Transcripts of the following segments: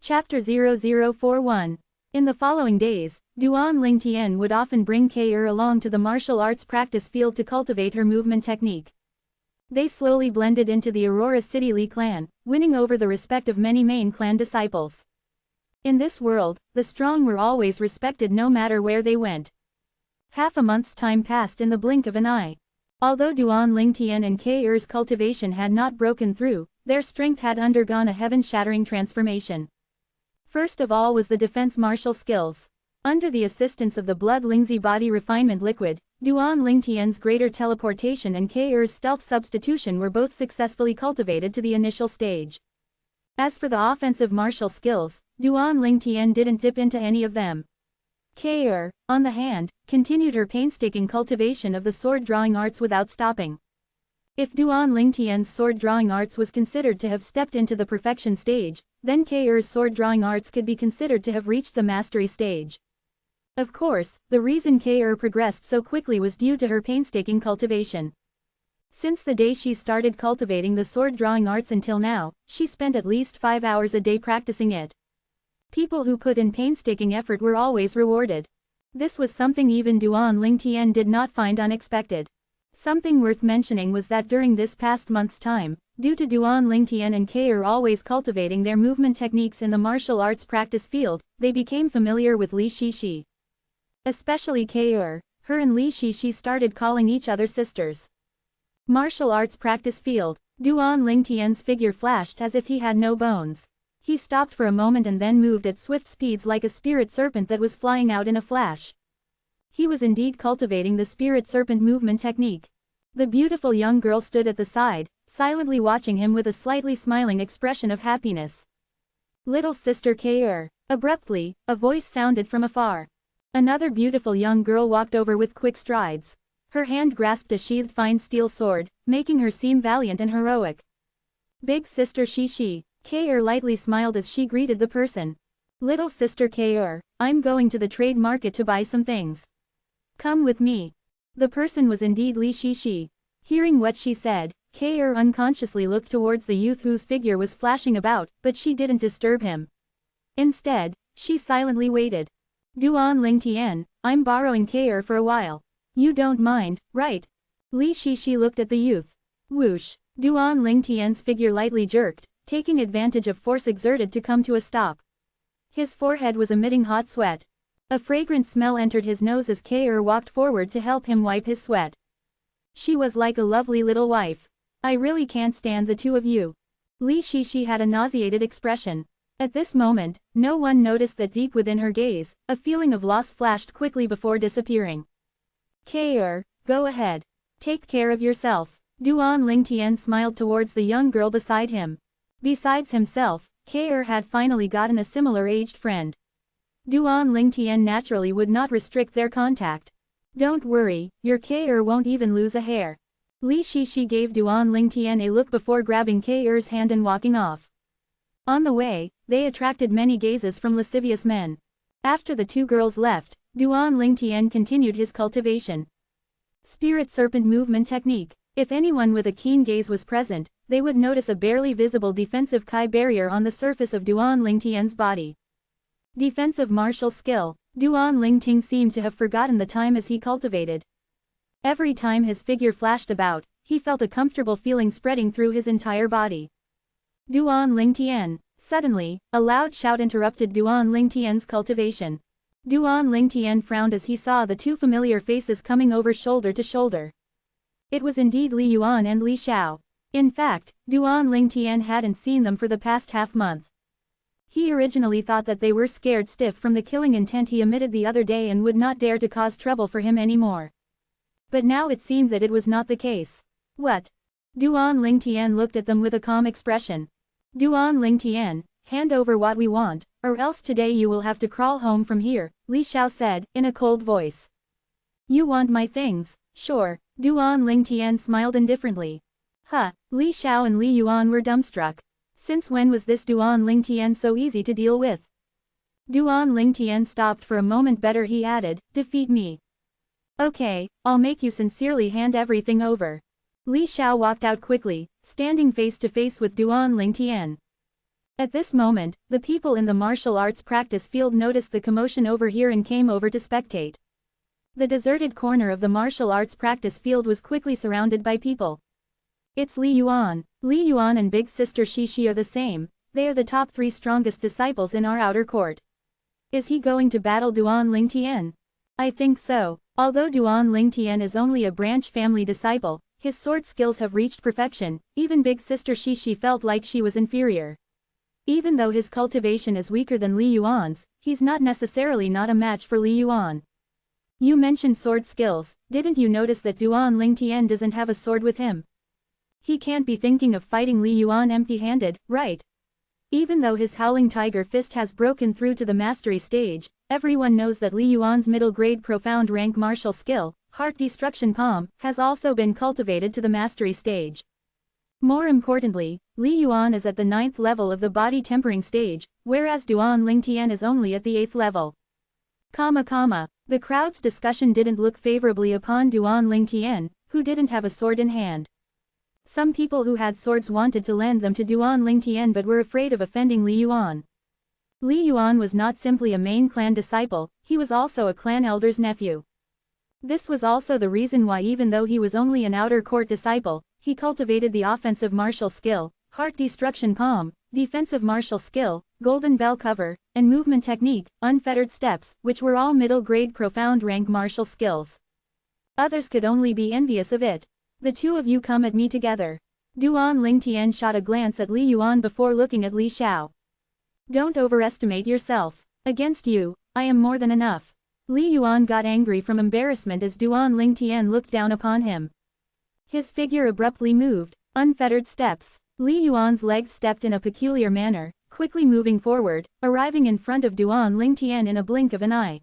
Chapter 0041. In the following days, Duan Lingtian would often bring Ke along to the martial arts practice field to cultivate her movement technique. They slowly blended into the Aurora City Li clan, winning over the respect of many main clan disciples. In this world, the strong were always respected no matter where they went. Half a month's time passed in the blink of an eye. Although Duan Lingtian and Ke's cultivation had not broken through, their strength had undergone a heaven-shattering transformation. First of all was the defense martial skills. Under the assistance of the blood Lingzi body refinement liquid, Duan Lingtian's greater teleportation and Ke's stealth substitution were both successfully cultivated to the initial stage. As for the offensive martial skills, Duan Lingtian didn't dip into any of them. Ke, on the hand, continued her painstaking cultivation of the sword-drawing arts without stopping. If Duan Lingtian's sword-drawing arts was considered to have stepped into the perfection stage, then Ke's sword-drawing arts could be considered to have reached the mastery stage. Of course, the reason Ke progressed so quickly was due to her painstaking cultivation. Since the day she started cultivating the sword-drawing arts until now, she spent at least 5 hours a day practicing it. People who put in painstaking effort were always rewarded. This was something even Duan Lingtian did not find unexpected. Something worth mentioning was that during this past month's time, due to Duan Lingtian and Ke always cultivating their movement techniques in the martial arts practice field, they became familiar with Li Shishi. Especially Ke, her and Li Shishi started calling each other sisters. Martial arts practice field. Duan Lingtian's figure flashed as if he had no bones. He stopped for a moment and then moved at swift speeds like a spirit serpent that was flying out in a flash. He was indeed cultivating the spirit serpent movement technique. The beautiful young girl stood at the side, silently watching him with a slightly smiling expression of happiness. "Little sister Ke." Abruptly, a voice sounded from afar. Another beautiful young girl walked over with quick strides. Her hand grasped a sheathed fine steel sword, making her seem valiant and heroic. "Big sister Shishi." Ke lightly smiled as she greeted the person. "Little sister Ke, I'm going to the trade market to buy some things. Come with me." The person was indeed Li Shishi. Hearing what she said, Ke unconsciously looked towards the youth whose figure was flashing about, but she didn't disturb him. Instead, she silently waited. "Duan Lingtian, I'm borrowing Ke for a while. You don't mind, right?" Li Shishi looked at the youth. Whoosh! Duan Lingtian's figure lightly jerked, taking advantage of force exerted to come to a stop. His forehead was emitting hot sweat. A fragrant smell entered his nose as Ke walked forward to help him wipe his sweat. She was like a lovely little wife. "I really can't stand the two of you." Li Shishi had a nauseated expression. At this moment, no one noticed that deep within her gaze, a feeling of loss flashed quickly before disappearing. "Ke, go ahead. Take care of yourself." Duan Lingtian smiled towards the young girl beside him. Besides himself, Ke had finally gotten a similar-aged friend. Duan Lingtian naturally would not restrict their contact. "Don't worry, your Ke won't even lose a hair." Li Shishi gave Duan Lingtian a look before grabbing Ke's hand and walking off. On the way, they attracted many gazes from lascivious men. After the two girls left, Duan Lingtian continued his cultivation. Spirit serpent movement technique. If anyone with a keen gaze was present, they would notice a barely visible defensive Kai barrier on the surface of Duan Lingtian's body. Defensive martial skill. Duan Lingting seemed to have forgotten the time as he cultivated. Every time his figure flashed about, he felt a comfortable feeling spreading through his entire body. Duan Lingtian. Suddenly, a loud shout interrupted Duan Lingtian's cultivation. Duan Lingtian frowned as he saw the two familiar faces coming over shoulder to shoulder. It was indeed Li Yuan and Li Xiao. In fact, Duan Lingtian hadn't seen them for the past half-month. He originally thought that they were scared stiff from the killing intent he emitted the other day and would not dare to cause trouble for him anymore. But now it seemed that it was not the case. "What?" Duan Lingtian looked at them with a calm expression. "Duan Lingtian, hand over what we want, or else today you will have to crawl home from here," Li Xiao said, in a cold voice. "You want my things? Sure." Duan Lingtian smiled indifferently. Li Xiao and Li Yuan were dumbstruck. Since when was this Duan Lingtian so easy to deal with? Duan Lingtian stopped for a moment. "Better," he added, "defeat me. Okay, I'll make you sincerely hand everything over." Li Xiao walked out quickly, standing face to face with Duan Lingtian. At this moment, the people in the martial arts practice field noticed the commotion over here and came over to spectate. The deserted corner of the martial arts practice field was quickly surrounded by people. It's Li Yuan. Li Yuan and big sister Shishi are the same, they are the top 3 strongest disciples in our outer court. Is he going to battle Duan Lingtian? I think so. Although Duan Lingtian is only a branch family disciple, his sword skills have reached perfection, even big sister Shishi felt like she was inferior. Even though his cultivation is weaker than Li Yuan's, he's not necessarily not a match for Li Yuan. You mentioned sword skills, didn't you notice that Duan Lingtian doesn't have a sword with him? He can't be thinking of fighting Li Yuan empty-handed, right? Even though his Howling Tiger Fist has broken through to the mastery stage, everyone knows that Li Yuan's middle-grade profound rank martial skill, Heart Destruction Palm, has also been cultivated to the mastery stage. More importantly, Li Yuan is at the 9th level of the body tempering stage, whereas Duan Lingtian is only at the 8th level. The crowd's discussion didn't look favorably upon Duan Lingtian, who didn't have a sword in hand. Some people who had swords wanted to lend them to Duan Lingtian but were afraid of offending Li Yuan. Li Yuan was not simply a main clan disciple, he was also a clan elder's nephew. This was also the reason why even though he was only an outer court disciple, he cultivated the offensive martial skill, Heart Destruction Palm, defensive martial skill, Golden Bell Cover, and movement technique, Unfettered Steps, which were all middle-grade profound rank martial skills. Others could only be envious of it. The two of you come at me together. Duan Lingtian shot a glance at Li Yuan before looking at Li Xiao. Don't overestimate yourself. Against you, I am more than enough. Li Yuan got angry from embarrassment as Duan Lingtian looked down upon him. His figure abruptly moved, unfettered steps. Li Yuan's legs stepped in a peculiar manner, quickly moving forward, arriving in front of Duan Lingtian in a blink of an eye.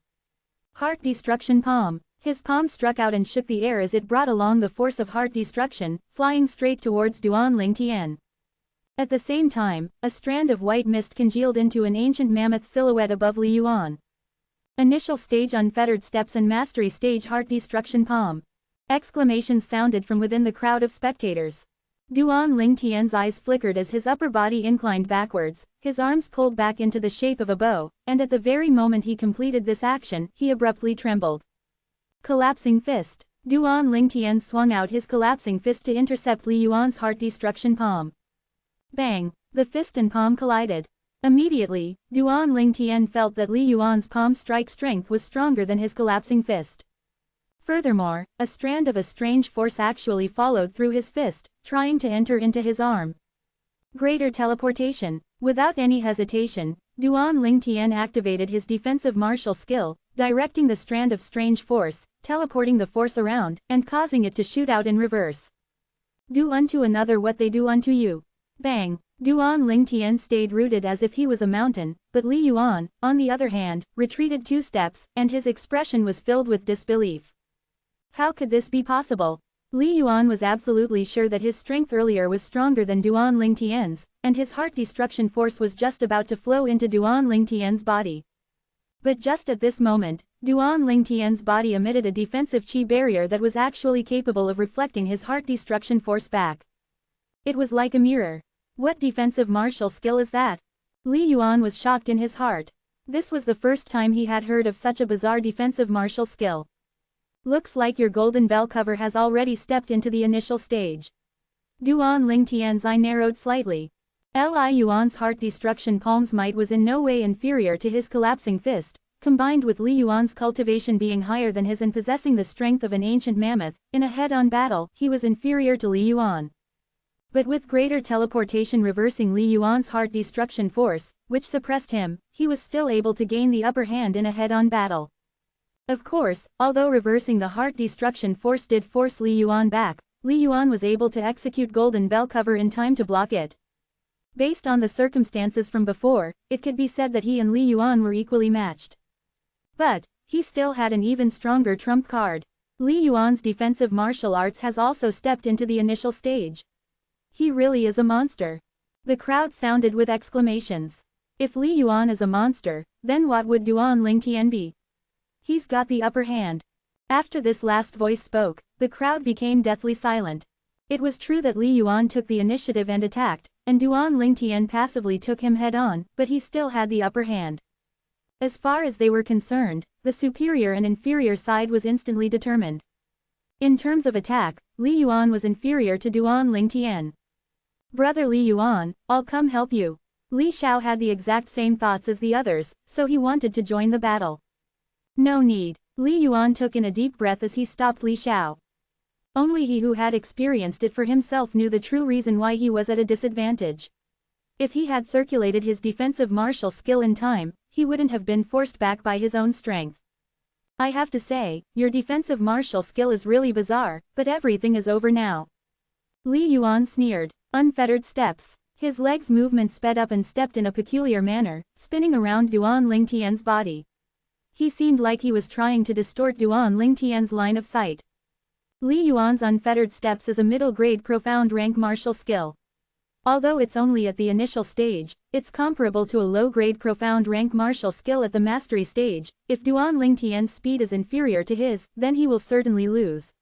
Heart Destruction Palm. His palm struck out and shook the air as it brought along the force of heart destruction, flying straight towards Duan Lingtian. At the same time, a strand of white mist congealed into an ancient mammoth silhouette above Li Yuan. Initial stage Unfettered Steps and Mastery stage Heart Destruction Palm. Exclamations sounded from within the crowd of spectators. Duan Lingtian's eyes flickered as his upper body inclined backwards, his arms pulled back into the shape of a bow, and at the very moment he completed this action, he abruptly trembled. Collapsing Fist. Duan Lingtian swung out his collapsing fist to intercept Li Yuan's Heart Destruction Palm. Bang! The fist and palm collided. Immediately, Duan Lingtian felt that Li Yuan's palm strike strength was stronger than his collapsing fist. Furthermore, a strand of a strange force actually followed through his fist, trying to enter into his arm. Greater teleportation. Without any hesitation, Duan Lingtian activated his defensive martial skill, directing the strand of strange force, teleporting the force around, and causing it to shoot out in reverse. Do unto another what they do unto you. Bang! Duan Lingtian stayed rooted as if he was a mountain, but Li Yuan, on the other hand, retreated 2 steps, and his expression was filled with disbelief. How could this be possible? Li Yuan was absolutely sure that his strength earlier was stronger than Duan Lingtian's, and his heart destruction force was just about to flow into Duan Lingtian's body. But just at this moment, Duan Lingtian's body emitted a defensive chi barrier that was actually capable of reflecting his heart destruction force back. It was like a mirror. What defensive martial skill is that? Li Yuan was shocked in his heart. This was the first time he had heard of such a bizarre defensive martial skill. Looks like your Golden Bell Cover has already stepped into the initial stage. Duan Lingtian's eye narrowed slightly. Li Yuan's Heart Destruction Palm's might was in no way inferior to his collapsing fist, combined with Li Yuan's cultivation being higher than his and possessing the strength of an ancient mammoth, in a head-on battle, he was inferior to Li Yuan. But with greater teleportation reversing Li Yuan's heart destruction force, which suppressed him, he was still able to gain the upper hand in a head-on battle. Of course, although reversing the heart destruction force did force Li Yuan back, Li Yuan was able to execute Golden Bell Cover in time to block it. Based on the circumstances from before, it could be said that he and Li Yuan were equally matched. But, he still had an even stronger trump card. Li Yuan's defensive martial arts has also stepped into the initial stage. He really is a monster. The crowd sounded with exclamations. If Li Yuan is a monster, then what would Duan Lingtian be? He's got the upper hand. After this last voice spoke, the crowd became deathly silent. It was true that Li Yuan took the initiative and attacked, and Duan Lingtian passively took him head-on, but he still had the upper hand. As far as they were concerned, the superior and inferior side was instantly determined. In terms of attack, Li Yuan was inferior to Duan Lingtian. "Brother Li Yuan, I'll come help you." Li Xiao had the exact same thoughts as the others, so he wanted to join the battle. "No need." Li Yuan took in a deep breath as he stopped Li Xiao. Only he who had experienced it for himself knew the true reason why he was at a disadvantage. If he had circulated his defensive martial skill in time, he wouldn't have been forced back by his own strength. "I have to say, your defensive martial skill is really bizarre, but everything is over now." Li Yuan sneered. Unfettered steps. His legs' movement sped up and stepped in a peculiar manner, spinning around Duan Lingtian's body. He seemed like he was trying to distort Duan Lingtian's line of sight. Li Yuan's unfettered steps is a middle-grade profound rank martial skill. Although it's only at the initial stage, it's comparable to a low-grade profound rank martial skill at the mastery stage. If Duan Lingtian's speed is inferior to his, then he will certainly lose.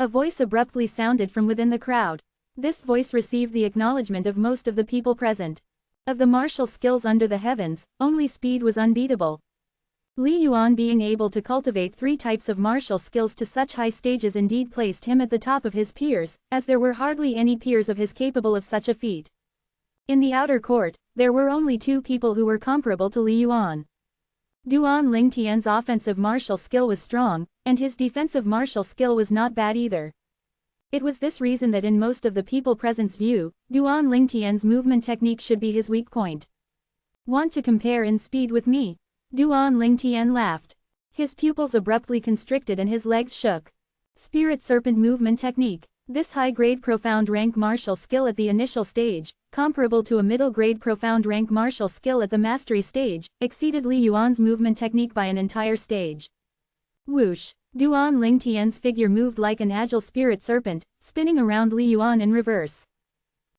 A voice abruptly sounded from within the crowd. This voice received the acknowledgement of most of the people present. Of the martial skills under the heavens, only speed was unbeatable. Li Yuan being able to cultivate 3 types of martial skills to such high stages indeed placed him at the top of his peers, as there were hardly any peers of his capable of such a feat. In the outer court, there were only 2 people who were comparable to Li Yuan. Duan Lingtian's offensive martial skill was strong, and his defensive martial skill was not bad either. It was this reason that in most of the people present's view, Duan Lingtian's movement technique should be his weak point. "Want to compare in speed with me?" Duan Lingtian laughed. His pupils abruptly constricted and his legs shook. Spirit Serpent movement technique. This high-grade profound rank martial skill at the initial stage, comparable to a middle-grade profound rank martial skill at the mastery stage, exceeded Li Yuan's movement technique by an entire stage. Whoosh! Duan Lingtian's figure moved like an agile spirit serpent, spinning around Li Yuan in reverse.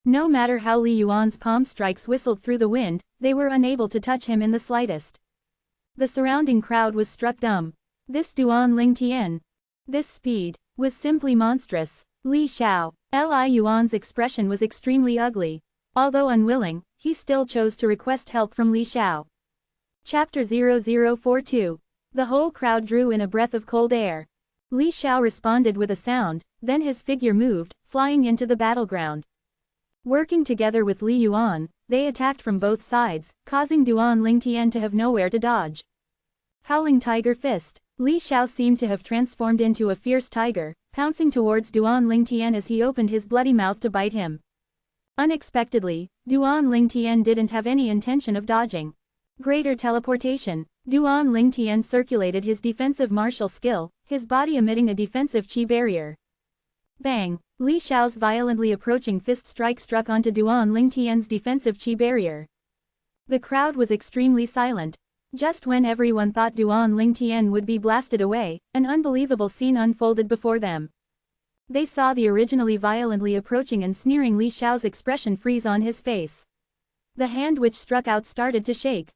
No matter how Li Yuan's palm strikes whistled through the wind, they were unable to touch him in the slightest. The surrounding crowd was struck dumb. This Duan Lingtian, this speed, was simply monstrous. Li Xiao, Li Yuan's expression was extremely ugly. Although unwilling, he still chose to request help from Li Xiao. Chapter 0042. The whole crowd drew in a breath of cold air. Li Xiao responded with a sound, then his figure moved, flying into the battleground. Working together with Li Yuan, they attacked from both sides, causing Duan Lingtian to have nowhere to dodge. Howling Tiger Fist. Li Xiao seemed to have transformed into a fierce tiger, pouncing towards Duan Lingtian as he opened his bloody mouth to bite him. Unexpectedly, Duan Lingtian didn't have any intention of dodging. Greater teleportation. Duan Lingtian circulated his defensive martial skill, his body emitting a defensive chi barrier. Bang! Li Xiao's violently approaching fist strike struck onto Duan Lingtian's defensive chi barrier. The crowd was extremely silent. Just when everyone thought Duan Lingtian would be blasted away, an unbelievable scene unfolded before them. They saw the originally violently approaching and sneering Li Xiao's expression freeze on his face. The hand which struck out started to shake.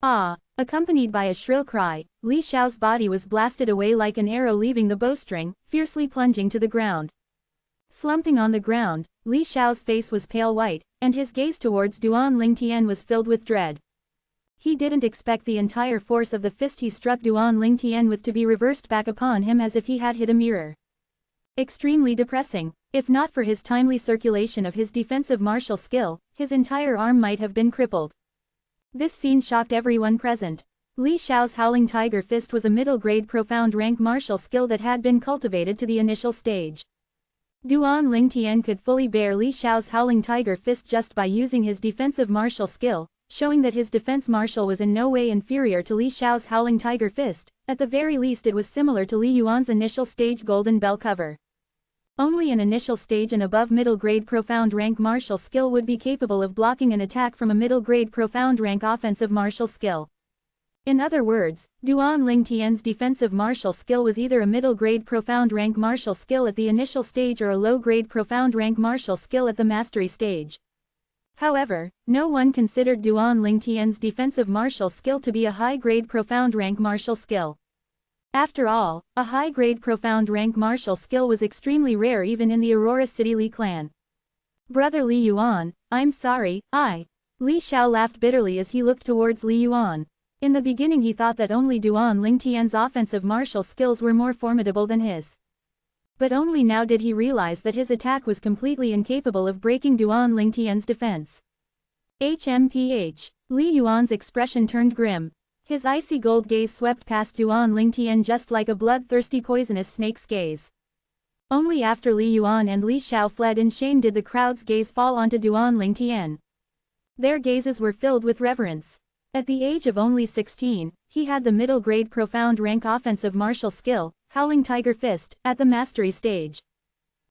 Ah! Accompanied by a shrill cry, Li Xiao's body was blasted away like an arrow leaving the bowstring, fiercely plunging to the ground. Slumping on the ground, Li Xiao's face was pale white, and his gaze towards Duan Lingtian was filled with dread. He didn't expect the entire force of the fist he struck Duan Lingtian with to be reversed back upon him as if he had hit a mirror. Extremely depressing. If not for his timely circulation of his defensive martial skill, his entire arm might have been crippled. This scene shocked everyone present. Li Xiao's Howling Tiger Fist was a middle-grade profound rank martial skill that had been cultivated to the initial stage. Duan Lingtian could fully bear Li Xiao's Howling Tiger Fist just by using his defensive martial skill, showing that his defense martial was in no way inferior to Li Xiao's Howling Tiger Fist. At the very least it was similar to Li Yuan's initial stage Golden Bell cover. Only an initial stage and above middle-grade profound rank martial skill would be capable of blocking an attack from a middle-grade profound rank offensive martial skill. In other words, Duan Lingtian's defensive martial skill was either a middle-grade profound rank martial skill at the initial stage or a low-grade profound rank martial skill at the mastery stage. However, no one considered Duan Lingtian's defensive martial skill to be a high-grade profound rank martial skill. After all, a high-grade profound rank martial skill was extremely rare even in the Aurora City Li clan. Brother Li Yuan, I'm sorry, Li Xiao laughed bitterly as he looked towards Li Yuan. In the beginning he thought that only Duan Lingtian's offensive martial skills were more formidable than his. But only now did he realize that his attack was completely incapable of breaking Duan Lingtian's defense. HMPH. Li Yuan's expression turned grim. His icy gold gaze swept past Duan Lingtian just like a bloodthirsty poisonous snake's gaze. Only after Li Yuan and Li Xiao fled in shame did the crowd's gaze fall onto Duan Lingtian. Their gazes were filled with reverence. At the age of only 16, he had the middle-grade profound rank offensive martial skill, Howling Tiger Fist, at the mastery stage.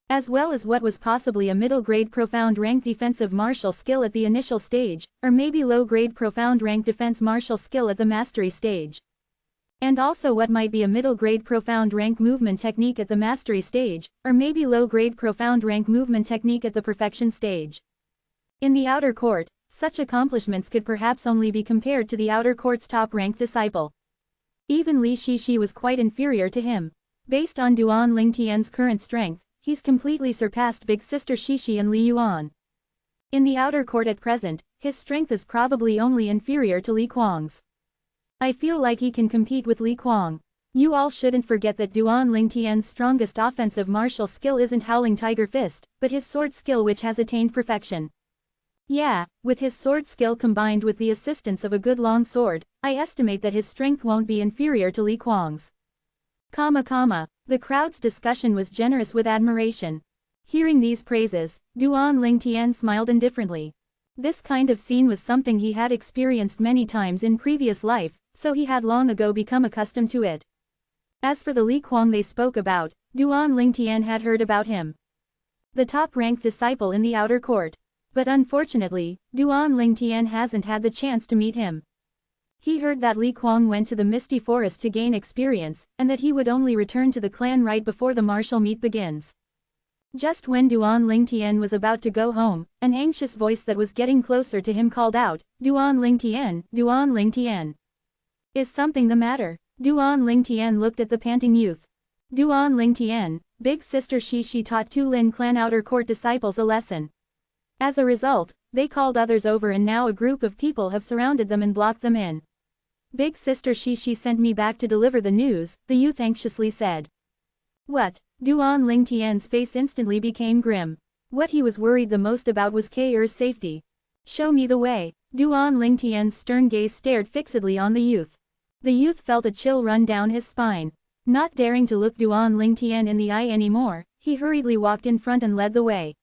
As well as what was possibly a middle-grade profound rank defensive martial skill at the initial stage, or maybe low-grade profound rank defense martial skill at the mastery stage. And also what might be a middle-grade profound rank movement technique at the mastery stage, or maybe low-grade profound rank movement technique at the perfection stage. In the outer court, such accomplishments could perhaps only be compared to the outer court's top-ranked disciple. Even Li Shishi was quite inferior to him. Based on Duan Lingtian's current strength, he's completely surpassed Big Sister Shishi and Li Yuan. In the outer court at present, his strength is probably only inferior to Li Kuang's. I feel like he can compete with Li Kuang. You all shouldn't forget that Duan Lingtian's strongest offensive martial skill isn't Howling Tiger Fist, but his sword skill which has attained perfection. Yeah, with his sword skill combined with the assistance of a good long sword, I estimate that his strength won't be inferior to Li Kuang's. The crowd's discussion was generous with admiration. Hearing these praises, Duan Lingtian smiled indifferently. This kind of scene was something he had experienced many times in previous life, so he had long ago become accustomed to it. As for the Li Kuang they spoke about, Duan Lingtian had heard about him. The top-ranked disciple in the outer court. But unfortunately, Duan Lingtian hasn't had the chance to meet him. He heard that Li Kuang went to the Misty Forest to gain experience, and that he would only return to the clan right before the martial meet begins. Just when Duan Lingtian was about to go home, an anxious voice that was getting closer to him called out, Duan Lingtian, Duan Lingtian. Is something the matter? Duan Lingtian looked at the panting youth. Duan Lingtian, Big Sister Shishi taught two Lin clan outer court disciples a lesson. As a result, they called others over and now a group of people have surrounded them and blocked them in. Big Sister Shishi sent me back to deliver the news, the youth anxiously said. What? Duan Lingtian's face instantly became grim. What he was worried the most about was K.'s safety. Show me the way. Duan Lingtian's stern gaze stared fixedly on the youth. The youth felt a chill run down his spine. Not daring to look Duan Lingtian in the eye anymore, he hurriedly walked in front and led the way.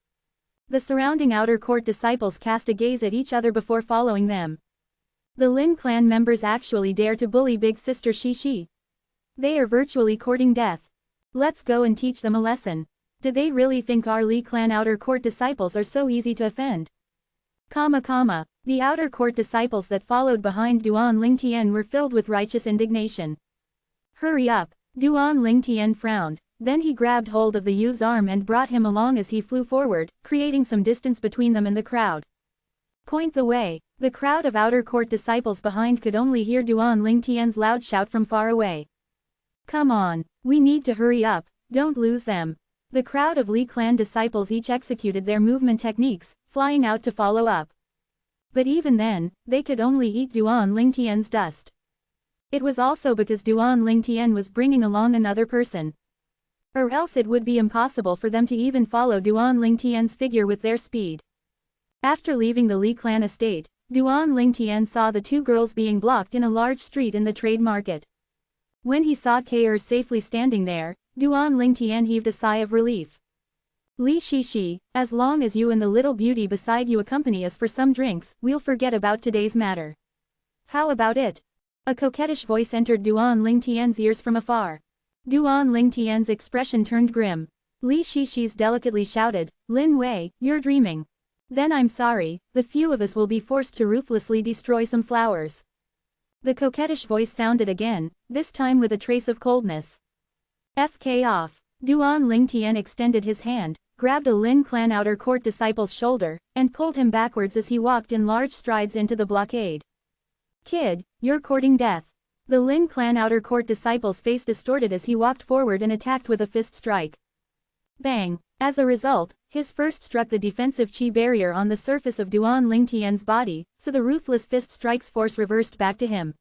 The surrounding outer court disciples cast a gaze at each other before following them. The Lin clan members actually dare to bully Big Sister Shishi. They are virtually courting death. Let's go and teach them a lesson. Do they really think our Li clan outer court disciples are so easy to offend? The outer court disciples that followed behind Duan Lingtian were filled with righteous indignation. Hurry up, Duan Lingtian frowned. Then he grabbed hold of the youth's arm and brought him along as he flew forward, creating some distance between them and the crowd. Point the way. The crowd of outer court disciples behind could only hear Duan Lingtian's loud shout from far away. Come on, we need to hurry up, don't lose them. The crowd of Li clan disciples each executed their movement techniques, flying out to follow up. But even then, they could only eat Duan Lingtian's dust. It was also because Duan Lingtian was bringing along another person. Or else it would be impossible for them to even follow Duan Lingtian's figure with their speed. After leaving the Li clan estate, Duan Lingtian saw the two girls being blocked in a large street in the trade market. When he saw K.'s safely standing there, Duan Lingtian heaved a sigh of relief. Li Shishi, as long as you and the little beauty beside you accompany us for some drinks, we'll forget about today's matter. How about it? A coquettish voice entered Duan Lingtian's ears from afar. Duan Lingtian's expression turned grim. Li Shishi's delicately shouted, Lin Wei, you're dreaming. Then I'm sorry, the few of us will be forced to ruthlessly destroy some flowers. The coquettish voice sounded again, this time with a trace of coldness. FK off. Duan Lingtian extended his hand, grabbed a Lin clan outer court disciple's shoulder, and pulled him backwards as he walked in large strides into the blockade. Kid, you're courting death. The Lin clan outer court disciple's face distorted as he walked forward and attacked with a fist strike. Bang! As a result, his first struck the defensive chi barrier on the surface of Duan Lingtian's body, so the ruthless fist strike's force reversed back to him.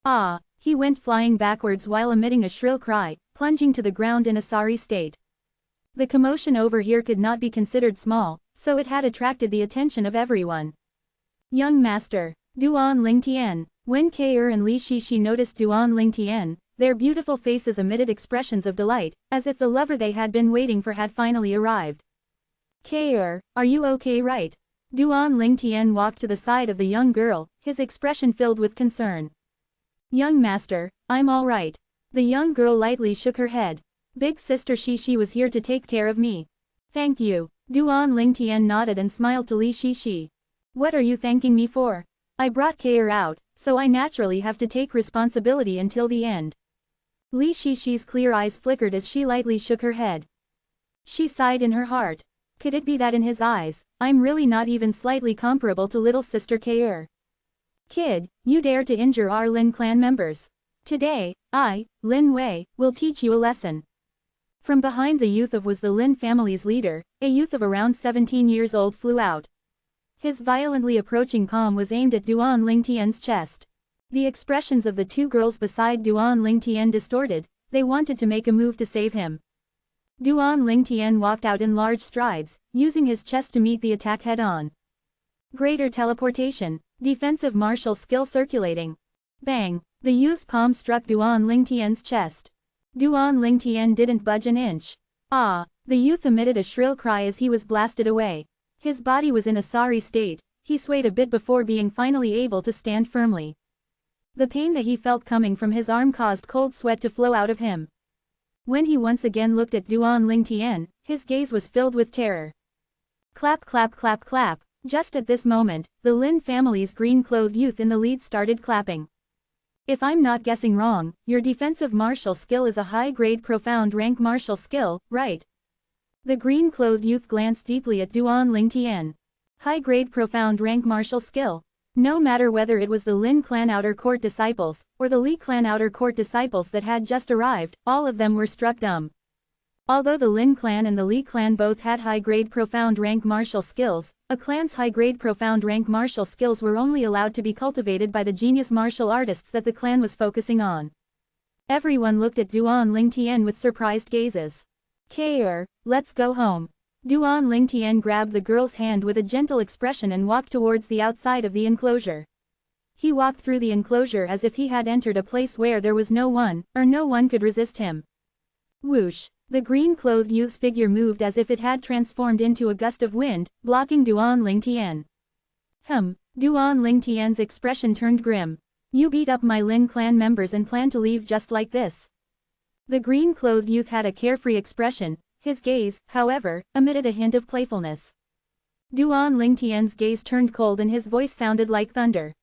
Ah! He went flying backwards while emitting a shrill cry, plunging to the ground in a sorry state. The commotion over here could not be considered small, so it had attracted the attention of everyone. Young master, Duan Lingtian. When Ke and Li Shishi noticed Duan Lingtian, their beautiful faces emitted expressions of delight, as if the lover they had been waiting for had finally arrived. Ke, are you okay, right? Duan Lingtian walked to the side of the young girl, his expression filled with concern. Young master, I'm all right. The young girl lightly shook her head. Big sister Shishi was here to take care of me. Thank you. Duan Lingtian nodded and smiled to Li Shishi. What are you thanking me for? I brought Ke out, so I naturally have to take responsibility until the end. Li Shishi's clear eyes flickered as she lightly shook her head. She sighed in her heart. Could it be that in his eyes, I'm really not even slightly comparable to little sister Ke? Kid, you dare to injure our Lin clan members. Today, I, Lin Wei, will teach you a lesson. From behind the youth of was the Lin family's leader, a youth of around 17 years old flew out. His violently approaching palm was aimed at Duan Lingtian's chest. The expressions of the two girls beside Duan Lingtian distorted, they wanted to make a move to save him. Duan Lingtian walked out in large strides, using his chest to meet the attack head-on. Greater teleportation, defensive martial skill circulating. Bang! The youth's palm struck Duan Lingtian's chest. Duan Lingtian didn't budge an inch. Ah! The youth emitted a shrill cry as he was blasted away. His body was in a sorry state, he swayed a bit before being finally able to stand firmly. The pain that he felt coming from his arm caused cold sweat to flow out of him. When he once again looked at Duan Lingtian, his gaze was filled with terror. Clap clap clap clap. Just at this moment, the Lin family's green-clothed youth in the lead started clapping. If I'm not guessing wrong, your defensive martial skill is a high-grade profound rank martial skill, right? The green-clothed youth glanced deeply at Duan Lingtian. High-grade profound rank martial skill. No matter whether it was the Lin clan outer court disciples, or the Li clan outer court disciples that had just arrived, all of them were struck dumb. Although the Lin clan and the Li clan both had high-grade profound rank martial skills, a clan's high-grade profound rank martial skills were only allowed to be cultivated by the genius martial artists that the clan was focusing on. Everyone looked at Duan Lingtian with surprised gazes. Ke, let's go home. Duan Lingtian grabbed the girl's hand with a gentle expression and walked towards the outside of the enclosure. He walked through the enclosure as if he had entered a place where there was no one could resist him. Whoosh! The green-clothed youth's figure moved as if it had transformed into a gust of wind, blocking Duan Lingtian. Duan Lingtian's expression turned grim. You beat up my Lin clan members and plan to leave just like this. The green-clothed youth had a carefree expression, his gaze, however, emitted a hint of playfulness. Duan Lingtian's gaze turned cold and his voice sounded like thunder.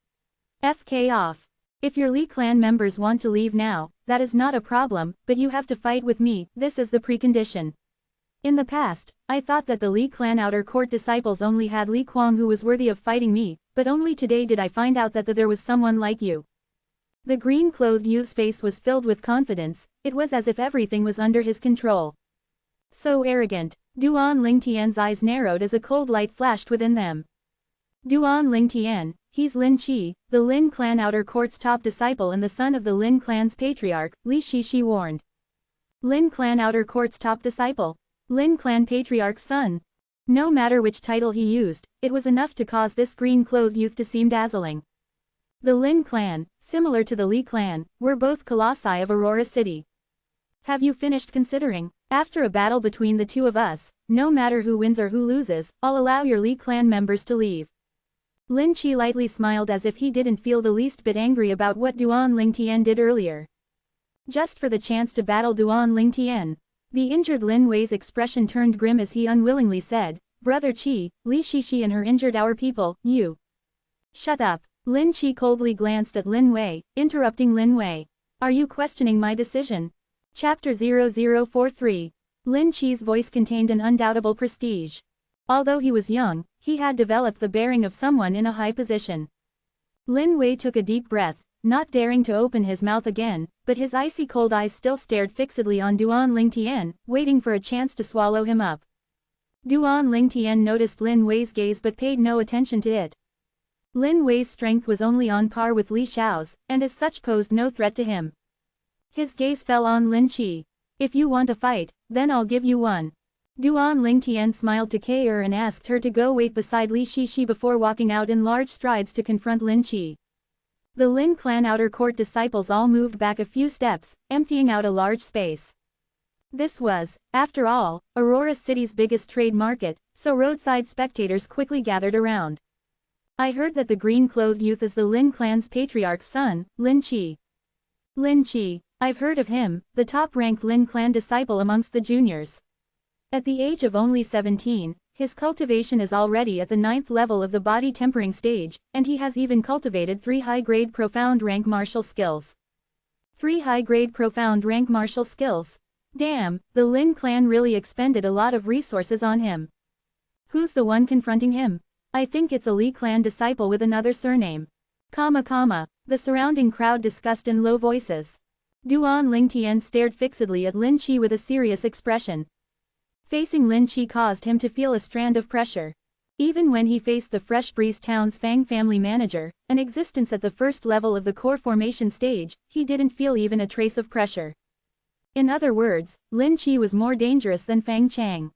FK off. If your Li clan members want to leave now, that is not a problem, but you have to fight with me, this is the precondition. In the past, I thought that the Li clan outer court disciples only had Li Kuang who was worthy of fighting me, but only today did I find out that there was someone like you. The green-clothed youth's face was filled with confidence, it was as if everything was under his control. So arrogant. Duan Lingtian's eyes narrowed as a cold light flashed within them. Duan Lingtian, he's Lin Qi, the Lin clan outer court's top disciple and the son of the Lin clan's patriarch, Li Shishi warned. Lin clan outer court's top disciple. Lin clan patriarch's son. No matter which title he used, it was enough to cause this green-clothed youth to seem dazzling. The Lin clan, similar to the Li clan, were both colossi of Aurora City. Have you finished considering? After a battle between the two of us, no matter who wins or who loses, I'll allow your Li clan members to leave. Lin Qi lightly smiled as if he didn't feel the least bit angry about what Duan Lingtian did earlier. Just for the chance to battle Duan Lingtian. The injured Lin Wei's expression turned grim as he unwillingly said, Brother Qi, Li Shishi and her injured our people, you. Shut up. Lin Qi coldly glanced at Lin Wei, interrupting Lin Wei. Are you questioning my decision? Chapter 0043. Lin Qi's voice contained an undoubtable prestige. Although he was young, he had developed the bearing of someone in a high position. Lin Wei took a deep breath, not daring to open his mouth again, but his icy cold eyes still stared fixedly on Duan Lingtian, waiting for a chance to swallow him up. Duan Lingtian noticed Lin Wei's gaze but paid no attention to it. Lin Wei's strength was only on par with Li Xiao's, and as such posed no threat to him. His gaze fell on Lin Qi. If you want a fight, then I'll give you one. Duan Lingtian smiled to K'er and asked her to go wait beside Li Shishi before walking out in large strides to confront Lin Qi. The Lin clan outer court disciples all moved back a few steps, emptying out a large space. This was, after all, Aurora City's biggest trade market, so roadside spectators quickly gathered around. I heard that the green-clothed youth is the Lin clan's patriarch's son, Lin Qi. Lin Qi, I've heard of him, the top-ranked Lin clan disciple amongst the juniors. At the age of only 17, his cultivation is already at the 9th level of the body tempering stage, and he has even cultivated 3 high-grade profound rank martial skills. 3 high-grade profound rank martial skills. Damn, the Lin clan really expended a lot of resources on him. Who's the one confronting him? I think it's a Li clan disciple with another surname. The surrounding crowd discussed in low voices. Duan Lingtian stared fixedly at Lin Qi with a serious expression. Facing Lin Qi caused him to feel a strand of pressure. Even when he faced the Fresh Breeze Town's Fang family manager, an existence at the first level of the core formation stage, he didn't feel even a trace of pressure. In other words, Lin Qi was more dangerous than Fang Chang.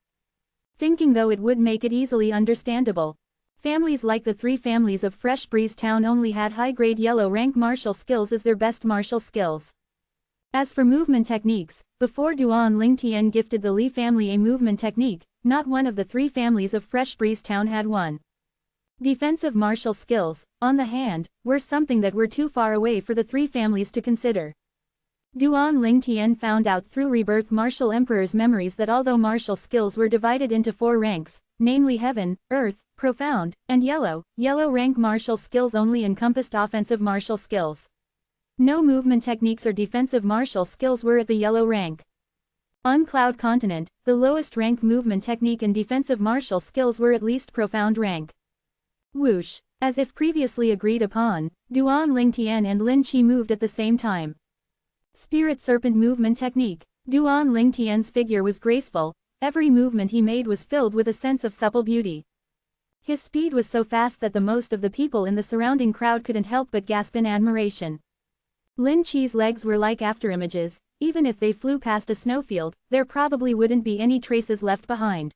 Thinking though it would make it easily understandable. Families like the 3 families of Fresh Breeze Town only had high-grade yellow rank martial skills as their best martial skills. As for movement techniques, before Duan Lingtian gifted the Li family a movement technique, not one of the 3 families of Fresh Breeze Town had one. Defensive martial skills, on the hand, were something that were too far away for the 3 families to consider. Duan Lingtian found out through Rebirth Martial Emperor's memories that although martial skills were divided into 4 ranks, namely Heaven, Earth, Profound, and Yellow rank martial skills only encompassed offensive martial skills. No movement techniques or defensive martial skills were at the Yellow rank. On Cloud Continent, the lowest rank movement technique and defensive martial skills were at least Profound rank. Whoosh, as if previously agreed upon, Duan Lingtian and Lin Qi moved at the same time. Spirit Serpent Movement Technique. Duan Lingtian's figure was graceful, every movement he made was filled with a sense of supple beauty. His speed was so fast that the most of the people in the surrounding crowd couldn't help but gasp in admiration. Lin Qi's legs were like afterimages, even if they flew past a snowfield, there probably wouldn't be any traces left behind.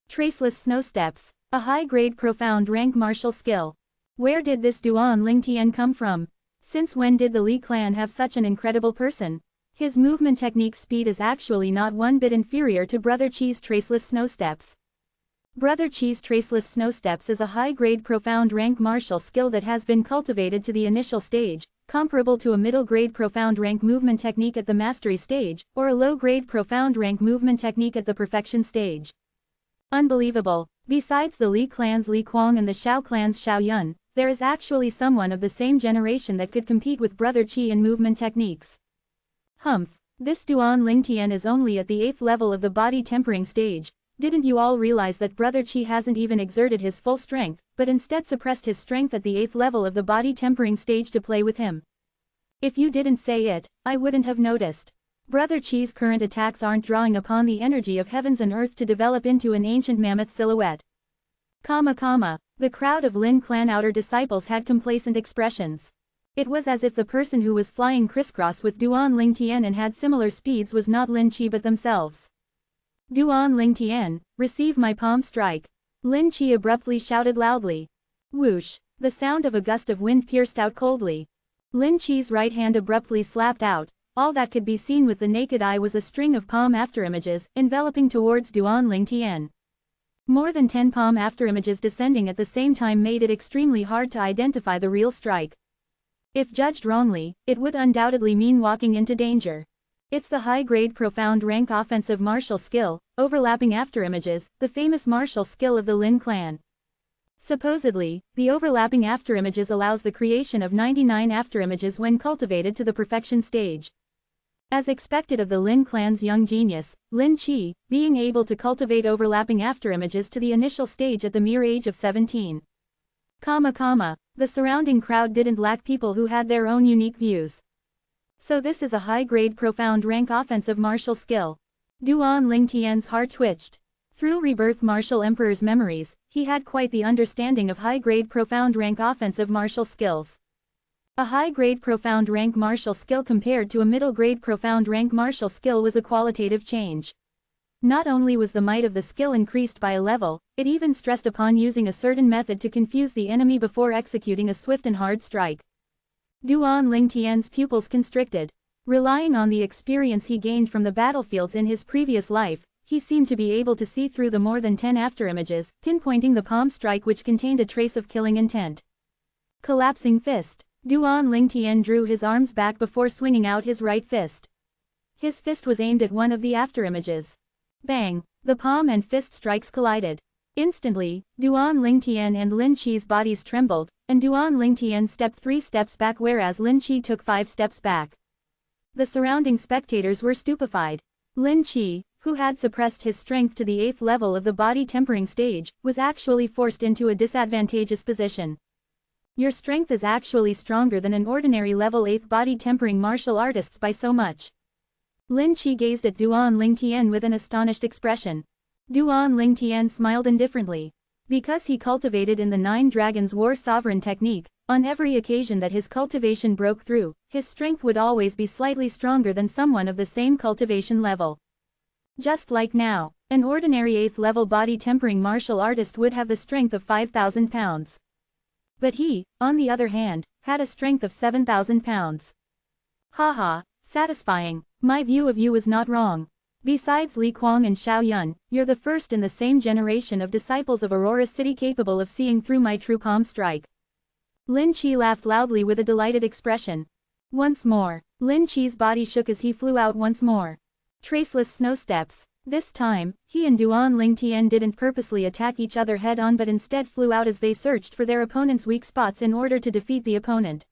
Traceless snow steps, a high-grade profound rank martial skill. Where did this Duan Lingtian come from? Since when did the Li clan have such an incredible person? His movement technique speed is actually not one bit inferior to Brother Qi's traceless snow steps. Brother Qi's traceless snow steps is a high-grade profound rank martial skill that has been cultivated to the initial stage, comparable to a middle-grade profound rank movement technique at the mastery stage, or a low-grade profound rank movement technique at the perfection stage. Unbelievable. Besides the Li clan's Li Kuang and the Xiao clan's Xiao Yun, there is actually someone of the same generation that could compete with Brother Qi in movement techniques. Humph. This Duan Lingtian is only at the 8th level of the body tempering stage. Didn't you all realize that Brother Qi hasn't even exerted his full strength, but instead suppressed his strength at the 8th level of the body tempering stage to play with him? If you didn't say it, I wouldn't have noticed. Brother Qi's current attacks aren't drawing upon the energy of heavens and earth to develop into an ancient mammoth silhouette. The crowd of Lin clan outer disciples had complacent expressions. It was as if the person who was flying crisscross with Duan Lingtian and had similar speeds was not Lin Qi but themselves. Duan Lingtian, receive my palm strike. Lin Qi abruptly shouted loudly. Whoosh, the sound of a gust of wind pierced out coldly. Lin Qi's right hand abruptly slapped out. All that could be seen with the naked eye was a string of palm afterimages enveloping towards Duan Lingtian. More than 10 palm afterimages descending at the same time made it extremely hard to identify the real strike. If judged wrongly, it would undoubtedly mean walking into danger. It's the high-grade profound rank offensive martial skill, overlapping afterimages, the famous martial skill of the Lin clan. Supposedly, the overlapping afterimages allows the creation of 99 afterimages when cultivated to the perfection stage. As expected of the Lin clan's young genius, Lin Qi, being able to cultivate overlapping afterimages to the initial stage at the mere age of 17. The surrounding crowd didn't lack people who had their own unique views. So this is a high-grade profound rank offensive martial skill. Duan Lingtian's heart twitched. Through rebirth martial emperor's memories, he had quite the understanding of high-grade profound rank offensive martial skills. A high-grade profound rank martial skill compared to a middle-grade profound rank martial skill was a qualitative change. Not only was the might of the skill increased by a level, it even stressed upon using a certain method to confuse the enemy before executing a swift and hard strike. Duan Lingtian's pupils constricted. Relying on the experience he gained from the battlefields in his previous life, he seemed to be able to see through the more than 10 afterimages, pinpointing the palm strike which contained a trace of killing intent. Collapsing fist. Duan Lingtian drew his arms back before swinging out his right fist. His fist was aimed at one of the afterimages. Bang! The palm and fist strikes collided. Instantly, Duan Lingtian and Lin Qi's bodies trembled, and Duan Lingtian stepped 3 steps back whereas Lin Qi took 5 steps back. The surrounding spectators were stupefied. Lin Qi, who had suppressed his strength to the 8th level of the body tempering stage, was actually forced into a disadvantageous position. Your strength is actually stronger than an ordinary level 8th body tempering martial artist's by so much. Lin Qi gazed at Duan Lingtian with an astonished expression. Duan Lingtian smiled indifferently. Because he cultivated in the 9 Dragons War Sovereign technique, on every occasion that his cultivation broke through, his strength would always be slightly stronger than someone of the same cultivation level. Just like now, an ordinary 8th level body tempering martial artist would have the strength of 5,000 pounds. But he, on the other hand, had a strength of 7,000 pounds. Haha, satisfying, my view of you was not wrong. Besides Li Kuang and Xiao Yun, you're the first in the same generation of disciples of Aurora City capable of seeing through my true palm strike. Lin Qi laughed loudly with a delighted expression. Once more, Lin Qi's body shook as he flew out once more. Traceless snow steps. This time, he and Duan Lingtian didn't purposely attack each other head-on but instead flew out as they searched for their opponent's weak spots in order to defeat the opponent.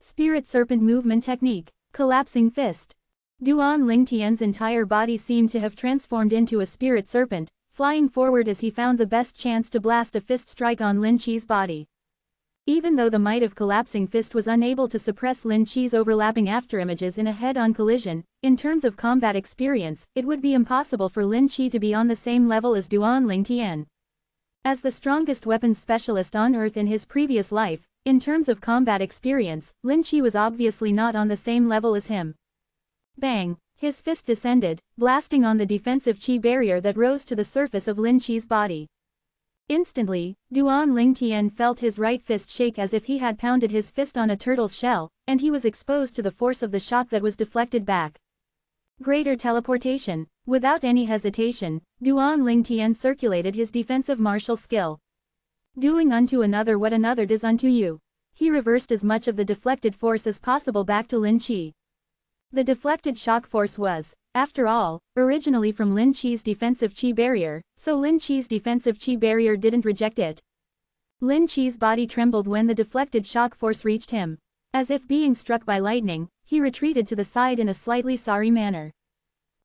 Spirit Serpent Movement Technique. Collapsing Fist. Duan Lingtian's entire body seemed to have transformed into a spirit serpent, flying forward as he found the best chance to blast a fist strike on Lin Qi's body. Even though the might of Collapsing Fist was unable to suppress Lin Qi's overlapping afterimages in a head-on collision, in terms of combat experience, it would be impossible for Lin Qi to be on the same level as Duan Lingtian. As the strongest weapons specialist on Earth in his previous life, in terms of combat experience, Lin Qi was obviously not on the same level as him. Bang! His fist descended, blasting on the defensive Qi barrier that rose to the surface of Lin Qi's body. Instantly, Duan Lingtian felt his right fist shake as if he had pounded his fist on a turtle's shell, and he was exposed to the force of the shock that was deflected back. Greater teleportation. Without any hesitation, Duan Lingtian circulated his defensive martial skill. Doing unto another what another does unto you. He reversed as much of the deflected force as possible back to Lin Qi. The deflected shock force was, after all, originally from Lin Qi's defensive Qi barrier, so Lin Qi's defensive Qi barrier didn't reject it. Lin Qi's body trembled when the deflected shock force reached him. As if being struck by lightning, he retreated to the side in a slightly sorry manner.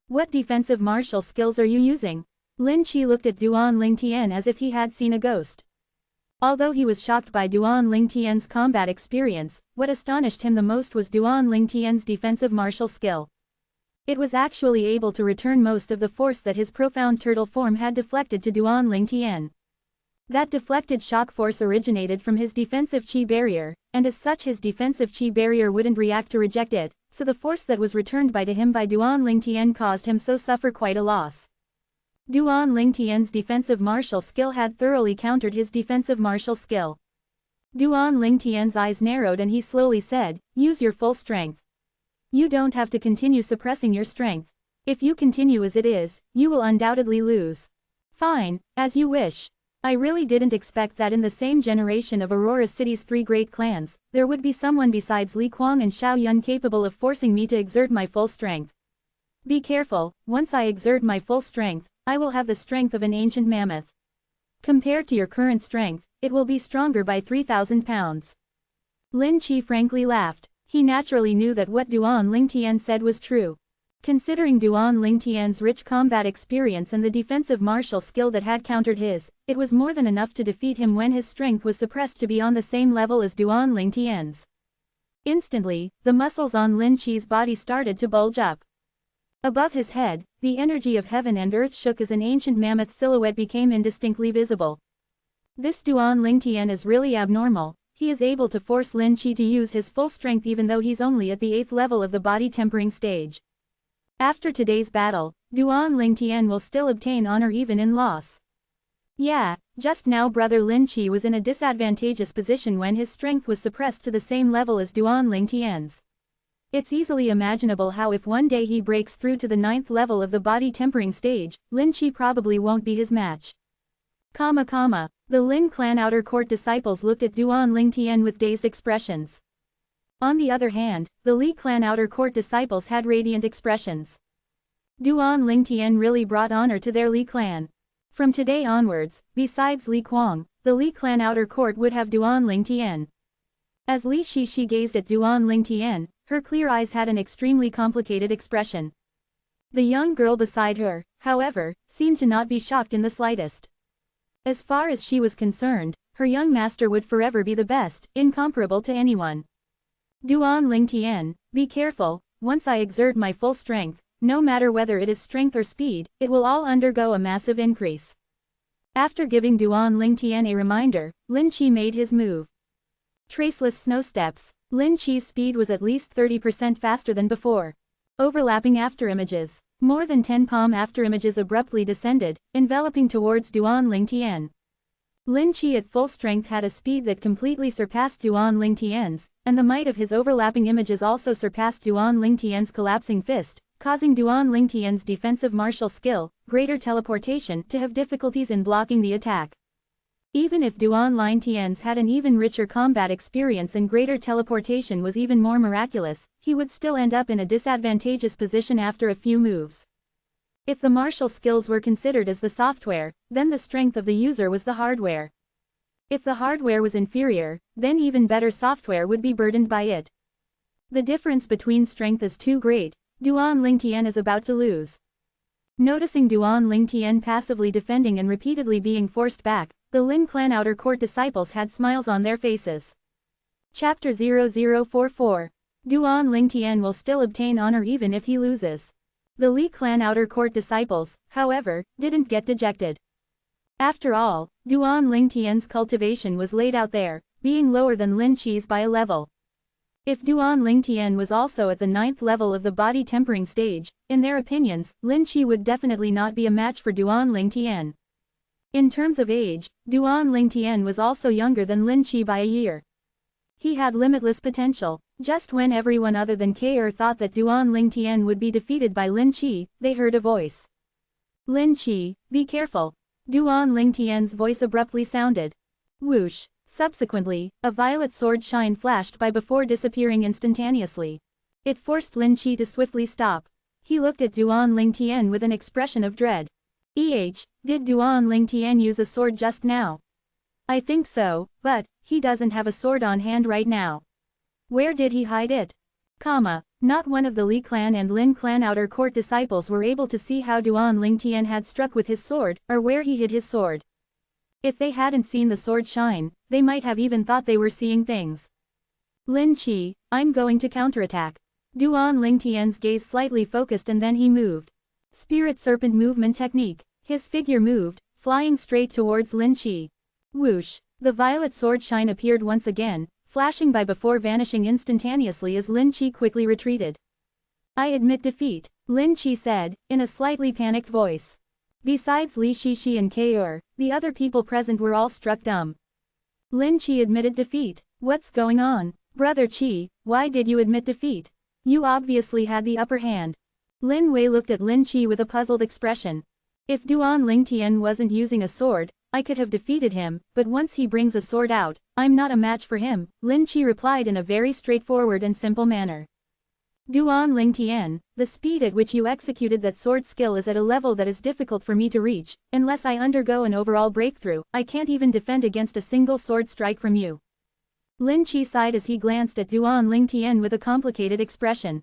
What defensive martial skills are you using? Lin Qi looked at Duan Lingtian as if he had seen a ghost. Although he was shocked by Duan Lingtian's combat experience, what astonished him the most was Duan Lingtian's defensive martial skill. It was actually able to return most of the force that his profound turtle form had deflected to Duan Lingtian. That deflected shock force originated from his defensive Qi barrier, and as such his defensive Qi barrier wouldn't react to reject it, so the force that was returned to him by Duan Lingtian caused him so suffer quite a loss. Duan Lingtian's defensive martial skill had thoroughly countered his defensive martial skill. Duan Lingtian's eyes narrowed and he slowly said, "Use your full strength. You don't have to continue suppressing your strength. If you continue as it is, you will undoubtedly lose." "Fine, as you wish. I really didn't expect that in the same generation of Aurora City's 3 great clans, there would be someone besides Li Kuang and Xiao Yun capable of forcing me to exert my full strength. Be careful, once I exert my full strength, I will have the strength of an ancient mammoth. Compared to your current strength, it will be stronger by 3,000 pounds. Lin Qi frankly laughed. He naturally knew that what Duan Lingtian said was true. Considering Duan Lingtian's rich combat experience and the defensive martial skill that had countered his, it was more than enough to defeat him when his strength was suppressed to be on the same level as Duan Lingtian's. Instantly, the muscles on Lin Qi's body started to bulge up. Above his head, the energy of heaven and earth shook as an ancient mammoth silhouette became indistinctly visible. This Duan Lingtian is really abnormal. He is able to force Lin Qi to use his full strength even though he's only at the 8th level of the body tempering stage. After today's battle, Duan Lingtian will still obtain honor even in loss. Yeah, just now brother Lin Qi was in a disadvantageous position when his strength was suppressed to the same level as Duan Lingtian's. It's easily imaginable how if one day he breaks through to the 9th level of the body tempering stage, Lin Qi probably won't be his match. The Lin clan outer court disciples looked at Duan Lingtian with dazed expressions. On the other hand, the Li clan outer court disciples had radiant expressions. Duan Lingtian really brought honor to their Li clan. From today onwards, besides Li Kuang, the Li clan outer court would have Duan Lingtian. As Li Shishi gazed at Duan Lingtian, her clear eyes had an extremely complicated expression. The young girl beside her, however, seemed to not be shocked in the slightest. As far as she was concerned, her young master would forever be the best, incomparable to anyone. Duan Lingtian, be careful, once I exert my full strength, no matter whether it is strength or speed, it will all undergo a massive increase. After giving Duan Lingtian a reminder, Lin Qi made his move. Traceless snow steps. Lin Qi's speed was at least 30% faster than before. Overlapping afterimages. More than 10 palm afterimages abruptly descended, enveloping towards Duan Lingtian. Lin Qi at full strength had a speed that completely surpassed Duan Lingtian's, and the might of his overlapping images also surpassed Duan Lingtian's collapsing fist, causing Duan Lingtian's defensive martial skill, greater teleportation, to have difficulties in blocking the attack. Even if Duan Lingtian's had an even richer combat experience and greater teleportation was even more miraculous, he would still end up in a disadvantageous position after a few moves. If the martial skills were considered as the software, then the strength of the user was the hardware. If the hardware was inferior, then even better software would be burdened by it. The difference between strength is too great. Duan Lingtian is about to lose. Noticing Duan Lingtian passively defending and repeatedly being forced back, the Lin clan outer court disciples had smiles on their faces. Chapter 0044. Duan Lingtian will still obtain honor even if he loses. The Li clan outer court disciples, however, didn't get dejected. After all, Duan Lingtian's cultivation was laid out there, being lower than Lin Qi's by a level. If Duan Lingtian was also at the 9th level of the body tempering stage, in their opinions, Lin Qi would definitely not be a match for Duan Lingtian. In terms of age, Duan Lingtian was also younger than Lin Qi by a year. He had limitless potential. Just when everyone other than K'er thought that Duan Lingtian would be defeated by Lin Qi, they heard a voice. Lin Qi, be careful. Duan Lingtian's voice abruptly sounded. Whoosh. Subsequently, a violet sword shine flashed by before disappearing instantaneously. It forced Lin Qi to swiftly stop. He looked at Duan Lingtian with an expression of dread. Did Duan Lingtian use a sword just now? I think so, but he doesn't have a sword on hand right now. Where did he hide it? Not one of the Li clan and Lin clan outer court disciples were able to see how Duan Lingtian had struck with his sword, or where he hid his sword. If they hadn't seen the sword shine, they might have even thought they were seeing things. Lin Qi, I'm going to counterattack. Duan Lingtian's gaze slightly focused and then he moved. Spirit Serpent Movement Technique. His figure moved, flying straight towards Lin Qi. Whoosh. The violet sword shine appeared once again, flashing by before vanishing instantaneously as Lin Qi quickly retreated. I admit defeat, Lin Qi said, in a slightly panicked voice. Besides Li Shishi and K'er, the other people present were all struck dumb. Lin Qi admitted defeat. What's going on? Brother Qi, why did you admit defeat? You obviously had the upper hand. Lin Wei looked at Lin Qi with a puzzled expression. If Duan Lingtian wasn't using a sword, I could have defeated him, but once he brings a sword out, I'm not a match for him, Lin Qi replied in a very straightforward and simple manner. Duan Lingtian, the speed at which you executed that sword skill is at a level that is difficult for me to reach. Unless I undergo an overall breakthrough, I can't even defend against a single sword strike from you. Lin Qi sighed as he glanced at Duan Lingtian with a complicated expression.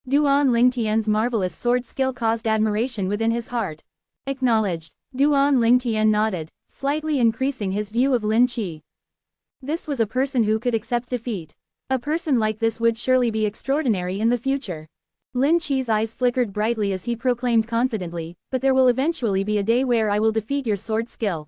Duan Lingtian's marvelous sword skill caused admiration within his heart. Acknowledged. Duan Lingtian nodded, slightly increasing his view of Lin Qi. This was a person who could accept defeat. A person like this would surely be extraordinary in the future. Lin Qi's eyes flickered brightly as he proclaimed confidently, but there will eventually be a day where I will defeat your sword skill.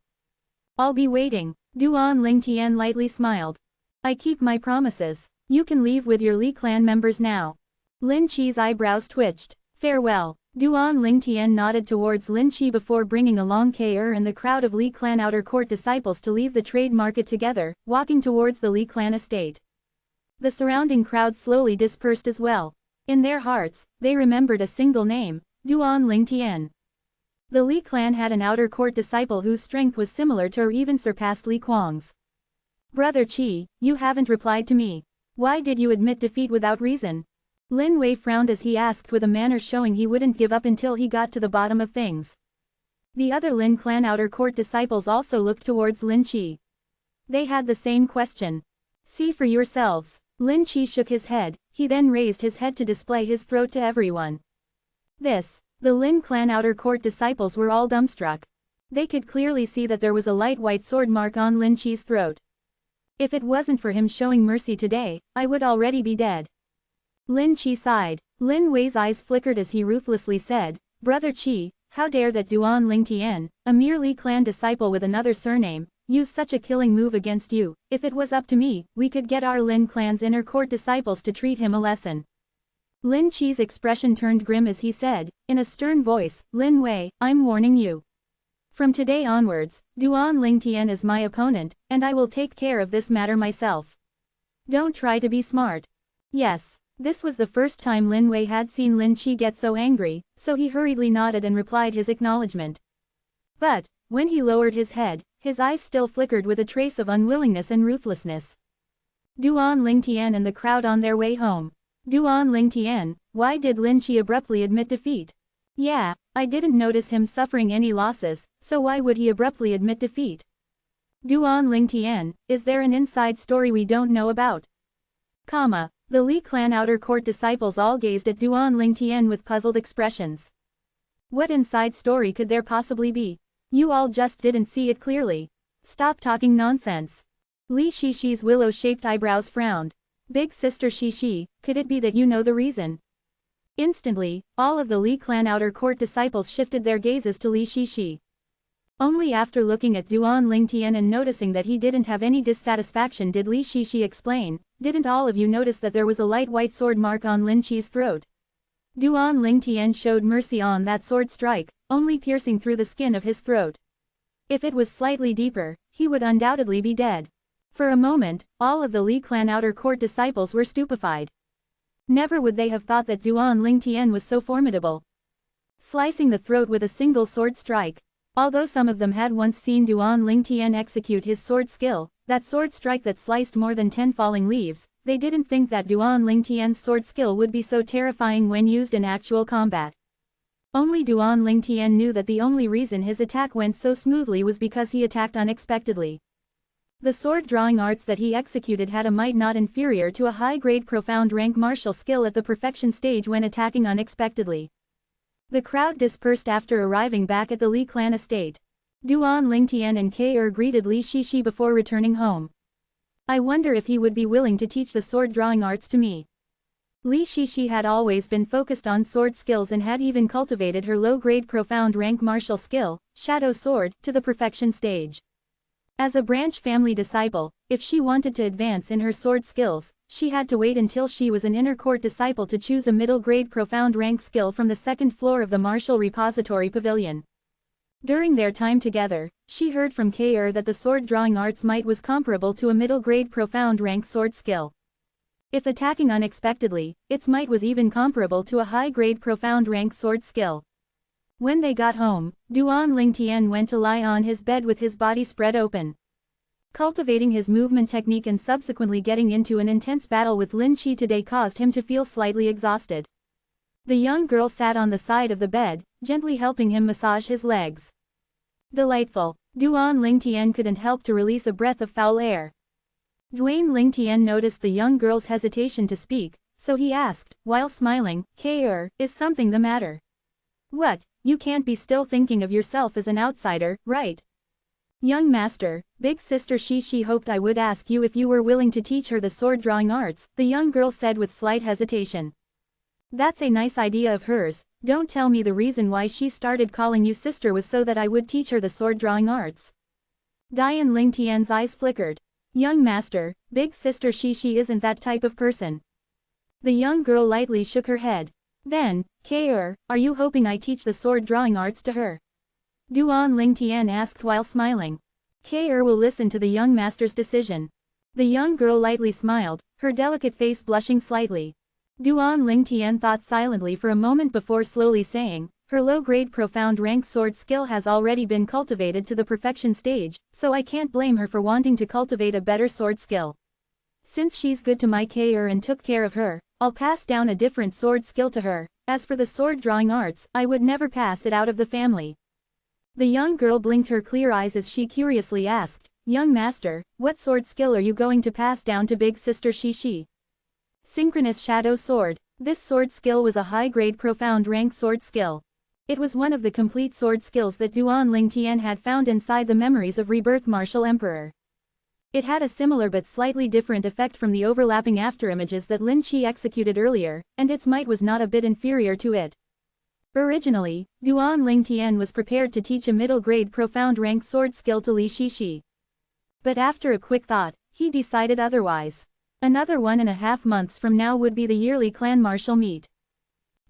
I'll be waiting. Duan Lingtian lightly smiled. I keep my promises. You can leave with your Li clan members now. Lin Qi's eyebrows twitched. Farewell. Duan Lingtian nodded towards Lin Qi before bringing along K'er and the crowd of Li clan outer court disciples to leave the trade market together, walking towards the Li clan estate. The surrounding crowd slowly dispersed as well. In their hearts, they remembered a single name, Duan Lingtian. The Li clan had an outer court disciple whose strength was similar to or even surpassed Li Kuang's. Brother Qi, you haven't replied to me. Why did you admit defeat without reason? Lin Wei frowned as he asked with a manner showing he wouldn't give up until he got to the bottom of things. The other Lin clan outer court disciples also looked towards Lin Qi. They had the same question. See for yourselves. Lin Qi shook his head, he then raised his head to display his throat to everyone. The Lin clan outer court disciples were all dumbstruck. They could clearly see that there was a light white sword mark on Lin Qi's throat. If it wasn't for him showing mercy today, I would already be dead. Lin Qi sighed. Lin Wei's eyes flickered as he ruthlessly said, Brother Qi, how dare that Duan Lingtian, a mere Li clan disciple with another surname, use such a killing move against you. If it was up to me, we could get our Lin clan's inner court disciples to treat him a lesson. Lin Qi's expression turned grim as he said, in a stern voice, Lin Wei, I'm warning you. From today onwards, Duan Lingtian is my opponent, and I will take care of this matter myself. Don't try to be smart. Yes. This was the first time Lin Wei had seen Lin Qi get so angry, so he hurriedly nodded and replied his acknowledgement. But, when he lowered his head, his eyes still flickered with a trace of unwillingness and ruthlessness. Duan Lingtian and the crowd on their way home. Duan Lingtian, why did Lin Qi abruptly admit defeat? Yeah, I didn't notice him suffering any losses, so why would he abruptly admit defeat? Duan Lingtian, is there an inside story we don't know about? The Li clan outer court disciples all gazed at Duan Lingtian with puzzled expressions. What inside story could there possibly be? You all just didn't see it clearly. Stop talking nonsense. Li Shixi's willow-shaped eyebrows frowned. Big sister Xixi, could it be that you know the reason? Instantly, all of the Li clan outer court disciples shifted their gazes to Li Xixi. Only after looking at Duan Lingtian and noticing that he didn't have any dissatisfaction did Li Xixi explain, didn't all of you notice that there was a light white sword mark on Lin Qi's throat? Duan Lingtian showed mercy on that sword strike, only piercing through the skin of his throat. If it was slightly deeper, he would undoubtedly be dead. For a moment, all of the Li clan outer court disciples were stupefied. Never would they have thought that Duan Lingtian was so formidable. Slicing the throat with a single sword strike. Although some of them had once seen Duan Lingtian execute his sword skill, that sword strike that sliced more than 10 falling leaves, they didn't think that Duan Lingtian's sword skill would be so terrifying when used in actual combat. Only Duan Lingtian knew that the only reason his attack went so smoothly was because he attacked unexpectedly. The sword-drawing arts that he executed had a might not inferior to a high-grade profound rank martial skill at the perfection stage when attacking unexpectedly. The crowd dispersed after arriving back at the Li clan estate. Duan Lingtian and K'er greeted Li Xixi before returning home. I wonder if he would be willing to teach the sword-drawing arts to me. Li Xixi had always been focused on sword skills and had even cultivated her low-grade profound rank martial skill, Shadow Sword, to the perfection stage. As a branch family disciple, if she wanted to advance in her sword skills, she had to wait until she was an inner court disciple to choose a middle-grade profound rank skill from the second floor of the Martial Repository Pavilion. During their time together, she heard from K'er that the sword-drawing arts might was comparable to a middle-grade profound rank sword skill. If attacking unexpectedly, its might was even comparable to a high-grade profound rank sword skill. When they got home, Duan Lingtian went to lie on his bed with his body spread open. Cultivating his movement technique and subsequently getting into an intense battle with Lin Qi today caused him to feel slightly exhausted. The young girl sat on the side of the bed, gently helping him massage his legs. Delightful. Duan Lingtian couldn't help to release a breath of foul air. Duan Lingtian noticed the young girl's hesitation to speak, So he asked, while smiling, is something the matter? What, you can't be still thinking of yourself as an outsider, right? Young master, big sister she hoped I would ask you if you were willing to teach her the sword drawing arts, the young girl said with slight hesitation. That's a nice idea of hers. Don't tell me the reason why she started calling you sister was so that I would teach her the sword drawing arts. Dian Lingtian's eyes flickered. Young master, big sister she isn't that type of person. The young girl lightly shook her head. Then, are you hoping I teach the sword drawing arts to her? Duan Lingtian asked while smiling. Will listen to the young master's decision. The young girl lightly smiled, her delicate face blushing slightly. Duan Lingtian thought silently for a moment before slowly saying, her low-grade profound rank sword skill has already been cultivated to the perfection stage, so I can't blame her for wanting to cultivate a better sword skill. Since she's good to my and took care of her, I'll pass down a different sword skill to her. As for the sword drawing arts, I would never pass it out of the family. The young girl blinked her clear eyes as she curiously asked, young master, what sword skill are you going to pass down to big sister Shi? Synchronous shadow sword. This sword skill was a high-grade profound rank sword skill. It was one of the complete sword skills that Duan Lingtian had found inside the memories of Rebirth Martial Emperor. It had a similar but slightly different effect from the overlapping afterimages that Lin Qi executed earlier, and its might was not a bit inferior to it. Originally, Duan Lingtian was prepared to teach a middle-grade profound rank sword skill to Li Shishi. But after a quick thought, he decided otherwise. Another 1.5 months from now would be the yearly clan martial meet.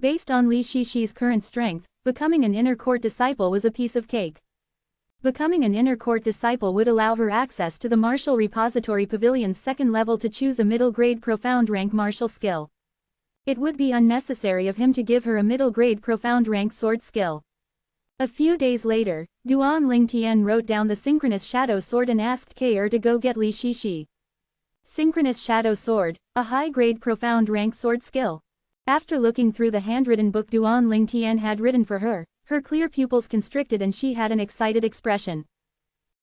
Based on Li Shishi's current strength, becoming an inner court disciple was a piece of cake. Becoming an inner court disciple would allow her access to the Martial Repository Pavilion's second level to choose a middle-grade profound rank martial skill. It would be unnecessary of him to give her a middle-grade profound rank sword skill. A few days later, Duan Lingtian wrote down the synchronous shadow sword and asked to go get Li Shishi. Synchronous shadow sword, a high-grade profound rank sword skill. After looking through the handwritten book Duan Lingtian had written for her, her clear pupils constricted and she had an excited expression.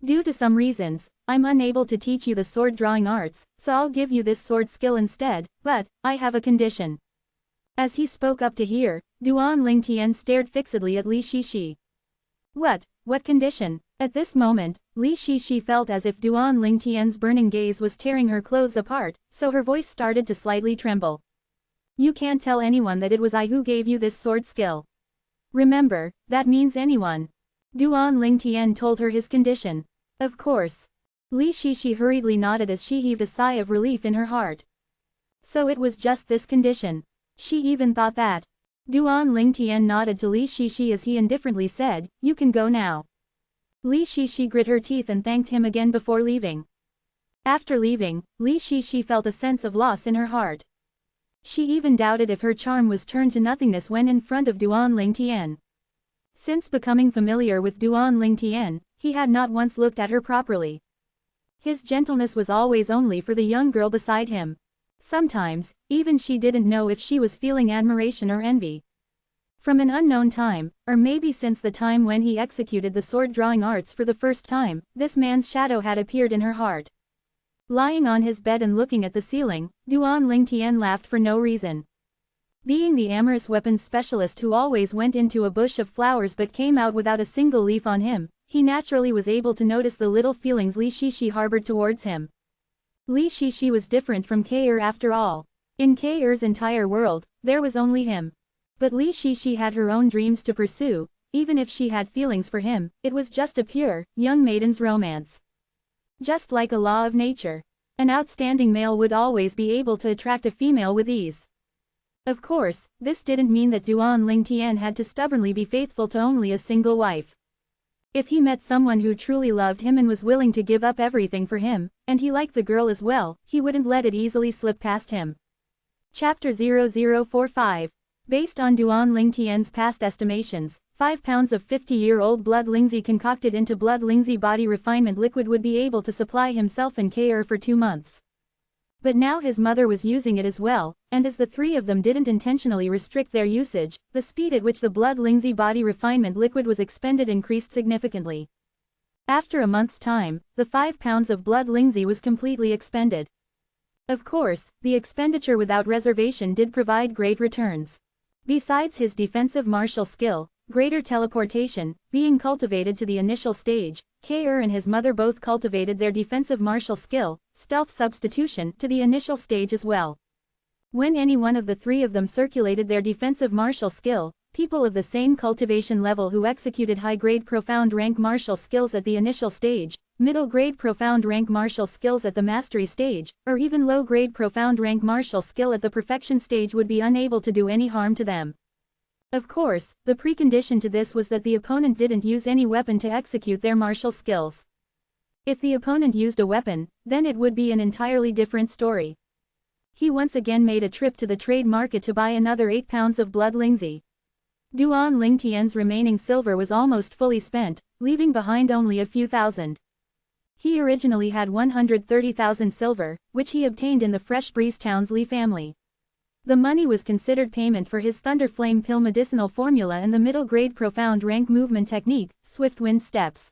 Due to some reasons, I'm unable to teach you the sword drawing arts, so I'll give you this sword skill instead, but I have a condition. As he spoke up to hear, Duan Lingtian stared fixedly at Li Shishi. What condition? At this moment, Li Shishi felt as if Duan Lingtian's burning gaze was tearing her clothes apart, so her voice started to slightly tremble. You can't tell anyone that it was I who gave you this sword skill. Remember, that means anyone. Duan Lingtian told her his condition. Of course. Li Shishi hurriedly nodded as she heaved a sigh of relief in her heart. So it was just this condition. She even thought that. Duan Lingtian nodded to Li Shishi as he indifferently said, you can go now. Li Shishi grit her teeth and thanked him again before leaving. After leaving, Li Shishi felt a sense of loss in her heart. She even doubted if her charm was turned to nothingness when in front of Duan Lingtian. Since becoming familiar with Duan Lingtian, he had not once looked at her properly. His gentleness was always only for the young girl beside him. Sometimes, even she didn't know if she was feeling admiration or envy. From an unknown time, or maybe since the time when he executed the sword drawing arts for the first time, this man's shadow had appeared in her heart. Lying on his bed and looking at the ceiling, Duan Lingtian laughed for no reason. Being the amorous weapons specialist who always went into a bush of flowers but came out without a single leaf on him, he naturally was able to notice the little feelings Li Shishi harbored towards him. Li Shishi was different from after all. In K'er's entire world, there was only him. But Li Shishi had her own dreams to pursue. Even if she had feelings for him, it was just a pure, young maiden's romance. Just like a law of nature. An outstanding male would always be able to attract a female with ease. Of course, this didn't mean that Duan Lingtian had to stubbornly be faithful to only a single wife. If he met someone who truly loved him and was willing to give up everything for him, and he liked the girl as well, he wouldn't let it easily slip past him. Chapter 0045. Based on Duan Lingtian's past estimations, 5 pounds of 50-year-old blood lingzi concocted into blood lingzi body refinement liquid would be able to supply himself and K'er for 2 months. But now his mother was using it as well, and as the three of them didn't intentionally restrict their usage, the speed at which the blood lingzi body refinement liquid was expended increased significantly. After a month's time, the 5 pounds of blood lingzi was completely expended. Of course, the expenditure without reservation did provide great returns. Besides his defensive martial skill, greater teleportation, being cultivated to the initial stage, K.R. and his mother both cultivated their defensive martial skill, stealth substitution, to the initial stage as well. When any one of the three of them circulated their defensive martial skill, people of the same cultivation level who executed high-grade profound rank martial skills at the initial stage, middle-grade profound rank martial skills at the mastery stage, or even low-grade profound rank martial skill at the perfection stage would be unable to do any harm to them. Of course, the precondition to this was that the opponent didn't use any weapon to execute their martial skills. If the opponent used a weapon, then it would be an entirely different story. He once again made a trip to the trade market to buy another 8 pounds of blood lingzi. Duan Lingtian's remaining silver was almost fully spent, leaving behind only a few thousand. He originally had 130,000 silver, which he obtained in the Fresh Breeze Townsley family. The money was considered payment for his Thunder Flame Pill medicinal formula and the middle-grade profound rank movement technique, Swift Wind Steps.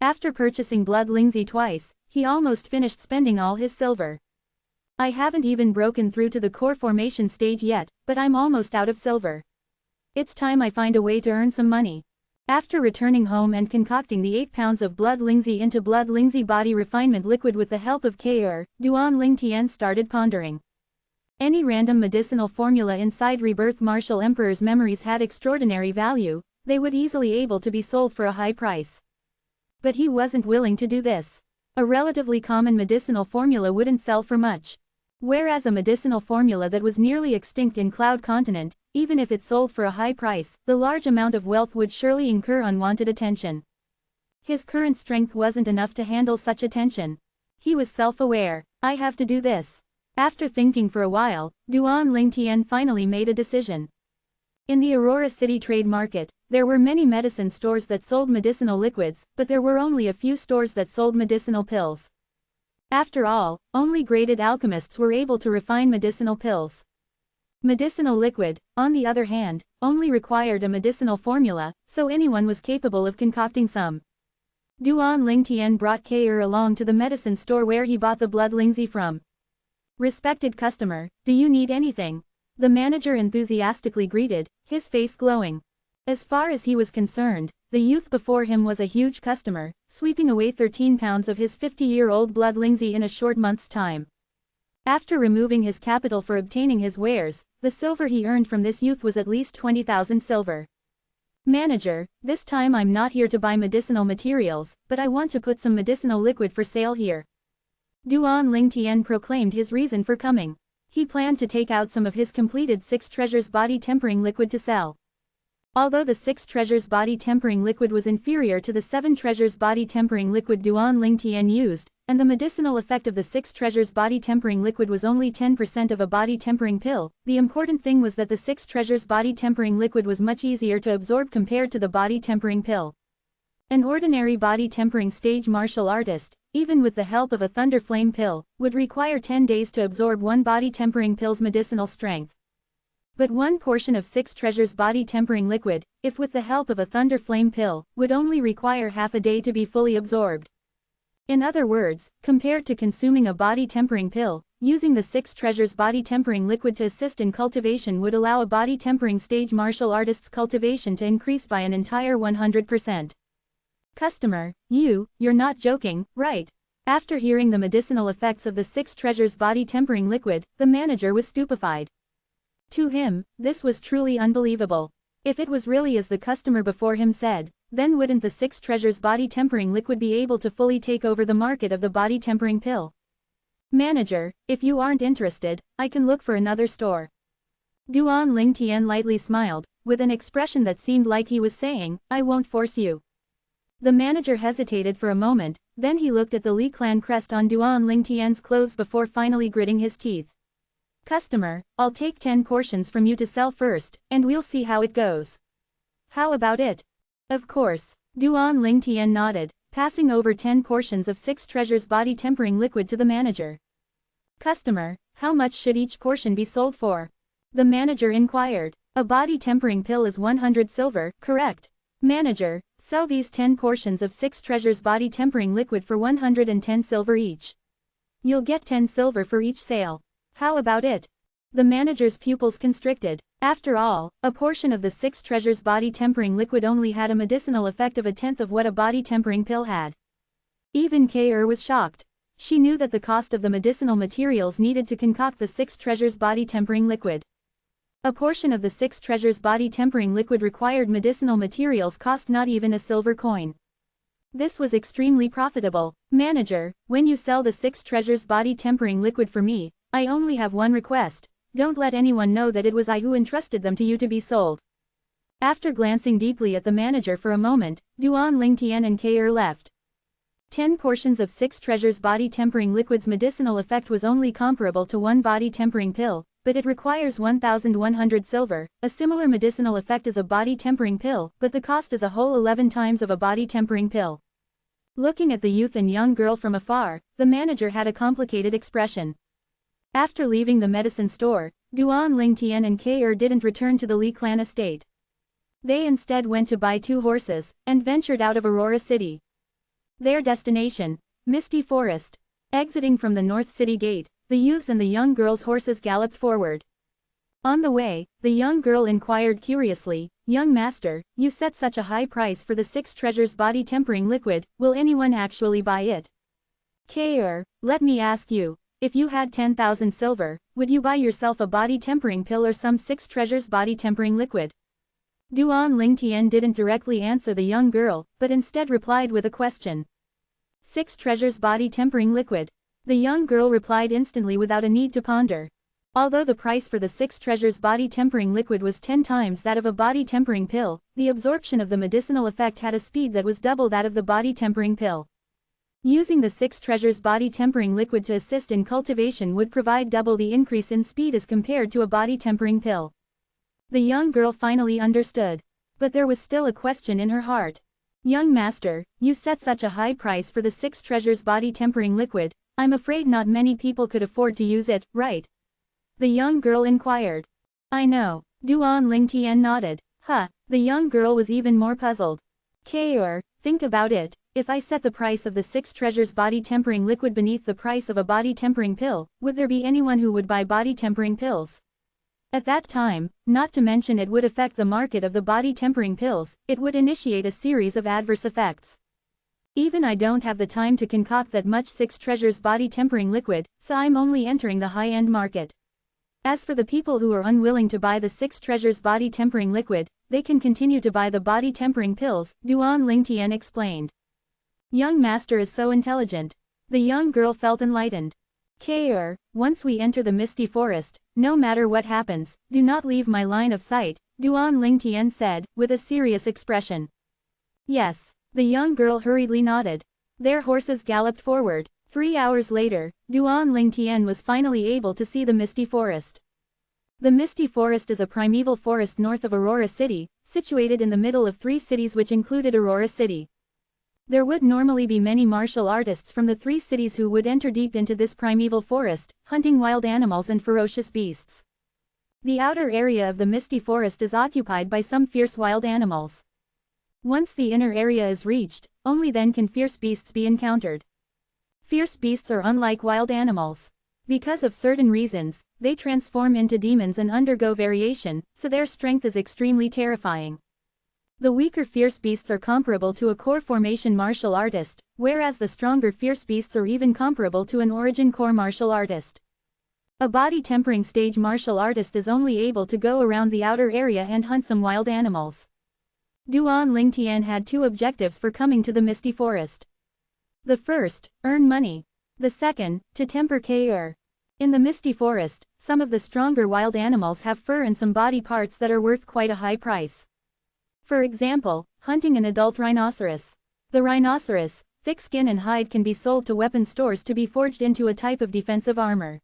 After purchasing blood lingzi twice, he almost finished spending all his silver. I haven't even broken through to the core formation stage yet, but I'm almost out of silver. It's time I find a way to earn some money. After returning home and concocting the 8 pounds of blood lingzi into blood lingzi body refinement liquid with the help of K.R., Duan Lingtian started pondering. Any random medicinal formula inside Rebirth Martial Emperor's memories had extraordinary value, they would easily able to be sold for a high price. But he wasn't willing to do this. A relatively common medicinal formula wouldn't sell for much. Whereas a medicinal formula that was nearly extinct in Cloud Continent, even if it sold for a high price, the large amount of wealth would surely incur unwanted attention. His current strength wasn't enough to handle such attention. He was self-aware. I have to do this. After thinking for a while, Duan Lingtian finally made a decision. In the Aurora City trade market, there were many medicine stores that sold medicinal liquids, but there were only a few stores that sold medicinal pills. After all, only graded alchemists were able to refine medicinal pills. Medicinal liquid, on the other hand, only required a medicinal formula, so anyone was capable of concocting some. Duan Lingtian brought K.R. along to the medicine store where he bought the blood lingzi from. "Respected customer, do you need anything?" the manager enthusiastically greeted, his face glowing. As far as he was concerned, the youth before him was a huge customer, sweeping away 13 pounds of his 50-year-old blood lingzi in a short month's time. After removing his capital for obtaining his wares, the silver he earned from this youth was at least 20,000 silver. "Manager, this time I'm not here to buy medicinal materials, but I want to put some medicinal liquid for sale here." Duan Lingtian proclaimed his reason for coming. He planned to take out some of his completed 6 treasures body tempering liquid to sell. Although the 6 treasures body tempering liquid was inferior to the 7 treasures body tempering liquid Duan Lingtian used, and the medicinal effect of the 6 treasures body tempering liquid was only 10% of a body tempering pill, the important thing was that the 6 treasures body tempering liquid was much easier to absorb compared to the body tempering pill. An ordinary body tempering stage martial artist, even with the help of a thunder flame pill, would require 10 days to absorb one body tempering pill's medicinal strength. But one portion of 6 treasures body tempering liquid, if with the help of a thunder flame pill, would only require half a day to be fully absorbed. In other words, compared to consuming a body tempering pill, using the 6 treasures body tempering liquid to assist in cultivation would allow a body tempering stage martial artist's cultivation to increase by an entire 100%. Customer, you're not joking, right? After hearing the medicinal effects of the 6 treasures body tempering liquid, the manager was stupefied. To him, this was truly unbelievable. If it was really as the customer before him said, then wouldn't the 6 treasures body tempering liquid be able to fully take over the market of the body tempering pill? "Manager, if you aren't interested, I can look for another store." Duan Lingtian lightly smiled, with an expression that seemed like he was saying, "I won't force you." The manager hesitated for a moment, then he looked at the Li clan crest on Duan Lingtian's clothes before finally gritting his teeth. "Customer, I'll take 10 portions from you to sell first, and we'll see how it goes." "How about it?" "Of course." Duan Lingtian nodded, passing over 10 portions of 6 treasures body tempering liquid to the manager. "Customer, how much should each portion be sold for?" the manager inquired. "A body tempering pill is 100 silver, correct?" "Manager, sell these 10 portions of 6 treasures body tempering liquid for 110 silver each." You'll get 10 silver for each sale. How about it? The manager's pupils constricted. After all, a portion of the 6 treasures body tempering liquid only had a medicinal effect of a tenth of what a body tempering pill had. Even K.R. was shocked. She knew that the cost of the medicinal materials needed to concoct the 6 treasures body tempering liquid. A portion of the 6 treasures body tempering liquid required medicinal materials cost not even a silver coin. This was extremely profitable. Manager, when you sell the 6 treasures body tempering liquid for me, I only have one request. Don't let anyone know that it was I who entrusted them to you to be sold. After glancing deeply at the manager for a moment, Duan Lingtian and K.R. left. 10 portions of 6 treasures body tempering liquid's medicinal effect was only comparable to one body tempering pill, but it requires 1,100 silver, a similar medicinal effect as a body tempering pill, but the cost is a whole 11 times of a body tempering pill. Looking at the youth and young girl from afar, the manager had a complicated expression. After leaving the medicine store, Duan Lingtian and K.R. didn't return to the Li clan estate. They instead went to buy 2 horses, and ventured out of Aurora City. Their destination, Misty Forest. Exiting from the North City Gate, the youths and the young girl's horses galloped forward. On the way, the young girl inquired curiously, "Young master, you set such a high price for the 6 treasures body tempering liquid, will anyone actually buy it?" K.R., let me ask you, if you had 10,000 silver, would you buy yourself a body tempering pill or some 6 treasures body tempering liquid? Duan Lingtian didn't directly answer the young girl, but instead replied with a question. 6 treasures body tempering liquid. The young girl replied instantly without a need to ponder. Although the price for the 6 treasures body tempering liquid was 10 times that of a body tempering pill, the absorption of the medicinal effect had a speed that was double that of the body tempering pill. Using the 6 treasures body tempering liquid to assist in cultivation would provide double the increase in speed as compared to a body tempering pill. The young girl finally understood. But there was still a question in her heart. "Young master, you set such a high price for the 6 treasures body tempering liquid, I'm afraid not many people could afford to use it, right?" The young girl inquired. "I know." Duan Lingtian nodded. The young girl was even more puzzled. K.R., think about it, if I set the price of the 6 treasures body tempering liquid beneath the price of a body tempering pill, would there be anyone who would buy body tempering pills? At that time, not to mention it would affect the market of the body tempering pills, it would initiate a series of adverse effects. Even I don't have the time to concoct that much 6 treasures body tempering liquid, so I'm only entering the high-end market. As for the people who are unwilling to buy the 6 treasures body tempering liquid, they can continue to buy the body tempering pills, Duan Lingtian explained. Young master is so intelligent. The young girl felt enlightened. K.R., once we enter the misty forest, no matter what happens, do not leave my line of sight, Duan Lingtian said, with a serious expression. Yes. The young girl hurriedly nodded. Their horses galloped forward. 3 hours later, Duan Lingtian was finally able to see the misty forest. The misty forest is a primeval forest north of Aurora City, situated in the middle of 3 cities which included Aurora City. There would normally be many martial artists from the 3 cities who would enter deep into this primeval forest, hunting wild animals and ferocious beasts. The outer area of the misty forest is occupied by some fierce wild animals. Once the inner area is reached, only then can fierce beasts be encountered. Fierce beasts are unlike wild animals. Because of certain reasons, they transform into demons and undergo variation, so their strength is extremely terrifying. The weaker fierce beasts are comparable to a core formation martial artist, whereas the stronger fierce beasts are even comparable to an origin core martial artist. A body tempering stage martial artist is only able to go around the outer area and hunt some wild animals. Duan Lingtian had 2 objectives for coming to the misty forest. The first, earn money. The second, to temper K.R. In the misty forest, some of the stronger wild animals have fur and some body parts that are worth quite a high price. For example, hunting an adult rhinoceros. The rhinoceros, thick skin and hide can be sold to weapon stores to be forged into a type of defensive armor.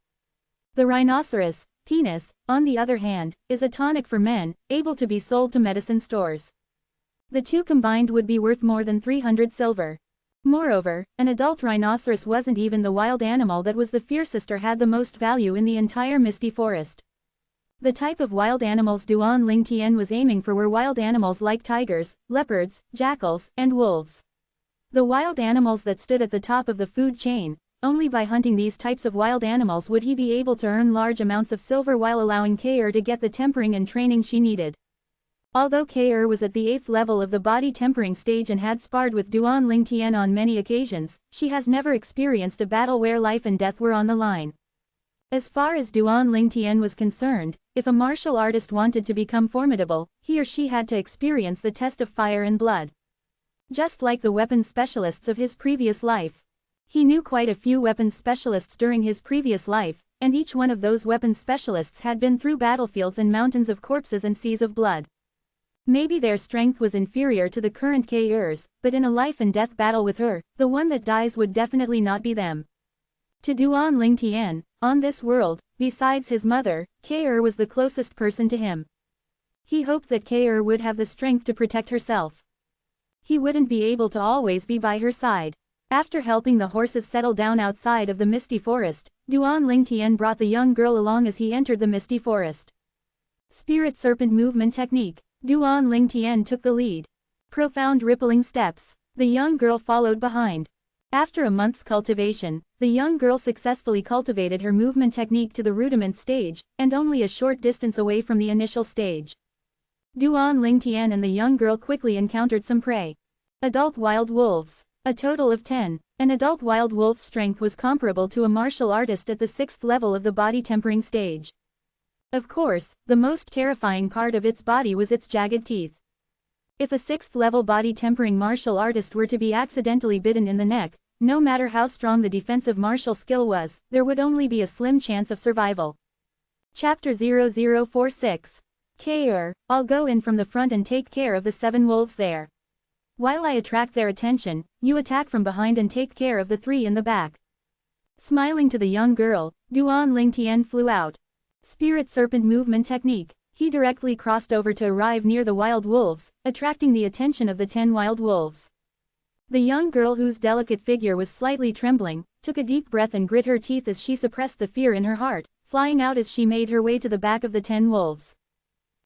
The rhinoceros, penis, on the other hand, is a tonic for men, able to be sold to medicine stores. The 2 combined would be worth more than 300 silver. Moreover, an adult rhinoceros wasn't even the wild animal that was the fiercest or had the most value in the entire misty forest. The type of wild animals Duan Lingtian was aiming for were wild animals like tigers, leopards, jackals, and wolves. The wild animals that stood at the top of the food chain, only by hunting these types of wild animals would he be able to earn large amounts of silver while allowing Kair to get the tempering and training she needed. Although Kair was at the 8th level of the body tempering stage and had sparred with Duan Lingtian on many occasions, she has never experienced a battle where life and death were on the line. As far as Duan Lingtian was concerned, if a martial artist wanted to become formidable, he or she had to experience the test of fire and blood. Just like the weapons specialists of his previous life. He knew quite a few weapons specialists during his previous life, and each one of those weapons specialists had been through battlefields and mountains of corpses and seas of blood. Maybe their strength was inferior to the current Kair's, but in a life and death battle with her, the one that dies would definitely not be them. To Duan Lingtian, on this world, besides his mother, Kair was the closest person to him. He hoped that Kair would have the strength to protect herself. He wouldn't be able to always be by her side. After helping the horses settle down outside of the misty forest, Duan Lingtian brought the young girl along as he entered the misty forest. Spirit Serpent Movement Technique. Duan Lingtian took the lead. Profound rippling steps. The young girl followed behind. After a month's cultivation, the young girl successfully cultivated her movement technique to the rudiment stage, and only a short distance away from the initial stage. Duan Lingtian and the young girl quickly encountered some prey. Adult wild wolves. A total of 10. An adult wild wolf's strength was comparable to a martial artist at the 6th level of the body tempering stage. Of course, the most terrifying part of its body was its jagged teeth. If a 6th level body tempering martial artist were to be accidentally bitten in the neck, no matter how strong the defensive martial skill was, there would only be a slim chance of survival. Chapter 0046. Kair, I'll go in from the front and take care of the 7 wolves there. While I attract their attention, you attack from behind and take care of the 3 in the back. Smiling to the young girl, Duan Lingtian flew out. Spirit Serpent Movement Technique. He directly crossed over to arrive near the wild wolves, attracting the attention of the 10 wild wolves. The young girl, whose delicate figure was slightly trembling, took a deep breath and grit her teeth as she suppressed the fear in her heart, flying out as she made her way to the back of the 10 wolves.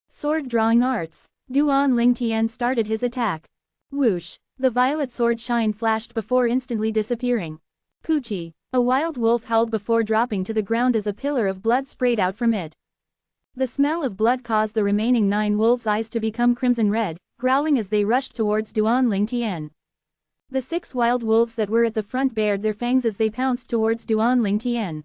Sword Drawing Arts. Duan Lingtian started his attack. Whoosh! The violet sword shine flashed before instantly disappearing. Poochie! A wild wolf howled before dropping to the ground as a pillar of blood sprayed out from it. The smell of blood caused the remaining 9 wolves' eyes to become crimson red, growling as they rushed towards Duan Lingtian. The 6 wild wolves that were at the front bared their fangs as they pounced towards Duan Lingtian.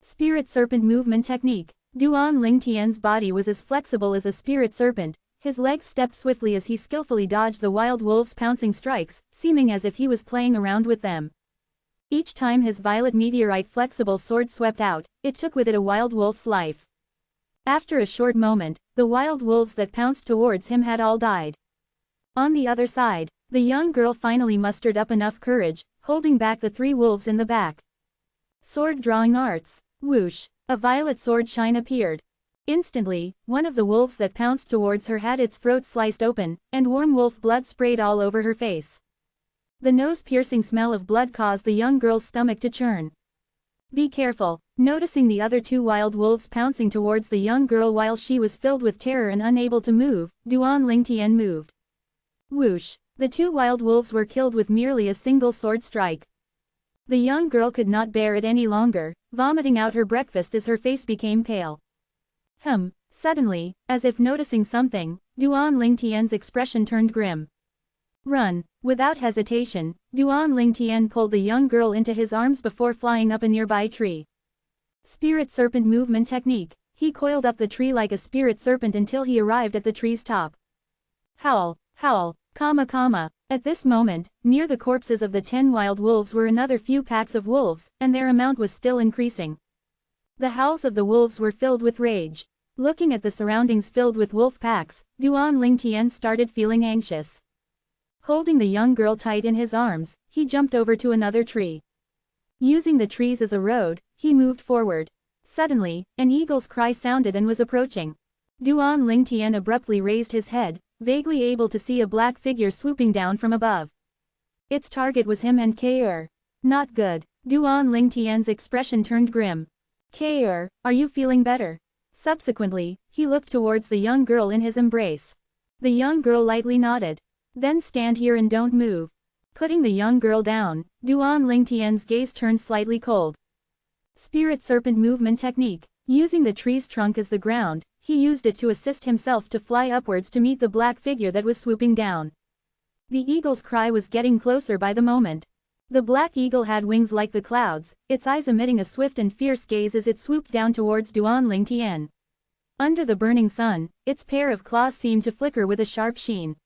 Spirit Serpent Movement Technique. Duan Lingtian's body was as flexible as a spirit serpent. His legs stepped swiftly as he skillfully dodged the wild wolves' pouncing strikes, seeming as if he was playing around with them. Each time his violet meteorite flexible sword swept out, it took with it a wild wolf's life. After a short moment, the wild wolves that pounced towards him had all died. On the other side, the young girl finally mustered up enough courage, holding back the 3 wolves in the back. Sword Drawing Arts. Whoosh! A violet sword shine appeared. Instantly, one of the wolves that pounced towards her had its throat sliced open, and warm wolf blood sprayed all over her face. The nose-piercing smell of blood caused the young girl's stomach to churn. Be careful. Noticing the other 2 wild wolves pouncing towards the young girl while she was filled with terror and unable to move, Duan Lingtian moved. Whoosh! The 2 wild wolves were killed with merely a single sword strike. The young girl could not bear it any longer, vomiting out her breakfast as her face became pale. Suddenly, as if noticing something, Duan Lingtian's expression turned grim. Run! Without hesitation, Duan Lingtian pulled the young girl into his arms before flying up a nearby tree. Spirit Serpent Movement Technique. He coiled up the tree like a spirit serpent until he arrived at the tree's top. Howl! Howl! Comma. At this moment, near the corpses of the 10 wild wolves were another few packs of wolves, and their amount was still increasing. The howls of the wolves were filled with rage. Looking at the surroundings filled with wolf packs, Duan Lingtian started feeling anxious. Holding the young girl tight in his arms, he jumped over to another tree. Using the trees as a road, he moved forward. Suddenly, an eagle's cry sounded and was approaching. Duan Lingtian abruptly raised his head, vaguely able to see a black figure swooping down from above. Its target was him and Kair. Not good. Duan Lingtian's expression turned grim. Kair, are you feeling better? Subsequently, he looked towards the young girl in his embrace. The young girl lightly nodded. Then stand here and don't move. Putting the young girl down, Duan Lingtian's gaze turned slightly cold. Spirit Serpent Movement Technique. Using the tree's trunk as the ground, he used it to assist himself to fly upwards to meet the black figure that was swooping down. The eagle's cry was getting closer by the moment. The black eagle had wings like the clouds, its eyes emitting a swift and fierce gaze as it swooped down towards Duan Lingtian. Under the burning sun, its pair of claws seemed to flicker with a sharp sheen.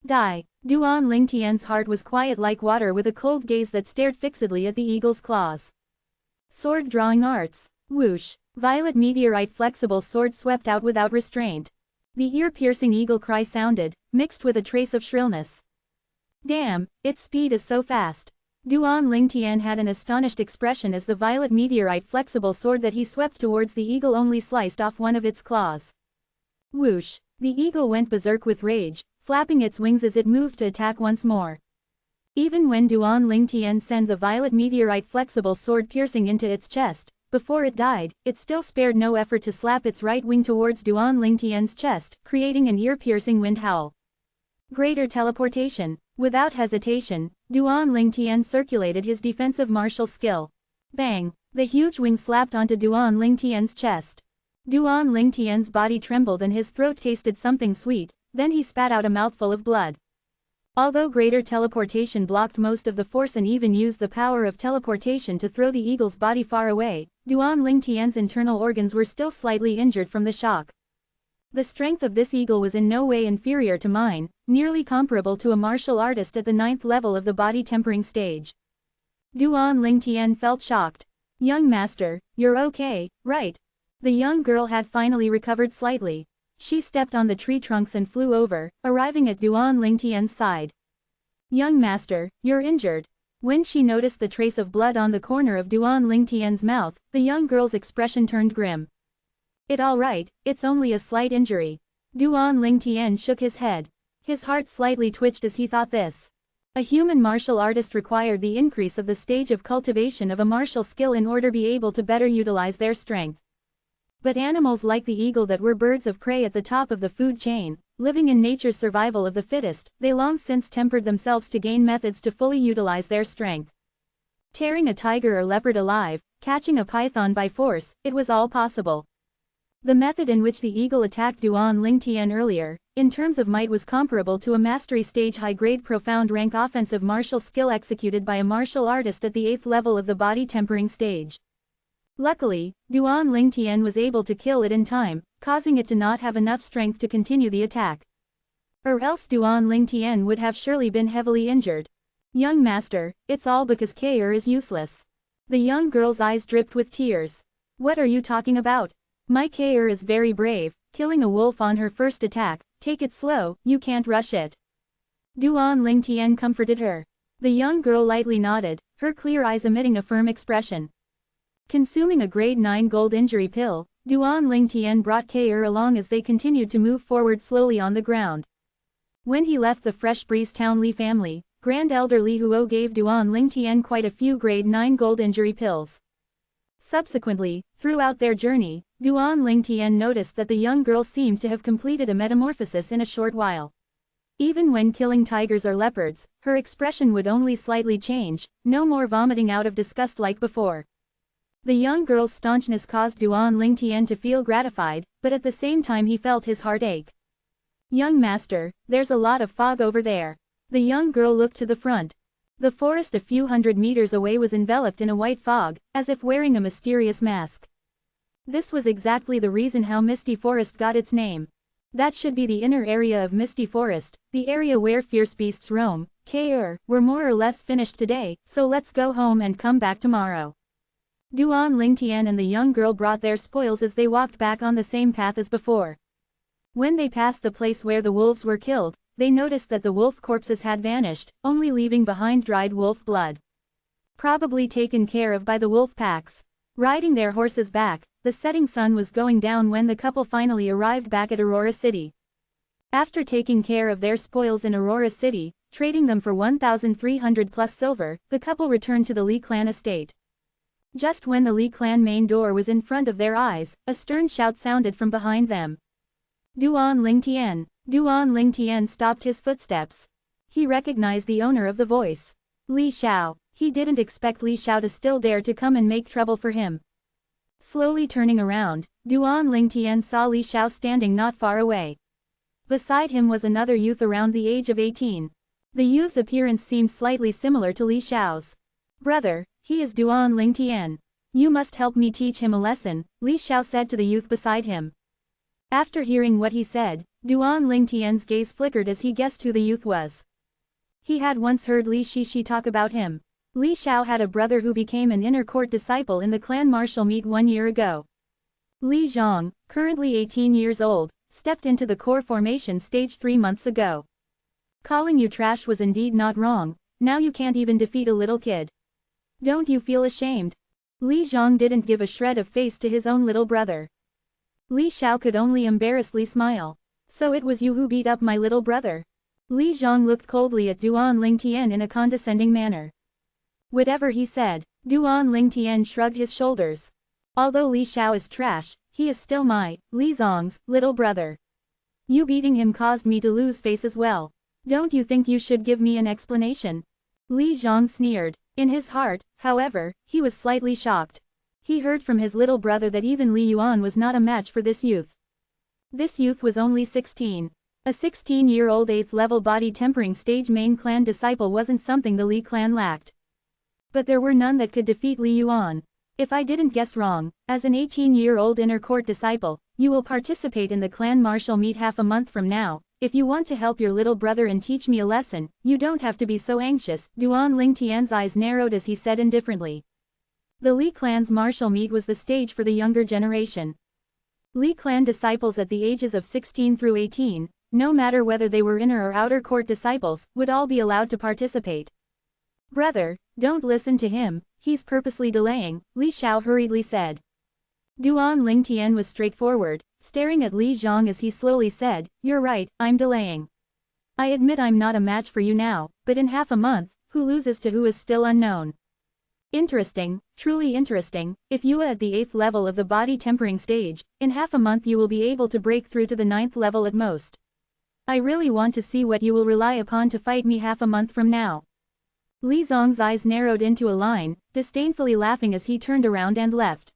Die. Duan Lingtian's heart was quiet like water with a cold gaze that stared fixedly at the eagle's claws. Sword Drawing Arts. Whoosh. Violet meteorite flexible sword swept out without restraint. The ear-piercing eagle cry sounded, mixed with a trace of shrillness. Damn, its speed is so fast. Duan Lingtian had an astonished expression as the violet meteorite flexible sword that he swept towards the eagle only sliced off one of its claws. Whoosh. The eagle went berserk with rage, flapping its wings as it moved to attack once more. Even when Duan Lingtian sent the violet meteorite flexible sword piercing into its chest, before it died, it still spared no effort to slap its right wing towards Duan Lingtian's chest, creating an ear-piercing wind howl. Greater teleportation. Without hesitation, Duan Lingtian circulated his defensive martial skill. Bang! The huge wing slapped onto Duan Lingtian's chest. Duan Lingtian's body trembled and his throat tasted something sweet, then he spat out a mouthful of blood. Although greater teleportation blocked most of the force and even used the power of teleportation to throw the eagle's body far away, Duan Lingtian's internal organs were still slightly injured from the shock. The strength of this eagle was in no way inferior to mine, nearly comparable to a martial artist at the 9th level of the body tempering stage. Duan Lingtian felt shocked. Young master, you're okay, right? The young girl had finally recovered slightly. She stepped on the tree trunks and flew over, arriving at Duan Lingtian's side. Young master, you're injured. When she noticed the trace of blood on the corner of Duan Lingtian's mouth, the young girl's expression turned grim. It all right, it's only a slight injury. Duan Lingtian shook his head. His heart slightly twitched as he thought this. A human martial artist required the increase of the stage of cultivation of a martial skill in order to be able to better utilize their strength. But animals like the eagle that were birds of prey at the top of the food chain, living in nature's survival of the fittest, they long since tempered themselves to gain methods to fully utilize their strength. Tearing a tiger or leopard alive, catching a python by force, it was all possible. The method in which the eagle attacked Duan Lingtian earlier, in terms of might was comparable to a mastery stage high-grade profound rank offensive martial skill executed by a martial artist at the 8th level of the body tempering stage. Luckily, Duan Lingtian was able to kill it in time, causing it to not have enough strength to continue the attack. Or else Duan Lingtian would have surely been heavily injured. Young master, it's all because Kair is useless. The young girl's eyes dripped with tears. What are you talking about? My Kair is very brave, killing a wolf on her first attack, take it slow, you can't rush it. Duan Lingtian comforted her. The young girl lightly nodded, her clear eyes emitting a firm expression. Consuming a grade 9 gold injury pill, Duan Lingtian brought Kair along as they continued to move forward slowly on the ground. When he left the Fresh Breeze Townley family, Grand Elder Li Huo gave Duan Lingtian quite a few grade 9 gold injury pills. Subsequently, throughout their journey, Duan Lingtian noticed that the young girl seemed to have completed a metamorphosis in a short while. Even when killing tigers or leopards, her expression would only slightly change, no more vomiting out of disgust like before. The young girl's staunchness caused Duan Lingtian to feel gratified, but at the same time he felt his heart ache. Young master, there's a lot of fog over there. The young girl looked to the front. The forest a few hundred meters away was enveloped in a white fog, as if wearing a mysterious mask. This was exactly the reason how Misty Forest got its name. That should be the inner area of Misty Forest, the area where fierce beasts roam. Kair, we're more or less finished today, so let's go home and come back tomorrow. Duan Lingtian and the young girl brought their spoils as they walked back on the same path as before. When they passed the place where the wolves were killed, they noticed that the wolf corpses had vanished, only leaving behind dried wolf blood. Probably taken care of by the wolf packs. Riding their horses back, the setting sun was going down when the couple finally arrived back at Aurora City. After taking care of their spoils in Aurora City, trading them for 1,300 plus silver, the couple returned to the Li clan estate. Just when the Li clan main door was in front of their eyes, a stern shout sounded from behind them. Duan Lingtian! Duan Lingtian stopped his footsteps. He recognized the owner of the voice. Li Xiao. He didn't expect Li Xiao to still dare to come and make trouble for him. Slowly turning around, Duan Lingtian saw Li Xiao standing not far away. Beside him was another youth around the age of 18. The youth's appearance seemed slightly similar to Li Xiao's. Brother, he is Duan Lingtian. You must help me teach him a lesson, Li Xiao said to the youth beside him. After hearing what he said, Duan Lingtian's gaze flickered as he guessed who the youth was. He had once heard Li Shishi talk about him. Li Xiao had a brother who became an inner court disciple in the clan martial meet 1 year ago. Li Zhang, currently 18 years old, stepped into the core formation stage 3 months ago. Calling you trash was indeed not wrong, now you can't even defeat a little kid. Don't you feel ashamed? Li Zhang didn't give a shred of face to his own little brother. Li Xiao could only embarrassedly smile. So it was you who beat up my little brother? Li Zhang looked coldly at Duan Lingtian in a condescending manner. Whatever he said, Duan Lingtian shrugged his shoulders. Although Li Xiao is trash, he is still my, Li Zhang's, little brother. You beating him caused me to lose face as well. Don't you think you should give me an explanation? Li Zhang sneered. In his heart, however, he was slightly shocked. He heard from his little brother that even Li Yuan was not a match for this youth. This youth was only 16. A 16-year-old 8th level body tempering stage main clan disciple wasn't something the Li clan lacked. But there were none that could defeat Li Yuan. If I didn't guess wrong, as an 18-year-old inner court disciple, you will participate in the clan martial meet half a month from now. If you want to help your little brother and teach me a lesson, you don't have to be so anxious. Duan Lingtian's eyes narrowed as he said indifferently. The Li clan's martial meet was the stage for the younger generation. Li clan disciples at the ages of 16 through 18, no matter whether they were inner or outer court disciples, would all be allowed to participate. Brother, don't listen to him, he's purposely delaying, Li Xiao hurriedly said. Duan Lingtian was straightforward, staring at Li Zhang as he slowly said, you're right, I'm delaying. I admit I'm not a match for you now, but in half a month, who loses to who is still unknown. Interesting, truly interesting, if you are at the 8th level of the body tempering stage, in half a month you will be able to break through to the 9th level at most. I really want to see what you will rely upon to fight me half a month from now. Li Zhang's eyes narrowed into a line, disdainfully laughing as he turned around and left.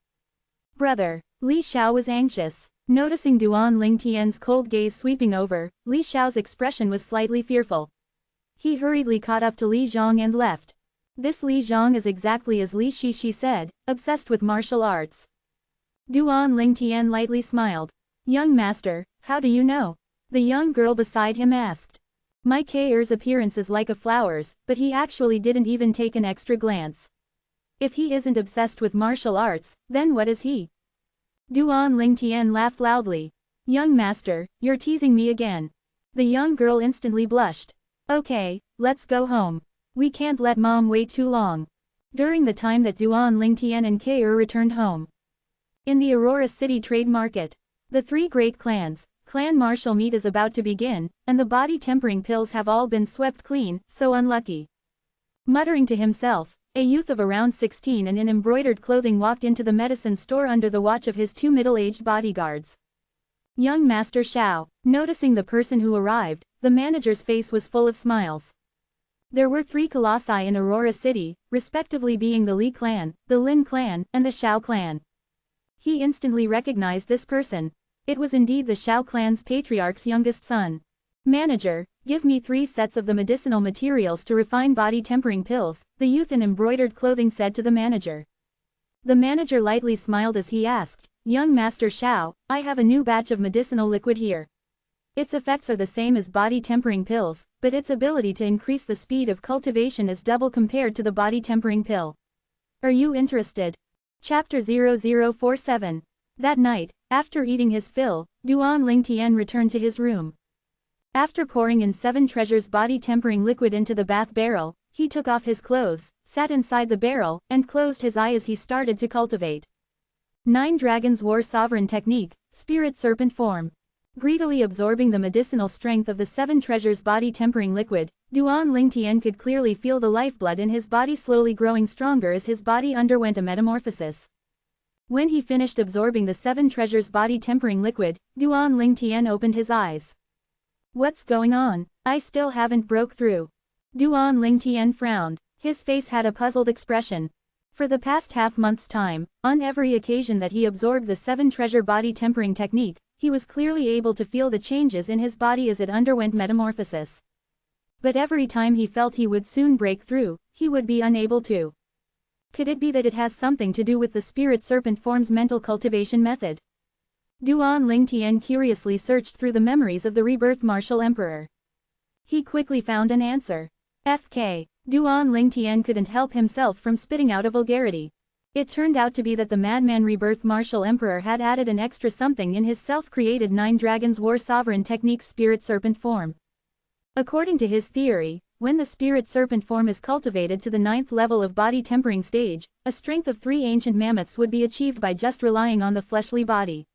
Brother, Li Xiao was anxious. Noticing Duan Lingtian's cold gaze sweeping over, Li Xiao's expression was slightly fearful. He hurriedly caught up to Li Zhang and left. This Li Zhang is exactly as Li Shishi said, obsessed with martial arts. Duan Lingtian lightly smiled. Young master, how do you know? The young girl beside him asked. My Ker's appearance is like a flower's, but he actually didn't even take an extra glance. If he isn't obsessed with martial arts, then what is he? Duan Lingtian laughed loudly. Young master, you're teasing me again. The young girl instantly blushed. Okay, let's go home. We can't let mom wait too long. During the time that Duan Lingtian and Ker returned home. In the Aurora City trade market, the 3 great clans, clan martial meet is about to begin, and the body tempering pills have all been swept clean, so unlucky. Muttering to himself, a youth of around 16 and in embroidered clothing walked into the medicine store under the watch of his 2 middle-aged bodyguards. Young Master Xiao. Noticing the person who arrived, the manager's face was full of smiles. There were 3 colossi in Aurora City, respectively being the Li clan, the Lin clan, and the Xiao clan. He instantly recognized this person. It was indeed the Xiao clan's patriarch's youngest son. Manager, give me 3 sets of the medicinal materials to refine body tempering pills, the youth in embroidered clothing said to the manager. The manager lightly smiled as he asked, Young Master Xiao, I have a new batch of medicinal liquid here. Its effects are the same as body tempering pills, but its ability to increase the speed of cultivation is double compared to the body tempering pill. Are you interested? Chapter 0047. That night, after eating his fill, Duan Lingtian returned to his room. After pouring in 7 treasures body tempering liquid into the bath barrel, he took off his clothes, sat inside the barrel, and closed his eye as he started to cultivate. 9 Dragons War Sovereign Technique, Spirit Serpent Form. Greedily absorbing the medicinal strength of the 7 treasures body tempering liquid, Duan Lingtian could clearly feel the lifeblood in his body slowly growing stronger as his body underwent a metamorphosis. When he finished absorbing the 7 treasures body tempering liquid, Duan Lingtian opened his eyes. What's going on? I still haven't broke through. Duan Lingtian frowned. His face had a puzzled expression. For the past half-month's time, on every occasion that he absorbed the 7-treasure body tempering technique, he was clearly able to feel the changes in his body as it underwent metamorphosis. But every time he felt he would soon break through, he would be unable to. Could it be that it has something to do with the spirit serpent form's mental cultivation method? Duan Lingtian curiously searched through the memories of the rebirth martial emperor. He quickly found an answer. FK. Duan Lingtian couldn't help himself from spitting out a vulgarity. It turned out to be that the madman rebirth martial emperor had added an extra something in his self-created 9 Dragons War Sovereign technique's spirit serpent form. According to his theory, when the spirit serpent form is cultivated to the 9th level of body tempering stage, a strength of 3 ancient mammoths would be achieved by just relying on the fleshly body.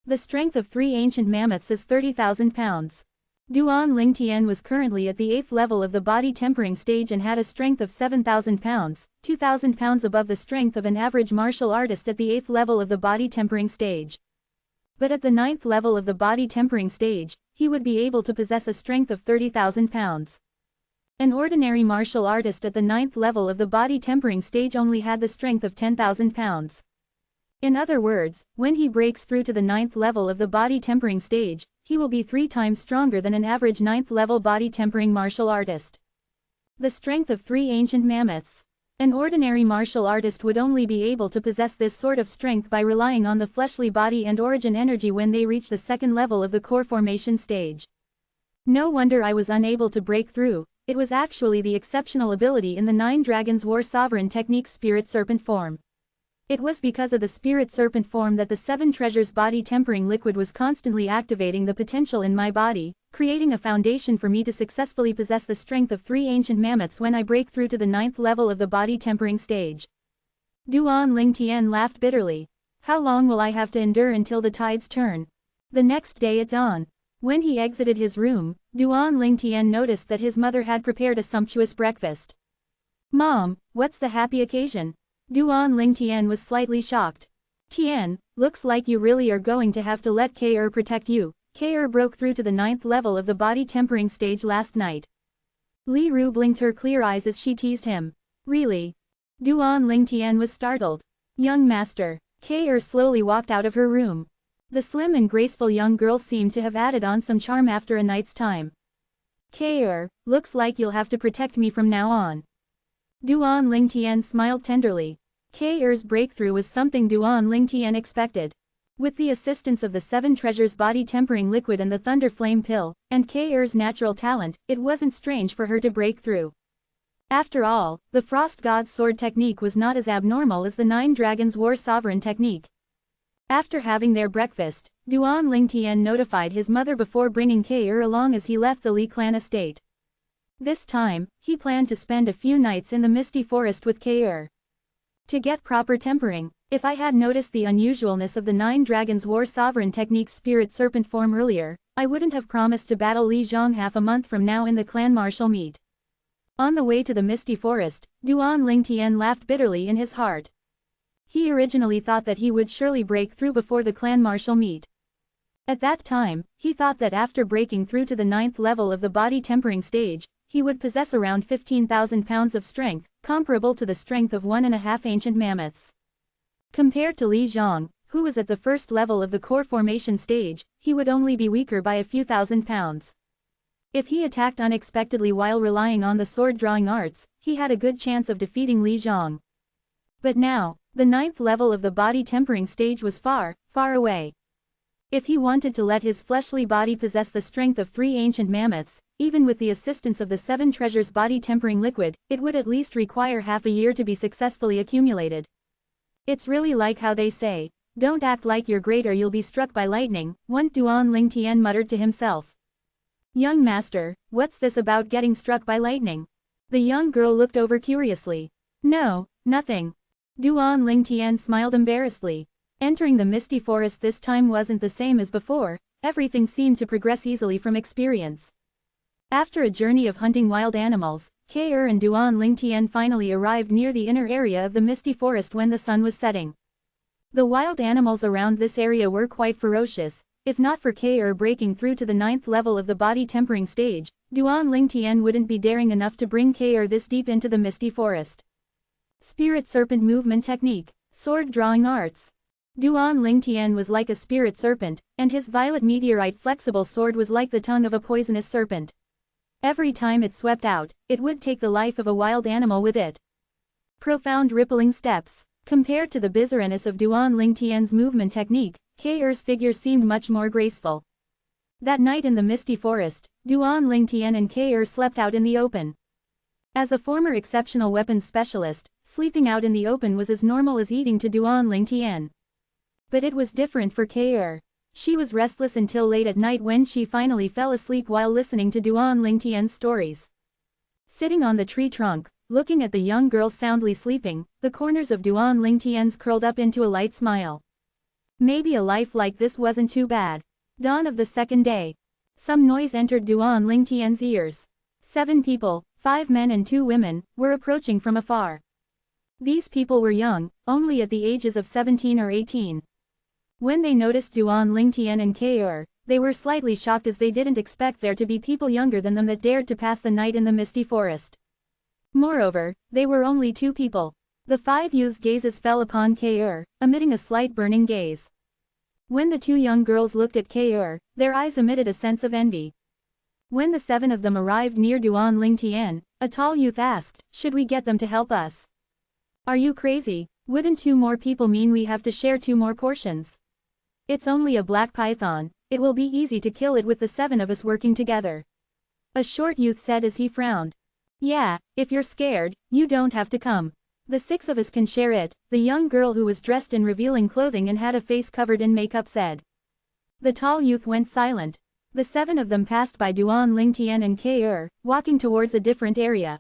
The strength of 3 ancient mammoths is 30,000 pounds. Duan Lingtian was currently at the 8th level of the body tempering stage and had a strength of 7,000 pounds, 2,000 pounds above the strength of an average martial artist at the 8th level of the body tempering stage. But at the 9th level of the body tempering stage, he would be able to possess a strength of 30,000 pounds. An ordinary martial artist at the 9th level of the body tempering stage only had the strength of 10,000 pounds. In other words, when he breaks through to the 9th level of the body tempering stage, he will be 3 times stronger than an average 9th level body tempering martial artist. The strength of 3 ancient mammoths. An ordinary martial artist would only be able to possess this sort of strength by relying on the fleshly body and origin energy when they reach the 2nd level of the core formation stage. No wonder I was unable to break through. It was actually the exceptional ability in the 9 Dragons War Sovereign technique's spirit serpent form. It was because of the spirit serpent form that the 7 treasures body tempering liquid was constantly activating the potential in my body, creating a foundation for me to successfully possess the strength of 3 ancient mammoths when I break through to the 9th level of the body tempering stage. Duan Lingtian laughed bitterly. How long will I have to endure until the tides turn? The next day at dawn. When he exited his room, Duan Lingtian noticed that his mother had prepared a sumptuous breakfast. Mom, what's the happy occasion? Duan Lingtian was slightly shocked. Tian, looks like you really are going to have to let K.Er protect you. K.Er broke through to the 9th level of the body tempering stage last night. Li Ru blinked her clear eyes as she teased him. Really? Duan Lingtian was startled. Young master. K.Er slowly walked out of her room. The slim and graceful young girl seemed to have added on some charm after a night's time. K.Er, looks like you'll have to protect me from now on. Duan Lingtian smiled tenderly. K.Er's breakthrough was something Duan Lingtian expected. With the assistance of the 7 treasures body tempering liquid and the thunder flame pill, and K.Er's natural talent, it wasn't strange for her to break through. After all, the Frost God's sword technique was not as abnormal as the 9 Dragons War Sovereign technique. After having their breakfast, Duan Lingtian notified his mother before bringing K.Er along as he left the Li clan estate. This time, he planned to spend a few nights in the misty forest with K.Er. To get proper tempering, if I had noticed the unusualness of the 9 Dragons War Sovereign technique's spirit serpent form earlier, I wouldn't have promised to battle Li Zhang half a month from now in the clan martial meet. On the way to the misty forest, Duan Lingtian laughed bitterly in his heart. He originally thought that he would surely break through before the clan martial meet. At that time, he thought that after breaking through to the 9th level of the body tempering stage, he would possess around 15,000 pounds of strength, comparable to the strength of 1.5 ancient mammoths. Compared to Li Zhang, who was at the 1st level of the core formation stage, he would only be weaker by a few thousand pounds. If he attacked unexpectedly while relying on the sword-drawing arts, he had a good chance of defeating Li Zhang. But now, the 9th level of the body tempering stage was far, far away. If he wanted to let his fleshly body possess the strength of 3 ancient mammoths, even with the assistance of the 7 treasures body tempering liquid, it would at least require half a year to be successfully accumulated. It's really like how they say, don't act like you're great or you'll be struck by lightning, one Duan Lingtian muttered to himself. Young master, what's this about getting struck by lightning? The young girl looked over curiously. No, nothing. Duan Lingtian smiled embarrassedly. Entering the misty forest this time wasn't the same as before, everything seemed to progress easily from experience. After a journey of hunting wild animals, K.Er and Duan Lingtian finally arrived near the inner area of the misty forest when the sun was setting. The wild animals around this area were quite ferocious, If not for Ke breaking through to the 9th level of the body tempering stage, Duan Lingtian wouldn't be daring enough to bring Ke this deep into the misty forest. Spirit Serpent Movement Technique. Sword Drawing Arts. Duan Lingtian was like a spirit serpent, and his violet meteorite flexible sword was like the tongue of a poisonous serpent. Every time it swept out, it would take the life of a wild animal with it. Profound rippling steps. Compared to the bizarreness of Duan Lingtian's movement technique, Ke's figure seemed much more graceful. That night in the misty forest, Duan Lingtian and Ke slept out in the open. As a former exceptional weapons specialist, sleeping out in the open was as normal as eating to Duan Lingtian. But it was different for Ke. She was restless until late at night when she finally fell asleep while listening to Duan Lingtian's stories. Sitting on the tree trunk, looking at the young girl soundly sleeping, the corners of Duan Lingtian's curled up into a light smile. Maybe a life like this wasn't too bad. Dawn of the second day. Some noise entered Duan Lingtian's ears. 7 people, 5 men and 2 women, were approaching from afar. These people were young, only at the ages of 17 or 18. When they noticed Duan Lingtian and Ke, they were slightly shocked as they didn't expect there to be people younger than them that dared to pass the night in the misty forest. Moreover, they were only 2 people. The 5 youths' gazes fell upon Ke, emitting a slight burning gaze. When the 2 young girls looked at Ke, their eyes emitted a sense of envy. When the 7 of them arrived near Duan Lingtian, a tall youth asked, "Should we get them to help us?" "Are you crazy? Wouldn't 2 more people mean we have to share 2 more portions? It's only a black python, it will be easy to kill it with the 7 of us working together," a short youth said as he frowned. "Yeah, if you're scared, you don't have to come. The 6 of us can share it," the young girl who was dressed in revealing clothing and had a face covered in makeup said. The tall youth went silent. The 7 of them passed by Duan Lingtian and Ke, walking towards a different area.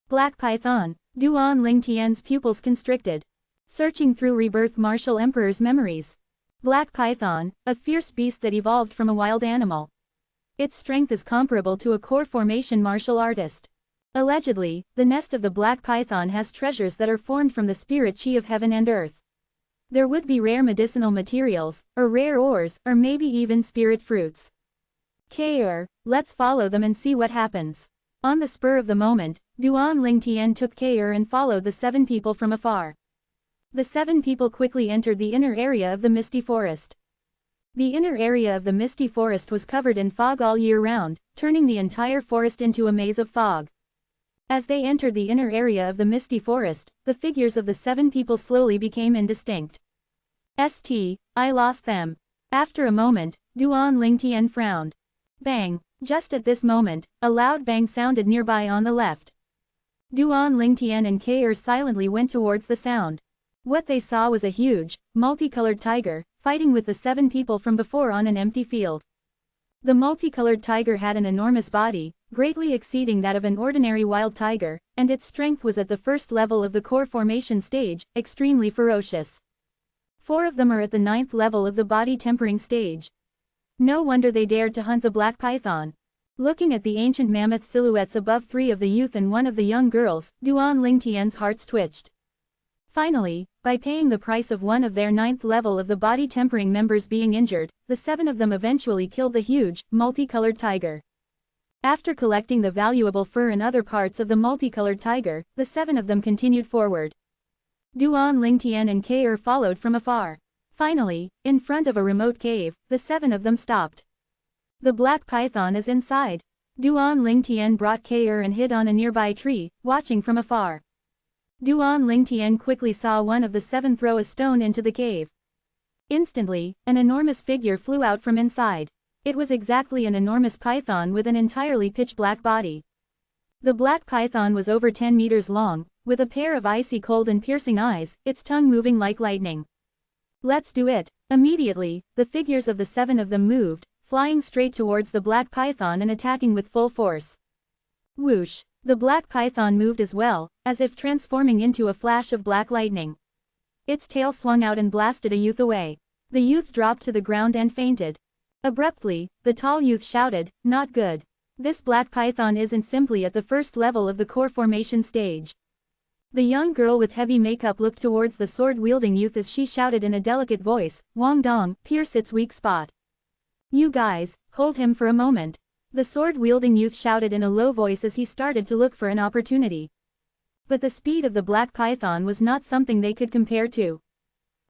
Black Python. Duan Lingtian's pupils constricted. Searching through Rebirth Martial Emperor's memories. Black Python, a fierce beast that evolved from a wild animal. Its strength is comparable to a core formation martial artist. Allegedly, the nest of the black python has treasures that are formed from the spirit chi of heaven and earth. There would be rare medicinal materials, or rare ores, or maybe even spirit fruits. Ke, let's follow them and see what happens. On the spur of the moment, Duan Lingtian took Ke and followed the 7 people from afar. The 7 people quickly entered the inner area of the misty forest. The inner area of the misty forest was covered in fog all year round, turning the entire forest into a maze of fog. As they entered the inner area of the misty forest, the figures of the 7 people slowly became indistinct. I lost them. After a moment, Duan Lingtian frowned. Bang! Just at this moment, a loud bang sounded nearby on the left. Duan Lingtian and Ke silently went towards the sound. What they saw was a huge, multicolored tiger, fighting with the 7 people from before on an empty field. The multicolored tiger had an enormous body, greatly exceeding that of an ordinary wild tiger, and its strength was at the first level of the core formation stage, extremely ferocious. 4 of them are at the 9th level of the body tempering stage. No wonder they dared to hunt the black python. Looking at the ancient mammoth silhouettes above 3 of the youth and 1 of the young girls, Duan Lingtian's hearts twitched. Finally, by paying the price of 1 of their 9th level of the body tempering members being injured, the 7 of them eventually killed the huge, multicolored tiger. After collecting the valuable fur and other parts of the multicolored tiger, the 7 of them continued forward. Duan Lingtian and Ke followed from afar. Finally, in front of a remote cave, the 7 of them stopped. The black python is inside. Duan Lingtian brought Ke and hid on a nearby tree, watching from afar. Duan Lingtian quickly saw 1 of the 7 throw a stone into the cave. Instantly, an enormous figure flew out from inside. It was exactly an enormous python with an entirely pitch-black body. The black python was over 10 meters long, with a pair of icy cold and piercing eyes, its tongue moving like lightning. "Let's do it." Immediately, the figures of the 7 of them moved, flying straight towards the black python and attacking with full force. Whoosh! The black python moved as well, as if transforming into a flash of black lightning. Its tail swung out and blasted a youth away. The youth dropped to the ground and fainted. Abruptly, the tall youth shouted, "Not good. This black python isn't simply at the first level of the core formation stage." The young girl with heavy makeup looked towards the sword-wielding youth as she shouted in a delicate voice, "Wang Dong, pierce its weak spot." You guys, hold him for a moment. The sword-wielding youth shouted in a low voice as he started to look for an opportunity. But the speed of the black python was not something they could compare to.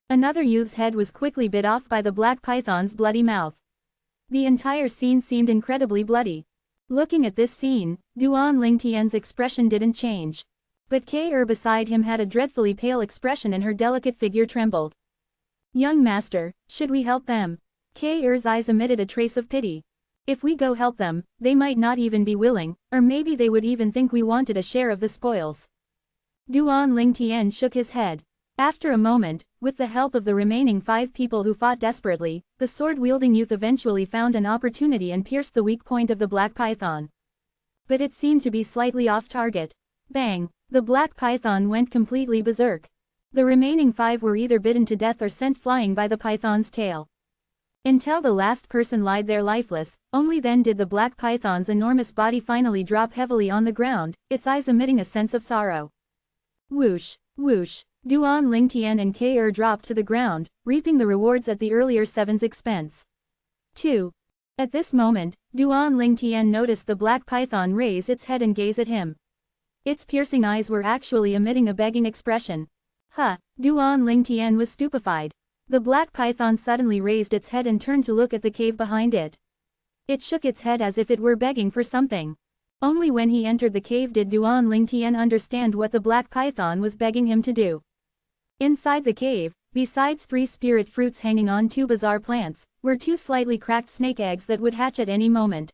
Another youth's head was quickly bit off by the black python's bloody mouth. The entire scene seemed incredibly bloody. Looking at this scene, Duan Lingtian's expression didn't change. But K beside him had a dreadfully pale expression and her delicate figure trembled. Young master, should we help them? K's eyes emitted a trace of pity. If we go help them, they might not even be willing, or maybe they would even think we wanted a share of the spoils. Duan Lingtian shook his head. After a moment, with the help of the remaining 5 people who fought desperately, the sword-wielding youth eventually found an opportunity and pierced the weak point of the black python. But it seemed to be slightly off target. Bang! The black python went completely berserk. The remaining 5 were either bitten to death or sent flying by the python's tail. Until the last person lied there lifeless, only then did the black python's enormous body finally drop heavily on the ground, its eyes emitting a sense of sorrow. Whoosh, whoosh, Duan Lingtian and K dropped to the ground, reaping the rewards at the earlier 7's expense. 2. At this moment, Duan Lingtian noticed the black python raise its head and gaze at him. Its piercing eyes were actually emitting a begging expression. Duan Lingtian was stupefied. The black python suddenly raised its head and turned to look at the cave behind it. It shook its head as if it were begging for something. Only when he entered the cave did Duan Lingtian understand what the black python was begging him to do. Inside the cave, besides 3 spirit fruits hanging on 2 bizarre plants, were 2 slightly cracked snake eggs that would hatch at any moment.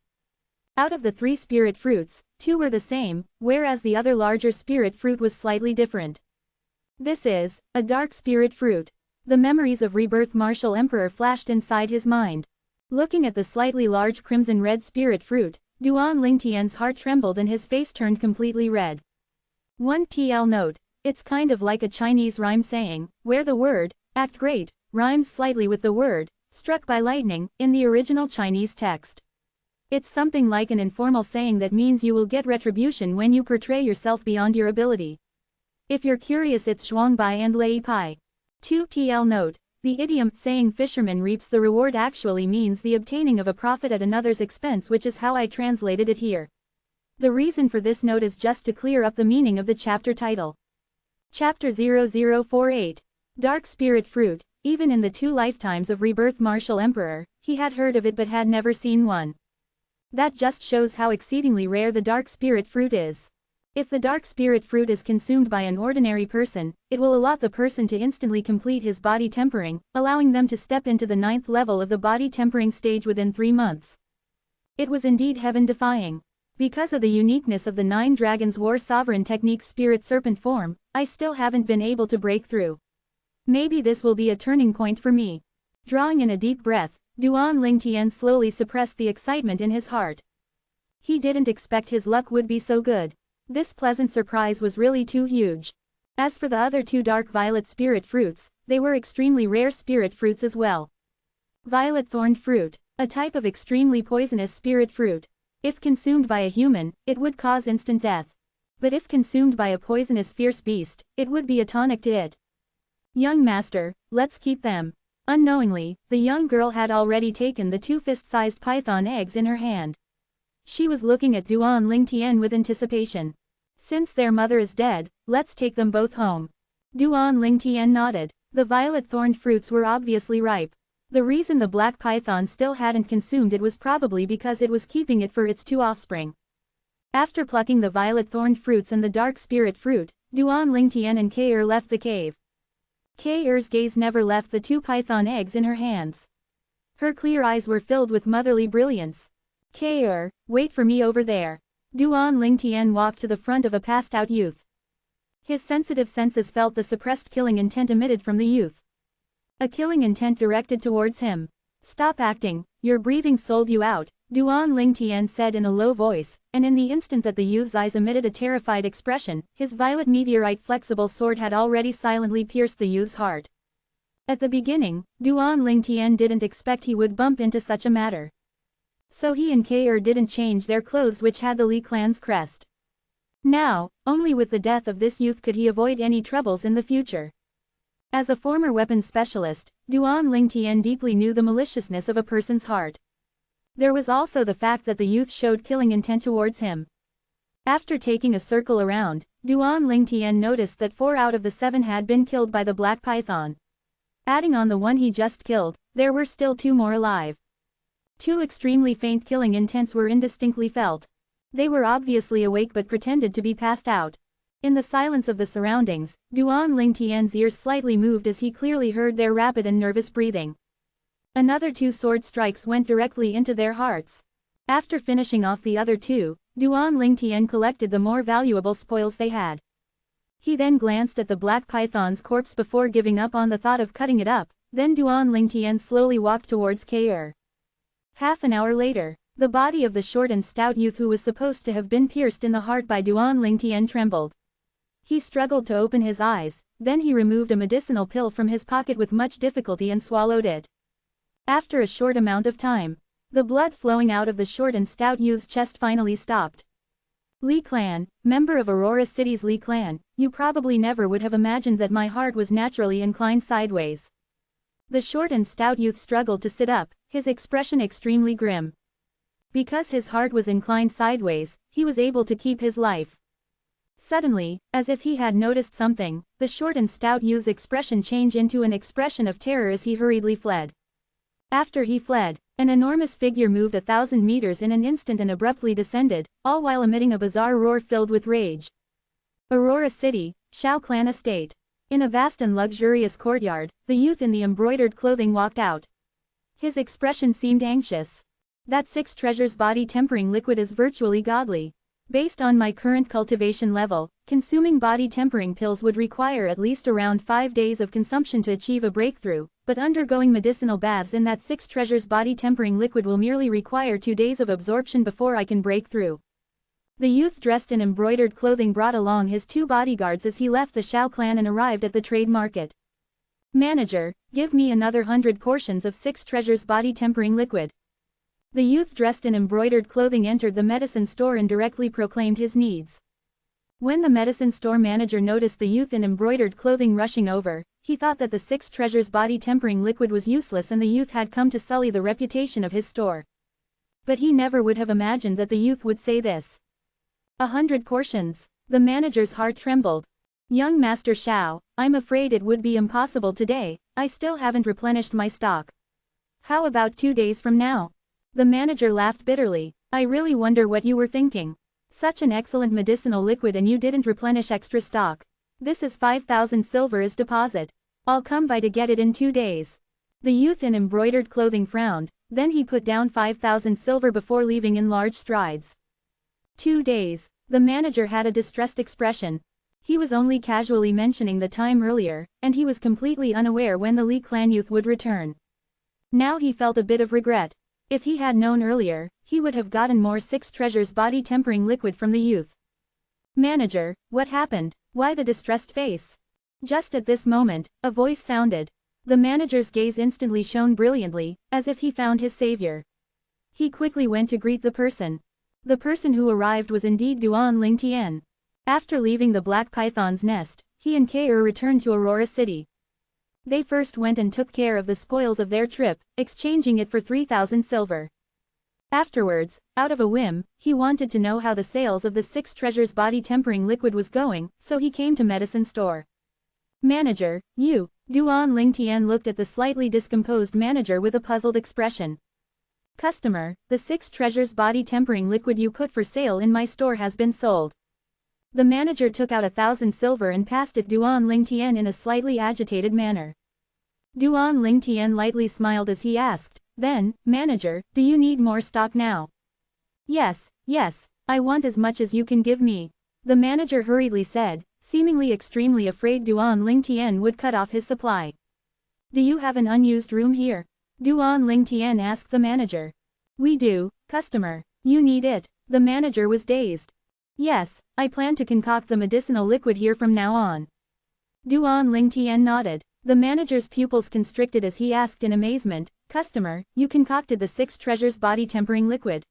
Out of the 3 spirit fruits, 2 were the same, whereas the other larger spirit fruit was slightly different. This is a dark spirit fruit. The memories of rebirth Martial Emperor flashed inside his mind. Looking at the slightly large crimson-red spirit fruit, Duan Lingtian's heart trembled and his face turned completely red. 1TL note. It's kind of like a Chinese rhyme saying, where the word, act great, rhymes slightly with the word, struck by lightning, in the original Chinese text. It's something like an informal saying that means you will get retribution when you portray yourself beyond your ability. If you're curious, it's Zhuangbai and Lei Pai. 2TL note. The idiom, saying fisherman reaps the reward actually means the obtaining of a profit at another's expense, which is how I translated it here. The reason for this note is just to clear up the meaning of the chapter title. Chapter 0048. Dark Spirit Fruit. Even in the 2 lifetimes of rebirth Martial Emperor, he had heard of it but had never seen one. That just shows how exceedingly rare the dark spirit fruit is. If the dark spirit fruit is consumed by an ordinary person, it will allot the person to instantly complete his body tempering, allowing them to step into the 9th level of the body tempering stage within 3 months. It was indeed heaven-defying. Because of the uniqueness of the 9 Dragons War Sovereign Technique's spirit serpent form, I still haven't been able to break through. Maybe this will be a turning point for me. Drawing in a deep breath, Duan Lingtian slowly suppressed the excitement in his heart. He didn't expect his luck would be so good. This pleasant surprise was really too huge. As for the other 2 dark violet spirit fruits, they were extremely rare spirit fruits as well. Violet thorned fruit, a type of extremely poisonous spirit fruit. If consumed by a human, it would cause instant death. But if consumed by a poisonous fierce beast, it would be a tonic to it. Young master, let's keep them. Unknowingly, the young girl had already taken the 2 fist-sized python eggs in her hand. She was looking at Duan Lingtian with anticipation. Since their mother is dead, let's take them both home. Duan Lingtian nodded. The violet-thorned fruits were obviously ripe. The reason the black python still hadn't consumed it was probably because it was keeping it for its 2 offspring. After plucking the violet-thorned fruits and the dark spirit fruit, Duan Lingtian and K left the cave. K's gaze never left the 2 python eggs in her hands. Her clear eyes were filled with motherly brilliance. K wait for me over there. Duan Lingtian walked to the front of a passed-out youth. His sensitive senses felt the suppressed killing intent emitted from the youth. A killing intent directed towards him. Stop acting, your breathing sold you out, Duan Lingtian said in a low voice, and in the instant that the youth's eyes emitted a terrified expression, his violet meteorite flexible sword had already silently pierced the youth's heart. At the beginning, Duan Lingtian didn't expect he would bump into such a matter. So he and K didn't change their clothes, which had the Li clan's crest. Now, only with the death of this youth could he avoid any troubles in the future. As a former weapons specialist, Duan Lingtian deeply knew the maliciousness of a person's heart. There was also the fact that the youth showed killing intent towards him. After taking a circle around, Duan Lingtian noticed that 4 out of the 7 had been killed by the black python. Adding on the one he just killed, there were still 2 more alive. 2 extremely faint killing intents were indistinctly felt. They were obviously awake but pretended to be passed out. In the silence of the surroundings, Duan Lingtian's ears slightly moved as he clearly heard their rapid and nervous breathing. Another 2 sword strikes went directly into their hearts. After finishing off the other 2, Duan Lingtian collected the more valuable spoils they had. He then glanced at the black python's corpse before giving up on the thought of cutting it up, then Duan Lingtian slowly walked towards K'er. Half an hour later, the body of the short and stout youth who was supposed to have been pierced in the heart by Duan Lingtian trembled. He struggled to open his eyes, then he removed a medicinal pill from his pocket with much difficulty and swallowed it. After a short amount of time, the blood flowing out of the short and stout youth's chest finally stopped. Li Clan, member of Aurora City's Li Clan, you probably never would have imagined that my heart was naturally inclined sideways. The short and stout youth struggled to sit up, his expression extremely grim. Because his heart was inclined sideways, he was able to keep his life. Suddenly, as if he had noticed something, the short and stout youth's expression changed into an expression of terror as he hurriedly fled. After he fled, an enormous figure moved 1,000 meters in an instant and abruptly descended, all while emitting a bizarre roar filled with rage. Aurora City, Shao Clan Estate. In a vast and luxurious courtyard, the youth in the embroidered clothing walked out. His expression seemed anxious. That 6 treasures body tempering liquid is virtually godly. Based on my current cultivation level, consuming body tempering pills would require at least around 5 days of consumption to achieve a breakthrough, but undergoing medicinal baths in that 6 treasures body tempering liquid will merely require 2 days of absorption before I can break through. The youth dressed in embroidered clothing brought along his 2 bodyguards as he left the Shao clan and arrived at the trade market. Manager, give me another 100 portions of 6 treasures body tempering liquid. The youth dressed in embroidered clothing entered the medicine store and directly proclaimed his needs. When the medicine store manager noticed the youth in embroidered clothing rushing over, he thought that the 6 treasures body tempering liquid was useless and the youth had come to sully the reputation of his store. But he never would have imagined that the youth would say this. 100 portions. The manager's heart trembled. Young Master Shao, I'm afraid it would be impossible today, I still haven't replenished my stock. How about 2 days from now? The manager laughed bitterly. I really wonder what you were thinking. Such an excellent medicinal liquid and you didn't replenish extra stock. This is 5,000 silver as deposit. I'll come by to get it in 2 days. The youth in embroidered clothing frowned, then he put down 5,000 silver before leaving in large strides. 2 days. The manager had a distressed expression. He was only casually mentioning the time earlier, and he was completely unaware when the Li clan youth would return. Now he felt a bit of regret. If he had known earlier, he would have gotten more 6 treasures body tempering liquid from the youth. Manager, what happened? Why the distressed face? Just at this moment, a voice sounded. The manager's gaze instantly shone brilliantly, as if he found his savior. He quickly went to greet the person. The person who arrived was indeed Duan Lingtian. After leaving the black python's nest, he and K'er returned to Aurora City. They first went and took care of the spoils of their trip, exchanging it for 3,000 silver. Afterwards, out of a whim, he wanted to know how the sales of the 6 treasures body tempering liquid was going, so he came to medicine store. Manager, you. Duan Lingtian looked at the slightly discomposed manager with a puzzled expression. Customer, the 6 treasures body tempering liquid you put for sale in my store has been sold. The manager took out 1,000 silver and passed it Duan Lingtian in a slightly agitated manner. Duan Lingtian lightly smiled as he asked, then, manager, do you need more stock now? Yes, I want as much as you can give me. The manager hurriedly said, seemingly extremely afraid Duan Lingtian would cut off his supply. Do you have an unused room here? Duan Lingtian asked the manager. We do, customer. You need it. The manager was dazed. Yes, I plan to concoct the medicinal liquid here from now on. Duan Lingtian nodded. The manager's pupils constricted as he asked in amazement, customer, you concocted the 6 treasures body tempering liquid.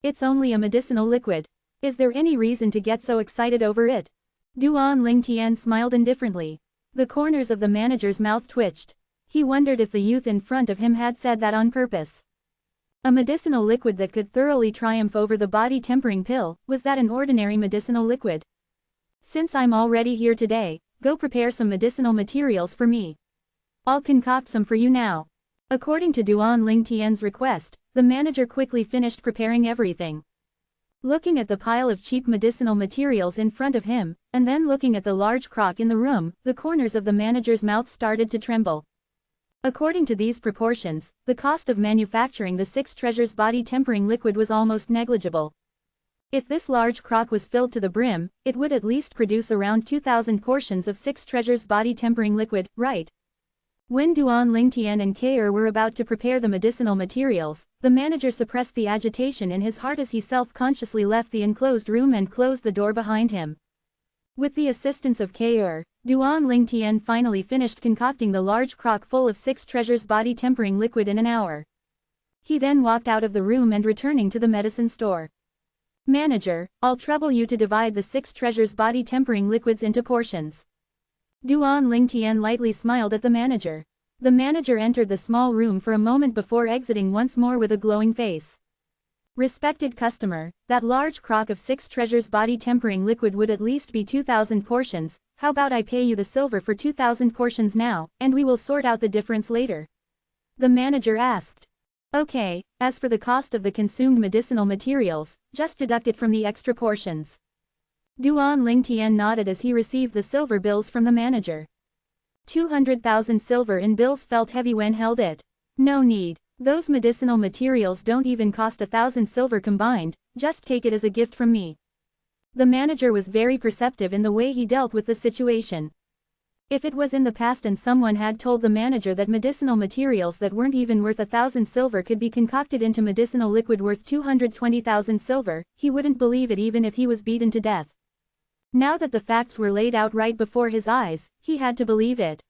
It's only a medicinal liquid. Is there any reason to get so excited over it? Duan Lingtian smiled indifferently. The corners of the manager's mouth twitched. He wondered if the youth in front of him had said that on purpose. A medicinal liquid that could thoroughly triumph over the body-tempering pill. Was that an ordinary medicinal liquid? Since I'm already here today, go prepare some medicinal materials for me. I'll concoct some for you now. According to Duan Lingtian's request, the manager quickly finished preparing everything. Looking at the pile of cheap medicinal materials in front of him, and then looking at the large crock in the room, the corners of the manager's mouth started to tremble. According to these proportions, the cost of manufacturing the 6 treasures body-tempering liquid was almost negligible. If this large crock was filled to the brim, it would at least produce around 2,000 portions of 6 treasures body-tempering liquid, right? When Duan Lingtian and K'er were about to prepare the medicinal materials, the manager suppressed the agitation in his heart as he self-consciously left the enclosed room and closed the door behind him. With the assistance of K'er, Duan Lingtian finally finished concocting the large crock full of 6 treasures body-tempering liquid in an hour. He then walked out of the room and returning to the medicine store. Manager, I'll trouble you to divide the 6 treasures body-tempering liquids into portions. Duan Lingtian lightly smiled at the manager. The manager entered the small room for a moment before exiting once more with a glowing face. Respected customer, that large crock of 6 treasures body-tempering liquid would at least be 2,000 portions. How about I pay you the silver for 2,000 portions now, and we will sort out the difference later? The manager asked. Okay, as for the cost of the consumed medicinal materials, just deduct it from the extra portions. Duan Lingtian nodded as he received the silver bills from the manager. 200,000 silver in bills felt heavy when held it. No need. Those medicinal materials don't even cost 1,000 silver combined, just take it as a gift from me. The manager was very perceptive in the way he dealt with the situation. If it was in the past and someone had told the manager that medicinal materials that weren't even worth 1,000 silver could be concocted into medicinal liquid worth 220,000 silver, he wouldn't believe it even if he was beaten to death. Now that the facts were laid out right before his eyes, he had to believe it.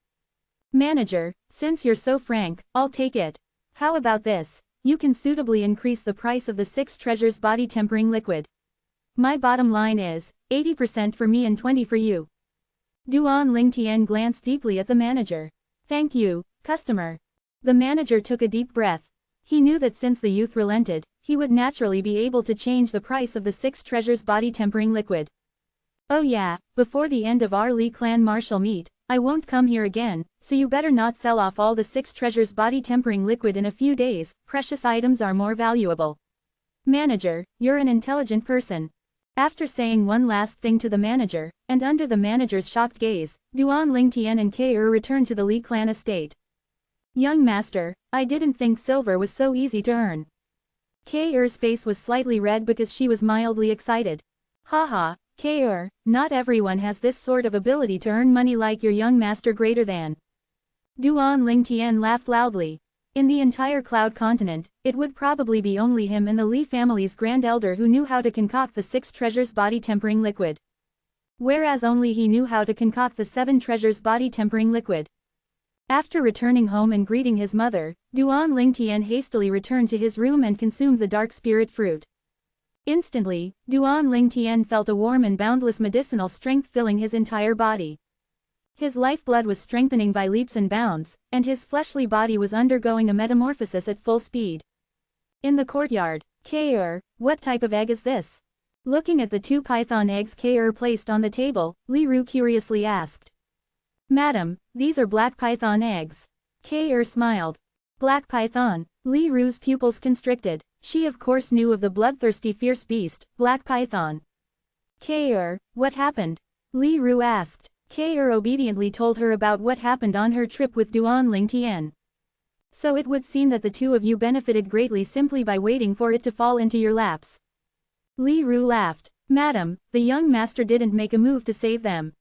Manager, since you're so frank, I'll take it. How about this? You can suitably increase the price of the 6 treasures body-tempering liquid. My bottom line is, 80% for me and 20% for you. Duan Lingtian glanced deeply at the manager. Thank you, customer. The manager took a deep breath. He knew that since the youth relented, he would naturally be able to change the price of the 6 treasures body-tempering liquid. Oh yeah, before the end of our Li clan martial meet, I won't come here again, so you better not sell off all the 6 treasures body-tempering liquid in a few days. Precious items are more valuable. Manager, you're an intelligent person. After saying one last thing to the manager, and under the manager's shocked gaze, Duan Lingtian and K'er returned to the Li clan estate. Young master, I didn't think silver was so easy to earn. K'er's face was slightly red because she was mildly excited. Haha, K'er, not everyone has this sort of ability to earn money like your young master greater than. Duan Lingtian laughed loudly. In the entire Cloud continent, it would probably be only him and the Li family's grand elder who knew how to concoct the 6 treasures body-tempering liquid. Whereas only he knew how to concoct the 7 treasures body-tempering liquid. After returning home and greeting his mother, Duan Lingtian hastily returned to his room and consumed the dark spirit fruit. Instantly, Duan Lingtian felt a warm and boundless medicinal strength filling his entire body. His lifeblood was strengthening by leaps and bounds, and his fleshly body was undergoing a metamorphosis at full speed. In the courtyard, K'er, what type of egg is this? Looking at the 2 python eggs K'er placed on the table, Li Ru curiously asked. Madam, these are black python eggs. K'er smiled. Black python. Li Ru's pupils constricted. She of course knew of the bloodthirsty fierce beast, black python. K'er, what happened? Li Ru asked. K'er obediently told her about what happened on her trip with Duan Lingtian. So it would seem that the 2 of you benefited greatly simply by waiting for it to fall into your laps. Li Ru laughed. Madam, the young master didn't make a move to save them.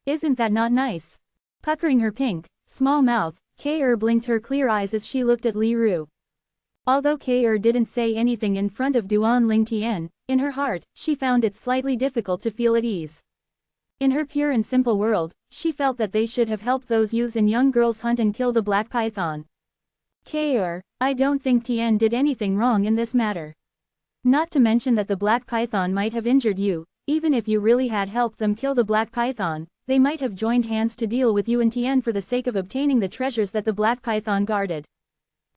Isn't that not nice? Puckering her pink, small mouth, K'er blinked her clear eyes as she looked at Li Ru. Although K'er didn't say anything in front of Duan Lingtian, in her heart, she found it slightly difficult to feel at ease. In her pure and simple world, she felt that they should have helped those youths and young girls hunt and kill the black python. K'er, I don't think Tian did anything wrong in this matter. Not to mention that the black python might have injured you. Even if you really had helped them kill the black python, they might have joined hands to deal with you and Tian for the sake of obtaining the treasures that the black python guarded.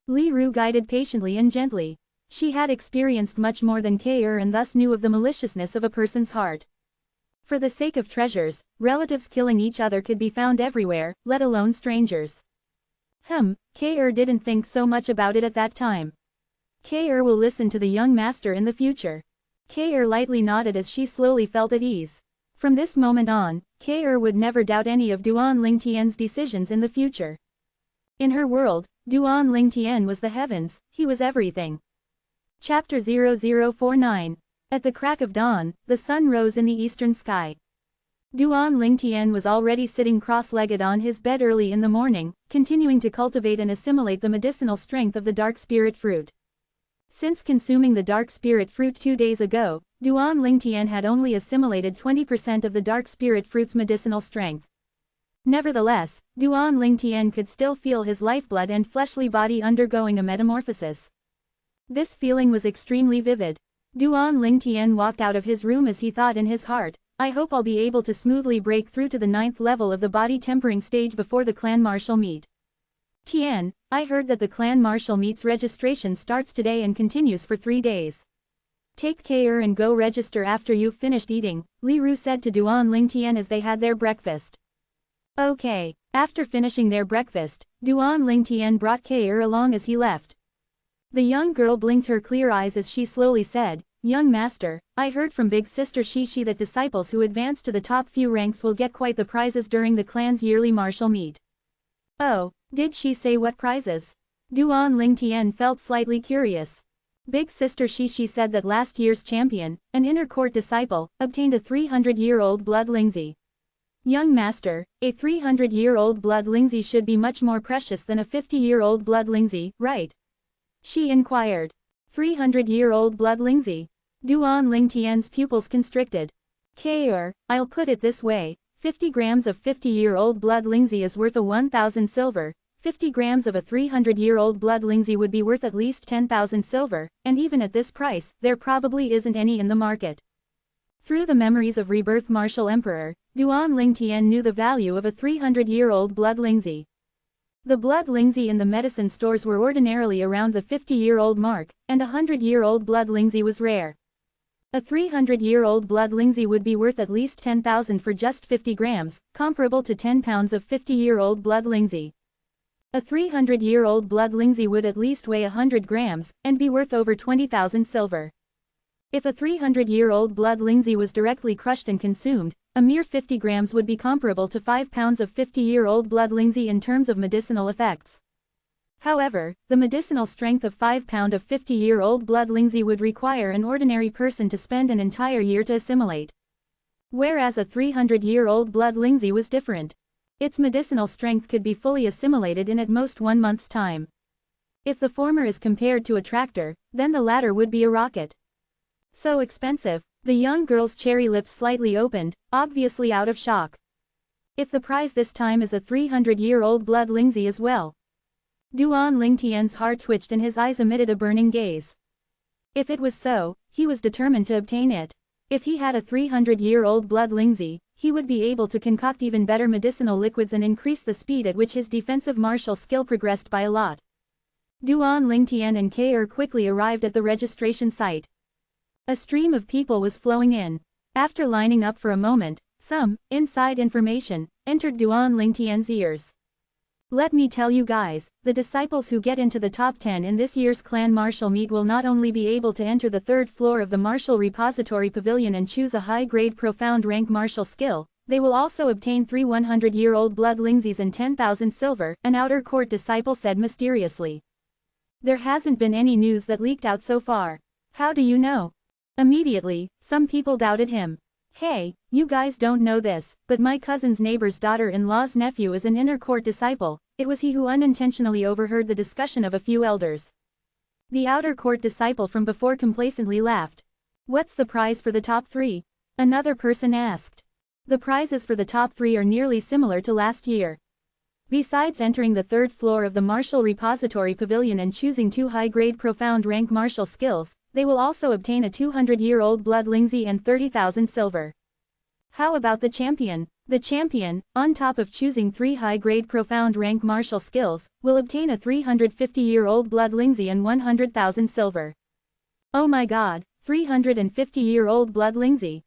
Li Ru guided patiently and gently. She had experienced much more than K'er and thus knew of the maliciousness of a person's heart. For the sake of treasures, relatives killing each other could be found everywhere, let alone strangers. K'er didn't think so much about it at that time. K'er will listen to the young master in the future. K'er lightly nodded as she slowly felt at ease. From this moment on, K'er would never doubt any of Duan Lingtian's decisions in the future. In her world, Duan Lingtian was the heavens, he was everything. Chapter 0049. At the crack of dawn, the sun rose in the eastern sky. Duan Lingtian was already sitting cross-legged on his bed early in the morning, continuing to cultivate and assimilate the medicinal strength of the dark spirit fruit. Since consuming the dark spirit fruit 2 days ago, Duan Lingtian had only assimilated 20% of the dark spirit fruit's medicinal strength. Nevertheless, Duan Lingtian could still feel his lifeblood and fleshly body undergoing a metamorphosis. This feeling was extremely vivid. Duan Lingtian walked out of his room as he thought in his heart, I hope I'll be able to smoothly break through to the 9th level of the body tempering stage before the clan martial meet. Tian, I heard that the clan martial meet's registration starts today and continues for 3 days. Take care and go register after you've finished eating, Li Ru said to Duan Lingtian as they had their breakfast. Okay. After finishing their breakfast, Duan Lingtian brought K'er along as he left. The young girl blinked her clear eyes as she slowly said, Young master, I heard from big sister Shishi that disciples who advance to the top few ranks will get quite the prizes during the clan's yearly martial meet. Oh, did she say what prizes? Duan Lingtian felt slightly curious. Big sister Shishi said that last year's champion, an inner court disciple, obtained a 300-year-old blood lingzi. Young master, a 300-year-old blood lingzi should be much more precious than a 50-year-old blood lingzi, right? She inquired. 300-year-old blood lingzi. Duan Lingtian's pupils constricted. K'er, I'll put it this way, 50 grams of 50-year-old blood lingzi is worth a 1,000 silver, 50 grams of a 300-year-old blood lingzi would be worth at least 10,000 silver, and even at this price, there probably isn't any in the market. Through the memories of rebirth martial emperor, Duan Lingtian knew the value of a 300-year-old blood lingzi. The blood lingzi in the medicine stores were ordinarily around the 50-year-old mark, and a 100-year-old blood lingzi was rare. A 300-year-old blood lingzi would be worth at least 10,000 for just 50 grams, comparable to 10 pounds of 50-year-old blood lingzi. A 300-year-old blood lingzi would at least weigh 100 grams, and be worth over 20,000 silver. If a 300-year-old blood lingzi was directly crushed and consumed, a mere 50 grams would be comparable to 5 pounds of 50-year-old blood lingzi in terms of medicinal effects. However, the medicinal strength of 5 pound of 50-year-old blood lingzi would require an ordinary person to spend an entire year to assimilate. Whereas a 300-year-old blood lingzi was different. Its medicinal strength could be fully assimilated in at most 1 month's time. If the former is compared to a tractor, then the latter would be a rocket. So expensive. The young girl's cherry lips slightly opened, obviously out of shock. If the prize this time is a 300-year-old blood lingzi as well. Duan Lingtian's heart twitched and his eyes emitted a burning gaze. If it was so, he was determined to obtain it. If he had a 300-year-old blood lingzi, he would be able to concoct even better medicinal liquids and increase the speed at which his defensive martial skill progressed by a lot. Duan Lingtian and K'er quickly arrived at the registration site. A stream of people was flowing in. After lining up for a moment, some inside information entered Duan Lingtian's ears. Let me tell you guys, the disciples who get into the top 10 in this year's clan martial meet will not only be able to enter the 3rd floor of the martial repository pavilion and choose a high-grade profound rank martial skill, they will also obtain 3 100-year-old blood lingzis and 10,000 silver, an outer court disciple said mysteriously. There hasn't been any news that leaked out so far. How do you know? Immediately, some people doubted him. Hey, you guys don't know this, but my cousin's neighbor's daughter-in-law's nephew is an inner court disciple. It was he who unintentionally overheard the discussion of a few elders. The outer court disciple from before complacently laughed. What's the prize for the top 3? Another person asked. The prizes for the top 3 are nearly similar to last year. Besides entering the 3rd floor of the martial repository pavilion and choosing 2 high-grade profound rank martial skills, they will also obtain a 200-year-old blood lingzi and 30,000 silver. How about the champion? The champion, on top of choosing 3 high-grade profound rank martial skills, will obtain a 350-year-old blood lingzi and 100,000 silver. Oh my god, 350-year-old blood Lingzi.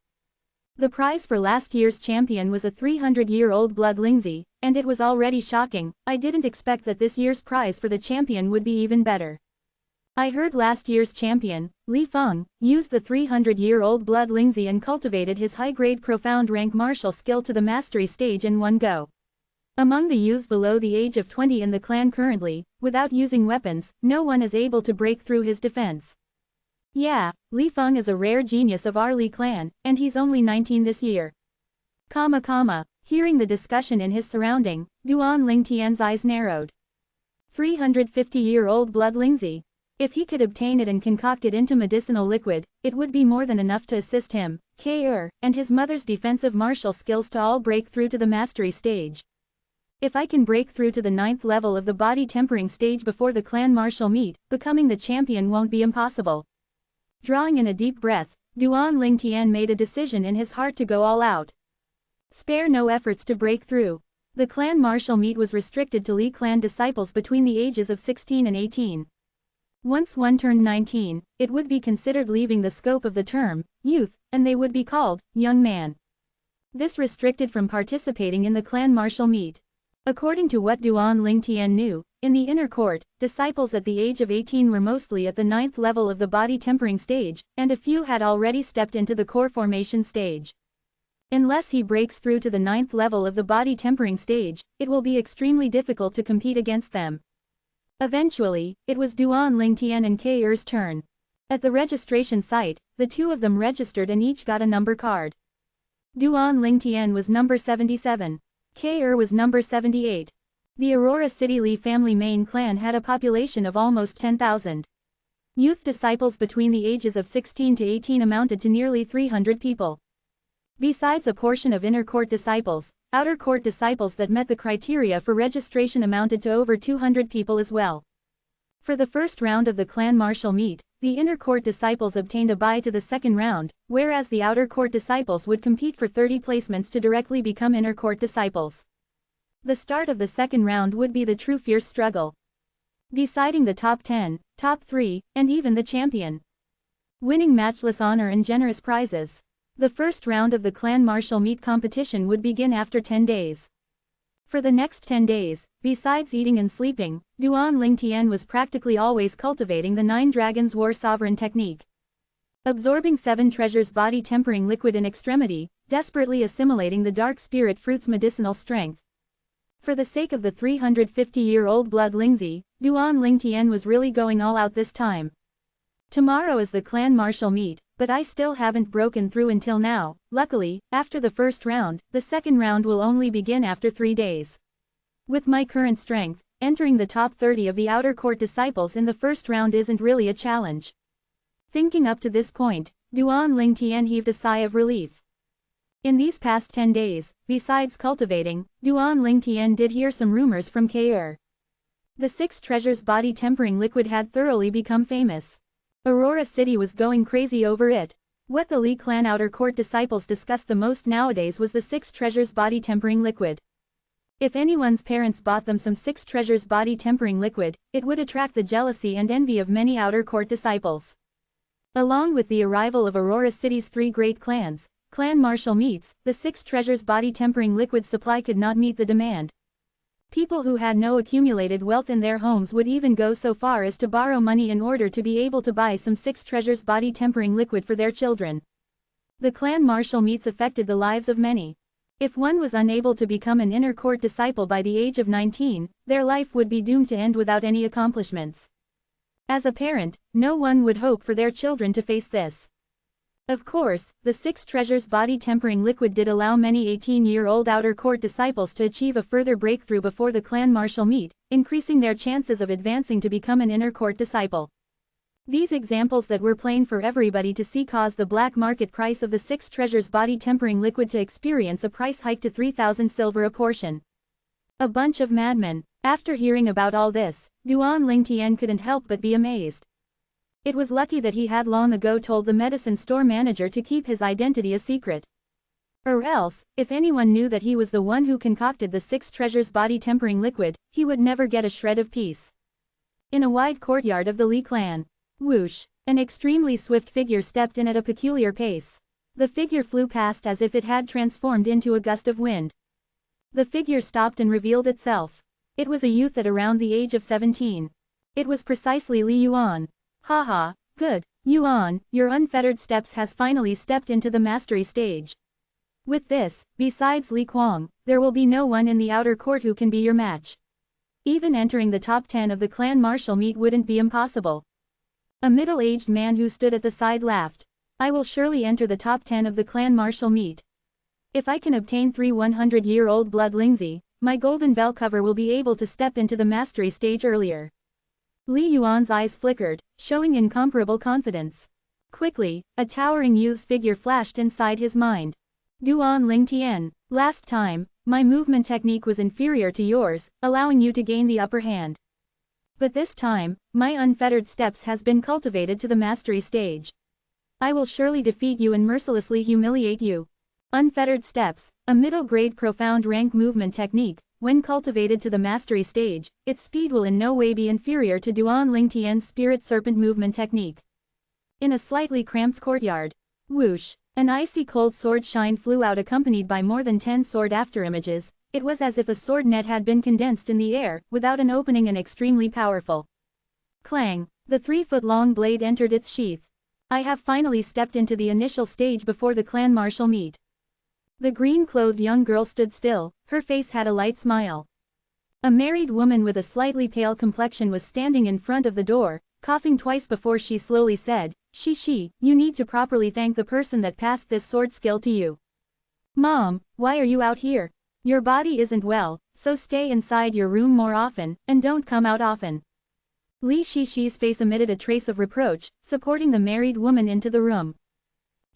The prize for last year's champion was a 300-year-old blood Lingzi, and it was already shocking. I didn't expect that this year's prize for the champion would be even better. I heard last year's champion, Li Feng, used the 300-year-old blood Lingzi and cultivated his high-grade profound rank martial skill to the mastery stage in one go. Among the youths below the age of 20 in the clan currently, without using weapons, no one is able to break through his defense. Yeah, Li Feng is a rare genius of our Li clan, and he's only 19 this year. Hearing the discussion in his surrounding, Duan Lingtian's eyes narrowed. 350-year-old blood Lingzi. If he could obtain it and concoct it into medicinal liquid, it would be more than enough to assist him, K.R., and his mother's defensive martial skills to all break through to the mastery stage. If I can break through to the 9th level of the body tempering stage before the clan martial meet, becoming the champion won't be impossible. Drawing in a deep breath, Duan Lingtian made a decision in his heart to go all out. Spare no efforts to break through. The clan martial meet was restricted to Li clan disciples between the ages of 16 and 18. Once one turned 19, it would be considered leaving the scope of the term, youth, and they would be called, young man. This restricted from participating in the clan martial meet. According to what Duan Lingtian knew, in the inner court, disciples at the age of 18 were mostly at the 9th level of the body tempering stage, and a few had already stepped into the core formation stage. Unless he breaks through to the 9th level of the body tempering stage, it will be extremely difficult to compete against them. Eventually, it was Duan Lingtian and K.R.'s turn. At the registration site, the two of them registered and each got a number card. Duan Lingtian was number 77. K.R. was number 78. The Aurora City Li family main clan had a population of almost 10,000. Youth disciples between the ages of 16 to 18 amounted to nearly 300 people. Besides a portion of inner court disciples, outer court disciples that met the criteria for registration amounted to over 200 people as well. For the first round of the clan martial meet, the inner court disciples obtained a bye to the second round, whereas the outer court disciples would compete for 30 placements to directly become inner court disciples. The start of the second round would be the true fierce struggle, deciding the top 10, top 3, and even the champion. Winning matchless honor and generous prizes. The first round of the clan martial meet competition would begin after 10 days. For the next 10 days, besides eating and sleeping, Duan Lingtian was practically always cultivating the 9 Dragons War Sovereign technique. Absorbing 7 treasures body tempering liquid in extremity, desperately assimilating the dark spirit fruit's medicinal strength. For the sake of the 350-year-old blood Lingzi, Duan Lingtian was really going all out this time. Tomorrow is the clan martial meet, but I still haven't broken through until now. Luckily, after the first round, the second round will only begin after 3 days. With my current strength, entering the top 30 of the outer court disciples in the first round isn't really a challenge. Thinking up to this point, Duan Lingtian heaved a sigh of relief. In these past 10 days, besides cultivating, Duan Lingtian did hear some rumors from K.R. The 6 treasures body tempering liquid had thoroughly become famous. Aurora City was going crazy over it. What the Li clan outer court disciples discussed the most nowadays was the 6 treasures body tempering liquid. If anyone's parents bought them some 6 treasures body tempering liquid, it would attract the jealousy and envy of many outer court disciples. Along with the arrival of Aurora City's 3 great clans, clan martial meets, the 6 treasures body tempering liquid supply could not meet the demand. People who had no accumulated wealth in their homes would even go so far as to borrow money in order to be able to buy some 6 treasures body tempering liquid for their children. The clan martial meets affected the lives of many. If one was unable to become an inner court disciple by the age of 19, their life would be doomed to end without any accomplishments. As a parent, no one would hope for their children to face this. Of course, the 6 treasures body tempering liquid did allow many 18-year-old outer court disciples to achieve a further breakthrough before the clan martial meet, increasing their chances of advancing to become an inner court disciple. These examples that were plain for everybody to see caused the black market price of the 6 treasures body tempering liquid to experience a price hike to 3,000 silver a portion. A bunch of madmen. After hearing about all this, Duan Lingtian couldn't help but be amazed. It was lucky that he had long ago told the medicine store manager to keep his identity a secret. Or else, if anyone knew that he was the one who concocted the 6 treasures body tempering liquid, he would never get a shred of peace. In a wide courtyard of the Li clan. Whoosh! An extremely swift figure stepped in at a peculiar pace. The figure flew past as if it had transformed into a gust of wind. The figure stopped and revealed itself. It was a youth at around the age of 17. It was precisely Li Yuan. Haha, good, Yuan, your unfettered steps has finally stepped into the mastery stage. With this, besides Li Kuang, there will be no one in the outer court who can be your match. Even entering the top 10 of the clan martial meet wouldn't be impossible. A middle-aged man who stood at the side laughed. I will surely enter the top 10 of the clan martial meet. If I can obtain 3 100-year-old blood Lingzi, my golden bell cover will be able to step into the mastery stage earlier. Li Yuan's eyes flickered, showing incomparable confidence. Quickly, a towering youth's figure flashed inside his mind. Duan Lingtian, last time, my movement technique was inferior to yours, allowing you to gain the upper hand. But this time, my unfettered steps has been cultivated to the mastery stage. I will surely defeat you and mercilessly humiliate you. Unfettered steps, a middle-grade profound rank movement technique, when cultivated to the mastery stage, its speed will in no way be inferior to Duan Lingtian's spirit serpent movement technique. In a slightly cramped courtyard, whoosh, an icy cold sword shine flew out accompanied by more than 10 sword afterimages. It was as if a sword net had been condensed in the air, without an opening and extremely powerful. Clang, the 3-foot-long blade entered its sheath. I have finally stepped into the initial stage before the clan martial meet. The green-clothed young girl stood still, her face had a light smile. A married woman with a slightly pale complexion was standing in front of the door, coughing twice before she slowly said, She, you need to properly thank the person that passed this sword skill to you. Mom, why are you out here? Your body isn't well, so stay inside your room more often, and don't come out often. Li Shishi's face emitted a trace of reproach, supporting the married woman into the room.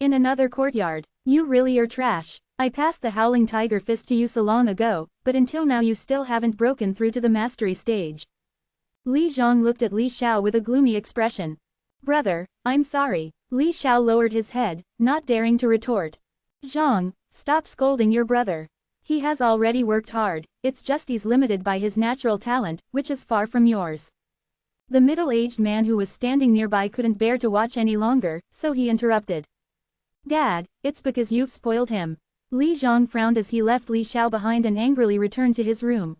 In another courtyard, you really are trash. I passed the Howling Tiger Fist to you so long ago, but until now you still haven't broken through to the mastery stage. Li Zhang looked at Li Xiao with a gloomy expression. Brother, I'm sorry. Li Xiao lowered his head, not daring to retort. Zhang, stop scolding your brother. He has already worked hard, it's just he's limited by his natural talent, which is far from yours. The middle-aged man who was standing nearby couldn't bear to watch any longer, so he interrupted. Dad, it's because you've spoiled him. Li Zhang frowned as he left Li Xiao behind and angrily returned to his room.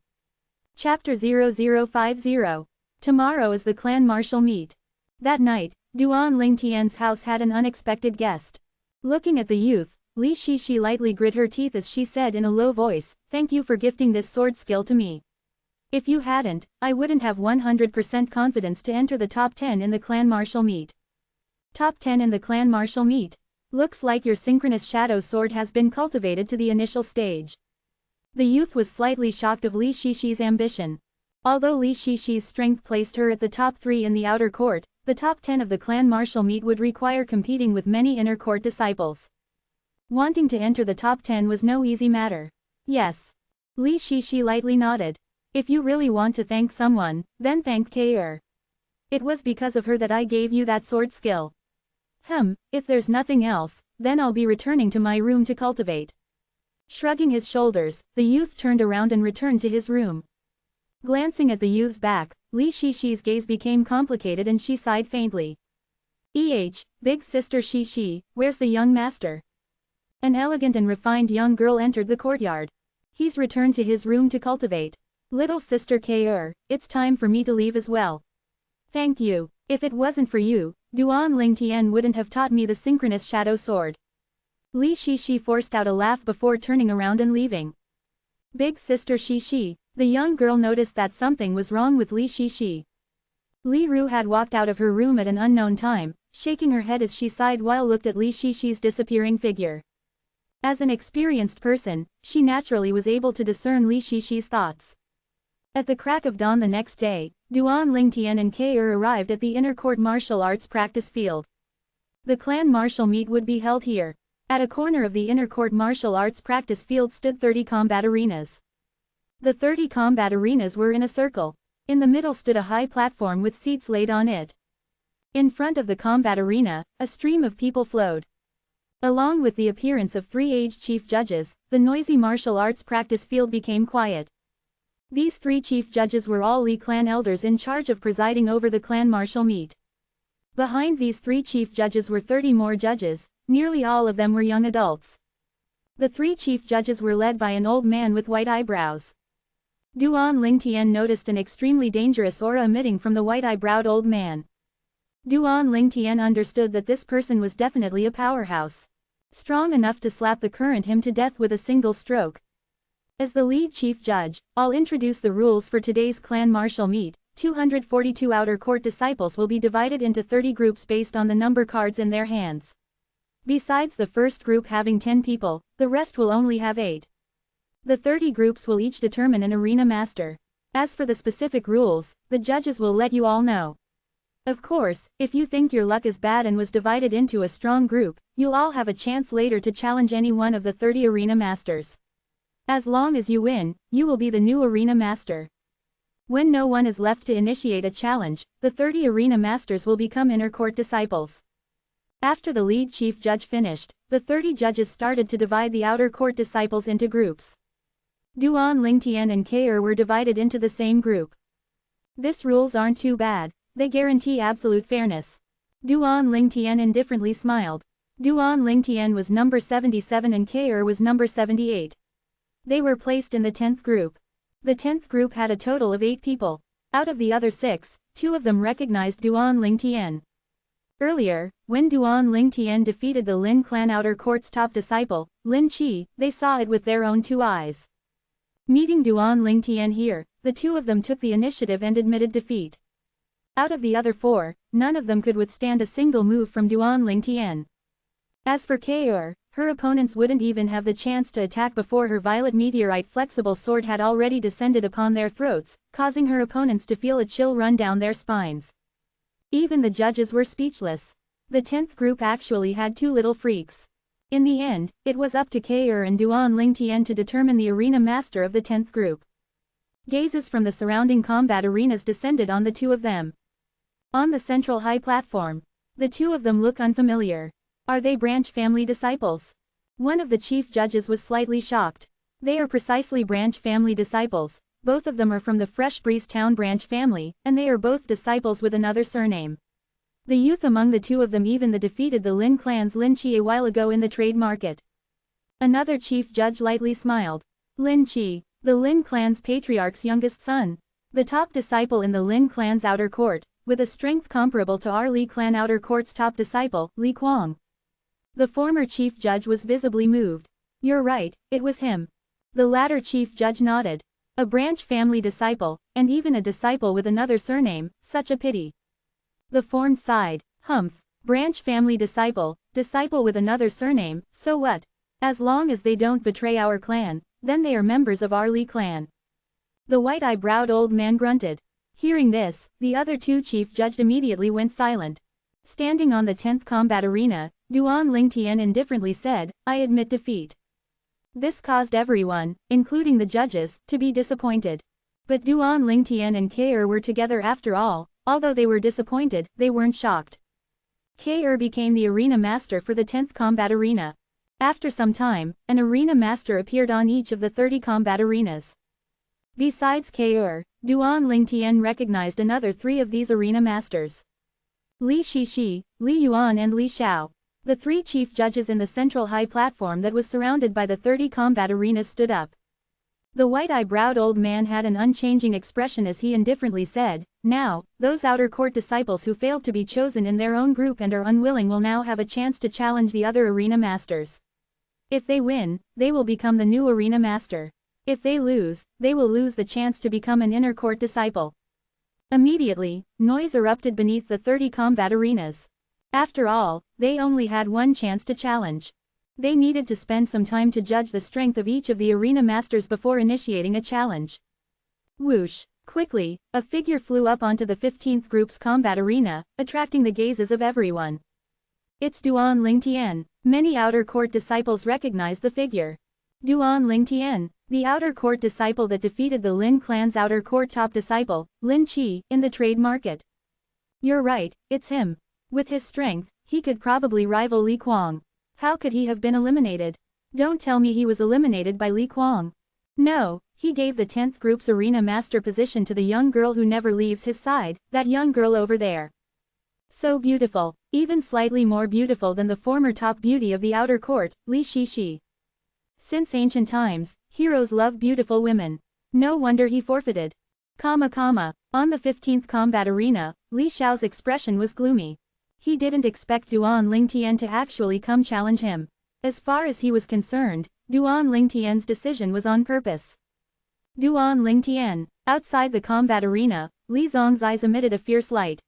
Chapter 0050. Tomorrow is the clan martial meet. That night, Duan Lingtian's house had an unexpected guest. Looking at the youth, Li Shishi lightly grit her teeth as she said in a low voice, Thank you for gifting this sword skill to me. If you hadn't, I wouldn't have 100% confidence to enter the top 10 in the clan martial meet. Top 10 in the clan martial meet. Looks like your synchronous shadow sword has been cultivated to the initial stage. The youth was slightly shocked of Li Shishi's ambition. Although Li Shishi's strength placed her at the top 3 in the outer court, the top 10 of the clan martial meet would require competing with many inner court disciples. Wanting to enter the top 10 was no easy matter. Yes. Li Shishi lightly nodded. If you really want to thank someone, then thank Kair. It was because of her that I gave you that sword skill. If there's nothing else, then I'll be returning to my room to cultivate. Shrugging his shoulders, the youth turned around and returned to his room. Glancing at the youth's back, Li Shishi's gaze became complicated and she sighed faintly. Big sister Shishi, where's the young master? An elegant and refined young girl entered the courtyard. He's returned to his room to cultivate. Little sister Kair, it's time for me to leave as well. Thank you. If it wasn't for you, Duan Lingtian wouldn't have taught me the synchronous shadow sword. Li Shishi forced out a laugh before turning around and leaving. Big sister Shishi, the young girl noticed that something was wrong with Li Shishi. Li Ru had walked out of her room at an unknown time, shaking her head as she sighed while looked at Li Shishi's disappearing figure. As an experienced person, she naturally was able to discern Li Shishi's thoughts. At the crack of dawn the next day, Duan Lingtian and Kair arrived at the inner court martial arts practice field. The clan martial meet would be held here. At a corner of the inner court martial arts practice field stood 30 combat arenas. The 30 combat arenas were in a circle. In the middle stood a high platform with seats laid on it. In front of the combat arena, a stream of people flowed. Along with the appearance of 3 aged chief judges, the noisy martial arts practice field became quiet. These 3 chief judges were all Li clan elders in charge of presiding over the clan martial meet. Behind these 3 chief judges were 30 more judges, nearly all of them were young adults. The 3 chief judges were led by an old man with white eyebrows. Duan Lingtian noticed an extremely dangerous aura emitting from the white-eyebrowed old man. Duan Lingtian understood that this person was definitely a powerhouse, strong enough to slap the current him to death with a single stroke. As the lead chief judge, I'll introduce the rules for today's clan martial meet. 242 outer court disciples will be divided into 30 groups based on the number cards in their hands. Besides the first group having 10 people, the rest will only have 8. The 30 groups will each determine an arena master. As for the specific rules, the judges will let you all know. Of course, if you think your luck is bad and was divided into a strong group, you'll all have a chance later to challenge any one of the 30 arena masters. As long as you win, you will be the new arena master. When no one is left to initiate a challenge, the 30 arena masters will become inner court disciples. After the lead chief judge finished, the 30 judges started to divide the outer court disciples into groups. Duan Lingtian and Kair were divided into the same group. These rules aren't too bad, they guarantee absolute fairness. Duan Lingtian indifferently smiled. Duan Lingtian was number 77 and Kair was number 78. They were placed in the 10th group. The 10th group had a total of 8 people. Out of the other 6, 2 of them recognized Duan Lingtian. Earlier, when Duan Lingtian defeated the Lin clan outer court's top disciple, Lin Qi, they saw it with their own 2 eyes. Meeting Duan Lingtian here, the 2 of them took the initiative and admitted defeat. Out of the other 4, none of them could withstand a single move from Duan Lingtian. As for Kair, her opponents wouldn't even have the chance to attack before her violet meteorite flexible sword had already descended upon their throats, causing her opponents to feel a chill run down their spines. Even the judges were speechless. The 10th group actually had 2 little freaks. In the end, it was up to Kair and Duan Lingtian to determine the arena master of the 10th group. Gazes from the surrounding combat arenas descended on the 2 of them. On the central high platform, the 2 of them look unfamiliar. Are they branch family disciples? One of the chief judges was slightly shocked. They are precisely branch family disciples. Both of them are from the Fresh Breeze Town branch family, and they are both disciples with another surname. The youth among the 2 of them even defeated the Lin clan's Lin Qi a while ago in the trade market. Another chief judge lightly smiled. Lin Qi, the Lin clan's patriarch's youngest son. The top disciple in the Lin clan's outer court, with a strength comparable to our Li clan outer court's top disciple, Li Kuang. The former chief judge was visibly moved. You're right, it was him. The latter chief judge nodded. A branch family disciple, and even a disciple with another surname, such a pity. The formed sighed. Humph, branch family disciple with another surname, so what? As long as they don't betray our clan, then they are members of our Li clan. The white-eyebrowed old man grunted. Hearing this, the other 2 chief judges immediately went silent. Standing on the 10th combat arena, Duan Lingtian indifferently said, I admit defeat. This caused everyone, including the judges, to be disappointed. But Duan Lingtian and Kair were together after all. Although they were disappointed, they weren't shocked. Kair became the arena master for the 10th combat arena. After some time, an arena master appeared on each of the 30 combat arenas. Besides Kair, Duan Lingtian recognized another 3 of these arena masters. Li Shishi, Li Yuan and Li Xiao. The 3 chief judges in the central high platform that was surrounded by the 30 combat arenas stood up. The white-eyebrowed old man had an unchanging expression as he indifferently said, now, those outer court disciples who failed to be chosen in their own group and are unwilling will now have a chance to challenge the other arena masters. If they win, they will become the new arena master. If they lose, they will lose the chance to become an inner court disciple. Immediately, noise erupted beneath the 30 combat arenas. After all, they only had one chance to challenge. They needed to spend some time to judge the strength of each of the arena masters before initiating a challenge. Whoosh! Quickly, a figure flew up onto the 15th group's combat arena, attracting the gazes of everyone. It's Duan Lingtian. Many outer court disciples recognized the figure. Duan Lingtian, the outer court disciple that defeated the Lin clan's outer court top disciple, Lin Qi, in the trade market. You're right, it's him. With his strength, he could probably rival Li Kuang. How could he have been eliminated? Don't tell me he was eliminated by Li Kuang. No, he gave the 10th group's arena master position to the young girl who never leaves his side, that young girl over there. So beautiful, even slightly more beautiful than the former top beauty of the outer court, Li Shishi. Since ancient times, heroes love beautiful women. No wonder he forfeited. On the 15th combat arena, Li Xiao's expression was gloomy. He didn't expect Duan Lingtian to actually come challenge him. As far as he was concerned, Duan Lingtian's decision was on purpose. Duan Lingtian. Outside the combat arena, Li Zong's eyes emitted a fierce light.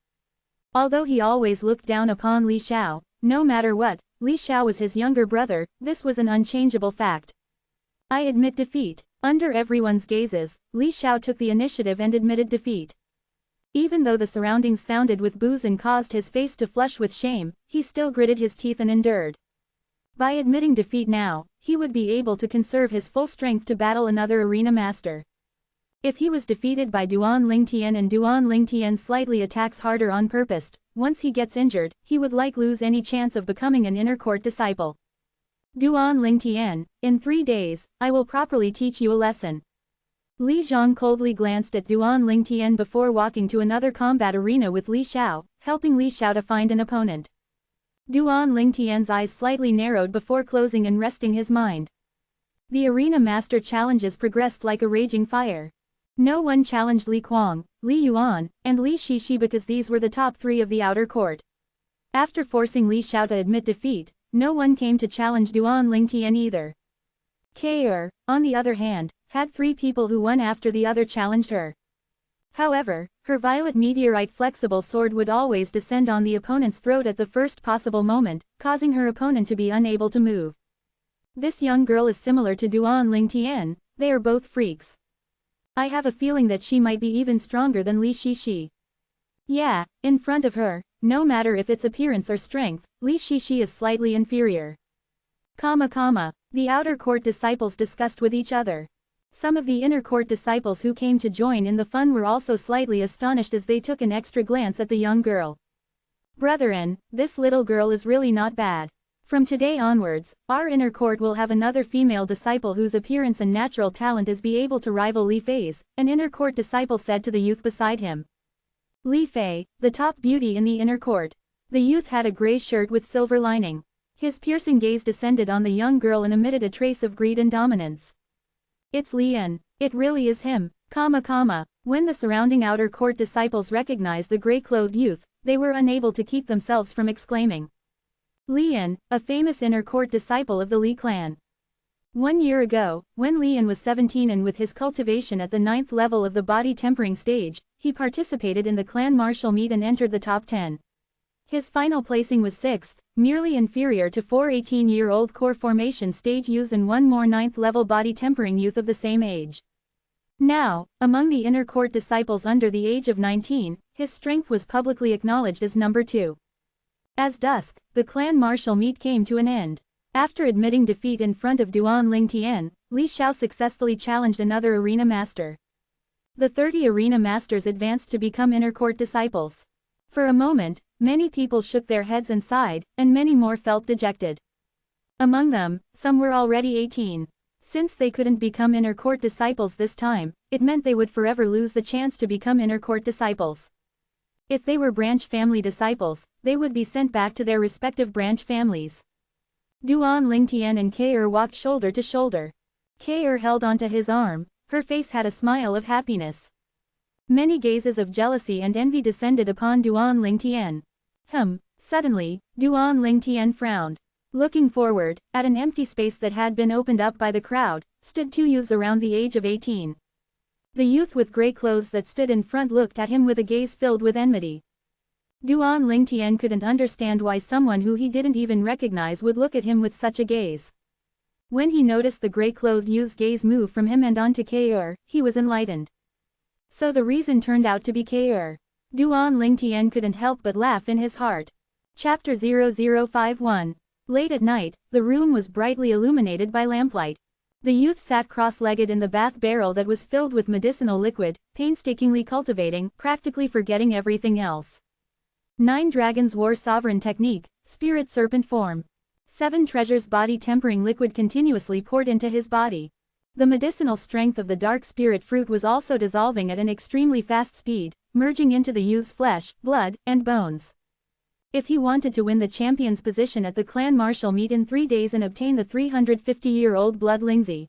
Although he always looked down upon Li Xiao, no matter what, Li Xiao was his younger brother, this was an unchangeable fact. I admit defeat. Under everyone's gazes, Li Xiao took the initiative and admitted defeat. Even though the surroundings sounded with boos and caused his face to flush with shame, he still gritted his teeth and endured. By admitting defeat now, he would be able to conserve his full strength to battle another arena master. If he was defeated by Duan Lingtian and Duan Lingtian slightly attacks harder on purpose, once he gets injured, he would lose any chance of becoming an inner court disciple. Duan Lingtian, in 3 days, I will properly teach you a lesson. Li Zhang coldly glanced at Duan Lingtian before walking to another combat arena with Li Xiao, helping Li Xiao to find an opponent. Duan Lingtian's eyes slightly narrowed before closing and resting his mind. The arena master challenges progressed like a raging fire. No one challenged Li Kuang, Li Yuan, and Li Shishi because these were the top 3 of the outer court. After forcing Li Xiao to admit defeat, no one came to challenge Duan Lingtian either. K'er, on the other hand, had 3 people who one after the other challenged her. However, her violet meteorite flexible sword would always descend on the opponent's throat at the first possible moment, causing her opponent to be unable to move. This young girl is similar to Duan Lingtian, they are both freaks. I have a feeling that she might be even stronger than Li Shishi. Yeah, in front of her, no matter if it's appearance or strength, Li Shishi is slightly inferior. The outer court disciples discussed with each other. Some of the inner court disciples who came to join in the fun were also slightly astonished as they took an extra glance at the young girl. Brethren, this little girl is really not bad. From today onwards, our inner court will have another female disciple whose appearance and natural talent is be able to rival Li Fei's, an inner court disciple said to the youth beside him. Li Fei, the top beauty in the inner court. The youth had a gray shirt with silver lining. His piercing gaze descended on the young girl and emitted a trace of greed and dominance. It's Lian. It really is him. When the surrounding outer court disciples recognized the gray-clothed youth, they were unable to keep themselves from exclaiming. Lian, a famous inner court disciple of the Li clan. 1 year ago, when Lian was 17 and with his cultivation at the 9th level of the body tempering stage, he participated in the clan martial meet and entered the top 10. His final placing was 6th, merely inferior to 4 18-year-old core formation stage youths and 1 more 9th level body tempering youth of the same age. Now, among the inner court disciples under the age of 19, his strength was publicly acknowledged as number 2. As dusk, the clan martial meet came to an end. After admitting defeat in front of Duan Lingtian, Li Xiao successfully challenged another arena master. The 30 arena masters advanced to become inner court disciples. For a moment, many people shook their heads and sighed, and many more felt dejected. Among them, some were already 18. Since they couldn't become inner court disciples this time, it meant they would forever lose the chance to become inner court disciples. If they were branch family disciples, they would be sent back to their respective branch families. Duan Lingtian and K'er walked shoulder to shoulder. K'er held onto his arm, her face had a smile of happiness. Many gazes of jealousy and envy descended upon Duan Lingtian. Suddenly, Duan Lingtian frowned. Looking forward, at an empty space that had been opened up by the crowd, stood 2 youths around the age of 18. The youth with gray clothes that stood in front looked at him with a gaze filled with enmity. Duan Lingtian couldn't understand why someone who he didn't even recognize would look at him with such a gaze. When he noticed the gray-clothed youth's gaze move from him and onto K'er, he was enlightened. So the reason turned out to be K'er. Duan Lingtian couldn't help but laugh in his heart. Chapter 0051. Late at night, the room was brightly illuminated by lamplight. The youth sat cross-legged in the bath barrel that was filled with medicinal liquid, painstakingly cultivating, practically forgetting everything else. 9 dragons war sovereign technique, spirit serpent form. 7 treasures body tempering liquid continuously poured into his body. The medicinal strength of the dark spirit fruit was also dissolving at an extremely fast speed, merging into the youth's flesh, blood, and bones. If he wanted to win the champion's position at the clan martial meet in 3 days and obtain the 350-year-old blood Lingzi,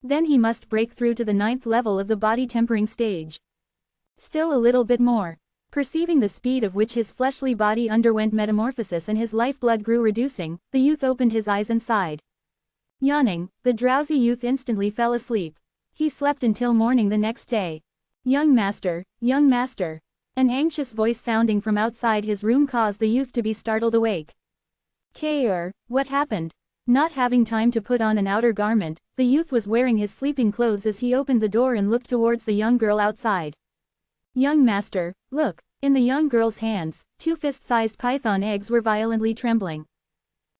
then he must break through to the 9th level of the body tempering stage. Still a little bit more. Perceiving the speed of which his fleshly body underwent metamorphosis and his lifeblood grew reducing, the youth opened his eyes and sighed. Yawning, the drowsy youth instantly fell asleep. He slept until morning the next day. Young master, young master. An anxious voice sounding from outside his room caused the youth to be startled awake. What happened? Not having time to put on an outer garment, the youth was wearing his sleeping clothes as he opened the door and looked towards the young girl outside. Young master, look. In the young girl's hands, 2 fist-sized python eggs were violently trembling.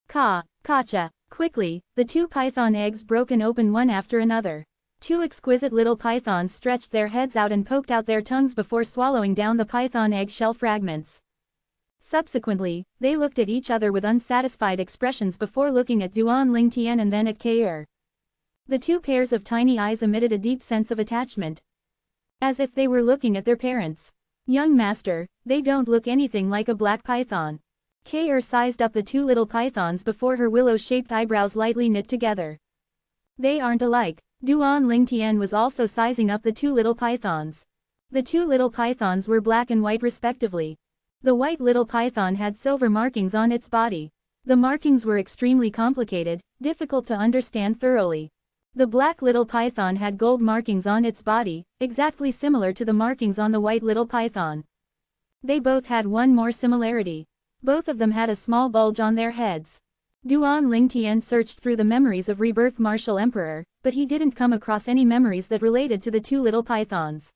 Kacha. Quickly, the 2 python eggs broken open one after another. 2 exquisite little pythons stretched their heads out and poked out their tongues before swallowing down the python egg shell fragments. Subsequently, they looked at each other with unsatisfied expressions before looking at Duan Lingtian and then at Kair. The 2 pairs of tiny eyes emitted a deep sense of attachment, as if they were looking at their parents. Young master, they don't look anything like a black python. Kair sized up the 2 little pythons before her willow-shaped eyebrows lightly knit together. They aren't alike. Duan Lingtian was also sizing up the 2 little pythons. The 2 little pythons were black and white respectively. The white little python had silver markings on its body. The markings were extremely complicated, difficult to understand thoroughly. The black little python had gold markings on its body, exactly similar to the markings on the white little python. They both had one more similarity. Both of them had a small bulge on their heads. Duan Lingtian searched through the memories of Rebirth Martial Emperor, but he didn't come across any memories that related to the 2 little pythons.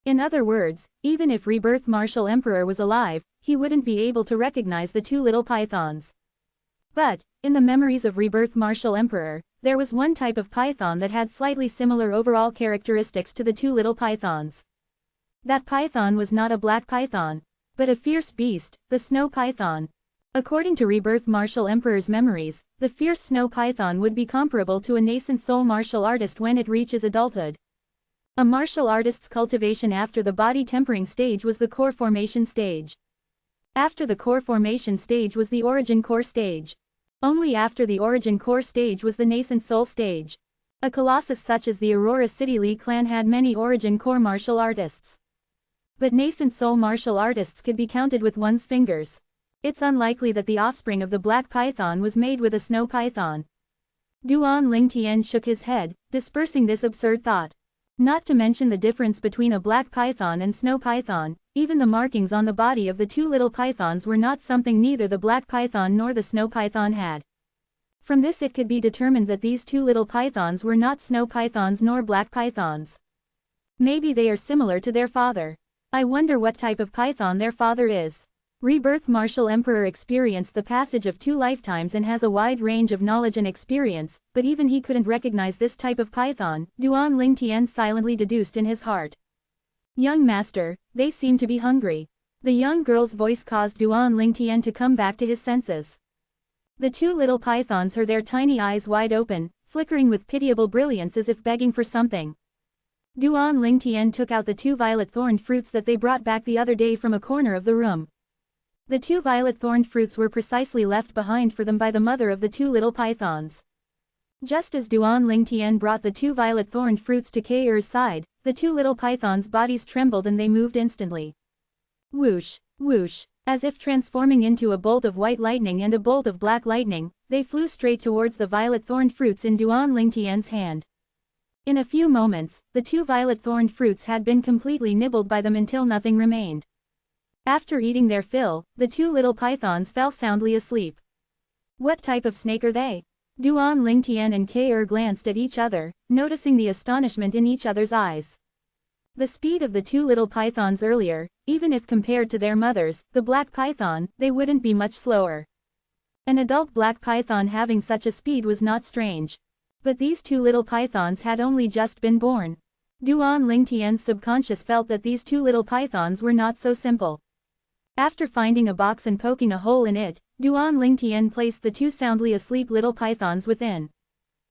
In other words, even if Rebirth Martial Emperor was alive, he wouldn't be able to recognize the 2 little pythons. But, in the memories of Rebirth Martial Emperor, there was one type of python that had slightly similar overall characteristics to the 2 little pythons. That python was not a black python, but a fierce beast, the snow python. According to Rebirth Martial Emperor's memories, the fierce snow python would be comparable to a nascent soul martial artist when it reaches adulthood. A martial artist's cultivation after the body tempering stage was the core formation stage. After the core formation stage was the origin core stage. Only after the origin core stage was the nascent soul stage. A colossus such as the Aurora City Lee clan had many origin core martial artists. But nascent soul martial artists could be counted with one's fingers. It's unlikely that the offspring of the black python was made with a snow python. Duan Lingtian shook his head, dispersing this absurd thought. Not to mention the difference between a black python and snow python, even the markings on the body of the 2 little pythons were not something neither the black python nor the snow python had. From this it could be determined that these 2 little pythons were not snow pythons nor black pythons. Maybe they are similar to their father. I wonder what type of python their father is. Rebirth Martial Emperor experienced the passage of 2 lifetimes and has a wide range of knowledge and experience, but even he couldn't recognize this type of python, Duan Lingtian silently deduced in his heart. Young master, they seem to be hungry. The young girl's voice caused Duan Lingtian to come back to his senses. The 2 little pythons heard their tiny eyes wide open, flickering with pitiable brilliance as if begging for something. Duan Lingtian took out the 2 violet-thorned fruits that they brought back the other day from a corner of the room. The 2 violet-thorned fruits were precisely left behind for them by the mother of the 2 little pythons. Just as Duan Lingtian brought the 2 violet-thorned fruits to Kair's side, the 2 little pythons' bodies trembled and they moved instantly. Whoosh, whoosh, as if transforming into a bolt of white lightning and a bolt of black lightning, they flew straight towards the violet-thorned fruits in Duan Lingtian's hand. In a few moments, the 2 violet-thorned fruits had been completely nibbled by them until nothing remained. After eating their fill, the 2 little pythons fell soundly asleep. What type of snake are they? Duan Lingtian and Kair glanced at each other, noticing the astonishment in each other's eyes. The speed of the 2 little pythons earlier, even if compared to their mothers, the black python, they wouldn't be much slower. An adult black python having such a speed was not strange. But these 2 little pythons had only just been born. Duan Lingtian's subconscious felt that these 2 little pythons were not so simple. After finding a box and poking a hole in it, Duan Lingtian placed the 2 soundly asleep little pythons within.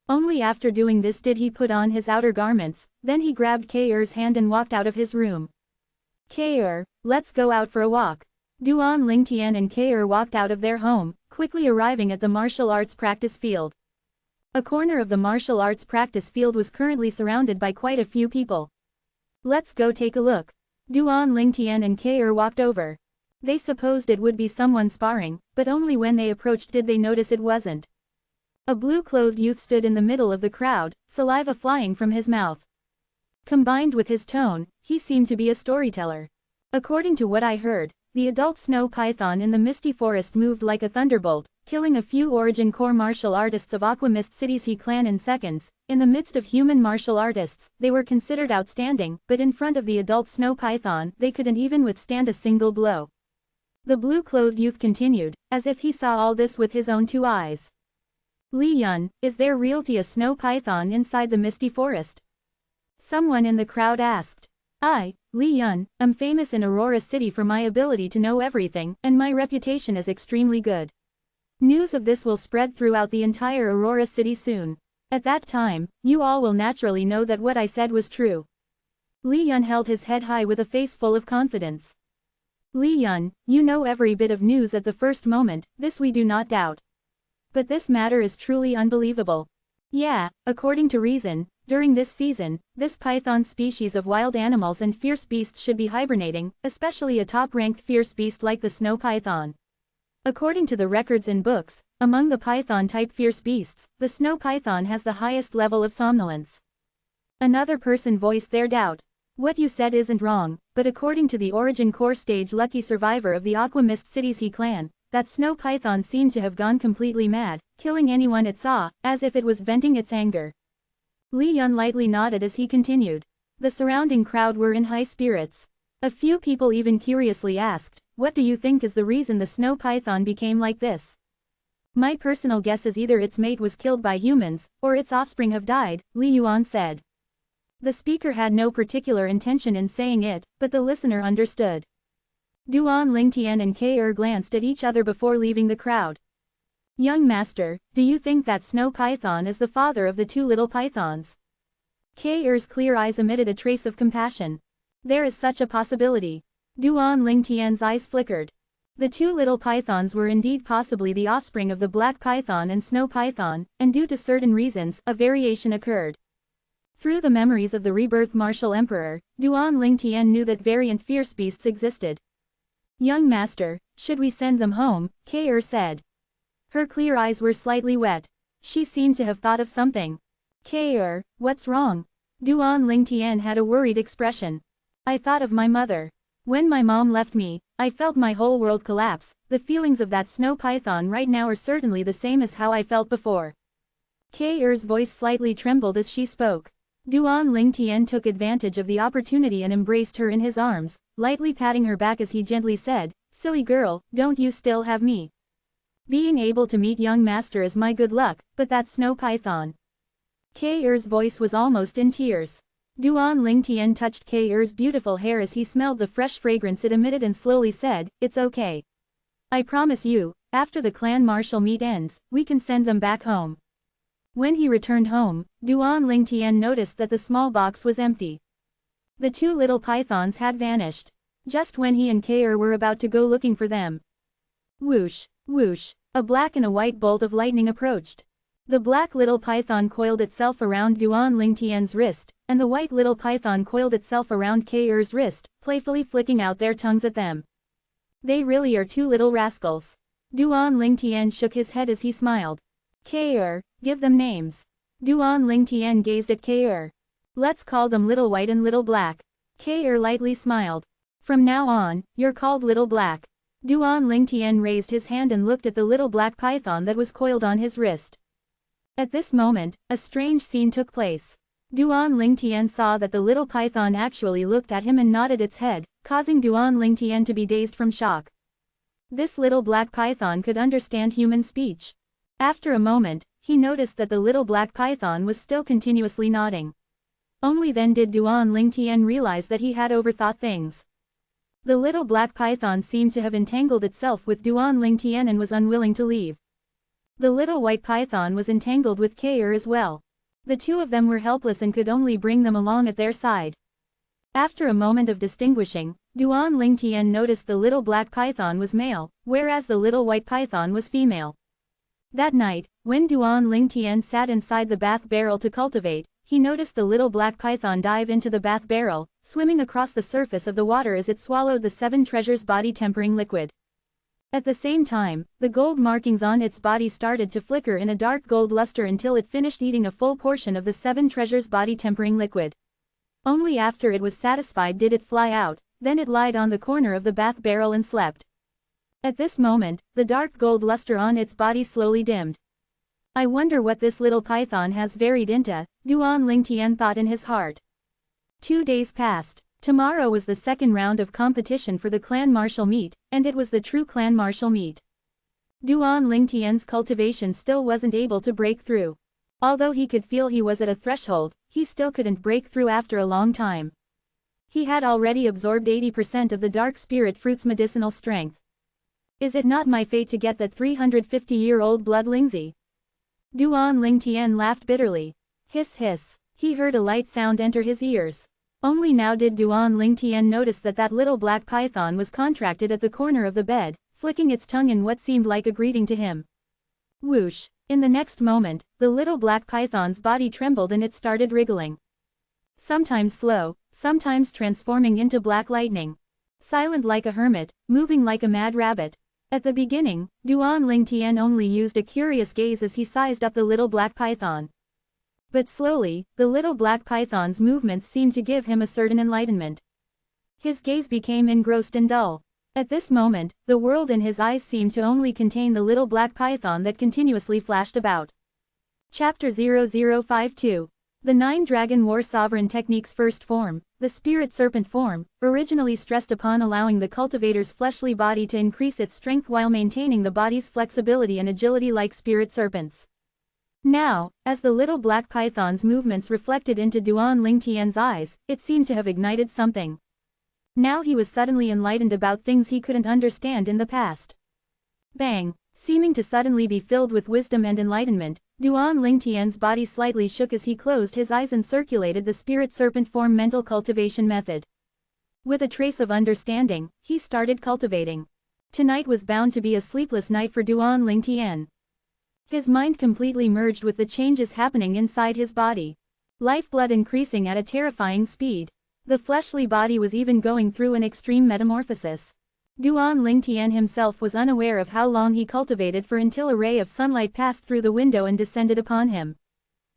Only after doing this did he put on his outer garments, then he grabbed Kair's hand and walked out of his room. Kair, let's go out for a walk. Duan Lingtian and Ke walked out of their home, quickly arriving at the martial arts practice field. A corner of the martial arts practice field was currently surrounded by quite a few people. Let's go take a look. Duan Lingtian and Ke walked over. They supposed it would be someone sparring, but only when they approached did they notice it wasn't. A blue-clothed youth stood in the middle of the crowd, saliva flying from his mouth. Combined with his tone, he seemed to be a storyteller. According to what I heard, the adult snow python in the misty forest moved like a thunderbolt, killing a few origin core martial artists of Aquamist City's He clan in seconds. In the midst of human martial artists, they were considered outstanding, but in front of the adult snow python, they couldn't even withstand a single blow. The blue-clothed youth continued, as if he saw all this with his own two eyes. Li Yun, is there realty a snow python inside the misty forest? Someone in the crowd asked. I, Li Yun, am famous in Aurora City for my ability to know everything, and my reputation is extremely good. News of this will spread throughout the entire Aurora City soon. At that time, you all will naturally know that what I said was true. Li Yun held his head high with a face full of confidence. Li Yun, you know every bit of news at the first moment, this we do not doubt. But this matter is truly unbelievable. Yeah, according to reason, during this season, this python species of wild animals and fierce beasts should be hibernating, especially a top-ranked fierce beast like the snow python. According to the records in books, among the python-type fierce beasts, the snow python has the highest level of somnolence. Another person voiced their doubt. What you said isn't wrong, but according to the origin core stage lucky survivor of the Aquamist City's He clan, that snow python seemed to have gone completely mad, killing anyone it saw, as if it was venting its anger. Li Yun lightly nodded as he continued. The surrounding crowd were in high spirits. A few people even curiously asked, what do you think is the reason the snow python became like this? My personal guess is either its mate was killed by humans, or its offspring have died, Li Yuan said. The speaker had no particular intention in saying it, but the listener understood. Duan Lingtian and Ke glanced at each other before leaving the crowd. Young master, do you think that snow python is the father of the two little pythons? Ke's clear eyes emitted a trace of compassion. There is such a possibility. Duan Lingtian's eyes flickered. The two little pythons were indeed possibly the offspring of the black python and snow python, and due to certain reasons, a variation occurred. Through the memories of the rebirth martial emperor, Duan Lingtian knew that variant fierce beasts existed. Young master, should we send them home? Ke said. Her clear eyes were slightly wet. She seemed to have thought of something. Ke, what's wrong? Duan Lingtian had a worried expression. I thought of my mother. When my mom left me, I felt my whole world collapse. The feelings of that snow python right now are certainly the same as how I felt before. Ke's voice slightly trembled as she spoke. Duan Lingtian took advantage of the opportunity and embraced her in his arms, lightly patting her back as he gently said, silly girl, don't you still have me? Being able to meet young master is my good luck, but that snow python. Ke's voice was almost in tears. Duan Lingtian touched Ke's beautiful hair as he smelled the fresh fragrance it emitted and slowly said, it's okay. I promise you, after the clan martial meet ends, we can send them back home. When he returned home, Duan Lingtian noticed that the small box was empty. The two little pythons had vanished. Just when he and Ke were about to go looking for them. Whoosh, whoosh, a black and a white bolt of lightning approached. The black little python coiled itself around Duan Lingtian's wrist, and the white little python coiled itself around Ke's wrist, playfully flicking out their tongues at them. They really are two little rascals. Duan Lingtian shook his head as he smiled. Ke, give them names. Duan Lingtian gazed at Ke. Let's call them Little White and Little Black. Ke lightly smiled. From now on, you're called Little Black. Duan Lingtian raised his hand and looked at the little black python that was coiled on his wrist. At this moment, a strange scene took place. Duan Lingtian saw that the little python actually looked at him and nodded its head, causing Duan Lingtian to be dazed from shock. This little black python could understand human speech. After a moment, he noticed that the little black python was still continuously nodding. Only then did Duan Lingtian realize that he had overthought things. The little black python seemed to have entangled itself with Duan Lingtian and was unwilling to leave. The little white python was entangled with Ke as well. The two of them were helpless and could only bring them along at their side. After a moment of distinguishing, Duan Lingtian noticed the little black python was male, whereas the little white python was female. That night, when Duan Lingtian sat inside the bath barrel to cultivate, he noticed the little black python dive into the bath barrel, swimming across the surface of the water as it swallowed the 7 treasures body tempering liquid. At the same time, the gold markings on its body started to flicker in a dark gold luster until it finished eating a full portion of the 7 treasures body tempering liquid. Only after it was satisfied did it fly out, then it lied on the corner of the bath barrel and slept. At this moment, the dark gold luster on its body slowly dimmed. I wonder what this little python has varied into, Duan Lingtian thought in his heart. 2 days passed. Tomorrow was the second round of competition for the clan martial meet, and it was the true clan martial meet. Duan Lingtian's cultivation still wasn't able to break through. Although he could feel he was at a threshold, he still couldn't break through after a long time. He had already absorbed 80% of the dark spirit fruit's medicinal strength. Is it not my fate to get that 350-year-old blood Lingzi? Duan Lingtian laughed bitterly. Hiss hiss. He heard a light sound enter his ears. Only now did Duan Lingtian notice that little black python was contracted at the corner of the bed, flicking its tongue in what seemed like a greeting to him. Whoosh! In the next moment, the little black python's body trembled and it started wriggling. Sometimes slow, sometimes transforming into black lightning. Silent like a hermit, moving like a mad rabbit. At the beginning, Duan Lingtian only used a curious gaze as he sized up the little black python. But slowly, the little black python's movements seemed to give him a certain enlightenment. His gaze became engrossed and dull. At this moment, the world in his eyes seemed to only contain the little black python that continuously flashed about. Chapter 0052. The 9 Dragon War Sovereign Technique's first form, the Spirit Serpent form, originally stressed upon allowing the cultivator's fleshly body to increase its strength while maintaining the body's flexibility and agility like spirit serpents. Now, as the little black python's movements reflected into Duan Lingtian's eyes, it seemed to have ignited something. Now he was suddenly enlightened about things he couldn't understand in the past. Bang! Seeming to suddenly be filled with wisdom and enlightenment, Duan Lingtian's body slightly shook as he closed his eyes and circulated the spirit serpent form mental cultivation method. With a trace of understanding, he started cultivating. Tonight was bound to be a sleepless night for Duan Lingtian. His mind completely merged with the changes happening inside his body. Lifeblood increasing at a terrifying speed. The fleshly body was even going through an extreme metamorphosis. Duan Lingtian himself was unaware of how long he cultivated for until a ray of sunlight passed through the window and descended upon him.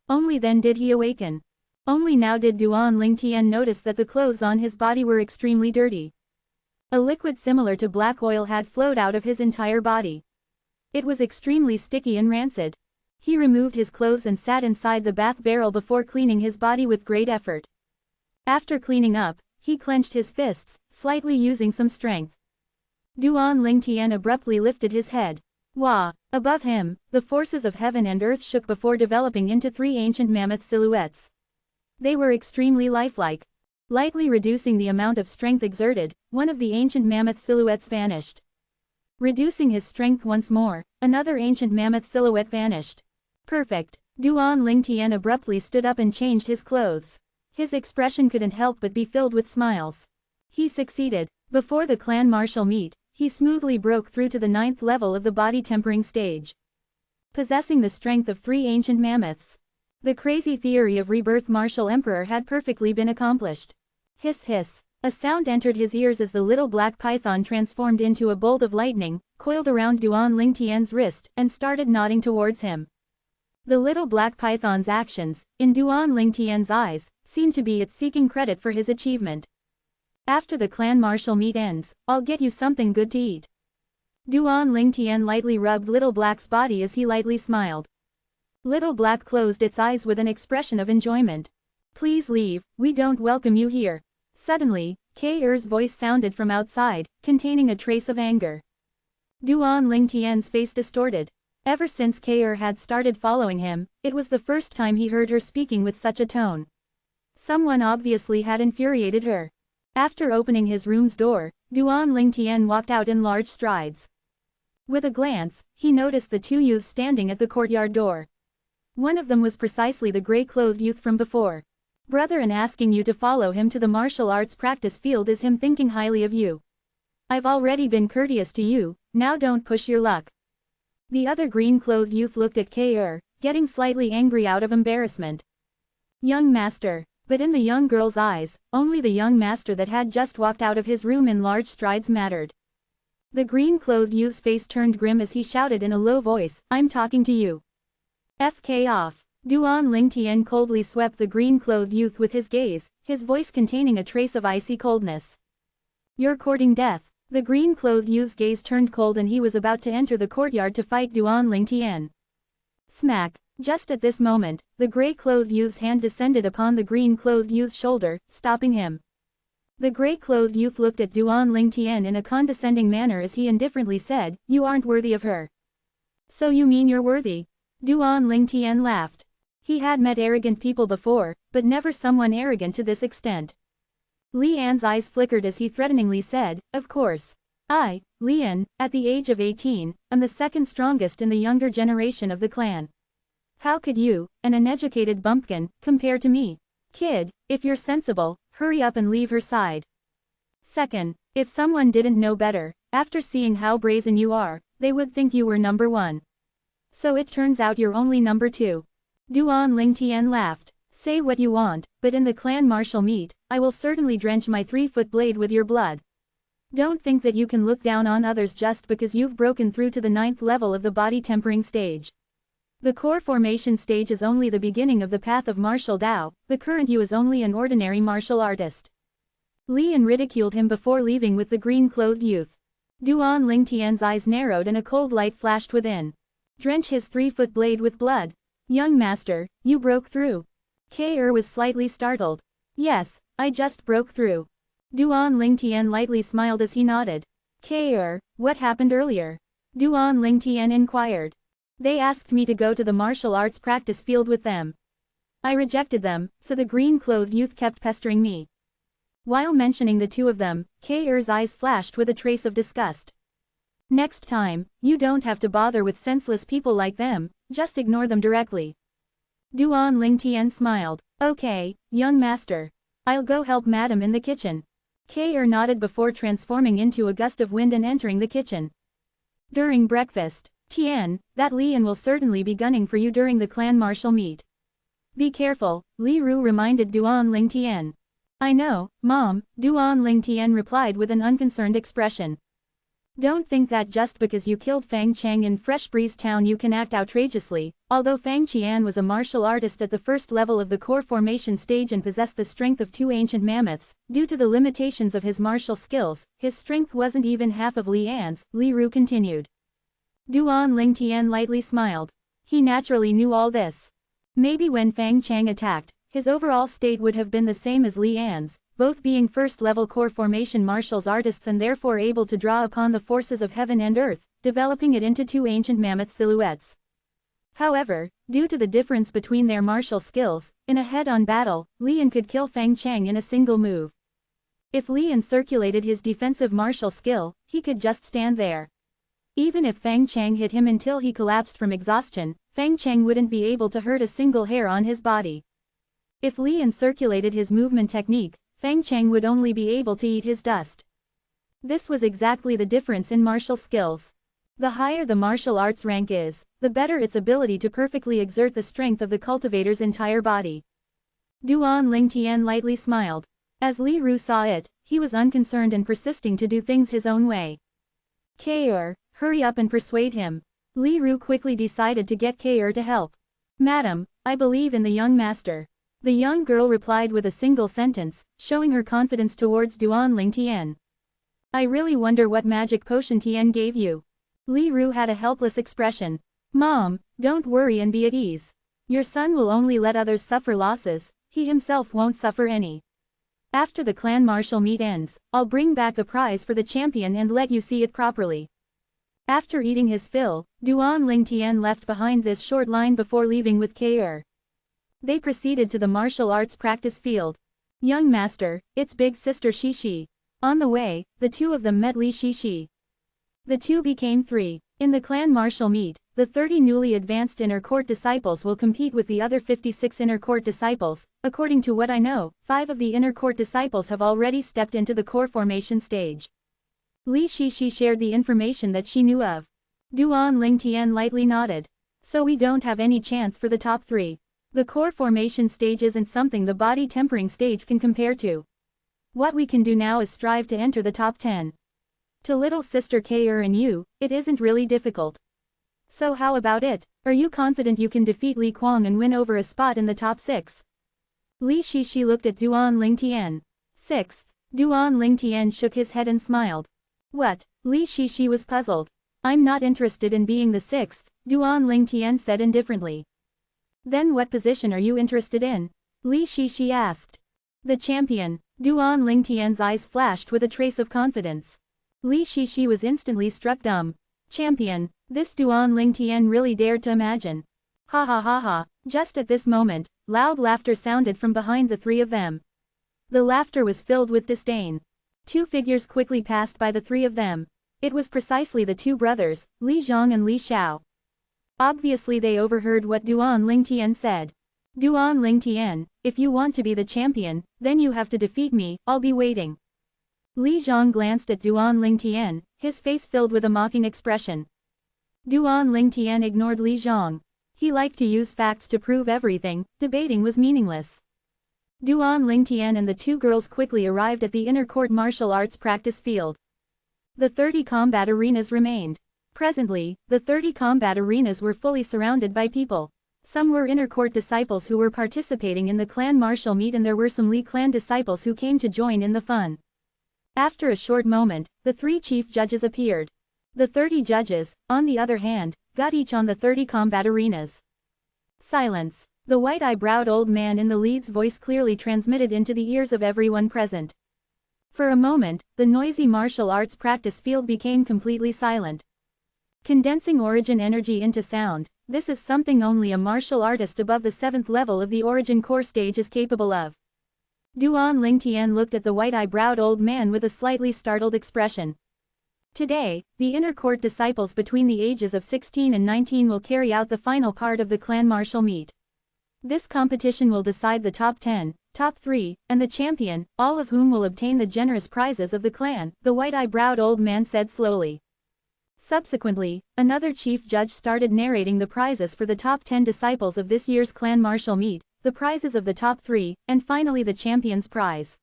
Only then did he awaken. Only now did Duan Lingtian notice that the clothes on his body were extremely dirty. A liquid similar to black oil had flowed out of his entire body. It was extremely sticky and rancid. He removed his clothes and sat inside the bath barrel before cleaning his body with great effort. After cleaning up, he clenched his fists, slightly using some strength. Duan Lingtian abruptly lifted his head. Wah! Above him, the forces of heaven and earth shook before developing into 3 ancient mammoth silhouettes. They were extremely lifelike. Lightly reducing the amount of strength exerted, one of the ancient mammoth silhouettes vanished. Reducing his strength once more, another ancient mammoth silhouette vanished. Perfect! Duan Lingtian abruptly stood up and changed his clothes. His expression couldn't help but be filled with smiles. He succeeded. Before the clan martial meet, he smoothly broke through to the 9th level of the body tempering stage. Possessing the strength of 3 ancient mammoths. The crazy theory of rebirth martial emperor had perfectly been accomplished. Hiss hiss. A sound entered his ears as the little black python transformed into a bolt of lightning, coiled around Duan Lingtian's wrist, and started nodding towards him. The little black python's actions, in Duan Lingtian's eyes, seemed to be its seeking credit for his achievement. After the clan martial meet ends, I'll get you something good to eat. Duan Lingtian lightly rubbed Little Black's body as he lightly smiled. Little Black closed its eyes with an expression of enjoyment. Please leave, we don't welcome you here. Suddenly, K.'s voice sounded from outside, containing a trace of anger. Duan Lingtian's face distorted. Ever since K.'r had started following him, it was the first time he heard her speaking with such a tone. Someone obviously had infuriated her. After opening his room's door, Duan Lingtian walked out in large strides. With a glance, he noticed the 2 youths standing at the courtyard door. One of them was precisely the gray-clothed youth from before. Brother, and asking you to follow him to the martial arts practice field is him thinking highly of you. I've already been courteous to you, now don't push your luck. The other green-clothed youth looked at K'er, getting slightly angry out of embarrassment. Young master. But in the young girl's eyes, only the young master that had just walked out of his room in large strides mattered. The green-clothed youth's face turned grim as he shouted in a low voice, I'm talking to you. FK off. Duan Lingtian coldly swept the green-clothed youth with his gaze, his voice containing a trace of icy coldness. You're courting death. The green-clothed youth's gaze turned cold and he was about to enter the courtyard to fight Duan Lingtian. Smack. Just at this moment, the gray-clothed youth's hand descended upon the green-clothed youth's shoulder, stopping him. The gray-clothed youth looked at Duan Lingtian in a condescending manner as he indifferently said, You aren't worthy of her. So you mean you're worthy? Duan Lingtian laughed. He had met arrogant people before, but never someone arrogant to this extent. Li An's eyes flickered as he threateningly said, Of course. I, Li An, at the age of 18, am the second strongest in the younger generation of the clan. How could you, an uneducated bumpkin, compare to me? Kid, if you're sensible, hurry up and leave her side. Second, if someone didn't know better, after seeing how brazen you are, they would think you were number 1. So it turns out you're only number 2. Duan Lingtian laughed. Say what you want, but in the clan martial meet, I will certainly drench my 3-foot blade with your blood. Don't think that you can look down on others just because you've broken through to the 9th level of the body tempering stage. The core formation stage is only the beginning of the path of martial Dao, the current you is only an ordinary martial artist. Li An ridiculed him before leaving with the green-clothed youth. Duan Lingtian's eyes narrowed and a cold light flashed within. Drench his 3-foot blade with blood. Young master, you broke through. K'er was slightly startled. Yes, I just broke through. Duan Lingtian lightly smiled as he nodded. K'er, what happened earlier? Duan Lingtian inquired. They asked me to go to the martial arts practice field with them. I rejected them, so the green-clothed youth kept pestering me. While mentioning the two of them, K'er's eyes flashed with a trace of disgust. Next time, you don't have to bother with senseless people like them, just ignore them directly. Duan Lingtian smiled. Okay, young master. I'll go help madam in the kitchen. K'er nodded before transforming into a gust of wind and entering the kitchen. During breakfast, Tian, that Li An will certainly be gunning for you during the clan martial meet. Be careful, Li Ru reminded Duan Lingtian. I know, Mom, Duan Lingtian replied with an unconcerned expression. Don't think that just because you killed Fang Chang in Fresh Breeze Town you can act outrageously. Although Fang Qian was a martial artist at the first level of the core formation stage and possessed the strength of 2 ancient mammoths, due to the limitations of his martial skills, his strength wasn't even half of Li An's, Li Ru continued. Duan Lingtian lightly smiled. He naturally knew all this. Maybe when Fang Chang attacked, his overall state would have been the same as Li An's, both being first-level core formation martial artists and therefore able to draw upon the forces of heaven and earth, developing it into 2 ancient mammoth silhouettes. However, due to the difference between their martial skills, in a head-on battle, Li An could kill Fang Chang in a single move. If Li An circulated his defensive martial skill, he could just stand there. Even if Fang Chang hit him until he collapsed from exhaustion, Fang Chang wouldn't be able to hurt a single hair on his body. If Li An circulated his movement technique, Fang Chang would only be able to eat his dust. This was exactly the difference in martial skills. The higher the martial arts rank is, the better its ability to perfectly exert the strength of the cultivator's entire body. Duan Lingtian lightly smiled. As Li Ru saw it, he was unconcerned and persisting to do things his own way. K'er, hurry up and persuade him. Li Ru quickly decided to get K'er to help. Madam, I believe in the young master. The young girl replied with a single sentence, showing her confidence towards Duan Lingtian. I really wonder what magic potion Tian gave you. Li Ru had a helpless expression. Mom, don't worry and be at ease. Your son will only let others suffer losses, he himself won't suffer any. After the clan martial meet ends, I'll bring back the prize for the champion and let you see it properly. After eating his fill, Duan Lingtian left behind this short line before leaving with K'er. They proceeded to the martial arts practice field. Young master, it's big sister Shishi. On the way, the two of them met Li Shishi. The two became 3. In the clan martial meet, the 30 newly advanced inner court disciples will compete with the other 56 inner court disciples. According to what I know, 5 of the inner court disciples have already stepped into the core formation stage. Li Shishi shared the information that she knew of. Duan Lingtian lightly nodded. So we don't have any chance for the top 3. The core formation stage isn't something the body tempering stage can compare to. What we can do now is strive to enter the top 10. To little sister K'er and you, it isn't really difficult. So how about it? Are you confident you can defeat Li Kuang and win over a spot in the top 6? Li Shishi looked at Duan Lingtian. 6th. Duan Lingtian shook his head and smiled. What? Li Shishi was puzzled. I'm not interested in being the 6th, Duan Lingtian said indifferently. Then what position are you interested in? Li Shishi asked. The champion. Duan Lingtian's eyes flashed with a trace of confidence. Li Shishi was instantly struck dumb. Champion. This Duan Lingtian really dared to imagine. Ha ha ha ha. Just at this moment, loud laughter sounded from behind the 3 of them. The laughter was filled with disdain. 2 figures quickly passed by the 3 of them. It was precisely the 2 brothers, Li Zhang and Li Xiao. Obviously they overheard what Duan Lingtian said. Duan Lingtian, if you want to be the champion, then you have to defeat me, I'll be waiting. Li Zhang glanced at Duan Lingtian, his face filled with a mocking expression. Duan Lingtian ignored Li Zhang. He liked to use facts to prove everything, debating was meaningless. Duan Lingtian and the 2 girls quickly arrived at the inner court martial arts practice field. The 30 combat arenas remained. Presently, the 30 combat arenas were fully surrounded by people. Some were inner court disciples who were participating in the clan martial meet, and there were some Li clan disciples who came to join in the fun. After a short moment, the 3 chief judges appeared. The 30 judges, on the other hand, got each on the 30 combat arenas. Silence. The white-eyebrowed old man in the lead's voice clearly transmitted into the ears of everyone present. For a moment, the noisy martial arts practice field became completely silent. Condensing origin energy into sound, this is something only a martial artist above the 7th level of the origin core stage is capable of. Duan Lingtian looked at the white-eyebrowed old man with a slightly startled expression. Today, the inner court disciples between the ages of 16 and 19 will carry out the final part of the clan martial meet. This competition will decide the top 10, top 3, and the champion, all of whom will obtain the generous prizes of the clan, the white-eyebrowed old man said slowly. Subsequently, another chief judge started narrating the prizes for the top 10 disciples of this year's clan martial meet, the prizes of the top 3, and finally the champion's prize.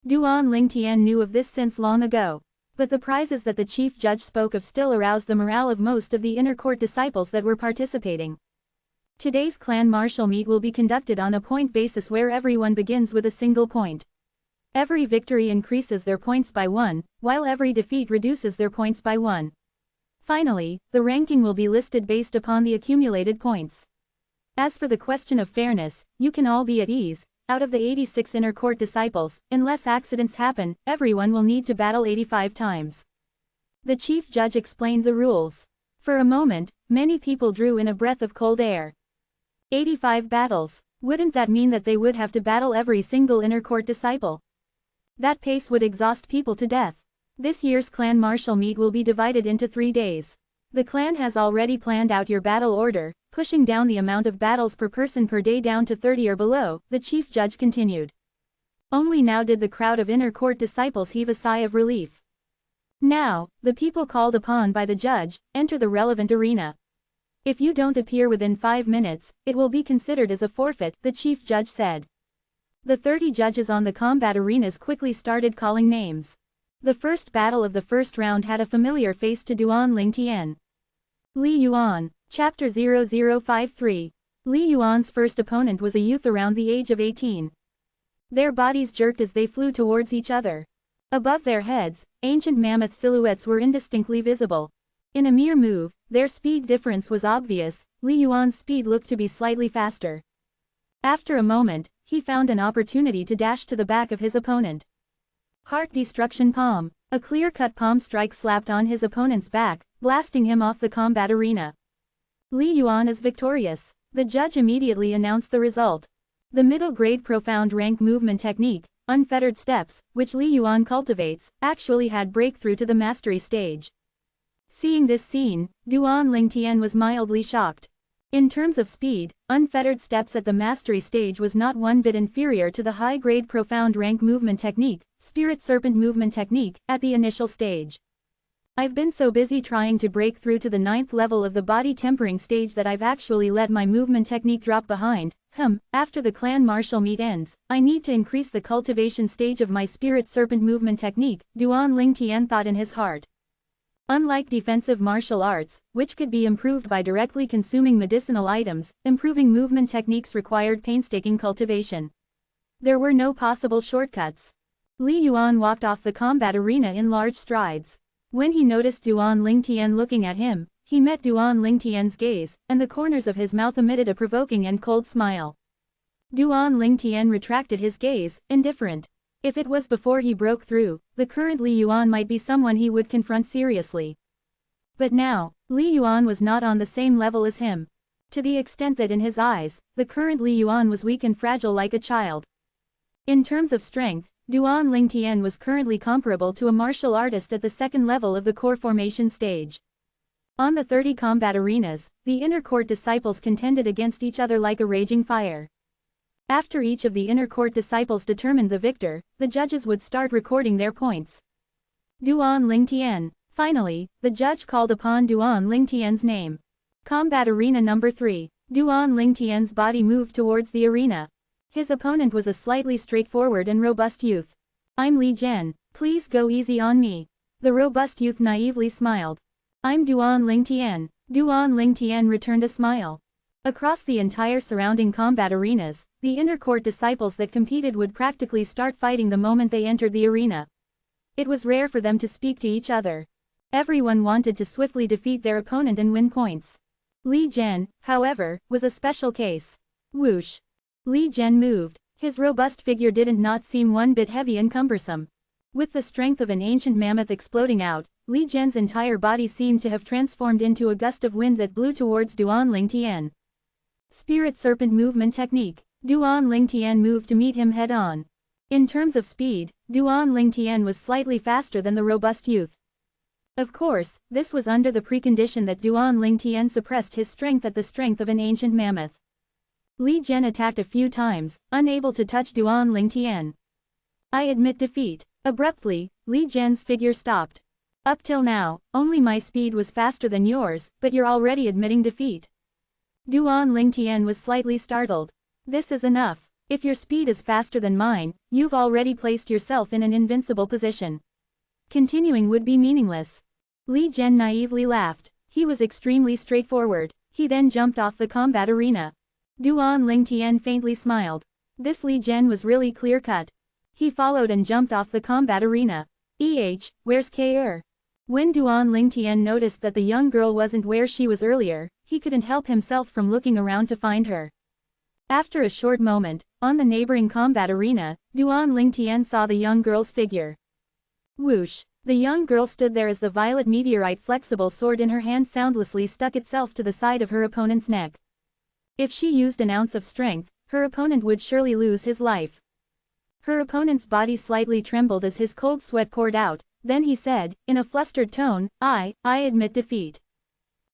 Duan Lingtian knew of this since long ago. But the prizes that the chief judge spoke of still aroused the morale of most of the inner court disciples that were participating. Today's clan martial meet will be conducted on a point basis where everyone begins with a single point. Every victory increases their points by 1, while every defeat reduces their points by 1. Finally, the ranking will be listed based upon the accumulated points. As for the question of fairness, you can all be at ease. Out of the 86 inner court disciples, unless accidents happen, everyone will need to battle 85 times. The chief judge explained the rules. For a moment, many people drew in a breath of cold air. 85 battles. Wouldn't that mean that they would have to battle every single inner court disciple? That pace would exhaust people to death. This year's clan martial meet will be divided into 3 days. The clan has already planned out your battle order, pushing down the amount of battles per person per day down to 30 or below, the chief judge continued. Only now did the crowd of inner court disciples heave a sigh of relief. Now, the people called upon by the judge, enter the relevant arena. If you don't appear within 5 minutes, it will be considered as a forfeit, the chief judge said. The 30 judges on the combat arenas quickly started calling names. The first battle of the first round had a familiar face to Duan Lingtian. Li Yuan, Chapter 0053. Li Yuan's first opponent was a youth around the age of 18. Their bodies jerked as they flew towards each other. Above their heads, ancient mammoth silhouettes were indistinctly visible. In a mere move, their speed difference was obvious. Li Yuan's speed looked to be slightly faster. After a moment, he found an opportunity to dash to the back of his opponent. Heart Destruction Palm. A clear-cut palm strike slapped on his opponent's back, blasting him off the combat arena. Li Yuan is victorious. The judge immediately announced the result. The middle-grade profound rank movement technique, Unfettered Steps, which Li Yuan cultivates, actually had breakthrough to the mastery stage. Seeing this scene, Duan Lingtian was mildly shocked. In terms of speed, unfettered steps at the mastery stage was not one bit inferior to the high-grade profound rank movement technique, spirit serpent movement technique, at the initial stage. I've been so busy trying to break through to the 9th level of the body tempering stage that I've actually let my movement technique drop behind. After the clan martial meet ends, I need to increase the cultivation stage of my spirit serpent movement technique, Duan Lingtian thought in his heart. Unlike defensive martial arts, which could be improved by directly consuming medicinal items, improving movement techniques required painstaking cultivation. There were no possible shortcuts. Li Yuan walked off the combat arena in large strides. When he noticed Duan Lingtian looking at him, he met Duan Lingtian's gaze, and the corners of his mouth emitted a provoking and cold smile. Duan Lingtian retracted his gaze, indifferent. If it was before he broke through, the current Li Yuan might be someone he would confront seriously. But now, Li Yuan was not on the same level as him. To the extent that in his eyes, the current Li Yuan was weak and fragile like a child. In terms of strength, Duan Lingtian was currently comparable to a martial artist at the 2nd level of the core formation stage. On the 30 combat arenas, the inner court disciples contended against each other like a raging fire. After each of the inner court disciples determined the victor, the judges would start recording their points. Duan Lingtian. Finally, the judge called upon Duan Lingtian's name. Combat arena number 3. Duan Lingtian's body moved towards the arena. His opponent was a slightly straightforward and robust youth. "I'm Li Zhen, please go easy on me." The robust youth naively smiled. "I'm Duan Lingtian." Duan Lingtian returned a smile. Across the entire surrounding combat arenas, the inner court disciples that competed would practically start fighting the moment they entered the arena. It was rare for them to speak to each other. Everyone wanted to swiftly defeat their opponent and win points. Li Zhen, however, was a special case. Whoosh! Li Zhen moved. His robust figure didn't not seem one bit heavy and cumbersome. With the strength of an ancient mammoth exploding out, Li Zhen's entire body seemed to have transformed into a gust of wind that blew towards Duan Lingtian. Spirit Serpent Movement Technique. Duan Lingtian moved to meet him head-on. In terms of speed, Duan Lingtian was slightly faster than the robust youth. Of course, this was under the precondition that Duan Lingtian suppressed his strength at the strength of an ancient mammoth. Li Zhen attacked a few times, unable to touch Duan Lingtian. "I admit defeat." Abruptly, Li Zhen's figure stopped. "Up till now, only my speed was faster than yours, but you're already admitting defeat." Duan Lingtian was slightly startled. "This is enough. If your speed is faster than mine, you've already placed yourself in an invincible position. Continuing would be meaningless." Li Zhen naively laughed. He was extremely straightforward. He then jumped off the combat arena. Duan Lingtian faintly smiled. This Li Zhen was really clear-cut. He followed and jumped off the combat arena. Where's K.R.? When Duan Lingtian noticed that the young girl wasn't where she was earlier, he couldn't help himself from looking around to find her. After a short moment, on the neighboring combat arena, Duan Lingtian saw the young girl's figure. Whoosh! The young girl stood there as the violet meteorite flexible sword in her hand soundlessly stuck itself to the side of her opponent's neck. If she used an ounce of strength, her opponent would surely lose his life. Her opponent's body slightly trembled as his cold sweat poured out, then he said, in a flustered tone, I admit defeat."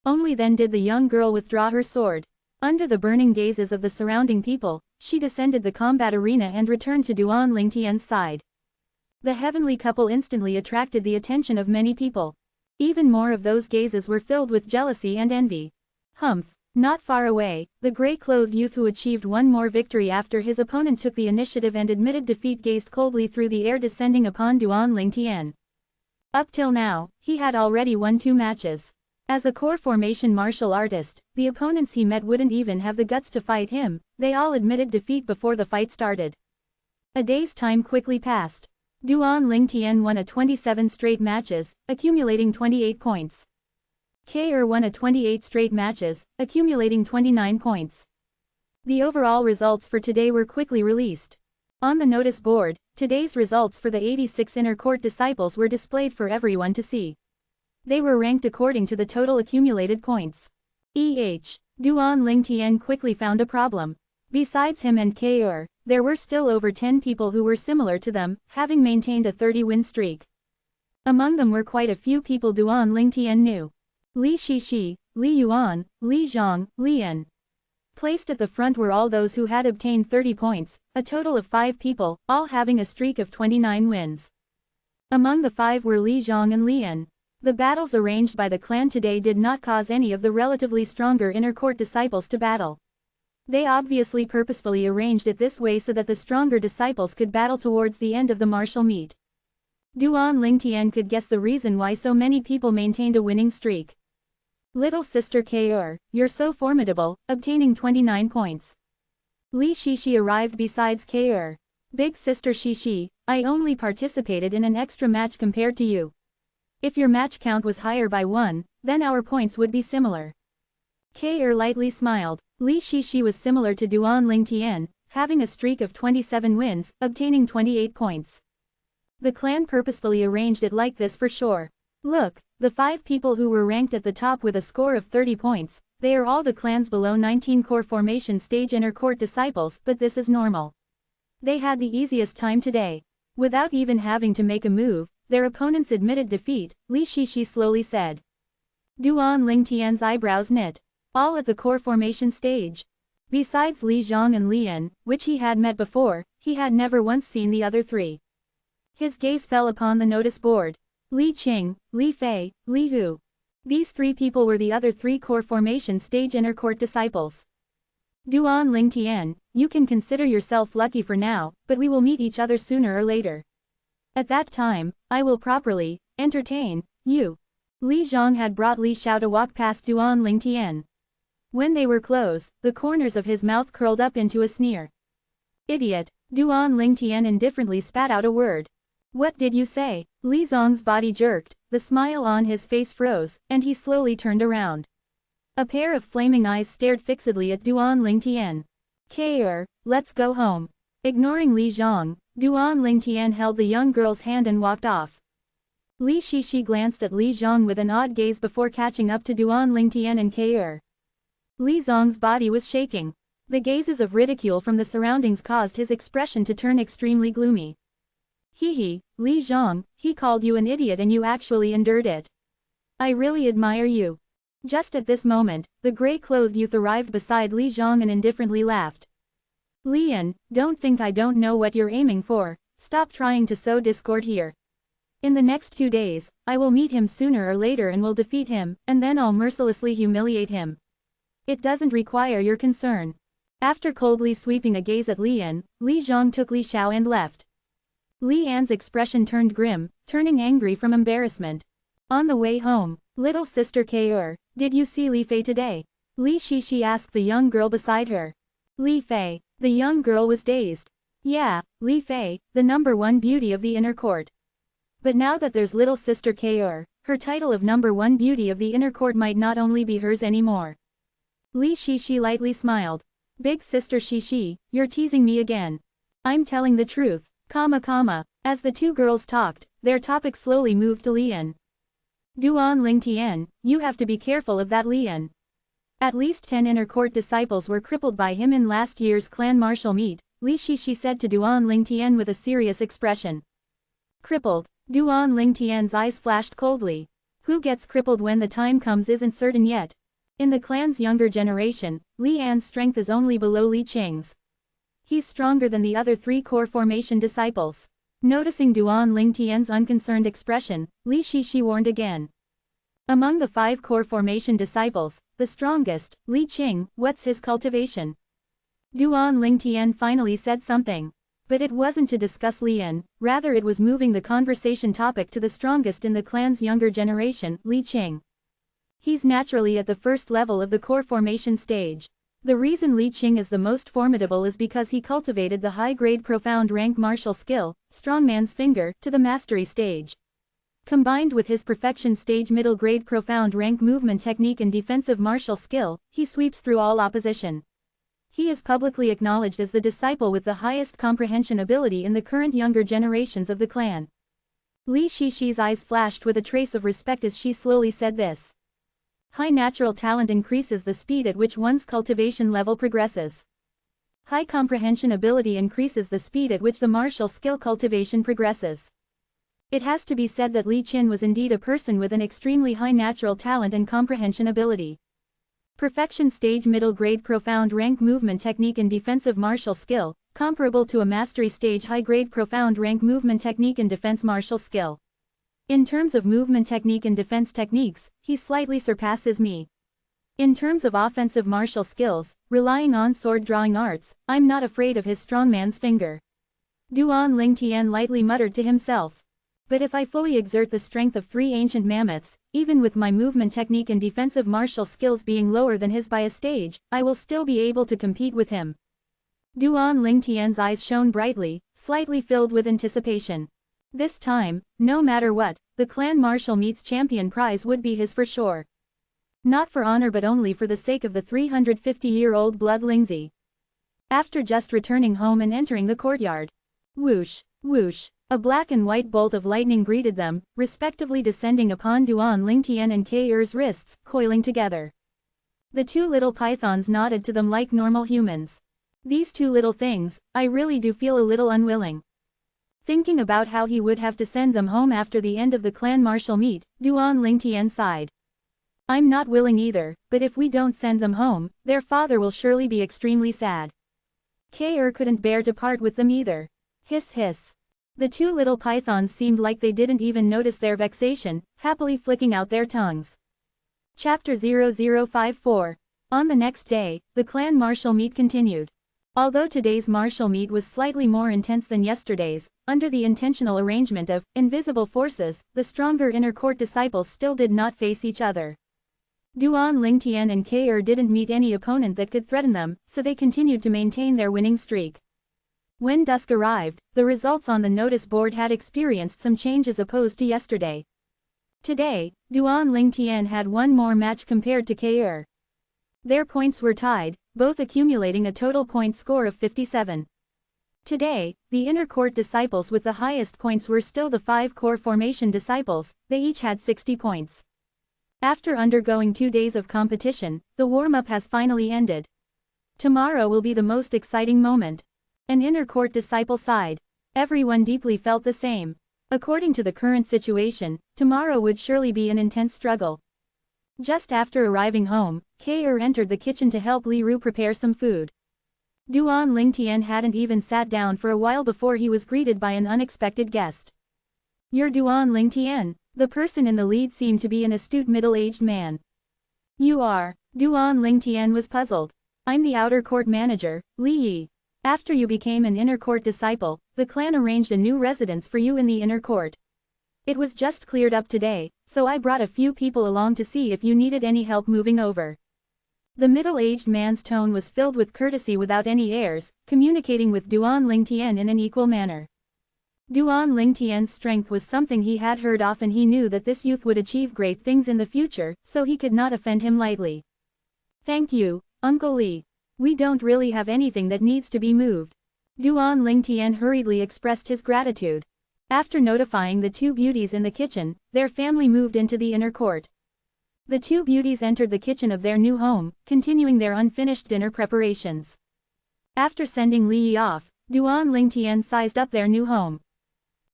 Only then did the young girl withdraw her sword. Under the burning gazes of the surrounding people, she descended the combat arena and returned to Duan Lingtian's side. The heavenly couple instantly attracted the attention of many people. Even more of those gazes were filled with jealousy and envy. Not far away, the gray-clothed youth who achieved one more victory after his opponent took the initiative and admitted defeat gazed coldly through the air descending upon Duan Lingtian. Up till now, he had already won 2 matches. As a core formation martial artist, the opponents he met wouldn't even have the guts to fight him, they all admitted defeat before the fight started. A day's time quickly passed. Duan Lingtian won a 27 straight matches, accumulating 28 points. K.R. won a 28 straight matches, accumulating 29 points. The overall results for today were quickly released. On the notice board, today's results for the 86 inner court disciples were displayed for everyone to see. They were ranked according to the total accumulated points. Duan Lingtian quickly found a problem. Besides him and K.R., there were still over 10 people who were similar to them, having maintained a 30-win streak. Among them were quite a few people Duan Lingtian knew. Li Shishi, Li Yuan, Li Zhang, Li En. Placed at the front were all those who had obtained 30 points, a total of 5 people, all having a streak of 29 wins. Among the 5 were Li Zhang and Li En. The battles arranged by the clan today did not cause any of the relatively stronger inner court disciples to battle. They obviously purposefully arranged it this way so that the stronger disciples could battle towards the end of the martial meet. Duan Lingtian could guess the reason why so many people maintained a winning streak. Little sister K'er, you're so formidable, obtaining 29 points. Li Shishi arrived besides K'er. Big sister Shishi, I only participated in an extra match compared to you. If your match count was higher by 1, then our points would be similar. K'er lightly smiled. Li Shishi was similar to Duan Lingtian, having a streak of 27 wins, obtaining 28 points. The clan purposefully arranged it like this for sure. Look, the 5 people who were ranked at the top with a score of 30 points, they are all the clans below 19 core formation stage inner court disciples, but this is normal. They had the easiest time today. Without even having to make a move, their opponents admitted defeat, Li Shishi slowly said. Duan Lingtian's eyebrows knit. All at the core formation stage. Besides Li Zhang and Li En, which he had met before, he had never once seen the other 3. His gaze fell upon the notice board. Li Qing, Li Fei, Li Hu. These 3 people were the other 3 core formation stage inner court disciples. Duan Lingtian, you can consider yourself lucky for now, but we will meet each other sooner or later. At that time, I will properly entertain you. Li Zhang had brought Li Xiao to walk past Duan Lingtian. When they were close, the corners of his mouth curled up into a sneer. Idiot, Duan Lingtian indifferently spat out a word. What did you say? Li Zhang's body jerked, the smile on his face froze, and he slowly turned around. A pair of flaming eyes stared fixedly at Duan Lingtian. K'er, let's go home. Ignoring Li Zhang, Duan Lingtian held the young girl's hand and walked off. Li Shishi glanced at Li Zhang with an odd gaze before catching up to Duan Lingtian and K'er. Li Zhang's body was shaking. The gazes of ridicule from the surroundings caused his expression to turn extremely gloomy. Hee, Li Zhang, he called you an idiot and you actually endured it. I really admire you. Just at this moment, the gray-clothed youth arrived beside Li Zhang and indifferently laughed. Li En, don't think I don't know what you're aiming for, stop trying to sow discord here. In the next 2 days, I will meet him sooner or later and will defeat him, and then I'll mercilessly humiliate him. It doesn't require your concern. After coldly sweeping a gaze at Li En, Li Zhang took Li Xiao and left. Li An's expression turned grim, turning angry from embarrassment. On the way home, little sister K'er, did you see Li Fei today? Li Shishi asked the young girl beside her. Li Fei, the young girl was dazed. Yeah, Li Fei, the #1 beauty of the inner court. But now that there's little sister K'er, her title of #1 beauty of the inner court might not only be hers anymore. Li Shishi lightly smiled. Big sister Shishi, you're teasing me again. I'm telling the truth. As the 2 girls talked, their topic slowly moved to Li En. Duan Lingtian, you have to be careful of that Li En. At least 10 inner court disciples were crippled by him in last year's clan martial meet, Li Shishi said to Duan Lingtian with a serious expression. Crippled. Duan Lingtian's eyes flashed coldly. Who gets crippled when the time comes isn't certain yet. In the clan's younger generation, Li An's strength is only below Li Qing's. He's stronger than the other 3 core formation disciples. Noticing Duan Lingtian's unconcerned expression, Li Shishi warned again. Among the 5 core formation disciples, the strongest, Li Qing, what's his cultivation? Duan Lingtian finally said something. But it wasn't to discuss Li En, rather it was moving the conversation topic to the strongest in the clan's younger generation, Li Qing. He's naturally at the first level of the core formation stage. The reason Li Qing is the most formidable is because he cultivated the high-grade profound rank martial skill, strongman's finger, to the mastery stage. Combined with his perfection stage middle-grade profound rank movement technique and defensive martial skill, he sweeps through all opposition. He is publicly acknowledged as the disciple with the highest comprehension ability in the current younger generations of the clan. Li Shishi's eyes flashed with a trace of respect as she slowly said this. High natural talent increases the speed at which one's cultivation level progresses. High comprehension ability increases the speed at which the martial skill cultivation progresses. It has to be said that Li Qin was indeed a person with an extremely high natural talent and comprehension ability. Perfection stage middle grade profound rank movement technique and defensive martial skill, comparable to a mastery stage high grade profound rank movement technique and defense martial skill. In terms of movement technique and defense techniques, he slightly surpasses me. In terms of offensive martial skills, relying on sword drawing arts, I'm not afraid of his strongman's finger. Duan Lingtian lightly muttered to himself. But if I fully exert the strength of 3 ancient mammoths, even with my movement technique and defensive martial skills being lower than his by a stage, I will still be able to compete with him. Duan Lingtian's eyes shone brightly, slightly filled with anticipation. This time, no matter what, the clan martial meets champion prize would be his for sure. Not for honor but only for the sake of the 350-year-old blood Lingzi. After just returning home and entering the courtyard. Whoosh, whoosh. A black and white bolt of lightning greeted them, respectively descending upon Duan Lingtian and K.'s wrists, coiling together. The 2 little pythons nodded to them like normal humans. These 2 little things, I really do feel a little unwilling. Thinking about how he would have to send them home after the end of the clan martial meet, Duan Lingtian sighed. I'm not willing either, but if we don't send them home, their father will surely be extremely sad. K.'r couldn't bear to part with them either. Hiss hiss. The 2 little pythons seemed like they didn't even notice their vexation, happily flicking out their tongues. Chapter 0054. On the next day, the clan martial meet continued. Although today's martial meet was slightly more intense than yesterday's, under the intentional arrangement of invisible forces, the stronger inner court disciples still did not face each other. Duan Lingtian and K.'r didn't meet any opponent that could threaten them, so they continued to maintain their winning streak. When dusk arrived, the results on the notice board had experienced some changes opposed to yesterday. Today, Duan Lingtian had one more match compared to K.'r. Their points were tied, both accumulating a total point score of 57. Today, the inner court disciples with the highest points were still the 5 core formation disciples, they each had 60 points. After undergoing 2 days of competition, the warm-up has finally ended. Tomorrow will be the most exciting moment. An inner court disciple sighed. Everyone deeply felt the same. According to the current situation, tomorrow would surely be an intense struggle. Just after arriving home, K.'r entered the kitchen to help Li Ru prepare some food. Duan Lingtian hadn't even sat down for a while before he was greeted by an unexpected guest. You're Duan Lingtian. The person in the lead seemed to be an astute middle-aged man. You are. Duan Lingtian was puzzled. I'm the outer court manager, Li Yi. After you became an inner court disciple, the clan arranged a new residence for you in the inner court. It was just cleared up today, so I brought a few people along to see if you needed any help moving over. The middle-aged man's tone was filled with courtesy without any airs, communicating with Duan Lingtian in an equal manner. Duan Lingtian's strength was something he had heard of and he knew that this youth would achieve great things in the future, so he could not offend him lightly. Thank you, Uncle Li. We don't really have anything that needs to be moved. Duan Lingtian hurriedly expressed his gratitude. After notifying the 2 beauties in the kitchen, their family moved into the inner court. The 2 beauties entered the kitchen of their new home, continuing their unfinished dinner preparations. After sending Li Yi off, Duan Lingtian sized up their new home.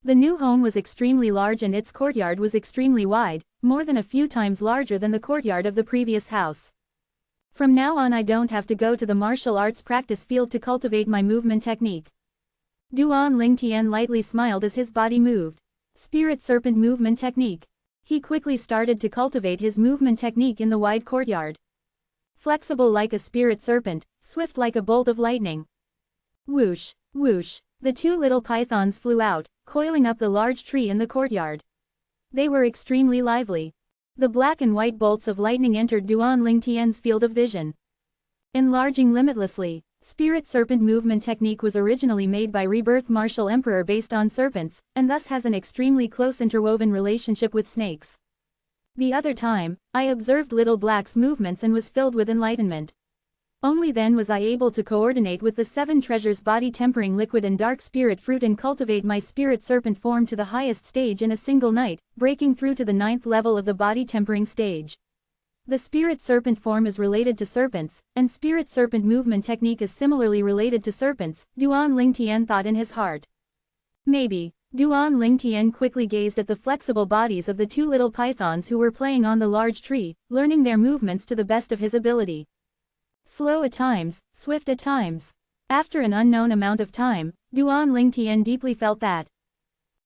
The new home was extremely large and its courtyard was extremely wide, more than a few times larger than the courtyard of the previous house. From now on I don't have to go to the martial arts practice field to cultivate my movement technique. Duan Lingtian lightly smiled as his body moved. Spirit Serpent movement technique. He quickly started to cultivate his movement technique in the wide courtyard. Flexible like a spirit serpent, swift like a bolt of lightning. Whoosh, whoosh, the 2 little pythons flew out, coiling up the large tree in the courtyard. They were extremely lively. The black and white bolts of lightning entered Duan Lingtian's field of vision. Enlarging limitlessly, Spirit Serpent movement technique was originally made by Rebirth Martial Emperor based on serpents, and thus has an extremely close interwoven relationship with snakes. The other time, I observed Little Black's movements and was filled with enlightenment. Only then was I able to coordinate with the 7 treasures body tempering liquid and dark spirit fruit and cultivate my spirit serpent form to the highest stage in a single night, breaking through to the 9th level of the body tempering stage. The spirit serpent form is related to serpents, and spirit serpent movement technique is similarly related to serpents, Duan Lingtian thought in his heart. Maybe, Duan Lingtian quickly gazed at the flexible bodies of the two little pythons who were playing on the large tree, learning their movements to the best of his ability. Slow at times, swift at times. After an unknown amount of time, Duan Lingtian deeply felt that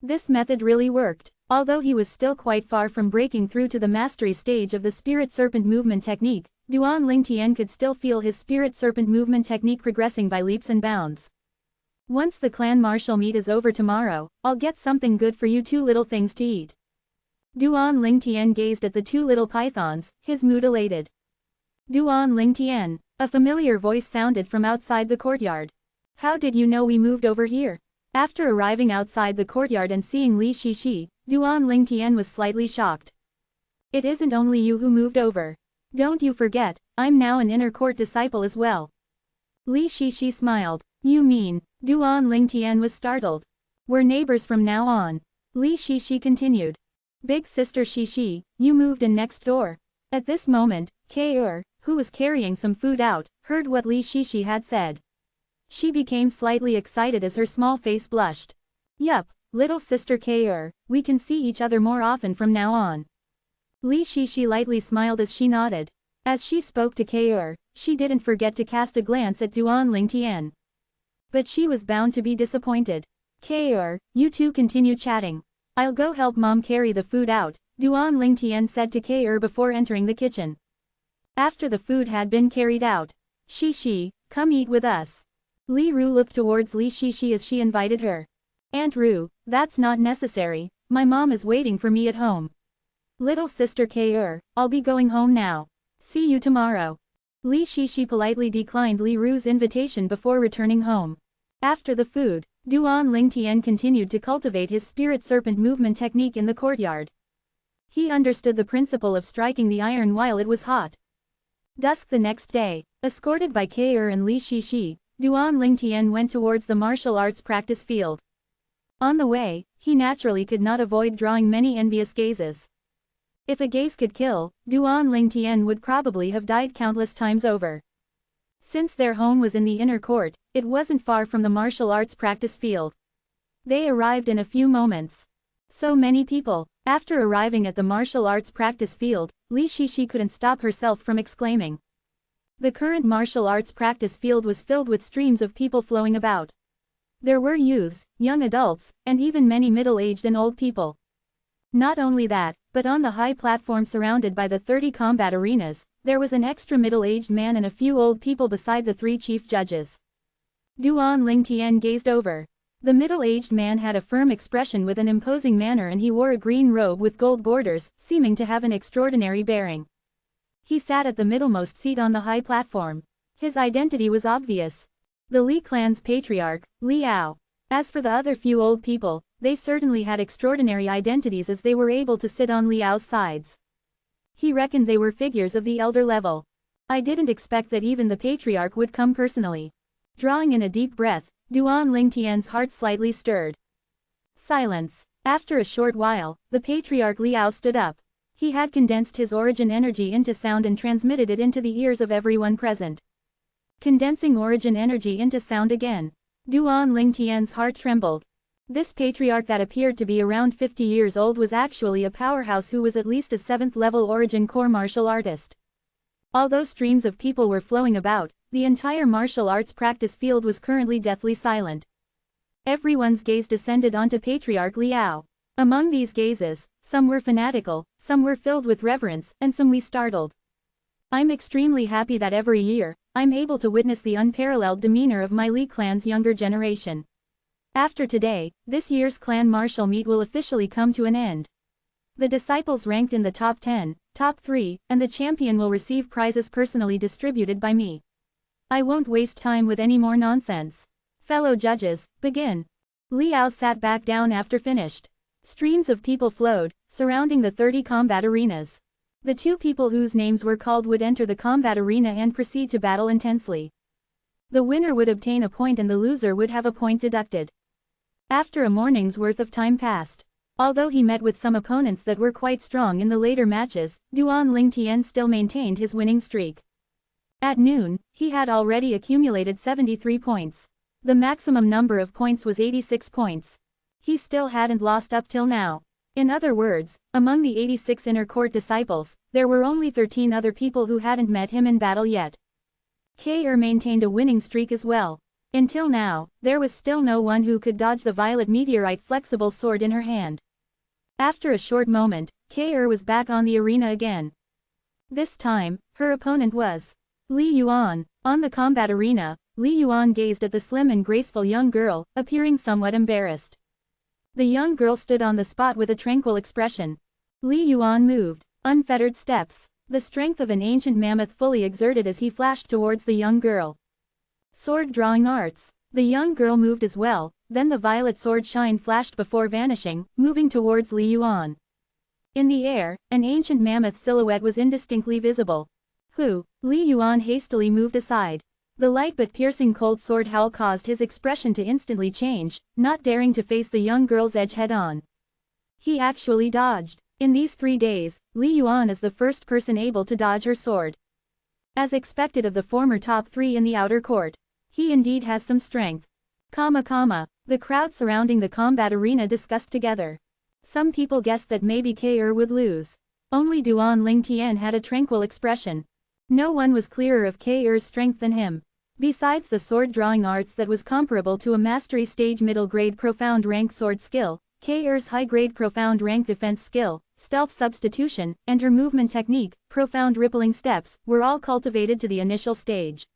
this method really worked. Although he was still quite far from breaking through to the mastery stage of the spirit serpent movement technique, Duan Lingtian could still feel his spirit serpent movement technique progressing by leaps and bounds. Once the clan martial meet is over tomorrow, I'll get something good for you two little things to eat. Duan Lingtian gazed at the two little pythons, his mood elated. Duan Lingtian, a familiar voice sounded from outside the courtyard. How did you know we moved over here? After arriving outside the courtyard and seeing Li Shishi, Duan Lingtian was slightly shocked. It isn't only you who moved over. Don't you forget, I'm now an inner court disciple as well. Li Shishi smiled. You mean? Duan Lingtian was startled. We're neighbors from now on. Li Shishi continued. Big sister Shishi, you moved in next door. At this moment, K'er, who was carrying some food out, heard what Li Shishi had said. She became slightly excited as her small face blushed. Yup, little sister K'er, we can see each other more often from now on. Li Shishi lightly smiled as she nodded. As she spoke to K'er, she didn't forget to cast a glance at Duan Lingtian. But she was bound to be disappointed. K'er, you two continue chatting. I'll go help mom carry the food out, Duan Lingtian said to K'er before entering the kitchen. After the food had been carried out. Shishi, come eat with us. Li Ru looked towards Li Shishi as she invited her. Aunt Ru, that's not necessary, my mom is waiting for me at home. Little sister K'er, I'll be going home now. See you tomorrow. Li Shishi politely declined Li Ru's invitation before returning home. After the food, Duan Lingtian continued to cultivate his spirit serpent movement technique in the courtyard. He understood the principle of striking the iron while it was hot. Dusk the next day, escorted by K'er and Li Shishi, Duan Lingtian went towards the martial arts practice field. On the way, he naturally could not avoid drawing many envious gazes. If a gaze could kill, Duan Lingtian would probably have died countless times over. Since their home was in the inner court, it wasn't far from the martial arts practice field. They arrived in a few moments. So many people. After arriving at the martial arts practice field, Li Shishi couldn't stop herself from exclaiming. The current martial arts practice field was filled with streams of people flowing about. There were youths, young adults, and even many middle-aged and old people. Not only that, but on the high platform surrounded by the 30 combat arenas, there was an extra middle-aged man and a few old people beside the three chief judges. Duan Lingtian gazed over. The middle-aged man had a firm expression with an imposing manner and he wore a green robe with gold borders, seeming to have an extraordinary bearing. He sat at the middlemost seat on the high platform. His identity was obvious. The Li clan's patriarch, Liao. As for the other few old people, they certainly had extraordinary identities as they were able to sit on Liao's sides. He reckoned they were figures of the elder level. I didn't expect that even the patriarch would come personally. Drawing in a deep breath, Duan Lingtian's heart slightly stirred. Silence. After a short while, the patriarch Liao stood up. He had condensed his origin energy into sound and transmitted it into the ears of everyone present. Condensing origin energy into sound again. Duan Lingtian's heart trembled. This patriarch that appeared to be around 50 years old was actually a powerhouse who was at least a 7th level origin core martial artist. Although streams of people were flowing about, the entire martial arts practice field was currently deathly silent. Everyone's gaze descended onto Patriarch Liao. Among these gazes, some were fanatical, some were filled with reverence, and some were startled. I'm extremely happy that every year, I'm able to witness the unparalleled demeanor of my Li clan's younger generation. After today, this year's clan martial meet will officially come to an end. The disciples ranked in the top 10, top 3, and the champion will receive prizes personally distributed by me. I won't waste time with any more nonsense. Fellow judges, begin. Liao sat back down after finished. Streams of people flowed, surrounding the 30 combat arenas. The two people whose names were called would enter the combat arena and proceed to battle intensely. The winner would obtain a point and the loser would have a point deducted. After a morning's worth of time passed. Although he met with some opponents that were quite strong in the later matches, Duan Lingtian still maintained his winning streak. At noon, he had already accumulated 73 points. The maximum number of points was 86 points. He still hadn't lost up till now. In other words, among the 86 inner court disciples, there were only 13 other people who hadn't met him in battle yet. K.R. maintained a winning streak as well. Until now, there was still no one who could dodge the violet meteorite flexible sword in her hand. After a short moment, K.R. was back on the arena again. This time, her opponent was Li Yuan. On the combat arena, Li Yuan gazed at the slim and graceful young girl, appearing somewhat embarrassed. The young girl stood on the spot with a tranquil expression. Li Yuan moved, unfettered steps, the strength of an ancient mammoth fully exerted as he flashed towards the young girl. Sword drawing arts. The young girl moved as well, then the violet sword shine flashed before vanishing, moving towards Li Yuan. In the air, an ancient mammoth silhouette was indistinctly visible. Li Yuan hastily moved aside. The light but piercing cold sword howl caused his expression to instantly change, not daring to face the young girl's edge head-on. He actually dodged. In these 3 days, Li Yuan is the first person able to dodge her sword. As expected of the former top 3 in the outer court, he indeed has some strength. The crowd surrounding the combat arena discussed together. Some people guessed that maybe K.R. would lose. Only Duan Lingtian had a tranquil expression. No one was clearer of K.R.'s strength than him. Besides the sword-drawing arts that was comparable to a mastery stage middle-grade profound rank sword skill, K.R.'s high-grade profound rank defense skill, stealth substitution, and her movement technique, profound rippling steps, were all cultivated to the initial stage.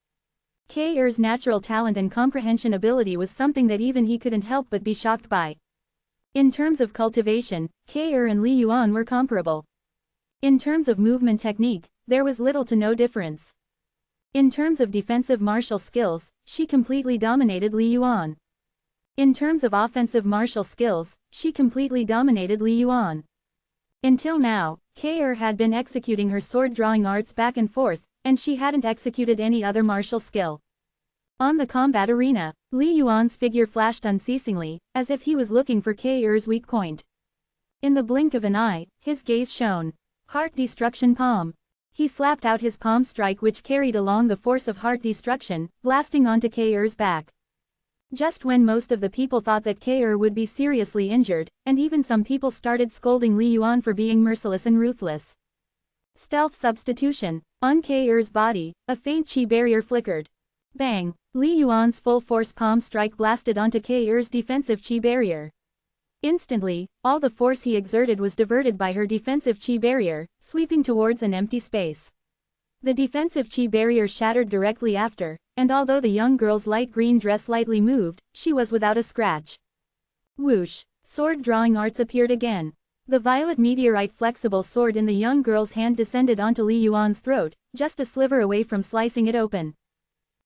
K.R.'s natural talent and comprehension ability was something that even he couldn't help but be shocked by. In terms of cultivation, K.R. and Li Yuan were comparable. In terms of movement technique, there was little to no difference. In terms of defensive martial skills, she completely dominated Li Yuan. In terms of offensive martial skills, she completely dominated Li Yuan. Until now, K.R. had been executing her sword-drawing arts back and forth, and she hadn't executed any other martial skill. On the combat arena, Li Yuan's figure flashed unceasingly, as if he was looking for K.R.'s weak point. In the blink of an eye, his gaze shone. Heart Destruction Palm. He slapped out his palm strike which carried along the force of heart destruction, blasting onto K.R.'s back. Just when most of the people thought that K.R. would be seriously injured, and even some people started scolding Li Yuan for being merciless and ruthless. Stealth substitution. On K.R.'s body, a faint chi barrier flickered. Bang! Li Yuan's full-force palm strike blasted onto K.R.'s defensive chi barrier. Instantly, all the force he exerted was diverted by her defensive chi barrier, sweeping towards an empty space. The defensive chi barrier shattered directly after, and although the young girl's light green dress lightly moved, she was without a scratch. Whoosh! Sword-drawing arts appeared again. The violet meteorite flexible sword in the young girl's hand descended onto Li Yuan's throat, just a sliver away from slicing it open.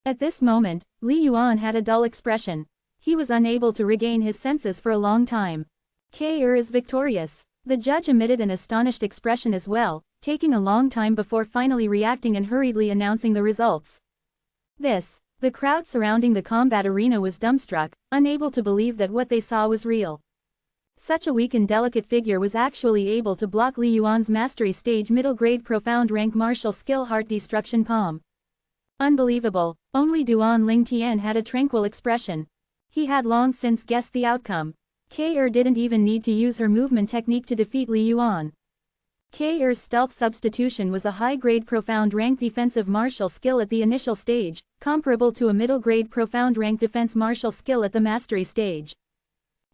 At this moment, Li Yuan had a dull expression. He was unable to regain his senses for a long time. K.R. is victorious. The judge emitted an astonished expression as well, taking a long time before finally reacting and hurriedly announcing the results. The crowd surrounding the combat arena was dumbstruck, unable to believe that what they saw was real. Such a weak and delicate figure was actually able to block Li Yuan's mastery stage middle-grade profound rank martial skill heart destruction palm. Unbelievable. Only Duan Lingtian had a tranquil expression. He had long since guessed the outcome. K.R. didn't even need to use her movement technique to defeat Li Yuan. K.R.'s stealth substitution was a high-grade profound rank defensive martial skill at the initial stage, comparable to a middle-grade profound rank defense martial skill at the mastery stage.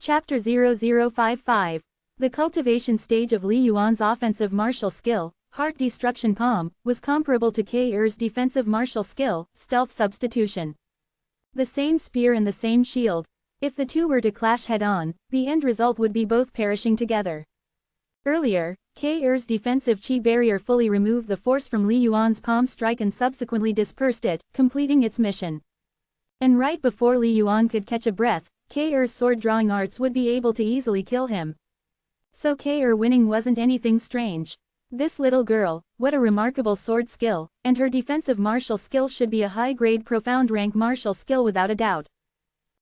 Chapter 0055. The cultivation stage of Li Yuan's offensive martial skill, heart destruction palm, was comparable to K.R.'s defensive martial skill, stealth substitution. The same spear and the same shield. If the two were to clash head-on, the end result would be both perishing together. Earlier, K.R.'s defensive chi barrier fully removed the force from Li Yuan's palm strike and subsequently dispersed it, completing its mission. And right before Li Yuan could catch a breath, K.R.'s sword-drawing arts would be able to easily kill him. So K.R. winning wasn't anything strange. This little girl, what a remarkable sword skill, and her defensive martial skill should be a high-grade profound rank martial skill without a doubt.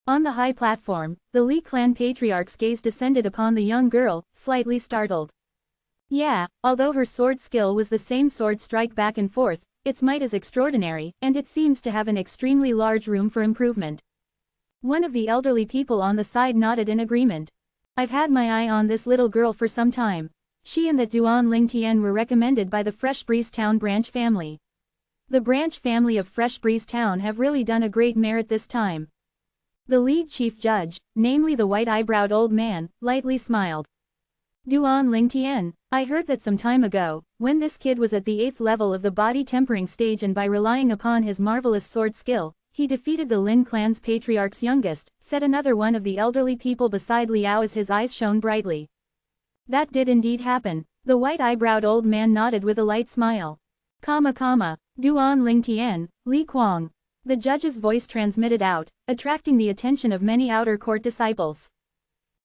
On the high platform, the Li clan patriarch's gaze descended upon the young girl, slightly startled. Yeah, although her sword skill was the same sword strike back and forth, its might is extraordinary, and it seems to have an extremely large room for improvement. One of the elderly people on the side nodded in agreement. I've had my eye on this little girl for some time. She and that Duan Lingtian were recommended by the Fresh Breeze Town branch family. The branch family of Fresh Breeze Town have really done a great merit this time. The lead chief judge, namely the white-eyebrowed old man, lightly smiled. Duan Lingtian, I heard that some time ago, when this kid was at the 8th level of the body tempering stage and by relying upon his marvelous sword skill, he defeated the Lin clan's patriarch's youngest, said another one of the elderly people beside Liao as his eyes shone brightly. That did indeed happen. The white-eyebrowed old man nodded with a light smile. Duan Lingtian, Li Kuang. The judge's voice transmitted out, attracting the attention of many outer court disciples.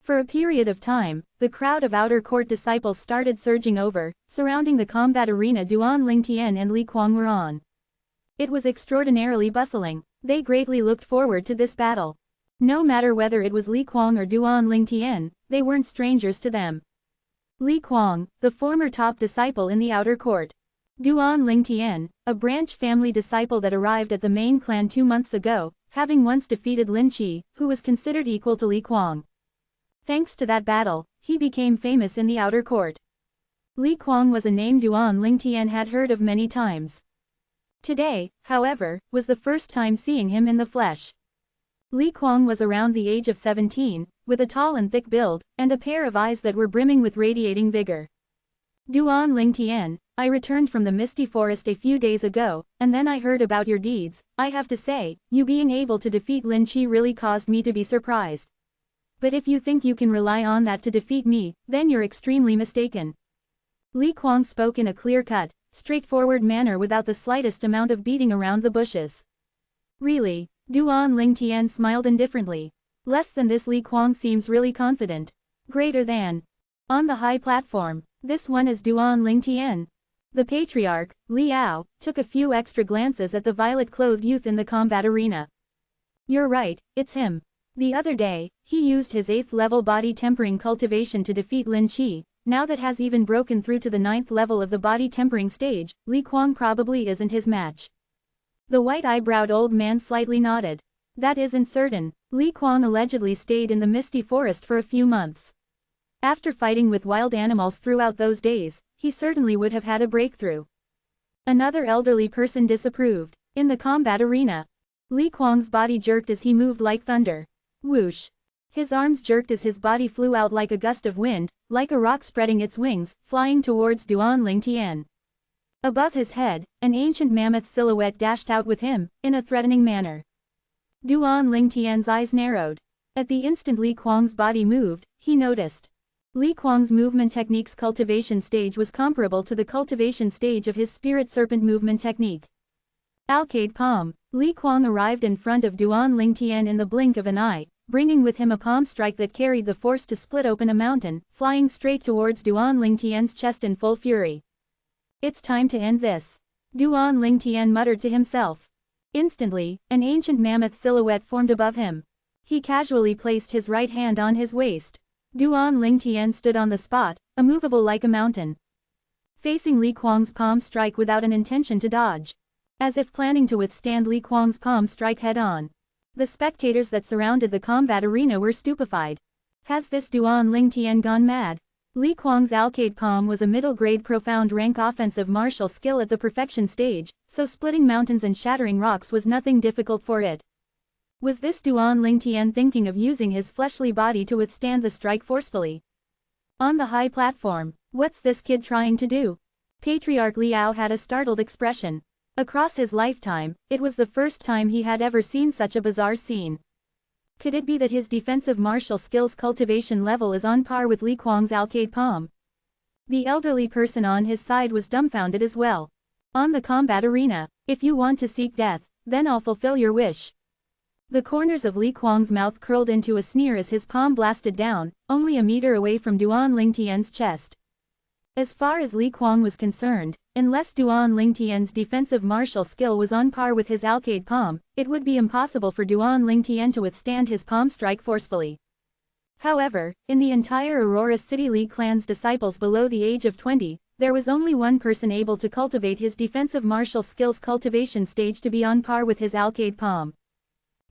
For a period of time, the crowd of outer court disciples started surging over, surrounding the combat arena Duan Lingtian and Li Kuang were on. It was extraordinarily bustling. They greatly looked forward to this battle. No matter whether it was Li Kuang or Duan Lingtian, they weren't strangers to them. Li Kuang, the former top disciple in the outer court. Duan Lingtian, a branch family disciple that arrived at the main clan 2 months ago, having once defeated Lin Qi, who was considered equal to Li Kuang. Thanks to that battle, he became famous in the outer court. Li Kuang was a name Duan Lingtian had heard of many times. Today, however, was the first time seeing him in the flesh. Li Kuang was around the age of 17, with a tall and thick build, and a pair of eyes that were brimming with radiating vigor. Duan Lingtian, I returned from the Misty Forest a few days ago, and then I heard about your deeds. I have to say, you being able to defeat Lin Qi really caused me to be surprised. But if you think you can rely on that to defeat me, then you're extremely mistaken. Li Kuang spoke in a clear-cut, straightforward manner without the slightest amount of beating around the bushes. Really? Duan Lingtian smiled indifferently. Less than this. Li Kuang seems really confident. Greater than. On the high platform, this one is Duan Lingtian. The patriarch, Liao, took a few extra glances at the violet-clothed youth in the combat arena. You're right, it's him. The other day, he used his 8th level body tempering cultivation to defeat Lin Qi. Now that has even broken through to the 9th level of the body tempering stage, Li Kuang probably isn't his match. The white-eyebrowed old man slightly nodded. That isn't certain. Li Kuang allegedly stayed in the Misty Forest for a few months. After fighting with wild animals throughout those days, he certainly would have had a breakthrough. Another elderly person disapproved. In the combat arena, Li Kuang's body jerked as he moved like thunder. Whoosh! His arms jerked as his body flew out like a gust of wind, like a rock spreading its wings, flying towards Duan Lingtian. Above his head, an ancient mammoth silhouette dashed out with him, in a threatening manner. Duan Lingtian's eyes narrowed. At the instant Li Kuang's body moved, he noticed. Li Kuang's movement technique's cultivation stage was comparable to the cultivation stage of his spirit serpent movement technique. Alcade palm. Li Kuang arrived in front of Duan Lingtian in the blink of an eye, bringing with him a palm strike that carried the force to split open a mountain, flying straight towards Duan Lingtian's chest in full fury. It's time to end this. Duan Lingtian muttered to himself. Instantly, an ancient mammoth silhouette formed above him. He casually placed his right hand on his waist. Duan Lingtian stood on the spot, immovable like a mountain, facing Li Kuang's palm strike without an intention to dodge. As if planning to withstand Li Kuang's palm strike head-on. The spectators that surrounded the combat arena were stupefied. Has this Duan Lingtian gone mad? Li Kuang's Alcade palm was a middle-grade profound rank offensive martial skill at the perfection stage, so splitting mountains and shattering rocks was nothing difficult for it. Was this Duan Lingtian thinking of using his fleshly body to withstand the strike forcefully? On the high platform, what's this kid trying to do? Patriarch Liao had a startled expression. Across his lifetime, it was the first time he had ever seen such a bizarre scene. Could it be that his defensive martial skills cultivation level is on par with Li Kuang's Alcade palm? The elderly person on his side was dumbfounded as well. On the combat arena, if you want to seek death, then I'll fulfill your wish. The corners of Li Kuang's mouth curled into a sneer as his palm blasted down, only a meter away from Duan Lingtian's chest. As far as Li Kuang was concerned, unless Duan Lingtian's defensive martial skill was on par with his Alcade palm, it would be impossible for Duan Lingtian to withstand his palm strike forcefully. However, in the entire Aurora City League clan's disciples below the age of 20, there was only one person able to cultivate his defensive martial skills cultivation stage to be on par with his Alcade palm.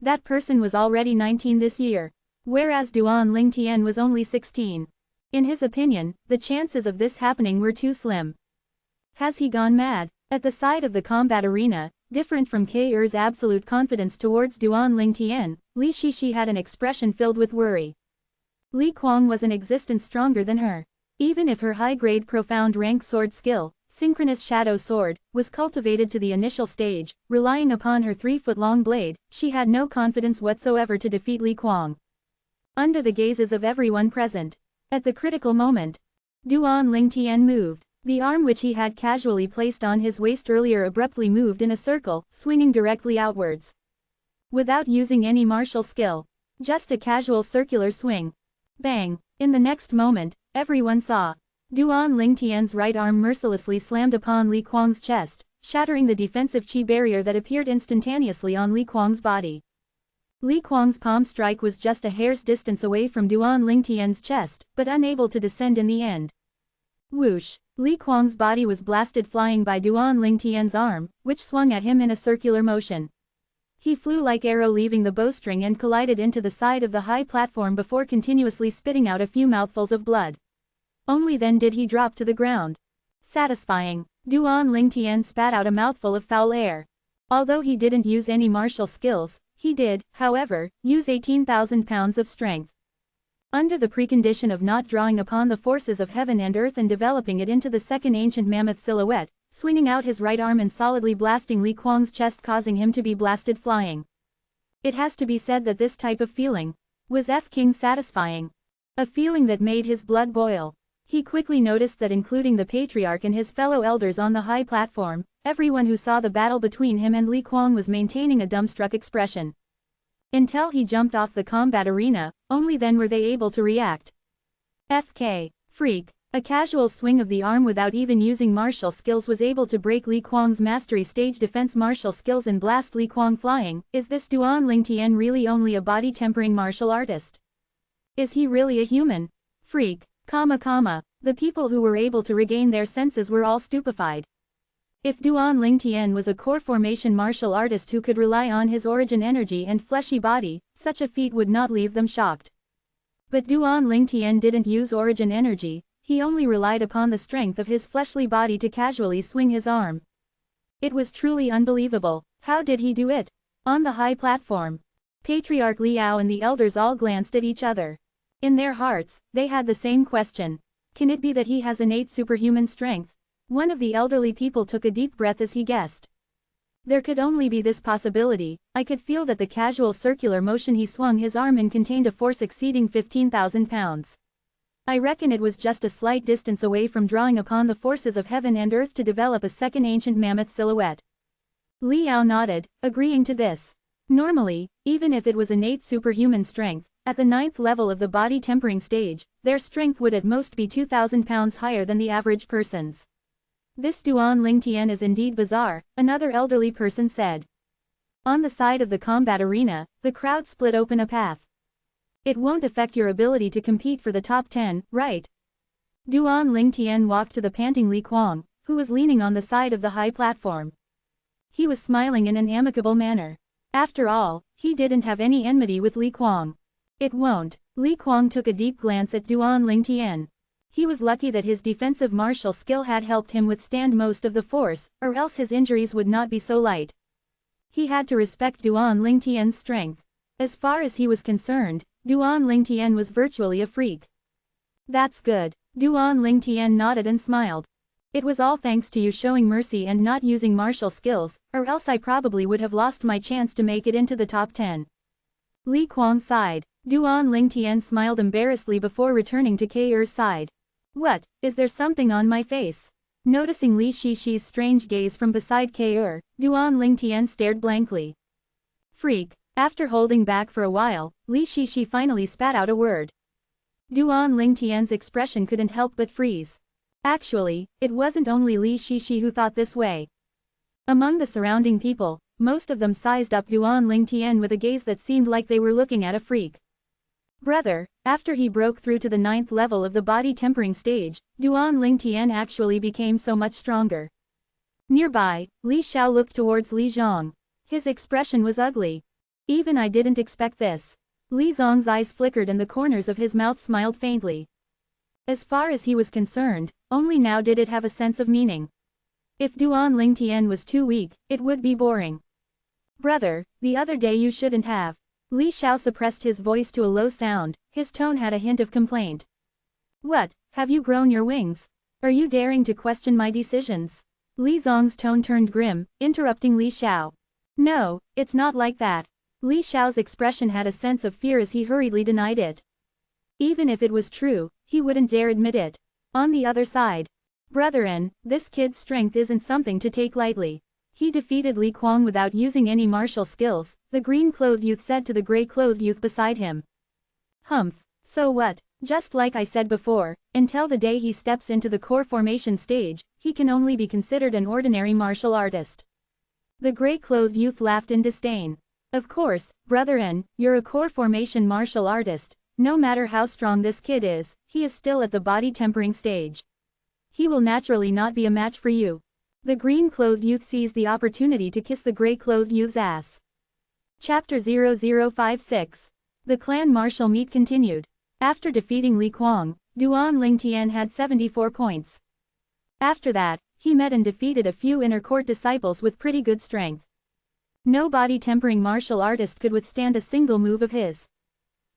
That person was already 19 this year. whereas Duan Lingtian was only 16. In his opinion, the chances of this happening were too slim. Has he gone mad? At the side of the combat arena, different from Ke-Er's absolute confidence towards Duan Lingtian, Li Shishi had an expression filled with worry. Li Kuang was an existence stronger than her. Even if her high-grade profound rank sword skill, synchronous shadow sword, was cultivated to the initial stage, relying upon her 3-foot-long blade, she had no confidence whatsoever to defeat Li Kuang. Under the gazes of everyone present, at the critical moment, Duan Lingtian moved. The arm which he had casually placed on his waist earlier abruptly moved in a circle, swinging directly outwards. Without using any martial skill. Just a casual circular swing. Bang! In the next moment, everyone saw Duan Lingtian's right arm mercilessly slammed upon Li Kuang's chest, shattering the defensive chi barrier that appeared instantaneously on Li Kuang's body. Li Kuang's palm strike was just a hair's distance away from Duan Lingtian's chest, but unable to descend in the end. Whoosh! Li Kuang's body was blasted flying by Duan Lingtian's arm, which swung at him in a circular motion. He flew like arrow leaving the bowstring and collided into the side of the high platform before continuously spitting out a few mouthfuls of blood. Only then did he drop to the ground. Satisfying. Duan Lingtian spat out a mouthful of foul air. Although he didn't use any martial skills, he did, however, use 18,000 pounds of strength. Under the precondition of not drawing upon the forces of heaven and earth and developing it into the second ancient mammoth silhouette, swinging out his right arm and solidly blasting Li Kuang's chest causing him to be blasted flying. It has to be said that this type of feeling was King satisfying. A feeling that made his blood boil. He quickly noticed that including the patriarch and his fellow elders on the high platform, everyone who saw the battle between him and Li Kuang was maintaining a dumbstruck expression. Until he jumped off the combat arena, only then were they able to react. Freak. A casual swing of the arm without even using martial skills was able to break Li Kuang's mastery stage defense martial skills and blast Li Kuang flying. Is this Duan Lingtian really only a body-tempering martial artist? Is he really a human? Freak. The people who were able to regain their senses were all stupefied. If Duan Lingtian was a core formation martial artist who could rely on his origin energy and fleshy body, such a feat would not leave them shocked. But Duan Lingtian didn't use origin energy, he only relied upon the strength of his fleshly body to casually swing his arm. It was truly unbelievable. How did he do it? On the high platform, Patriarch Liao and the elders all glanced at each other. In their hearts, they had the same question. Can it be that he has innate superhuman strength? One of the elderly people took a deep breath as he guessed. There could only be this possibility. I could feel that the casual circular motion he swung his arm in contained a force exceeding 15,000 pounds. I reckon it was just a slight distance away from drawing upon the forces of heaven and earth to develop a second ancient mammoth silhouette. Liao nodded, agreeing to this. Normally, even if it was innate superhuman strength, at the 9th level of the body tempering stage, their strength would at most be 2,000 pounds higher than the average person's. This Duan Lingtian is indeed bizarre, another elderly person said. On the side of the combat arena, the crowd split open a path. It won't affect your ability to compete for the top 10, right? Duan Lingtian walked to the panting Li Kuang, who was leaning on the side of the high platform. He was smiling in an amicable manner. After all, he didn't have any enmity with Li Kuang. It won't. Li Kuang took a deep glance at Duan Lingtian. He was lucky that his defensive martial skill had helped him withstand most of the force, or else his injuries would not be so light. He had to respect Duan Lingtian's strength. As far as he was concerned, Duan Lingtian was virtually a freak. That's good. Duan Lingtian nodded and smiled. It was all thanks to you showing mercy and not using martial skills, or else I probably would have lost my chance to make it into the top 10. Li Kuang sighed. Duan Lingtian smiled embarrassedly before returning to Ke-Er's side. What, is there something on my face? Noticing Li Shishi's strange gaze from beside Ke-Er, Duan Lingtian stared blankly. Freak. After holding back for a while, Li Shishi finally spat out a word. Duan Lingtian's expression couldn't help but freeze. Actually, it wasn't only Li Shishi who thought this way. Among the surrounding people, most of them sized up Duan Lingtian with a gaze that seemed like they were looking at a freak. Brother, after he broke through to the 9th level of the body tempering stage, Duan Lingtian actually became so much stronger. Nearby, Li Xiao looked towards Li Zhong. His expression was ugly. Even I didn't expect this. Li Zong's eyes flickered and the corners of his mouth smiled faintly. As far as he was concerned, only now did it have a sense of meaning. If Duan Lingtian was too weak, it would be boring. Brother, the other day you shouldn't have. Li Xiao suppressed his voice to a low sound, his tone had a hint of complaint. What, have you grown your wings? Are you daring to question my decisions? Li Zong's tone turned grim, interrupting Li Xiao. No, it's not like that. Li Xiao's expression had a sense of fear as he hurriedly denied it. Even if it was true, he wouldn't dare admit it. On the other side, brethren, this kid's strength isn't something to take lightly. He defeated Li Kuang without using any martial skills, the green-clothed youth said to the gray-clothed youth beside him. Humph, so what? Just like I said before, until the day he steps into the core formation stage, he can only be considered an ordinary martial artist. The gray-clothed youth laughed in disdain. Of course, brethren, you're a core formation martial artist. No matter how strong this kid is, he is still at the body tempering stage. He will naturally not be a match for you. The green-clothed youth seized the opportunity to kiss the gray-clothed youth's ass. Chapter 0056. The clan martial meet continued. After defeating Li Kuang, Duan Lingtian had 74 points. After that, he met and defeated a few inner court disciples with pretty good strength. No body tempering martial artist could withstand a single move of his.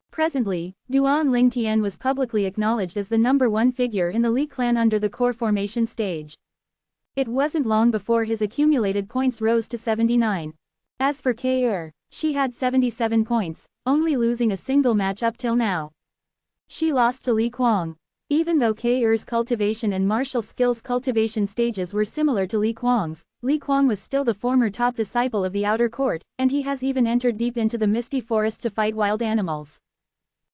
Presently, Duan Lingtian was publicly acknowledged as the #1 figure in the Li clan under the core formation stage. It wasn't long before his accumulated points rose to 79. As for Ke, she had 77 points, only losing a single match up till now. She lost to Li Kuang. Even though Ke's cultivation and martial skills cultivation stages were similar to Li Kuang's, Li Kuang was still the former top disciple of the outer court, and he has even entered deep into the misty forest to fight wild animals.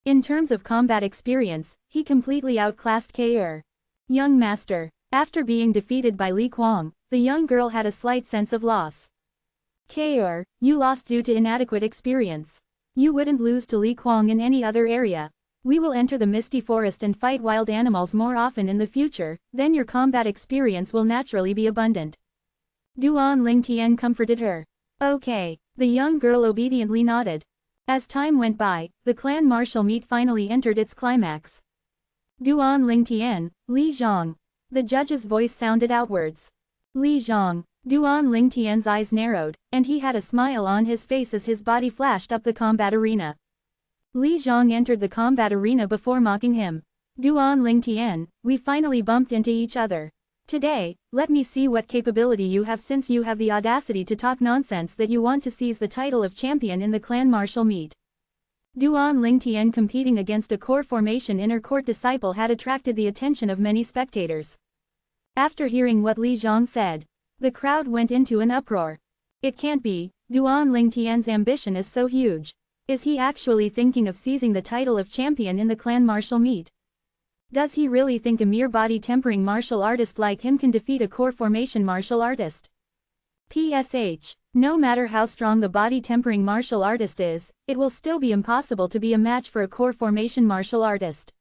In terms of combat experience, he completely outclassed Ke. Young master. After being defeated by Li Kuang, the young girl had a slight sense of loss. Ke, you lost due to inadequate experience. You wouldn't lose to Li Kuang in any other area. We will enter the misty forest and fight wild animals more often in the future, then your combat experience will naturally be abundant. Duan Lingtian comforted her. Okay. The young girl obediently nodded. As time went by, the clan martial meet finally entered its climax. Duan Lingtian, Li Zhang. The judge's voice sounded outwards. Li Zhang. Duan Lingtian's eyes narrowed, and he had a smile on his face as his body flashed up the combat arena. Li Zhang entered the combat arena before mocking him. Duan Lingtian, we finally bumped into each other. Today, let me see what capability you have since you have the audacity to talk nonsense that you want to seize the title of champion in the clan martial meet. Duan Lingtian competing against a core formation inner court disciple had attracted the attention of many spectators. After hearing what Li Zhang said, the crowd went into an uproar. It can't be, Duan Lingtian's ambition is so huge. Is he actually thinking of seizing the title of champion in the clan martial meet? Does he really think a mere body tempering martial artist like him can defeat a core formation martial artist? PSH. No matter how strong the body tempering martial artist is, it will still be impossible to be a match for a core formation martial artist.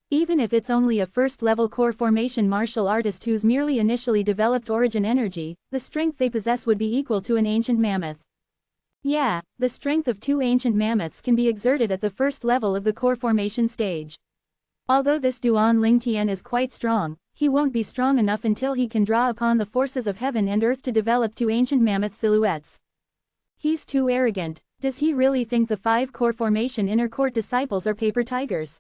Even if it's only a first-level core formation martial artist who's merely initially developed origin energy, the strength they possess would be equal to an ancient mammoth. Yeah, the strength of 2 ancient mammoths can be exerted at the first level of the core formation stage. Although this Duan Lingtian is quite strong, he won't be strong enough until he can draw upon the forces of heaven and earth to develop 2 ancient mammoth silhouettes. He's too arrogant. Does he really think the 5 core formation inner court disciples are paper tigers?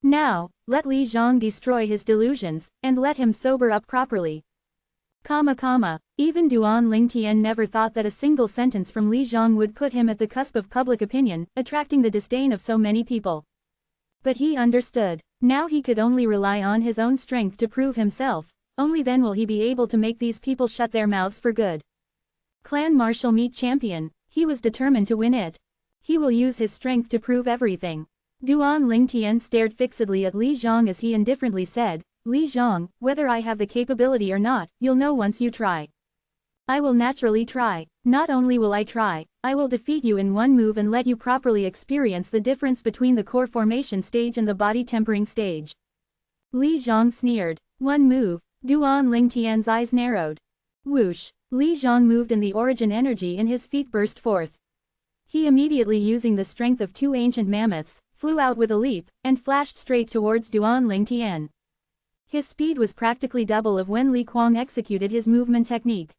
Now, let Li Zhang destroy his delusions, and let him sober up properly. Even Duan Lingtian never thought that a single sentence from Li Zhang would put him at the cusp of public opinion, attracting the disdain of so many people. But he understood. Now he could only rely on his own strength to prove himself, only then will he be able to make these people shut their mouths for good. Clan martial meet champion, he was determined to win it. He will use his strength to prove everything. Duan Lingtian stared fixedly at Li Zhang as he indifferently said, Li Zhang, whether I have the capability or not, you'll know once you try. I will naturally try. Not only will I try, I will defeat you in one move and let you properly experience the difference between the core formation stage and the body tempering stage. Li Zhang sneered. One move. Duan Lingtian's eyes narrowed. Whoosh. Li Zhang moved and the origin energy in his feet burst forth. He immediately, using the strength of 2 ancient mammoths, flew out with a leap, and flashed straight towards Duan Lingtian. His speed was practically double of when Li Kuang executed his movement technique.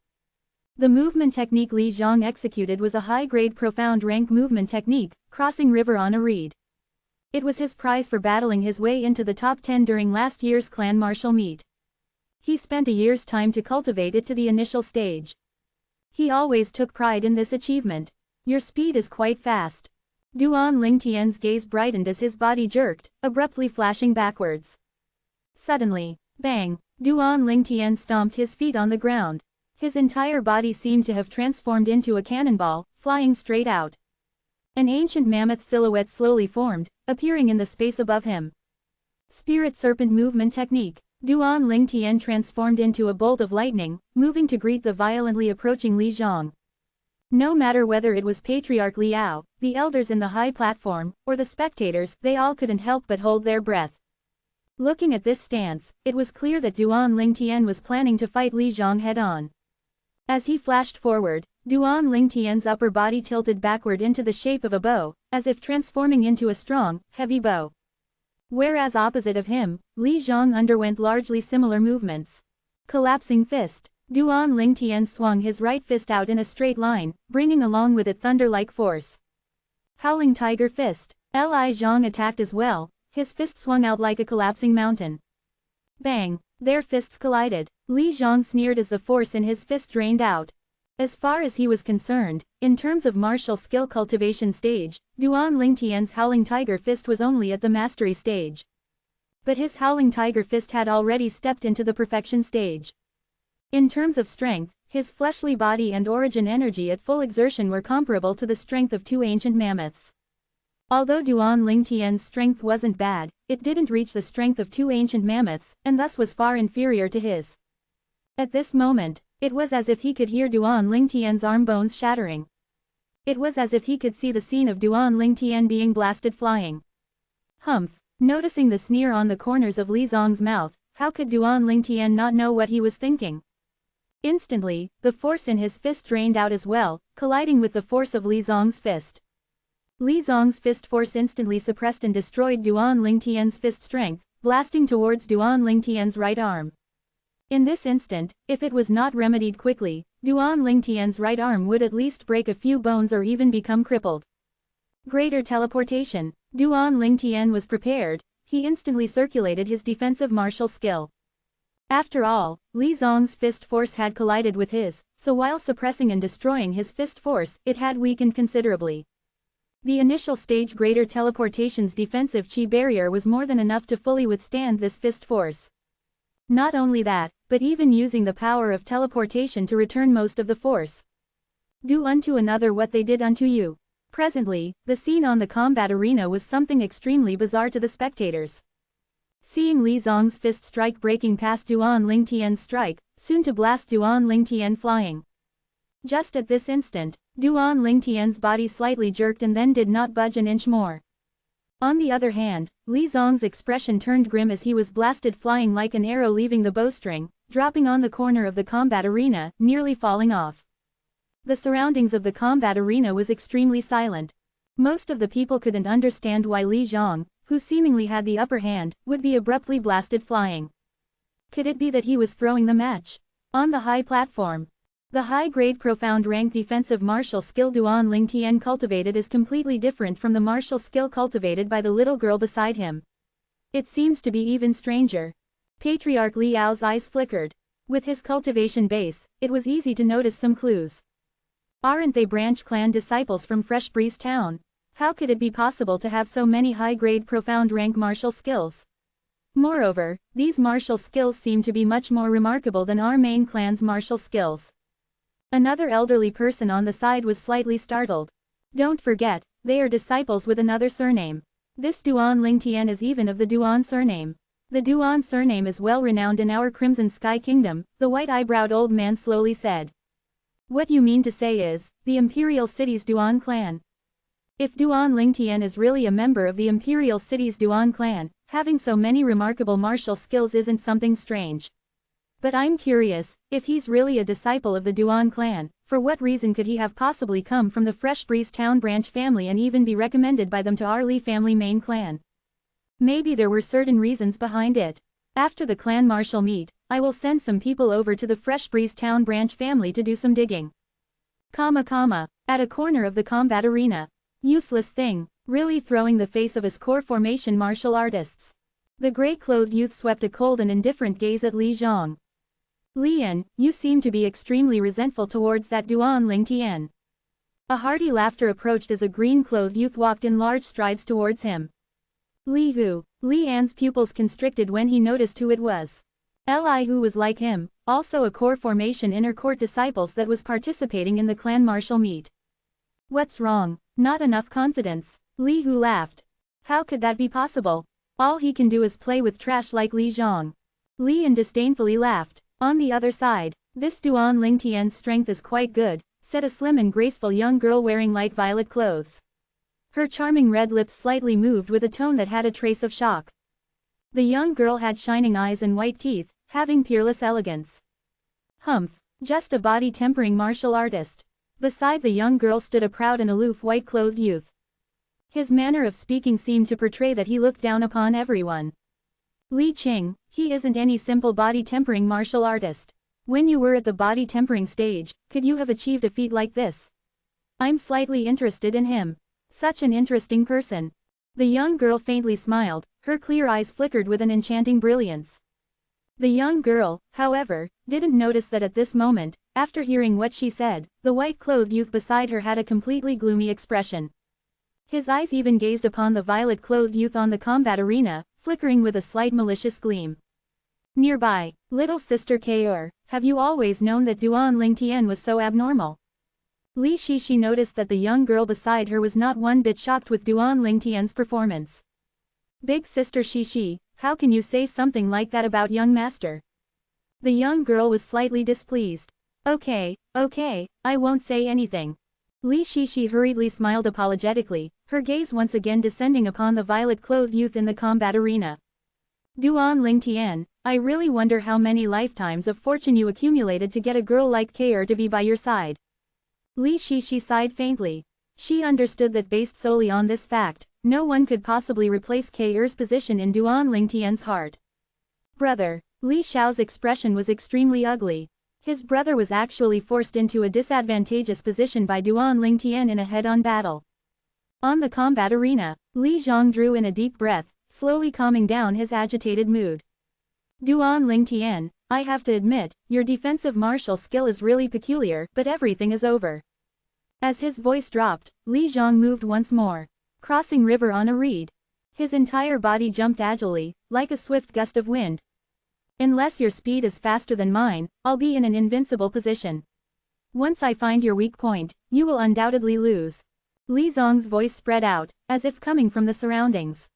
The movement technique Li Zhang executed was a high-grade profound rank movement technique, crossing river on a reed. It was his prize for battling his way into the top 10 during last year's clan martial meet. He spent a year's time to cultivate it to the initial stage. He always took pride in this achievement. Your speed is quite fast. Duan Lingtian's gaze brightened as his body jerked, abruptly flashing backwards. Suddenly, bang, Duan Lingtian stomped his feet on the ground. His entire body seemed to have transformed into a cannonball, flying straight out. An ancient mammoth silhouette slowly formed, appearing in the space above him. Spirit Serpent Movement Technique. Duan Lingtian transformed into a bolt of lightning, moving to greet the violently approaching Li Zhang. No matter whether it was Patriarch Liao, the elders in the high platform, or the spectators, they all couldn't help but hold their breath. Looking at this stance, it was clear that Duan Lingtian was planning to fight Li Zhang head-on. As he flashed forward, Duan Lingtian's upper body tilted backward into the shape of a bow, as if transforming into a strong, heavy bow. Whereas opposite of him, Li Zhang underwent largely similar movements. Collapsing fist. Duan Lingtian swung his right fist out in a straight line, bringing along with it thunder-like force. Howling Tiger Fist. Li Zhang attacked as well, his fist swung out like a collapsing mountain. Bang! Their fists collided. Li Zhang sneered as the force in his fist drained out. As far as he was concerned, in terms of martial skill cultivation stage, Duan Lingtian's Howling Tiger Fist was only at the mastery stage. But his Howling Tiger Fist had already stepped into the perfection stage. In terms of strength, his fleshly body and origin energy at full exertion were comparable to the strength of 2 ancient mammoths. Although Duan Lingtian's strength wasn't bad, it didn't reach the strength of 2 ancient mammoths, and thus was far inferior to his. At this moment, it was as if he could hear Duan Lingtian's arm bones shattering. It was as if he could see the scene of Duan Lingtian being blasted flying. Humph! Noticing the sneer on the corners of Li Zhang's mouth, how could Duan Lingtian not know what he was thinking? Instantly, the force in his fist drained out as well, colliding with the force of Li Zhang's fist. Li Zhang's fist force instantly suppressed and destroyed Duan Lingtian's fist strength, blasting towards Duan Lingtian's right arm. In this instant, if it was not remedied quickly, Duan Lingtian's right arm would at least break a few bones or even become crippled. Greater teleportation. Duan Lingtian was prepared. He instantly circulated his defensive martial skill. After all, Li Zhang's fist force had collided with his, so while suppressing and destroying his fist force, it had weakened considerably. The initial stage Greater Teleportation's defensive chi barrier was more than enough to fully withstand this fist force. Not only that, but even using the power of teleportation to return most of the force. Do unto another what they did unto you. Presently, the scene on the combat arena was something extremely bizarre to the spectators. Seeing Li Zhang's fist strike breaking past Duan Lingtian's strike, soon to blast Duan Lingtian flying. Just at this instant, Duan Lingtian's body slightly jerked and then did not budge an inch more. On the other hand, Li Zhang's expression turned grim as he was blasted flying like an arrow leaving the bowstring, dropping on the corner of the combat arena, nearly falling off. The surroundings of the combat arena was extremely silent. Most of the people couldn't understand why Li Zhang, who seemingly had the upper hand, would be abruptly blasted flying. Could it be that he was throwing the match? On the high platform. The high-grade profound rank defensive martial skill Duan Lingtian cultivated is completely different from the martial skill cultivated by the little girl beside him. It seems to be even stranger. Patriarch Liao's eyes flickered. With his cultivation base, it was easy to notice some clues. Aren't they branch clan disciples from Fresh Breeze Town? How could it be possible to have so many high-grade profound rank martial skills? Moreover, these martial skills seem to be much more remarkable than our main clan's martial skills. Another elderly person on the side was slightly startled. Don't forget, they are disciples with another surname. This Duan Lingtian is even of the Duan surname. The Duan surname is well renowned in our Crimson Sky Kingdom, the white-eyebrowed old man slowly said. What you mean to say is, the Imperial City's Duan clan. If Duan Lingtian is really a member of the Imperial City's Duan clan, having so many remarkable martial skills isn't something strange. But I'm curious, if he's really a disciple of the Duan clan, for what reason could he have possibly come from the Fresh Breeze Town branch family and even be recommended by them to our Lee family main clan? Maybe there were certain reasons behind it. After the clan marshal meet, I will send some people over to the Fresh Breeze Town branch family to do some digging. At a corner of the combat arena. Useless thing, really throwing the face of his core formation martial artists. The gray-clothed youth swept a cold and indifferent gaze at Li Zhang. Lian, you seem to be extremely resentful towards that Duan Ling Tian. A hearty laughter approached as a green-clothed youth walked in large strides towards him. Li Hu, Li An's pupils constricted when he noticed who it was. Li Hu was like him, also a core formation inner court disciples that was participating in the clan martial meet. What's wrong? Not enough confidence. Li Hu laughed. How could that be possible? All he can do is play with trash like Li Zhang. Li An disdainfully laughed. On the other side, this Duan Ling Tian's strength is quite good, said a slim and graceful young girl wearing light violet clothes. Her charming red lips slightly moved with a tone that had a trace of shock. The young girl had shining eyes and white teeth, having peerless elegance. Humph, just a body-tempering martial artist. Beside the young girl stood a proud and aloof white-clothed youth. His manner of speaking seemed to portray that he looked down upon everyone. Li Qing, he isn't any simple body-tempering martial artist. When you were at the body-tempering stage, could you have achieved a feat like this? I'm slightly interested in him. Such an interesting person. The young girl faintly smiled, her clear eyes flickered with an enchanting brilliance. The young girl, however, didn't notice that at this moment, after hearing what she said, the white-clothed youth beside her had a completely gloomy expression. His eyes even gazed upon the violet-clothed youth on the combat arena, flickering with a slight malicious gleam. Nearby, little sister Kaur, have you always known that Duan Ling Tian was so abnormal? Li Shishi noticed that the young girl beside her was not one bit shocked with Duan Ling Tian's performance. Big sister Shishi, how can you say something like that about young master? The young girl was slightly displeased. Okay, I won't say anything. Li Shishi hurriedly smiled apologetically, her gaze once again descending upon the violet-clothed youth in the combat arena. Duan Ling Tian, I really wonder how many lifetimes of fortune you accumulated to get a girl like Kaur to be by your side. Li Shishi sighed faintly. She understood that based solely on this fact, no one could possibly replace Kaur's position in Duan Ling Tian's heart. Brother. Li Xiao's expression was extremely ugly. His brother was actually forced into a disadvantageous position by Duan Ling Tian in a head-on battle. On the combat arena, Li Zhang drew in a deep breath, slowly calming down his agitated mood. Duan Ling Tian, I have to admit, your defensive martial skill is really peculiar, but everything is over. As his voice dropped, Li Zhang moved once more, crossing river on a reed. His entire body jumped agilely, like a swift gust of wind. Unless your speed is faster than mine, I'll be in an invincible position. Once I find your weak point, you will undoubtedly lose. Li Zhang's voice spread out, as if coming from the surroundings.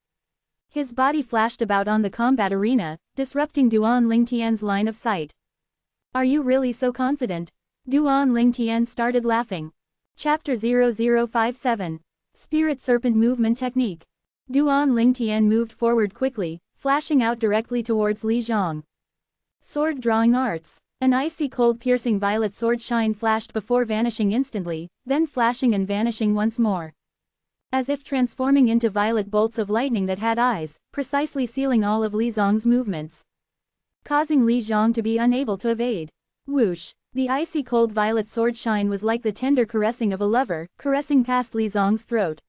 His body flashed about on the combat arena, disrupting Duan Ling Tian's line of sight. Are you really so confident? Duan Ling Tian started laughing. Chapter 0057. Spirit Serpent Movement Technique. Duan Ling Tian moved forward quickly, flashing out directly towards Li Zhang. Sword Drawing Arts. An icy cold piercing violet sword shine flashed before vanishing instantly, then flashing and vanishing once more. As if transforming into violet bolts of lightning that had eyes, precisely sealing all of Li Zhang's movements, causing Li Zhang to be unable to evade. Whoosh! The icy cold violet sword shine was like the tender caressing of a lover, caressing past Li Zhang's throat,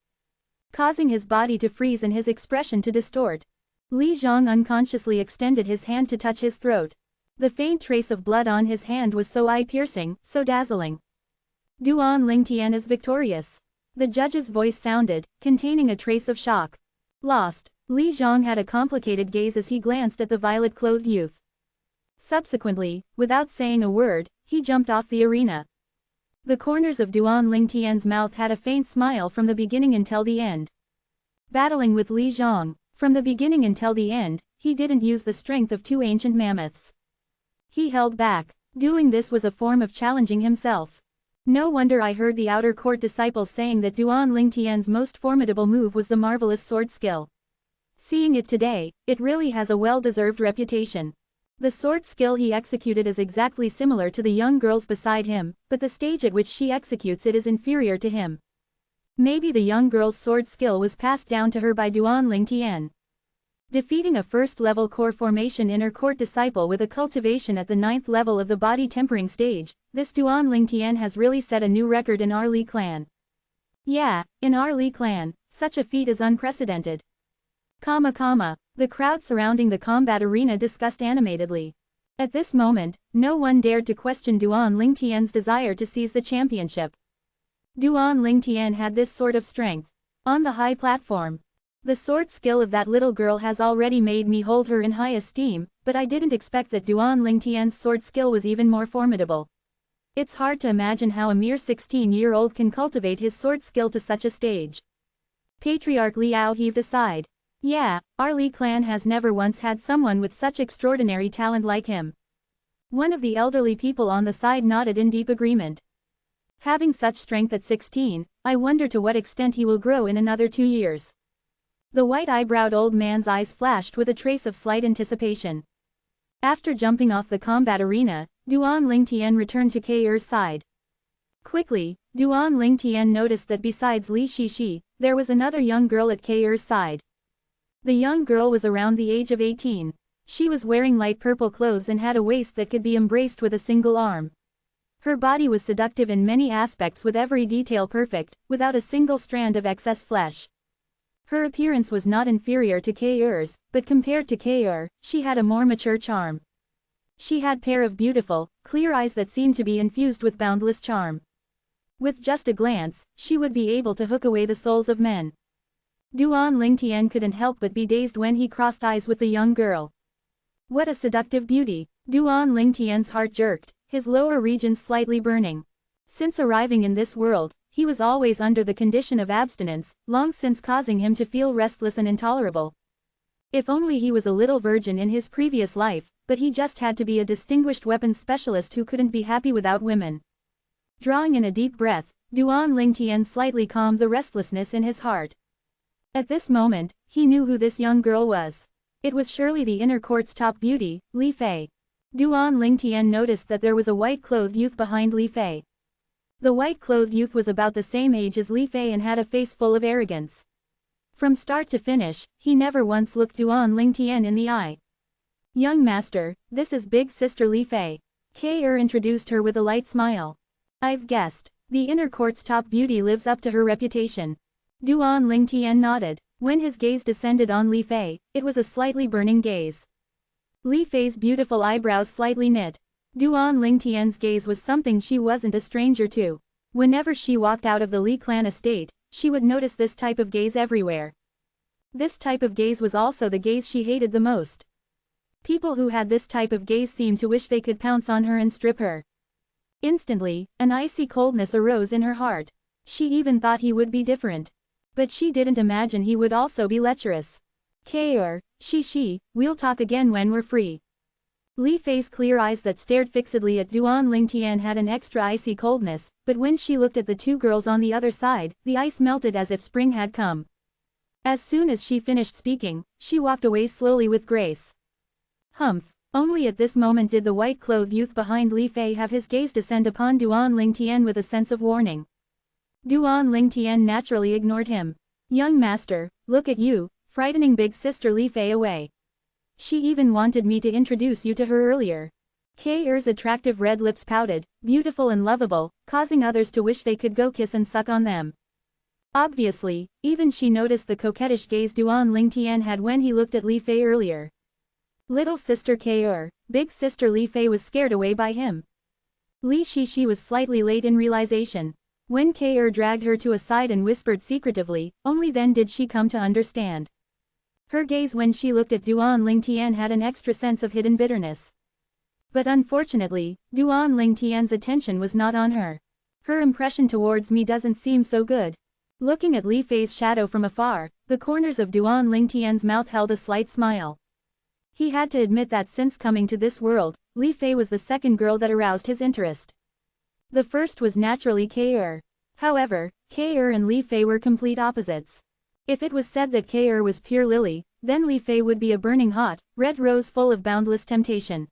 causing his body to freeze and his expression to distort. Li Zhang unconsciously extended his hand to touch his throat. The faint trace of blood on his hand was so eye-piercing, so dazzling. Duan Ling Tian is victorious. The judge's voice sounded, containing a trace of shock. Lost. Li Zhang had a complicated gaze as he glanced at the violet-clothed youth. Subsequently, without saying a word, he jumped off the arena. The corners of Duan Ling Tian's mouth had a faint smile from the beginning until the end. Battling with Li Zhang, from the beginning until the end, he didn't use the strength of two ancient mammoths. He held back. Doing this was a form of challenging himself. No wonder I heard the outer court disciples saying that Duan Ling Tian's most formidable move was the marvelous sword skill. Seeing it today, it really has a well-deserved reputation. The sword skill he executed is exactly similar to the young girls beside him, but the stage at which she executes it is inferior to him. Maybe the young girl's sword skill was passed down to her by Duan Lingtian. Defeating a first-level core formation inner court disciple with a cultivation at the 9th level of the body tempering stage, this Duan Lingtian has really set a new record in our Li clan. Yeah, in our Li clan, such a feat is unprecedented. The crowd surrounding the combat arena discussed animatedly. At this moment, no one dared to question Duan Lingtian's desire to seize the championship. Duan Lingtian had this sort of strength. On the high platform. The sword skill of that little girl has already made me hold her in high esteem, but I didn't expect that Duan Lingtian's sword skill was even more formidable. It's hard to imagine how a mere 16-year-old can cultivate his sword skill to such a stage. Patriarch Liao heaved a sigh. Yeah, our Li clan has never once had someone with such extraordinary talent like him. One of the elderly people on the side nodded in deep agreement. Having such strength at 16, I wonder to what extent he will grow in another 2 years. The white-eyebrowed old man's eyes flashed with a trace of slight anticipation. After jumping off the combat arena, Duan Lingtian returned to Keir's side. Quickly, Duan Lingtian noticed that besides Li Shishi, there was another young girl at Keir's side. The young girl was around the age of 18. She was wearing light purple clothes and had a waist that could be embraced with a single arm. Her body was seductive in many aspects with every detail perfect, without a single strand of excess flesh. Her appearance was not inferior to Keir's, but compared to Keir, she had a more mature charm. She had a pair of beautiful, clear eyes that seemed to be infused with boundless charm. With just a glance, she would be able to hook away the souls of men. Duan Lingtian couldn't help but be dazed when he crossed eyes with the young girl. What a seductive beauty! Duan Lingtian's heart jerked, his lower regions slightly burning. Since arriving in this world, he was always under the condition of abstinence, long since causing him to feel restless and intolerable. If only he was a little virgin in his previous life, but he just had to be a distinguished weapons specialist who couldn't be happy without women. Drawing in a deep breath, Duan Lingtian slightly calmed the restlessness in his heart. At this moment, he knew who this young girl was. It was surely the inner court's top beauty, Li Fei. Duan Lingtian noticed that there was a white-clothed youth behind Li Fei. The white-clothed youth was about the same age as Li Fei and had a face full of arrogance. From start to finish, he never once looked Duan Lingtian in the eye. Young master, this is big sister Li Fei. Keir introduced her with a light smile. I've guessed. The inner court's top beauty lives up to her reputation. Duan Lingtian nodded. When his gaze descended on Li Fei, it was a slightly burning gaze. Li Fei's beautiful eyebrows slightly knit. Duan Lingtian's gaze was something she wasn't a stranger to. Whenever she walked out of the Li clan estate, she would notice this type of gaze everywhere. This type of gaze was also the gaze she hated the most. People who had this type of gaze seemed to wish they could pounce on her and strip her. Instantly, an icy coldness arose in her heart. She even thought he would be different. But she didn't imagine he would also be lecherous. Keir, Shishi, we'll talk again when we're free. Li Fei's clear eyes that stared fixedly at Duan Lingtian had an extra icy coldness, but when she looked at the two girls on the other side, the ice melted as if spring had come. As soon as she finished speaking, she walked away slowly with grace. Humph! Only at this moment did the white-clothed youth behind Li Fei have his gaze descend upon Duan Lingtian with a sense of warning. Duan Lingtian naturally ignored him. Young master, look at you, frightening big sister Li Fei away. She even wanted me to introduce you to her earlier. Keir's attractive red lips pouted, beautiful and lovable, causing others to wish they could go kiss and suck on them. Obviously, even she noticed the coquettish gaze Duan Lingtian had when he looked at Li Fei earlier. Little sister Keir, big sister Li Fei was scared away by him. Li Shishi was slightly late in realization. When Keir dragged her to a side and whispered secretively, only then did she come to understand. Her gaze when she looked at Duan Lingtian had an extra sense of hidden bitterness. But unfortunately, Duan Lingtian's attention was not on her. Her impression towards me doesn't seem so good. Looking at Li Fei's shadow from afar, the corners of Duan Lingtian's mouth held a slight smile. He had to admit that since coming to this world, Li Fei was the second girl that aroused his interest. The first was naturally Keir. However, Keir and Li Fei were complete opposites. If it was said that Keir was pure lily, then Li Fei would be a burning hot, red rose full of boundless temptation.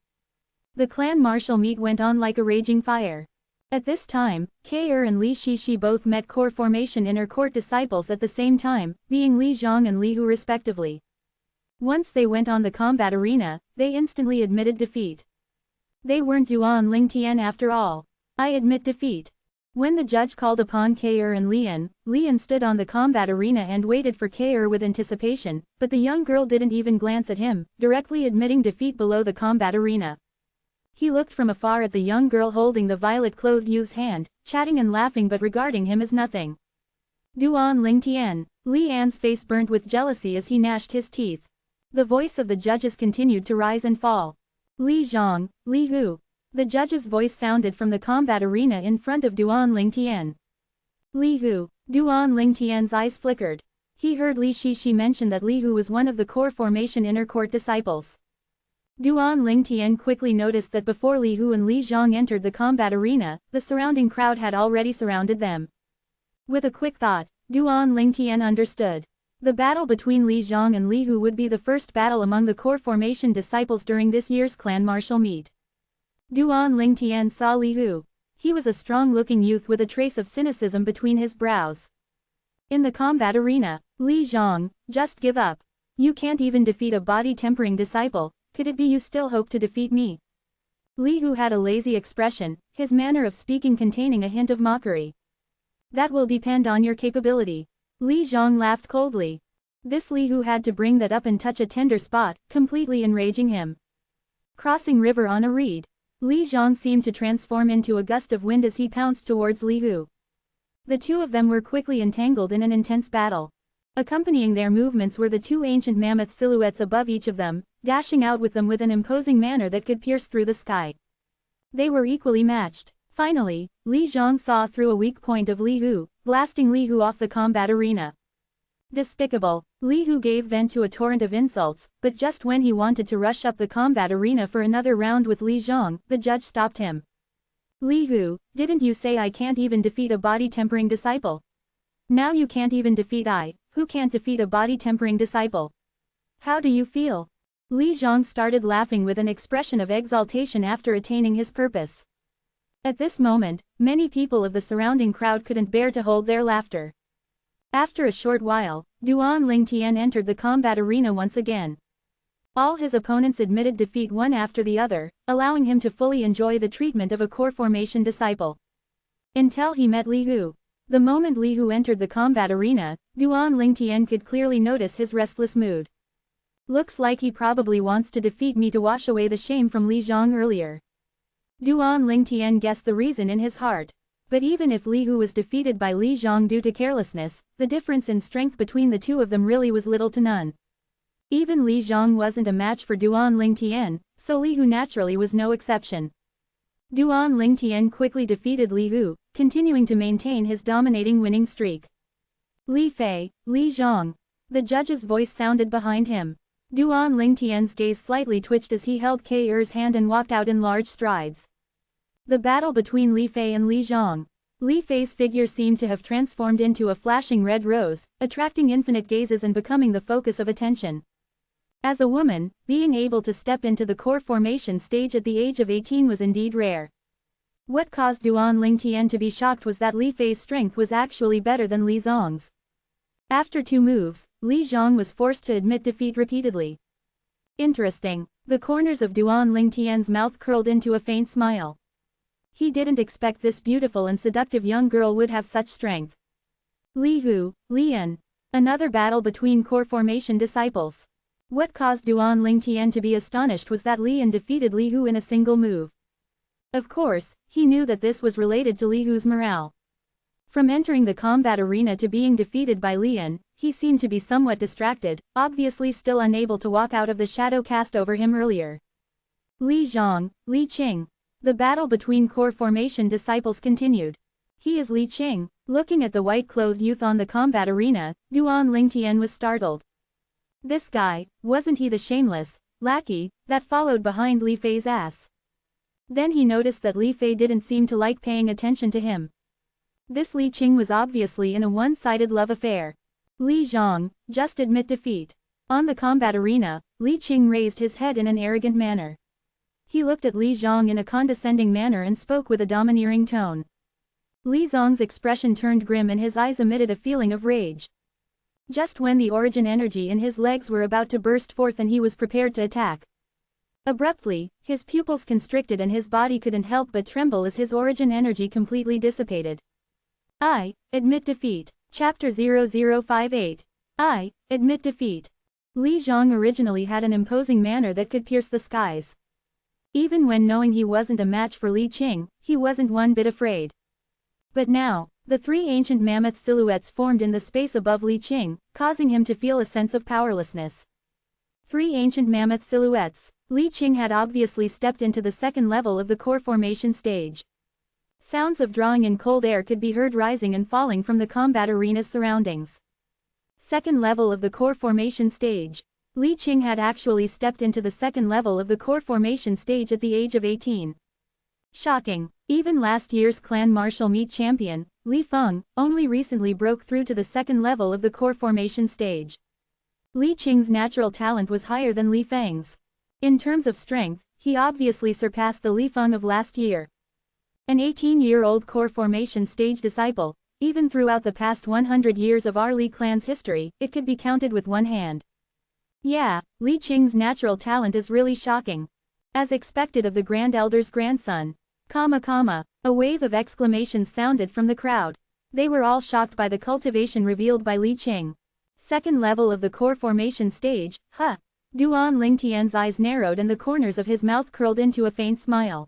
The clan martial meet went on like a raging fire. At this time, Ke and Li Shishi both met core formation inner court disciples at the same time, being Li Zhang and Li Hu respectively. Once they went on the combat arena, they instantly admitted defeat. They weren't Duan Lingtian after all. I admit defeat. When the judge called upon Ke and Lian stood on the combat arena and waited for Ke with anticipation, but the young girl didn't even glance at him, directly admitting defeat below the combat arena. He looked from afar at the young girl holding the violet-clothed youth's hand, chatting and laughing but regarding him as nothing. Duan Lingtian. Li An's face burnt with jealousy as he gnashed his teeth. The voice of the judges continued to rise and fall. Li Zhang, Li Hu. The judge's voice sounded from the combat arena in front of Duan Lingtian. Li Hu. Duan Lingtian's eyes flickered. He heard Li Shishi mention that Li Hu was one of the core formation inner court disciples. Duan Lingtian quickly noticed that before Li Hu and Li Zhang entered the combat arena, the surrounding crowd had already surrounded them. With a quick thought, Duan Lingtian understood. The battle between Li Zhang and Li Hu would be the first battle among the core formation disciples during this year's clan martial meet. Duan Lingtian saw Li Hu. He was a strong-looking youth with a trace of cynicism between his brows. In the combat arena, Li Zhang, just give up. You can't even defeat a body-tempering disciple. Could it be you still hope to defeat me? Li Hu had a lazy expression, his manner of speaking containing a hint of mockery. That will depend on your capability. Li Zhang laughed coldly. This Li Hu had to bring that up and touch a tender spot, completely enraging him. Crossing river on a reed. Li Zhang seemed to transform into a gust of wind as he pounced towards Li Hu. The two of them were quickly entangled in an intense battle. Accompanying their movements were the two ancient mammoth silhouettes above each of them, dashing out with them with an imposing manner that could pierce through the sky. They were equally matched. Finally, Li Zhang saw through a weak point of Li Hu, blasting Li Hu off the combat arena. Despicable. Li Hu gave vent to a torrent of insults, but just when he wanted to rush up the combat arena for another round with Li Zhang, the judge stopped him. Li Hu, didn't you say I can't even defeat a body-tempering disciple? Now you can't even defeat I, who can't defeat a body-tempering disciple. How do you feel? Li Zhang started laughing with an expression of exaltation after attaining his purpose. At this moment, many people of the surrounding crowd couldn't bear to hold their laughter. After a short while, Duan Lingtian entered the combat arena once again. All his opponents admitted defeat one after the other, allowing him to fully enjoy the treatment of a core formation disciple. Until he met Li Hu. The moment Li Hu entered the combat arena, Duan Lingtian could clearly notice his restless mood. Looks like he probably wants to defeat me to wash away the shame from Li Zhang earlier. Duan Lingtian guessed the reason in his heart. But even if Li Hu was defeated by Li Zhang due to carelessness, the difference in strength between the two of them really was little to none. Even Li Zhang wasn't a match for Duan Lingtian, so Li Hu naturally was no exception. Duan Lingtian quickly defeated Li Hu, continuing to maintain his dominating winning streak. Li Fei, Li Zhang. The judge's voice sounded behind him. Duan Lingtian's gaze slightly twitched as he held Ke hand and walked out in large strides. The battle between Li Fei and Li Zhang. Li Fei's figure seemed to have transformed into a flashing red rose, attracting infinite gazes and becoming the focus of attention. As a woman, being able to step into the core formation stage at the age of 18 was indeed rare. What caused Duan Lingtian to be shocked was that Li Fei's strength was actually better than Li Zhang's. After 2 moves, Li Zhang was forced to admit defeat repeatedly. Interesting. The corners of Duan Lingtian's mouth curled into a faint smile. He didn't expect this beautiful and seductive young girl would have such strength. Li Hu, Lian. Another battle between core formation disciples. What caused Duan Lingtian to be astonished was that Lian defeated Li Hu in a single move. Of course, he knew that this was related to Li Hu's morale. From entering the combat arena to being defeated by Lian, he seemed to be somewhat distracted, obviously still unable to walk out of the shadow cast over him earlier. Li Zhang, Li Qing. The battle between core formation disciples continued. He is Li Qing. Looking at the white-clothed youth on the combat arena, Duan Lingtian was startled. This guy, wasn't he the shameless lackey that followed behind Li Fei's ass? Then he noticed that Li Fei didn't seem to like paying attention to him. This Li Qing was obviously in a one-sided love affair. Li Zhang, just admit defeat. On the combat arena, Li Qing raised his head in an arrogant manner. He looked at Li Zhang in a condescending manner and spoke with a domineering tone. Li Zhang's expression turned grim and his eyes emitted a feeling of rage. Just when the origin energy in his legs were about to burst forth and he was prepared to attack. Abruptly, his pupils constricted and his body couldn't help but tremble as his origin energy completely dissipated. I admit defeat. Chapter 0058. I admit defeat. Li Zhang originally had an imposing manner that could pierce the skies. Even when knowing he wasn't a match for Li Qing, he wasn't one bit afraid. But now, the three ancient mammoth silhouettes formed in the space above Li Qing, causing him to feel a sense of powerlessness. Three ancient mammoth silhouettes. Li Qing had obviously stepped into the second level of the core formation stage. Sounds of drawing in cold air could be heard rising and falling from the combat arena's surroundings. Second level of the core formation stage. Li Qing had actually stepped into the second level of the core formation stage at the age of 18. Shocking. Even last year's clan martial meet champion, Li Feng, only recently broke through to the second level of the core formation stage. Li Qing's natural talent was higher than Li Feng's. In terms of strength, he obviously surpassed the Li Feng of last year. An 18-year-old core formation stage disciple, even throughout the past 100 years of our Li clan's history, it could be counted with one hand. Yeah, Li Qing's natural talent is really shocking. As expected of the Grand Elder's grandson. A wave of exclamations sounded from the crowd. They were all shocked by the cultivation revealed by Li Qing. Second level of the core formation stage, huh? Duan Lingtian's eyes narrowed and the corners of his mouth curled into a faint smile.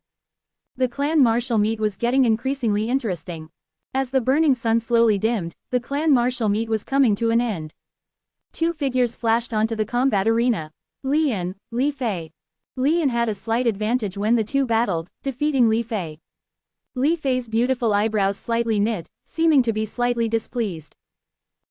The clan martial meet was getting increasingly interesting. As the burning sun slowly dimmed, the clan martial meet was coming to an end. Two figures flashed onto the combat arena. Li and Li Fei. Li Yan had a slight advantage when the two battled, defeating Li Fei. Li Fei's beautiful eyebrows slightly knit, seeming to be slightly displeased.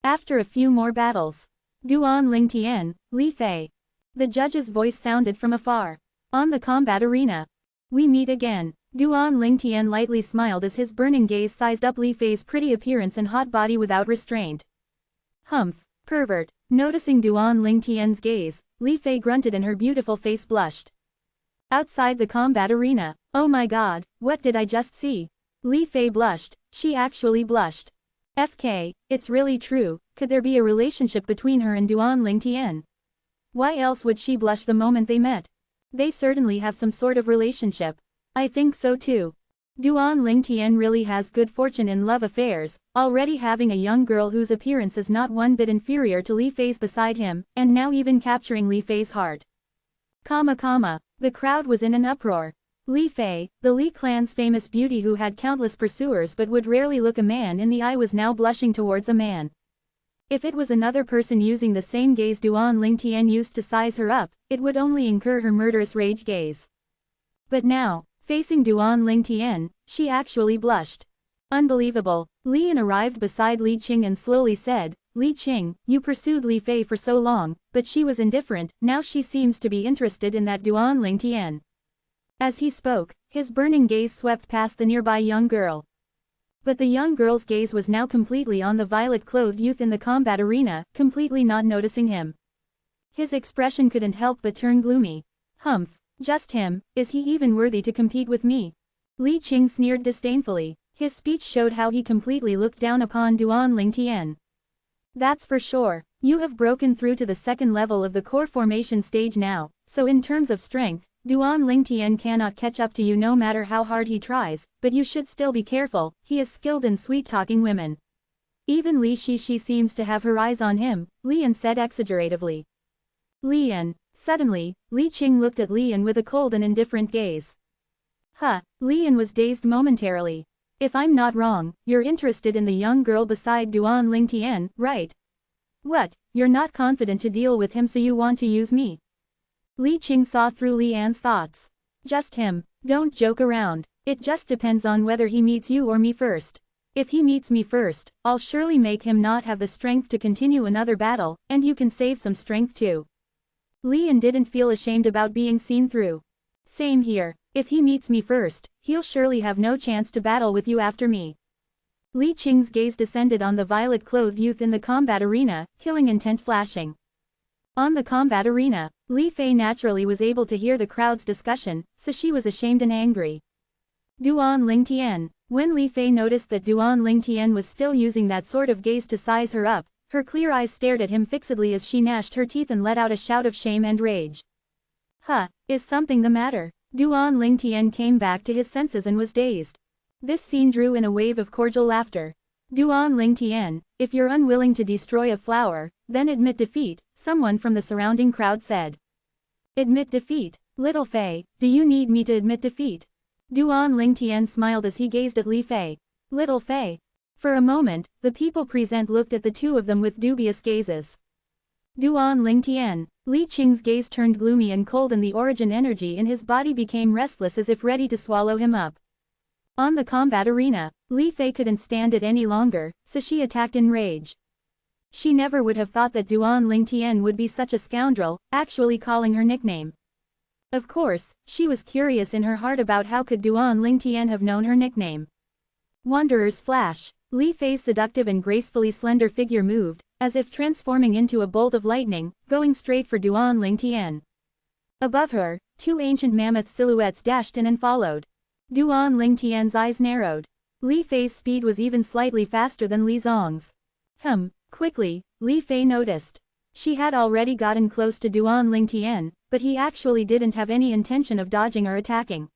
After a few more battles. Duan Lingtian, Li Fei. The judge's voice sounded from afar. On the combat arena. We meet again. Duan Lingtian lightly smiled as his burning gaze sized up Li Fei's pretty appearance and hot body without restraint. Humph, pervert. Noticing Duan Lingtian's gaze, Li Fei grunted and her beautiful face blushed. Outside the combat arena. Oh my god, what did I just see? Li Fei blushed. She actually blushed. FK, it's really true. Could there be a relationship between her and Duan Lingtian? Why else would she blush the moment they met? They certainly have some sort of relationship. I think so too. Duan Lingtian really has good fortune in love affairs, already having a young girl whose appearance is not one bit inferior to Li Fei's beside him, and now even capturing Li Fei's heart. The crowd was in an uproar. Li Fei, the Li clan's famous beauty who had countless pursuers but would rarely look a man in the eye, was now blushing towards a man. If it was another person using the same gaze Duan Lingtian used to size her up, it would only incur her murderous rage gaze. But now, facing Duan Lingtian, she actually blushed. Unbelievable. Li Yan arrived beside Li Qing and slowly said, Li Qing, you pursued Li Fei for so long, but she was indifferent, now she seems to be interested in that Duan Lingtian. As he spoke, his burning gaze swept past the nearby young girl. But the young girl's gaze was now completely on the violet-clothed youth in the combat arena, completely not noticing him. His expression couldn't help but turn gloomy. Humph, just him, is he even worthy to compete with me? Li Qing sneered disdainfully. His speech showed how he completely looked down upon Duan Lingtian. That's for sure. You have broken through to the second level of the core formation stage now, so in terms of strength, Duan Lingtian cannot catch up to you no matter how hard he tries, but you should still be careful, he is skilled in sweet-talking women. Even Li Shishi seems to have her eyes on him, Li Yan said exaggeratively. Li Yan. Suddenly, Li Qing looked at Li Yan with a cold and indifferent gaze. Li Yan was dazed momentarily. If I'm not wrong, you're interested in the young girl beside Duan Lingtian, right? What, you're not confident to deal with him so you want to use me? Li Qing saw through Li Yan's thoughts. Just him, don't joke around. It just depends on whether he meets you or me first. If he meets me first, I'll surely make him not have the strength to continue another battle, and you can save some strength too. Li Yan didn't feel ashamed about being seen through. Same here, if he meets me first, he'll surely have no chance to battle with you after me. Li Qing's gaze descended on the violet-clothed youth in the combat arena, killing intent flashing. On the combat arena, Li Fei naturally was able to hear the crowd's discussion, so she was ashamed and angry. Duan Lingtian. When Li Fei noticed that Duan Lingtian was still using that sort of gaze to size her up, her clear eyes stared at him fixedly as she gnashed her teeth and let out a shout of shame and rage. Huh, is something the matter? Duan Lingtian came back to his senses and was dazed. This scene drew in a wave of cordial laughter. Duan Lingtian, if you're unwilling to destroy a flower, then admit defeat, someone from the surrounding crowd said. Admit defeat? Little Fei, do you need me to admit defeat? Duan Lingtian smiled as he gazed at Li Fei. Little Fei. For a moment, the people present looked at the two of them with dubious gazes. Duan Lingtian. Li Qing's gaze turned gloomy and cold and the origin energy in his body became restless as if ready to swallow him up. On the combat arena, Li Fei couldn't stand it any longer, so she attacked in rage. She never would have thought that Duan Lingtian would be such a scoundrel, actually calling her nickname. Of course, she was curious in her heart about how could Duan Lingtian have known her nickname. Wanderer's Flash. Li Fei's seductive and gracefully slender figure moved, as if transforming into a bolt of lightning, going straight for Duan Lingtian. Above her, two ancient mammoth silhouettes dashed in and followed. Duan Lingtian's eyes narrowed. Li Fei's speed was even slightly faster than Li Zong's. Quickly, Li Fei noticed. She had already gotten close to Duan Lingtian, but he actually didn't have any intention of dodging or attacking.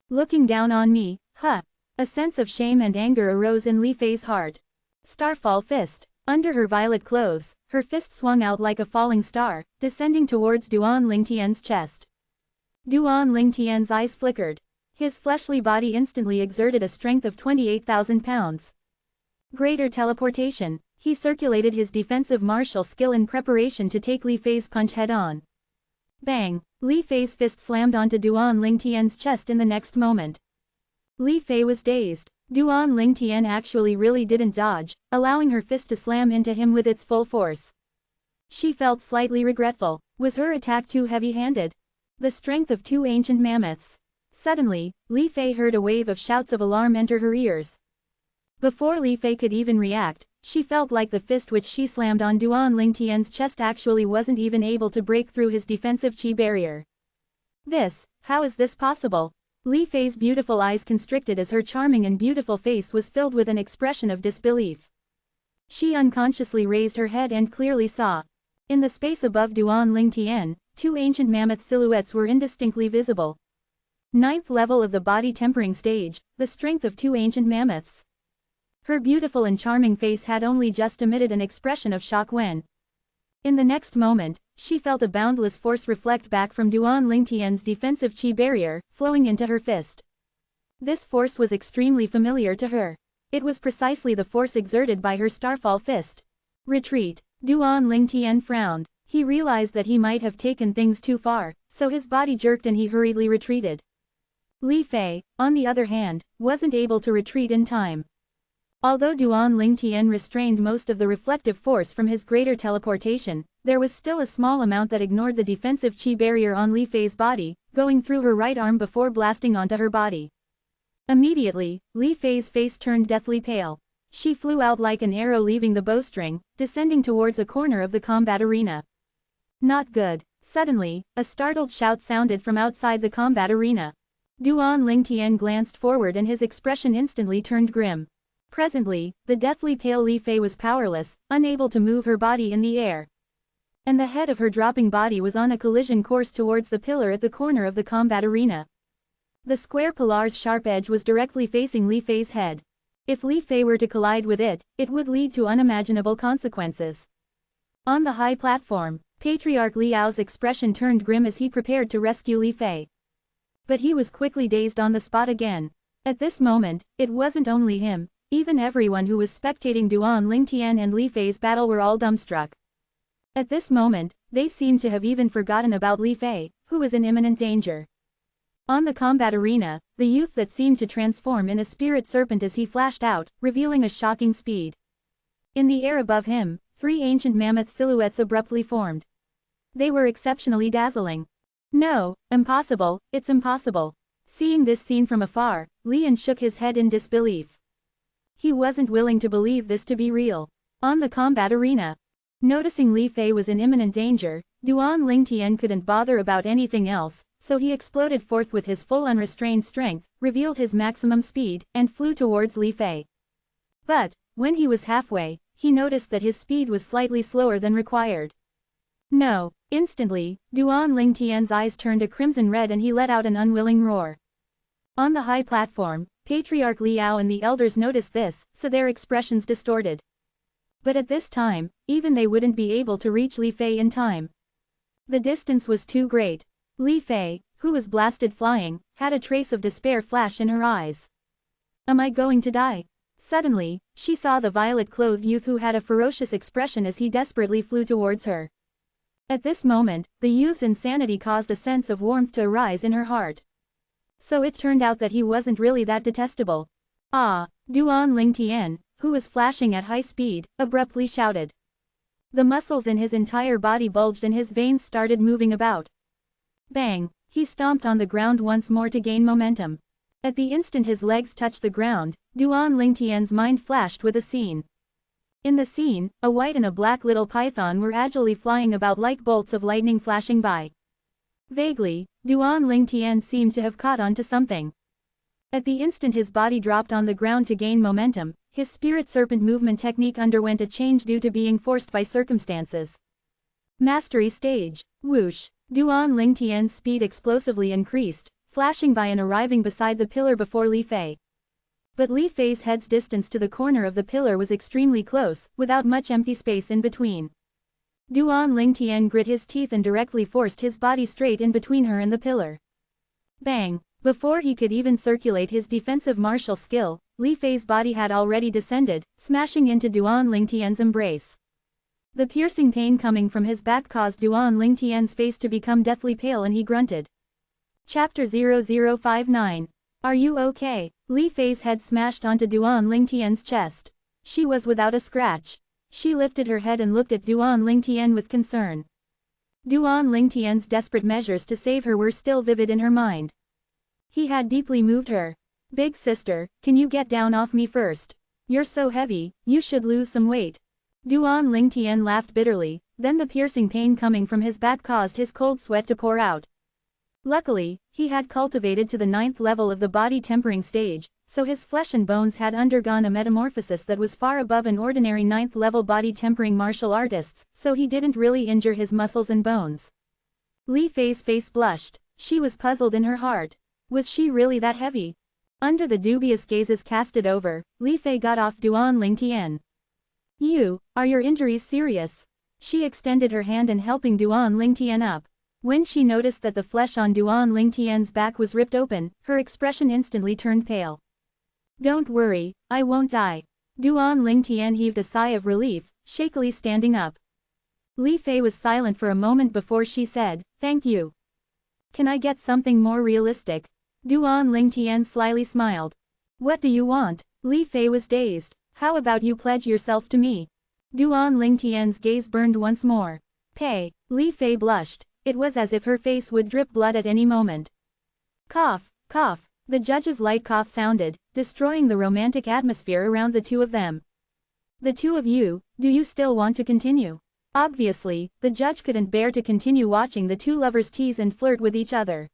Looking down on me, huh? A sense of shame and anger arose in Li Fei's heart. Starfall Fist. Under her violet clothes, her fist swung out like a falling star, descending towards Duan Lingtian's chest. Duan Lingtian's eyes flickered. His fleshly body instantly exerted a strength of 28,000 pounds. Greater teleportation. He circulated his defensive martial skill in preparation to take Li Fei's punch head-on. Bang! Li Fei's fist slammed onto Duan Lingtian's chest in the next moment. Li Fei was dazed. Duan Lingtian actually really didn't dodge, allowing her fist to slam into him with its full force. She felt slightly regretful. Was her attack too heavy-handed? The strength of two ancient mammoths. Suddenly, Li Fei heard a wave of shouts of alarm enter her ears. Before Li Fei could even react, she felt like the fist which she slammed on Duan Lingtian's chest actually wasn't even able to break through his defensive chi barrier. How is this possible? Li Fei's beautiful eyes constricted as her charming and beautiful face was filled with an expression of disbelief. She unconsciously raised her head and clearly saw. In the space above Duan Lingtian, two ancient mammoth silhouettes were indistinctly visible. 9th level of the body tempering stage, the strength of two ancient mammoths. Her beautiful and charming face had only just emitted an expression of shock when, in the next moment, she felt a boundless force reflect back from Duan Lingtian's defensive chi barrier, flowing into her fist. This force was extremely familiar to her. It was precisely the force exerted by her Starfall Fist. Retreat. Duan Lingtian frowned. He realized that he might have taken things too far, so his body jerked and he hurriedly retreated. Li Fei, on the other hand, wasn't able to retreat in time. Although Duan Lingtian restrained most of the reflective force from his greater teleportation, there was still a small amount that ignored the defensive chi barrier on Li Fei's body, going through her right arm before blasting onto her body. Immediately, Li Fei's face turned deathly pale. She flew out like an arrow leaving the bowstring, descending towards a corner of the combat arena. Not good. Suddenly, a startled shout sounded from outside the combat arena. Duan Lingtian glanced forward and his expression instantly turned grim. Presently, the deathly pale Li Fei was powerless, unable to move her body in the air. And the head of her dropping body was on a collision course towards the pillar at the corner of the combat arena. The square pillar's sharp edge was directly facing Li Fei's head. If Li Fei were to collide with it, it would lead to unimaginable consequences. On the high platform, Patriarch Liao's expression turned grim as he prepared to rescue Li Fei. But he was quickly dazed on the spot again. At this moment, it wasn't only him. Even everyone who was spectating Duan Lingtian and Li Fei's battle were all dumbstruck. At this moment, they seemed to have even forgotten about Li Fei, who was in imminent danger. On the combat arena, the youth that seemed to transform in a spirit serpent as he flashed out, revealing a shocking speed. In the air above him, 3 ancient mammoth silhouettes abruptly formed. They were exceptionally dazzling. No, impossible, it's impossible. Seeing this scene from afar, Lian shook his head in disbelief. He wasn't willing to believe this to be real. On the combat arena, Noticing Li Fei was in imminent danger, Duan Lingtian couldn't bother about anything else, so he exploded forth with his full unrestrained strength, revealed his maximum speed, and flew towards Li Fei. But, when he was halfway, he noticed that his speed was slightly slower than required. No! Instantly, Duan Lingtian's eyes turned a crimson red and he let out an unwilling roar. On the high platform, Patriarch Liao and the elders noticed this, so their expressions distorted. But at this time, even they wouldn't be able to reach Li Fei in time. The distance was too great. Li Fei, who was blasted flying, had a trace of despair flash in her eyes. Am I going to die? Suddenly, she saw the violet-clothed youth who had a ferocious expression as he desperately flew towards her. At this moment, the youth's insanity caused a sense of warmth to arise in her heart. So it turned out that he wasn't really that detestable. Ah! Duan Lingtian, who was flashing at high speed, abruptly shouted. The muscles in his entire body bulged and his veins started moving about. Bang! He stomped on the ground once more to gain momentum. At the instant his legs touched the ground, Duan Lingtian's mind flashed with a scene. In the scene, a white and a black little python were agilely flying about like bolts of lightning flashing by. Vaguely, Duan Lingtian seemed to have caught on to something. At the instant his body dropped on the ground to gain momentum, his spirit serpent movement technique underwent a change due to being forced by circumstances. Mastery stage. Whoosh! Duan Lingtian's speed explosively increased, flashing by and arriving beside the pillar before Li Fei. But Li Fei's head's distance to the corner of the pillar was extremely close, without much empty space in between. Duan Lingtian grit his teeth and directly forced his body straight in between her and the pillar. Bang! Before he could even circulate his defensive martial skill, Li Fei's body had already descended, smashing into Duan Lingtian's embrace. The piercing pain coming from his back caused Duan Lingtian's face to become deathly pale and he grunted. Chapter 0059. Are you okay? Li Fei's head smashed onto Duan Lingtian's chest. She was without a scratch. She lifted her head and looked at Duan Lingtian with concern. Duan Lingtian's desperate measures to save her were still vivid in her mind. He had deeply moved her. Big sister, can you get down off me first? You're so heavy, you should lose some weight. Duan Lingtian laughed bitterly, then the piercing pain coming from his back caused his cold sweat to pour out. Luckily, he had cultivated to the 9th level of the body tempering stage, so his flesh and bones had undergone a metamorphosis that was far above an ordinary 9th level body tempering martial artist's, so he didn't really injure his muscles and bones. Li Fei's face blushed. She was puzzled in her heart. Was she really that heavy? Under the dubious gazes casted over, Li Fei got off Duan Lingtian. Are your injuries serious? She extended her hand and helping Duan Lingtian up. When she noticed that the flesh on Duan Lingtian's back was ripped open, her expression instantly turned pale. Don't worry, I won't die. Duan Lingtian heaved a sigh of relief, shakily standing up. Li Fei was silent for a moment before she said, thank you. Can I get something more realistic? Duan Lingtian slyly smiled. What do you want? Li Fei was dazed. How about you pledge yourself to me? Duan Lingtian's gaze burned once more. Pay. Li Fei blushed. It was as if her face would drip blood at any moment. Cough, cough. The judge's light cough sounded, destroying the romantic atmosphere around the two of them. The two of you, do you still want to continue? Obviously, the judge couldn't bear to continue watching the two lovers tease and flirt with each other.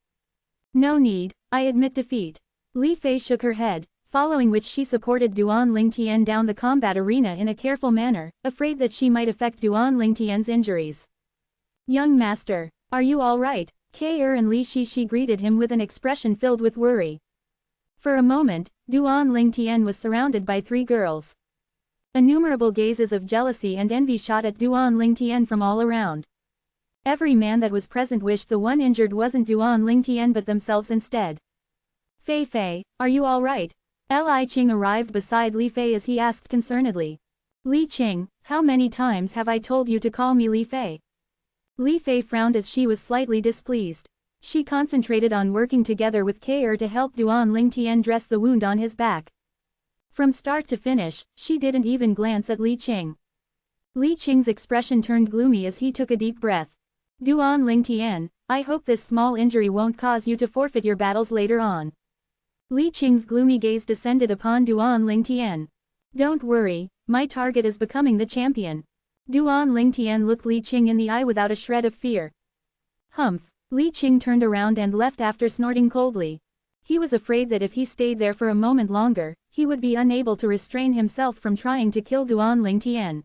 No need, I admit defeat. Li Fei shook her head, following which she supported Duan Lingtian down the combat arena in a careful manner, afraid that she might affect Duan Lingtian's injuries. Young master, are you all right? Kai and Li Shishi greeted him with an expression filled with worry. For a moment, Duan Lingtian was surrounded by 3 girls. Innumerable gazes of jealousy and envy shot at Duan Lingtian from all around. Every man that was present wished the one injured wasn't Duan Lingtian but themselves instead. Fei Fei, are you all right? Li Qing arrived beside Li Fei as he asked concernedly. Li Qing, how many times have I told you to call me Li Fei? Li Fei frowned as she was slightly displeased. She concentrated on working together with Kai to help Duan Lingtian dress the wound on his back. From start to finish, she didn't even glance at Li Qing. Li Qing's expression turned gloomy as he took a deep breath. Duan Lingtian, I hope this small injury won't cause you to forfeit your battles later on. Li Qing's gloomy gaze descended upon Duan Lingtian. Don't worry, my target is becoming the champion. Duan Lingtian looked Li Qing in the eye without a shred of fear. Humph. Li Qing turned around and left after snorting coldly. He was afraid that if he stayed there for a moment longer, he would be unable to restrain himself from trying to kill Duan Lingtian.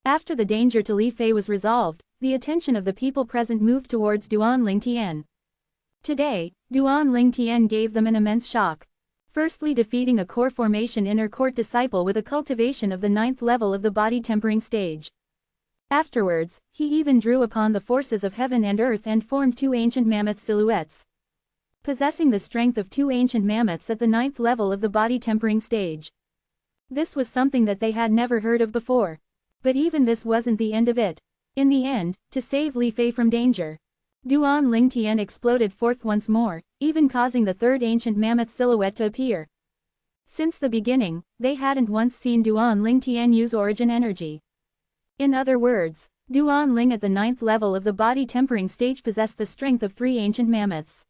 After the danger to Li Fei was resolved, the attention of the people present moved towards Duan Lingtian. Today, Duan Lingtian gave them an immense shock. Firstly, defeating a core formation inner court disciple with a cultivation of the 9th level of the body tempering stage. Afterwards, he even drew upon the forces of heaven and earth and formed 2 ancient mammoth silhouettes. Possessing the strength of 2 ancient mammoths at the 9th level of the body tempering stage. This was something that they had never heard of before. But even this wasn't the end of it. In the end, to save Li Fei from danger, Duan Lingtian exploded forth once more, even causing the 3rd ancient mammoth silhouette to appear. Since the beginning, they hadn't once seen Duan Lingtian use origin energy. In other words, Duan Ling at the 9th level of the body tempering stage possessed the strength of 3 ancient mammoths.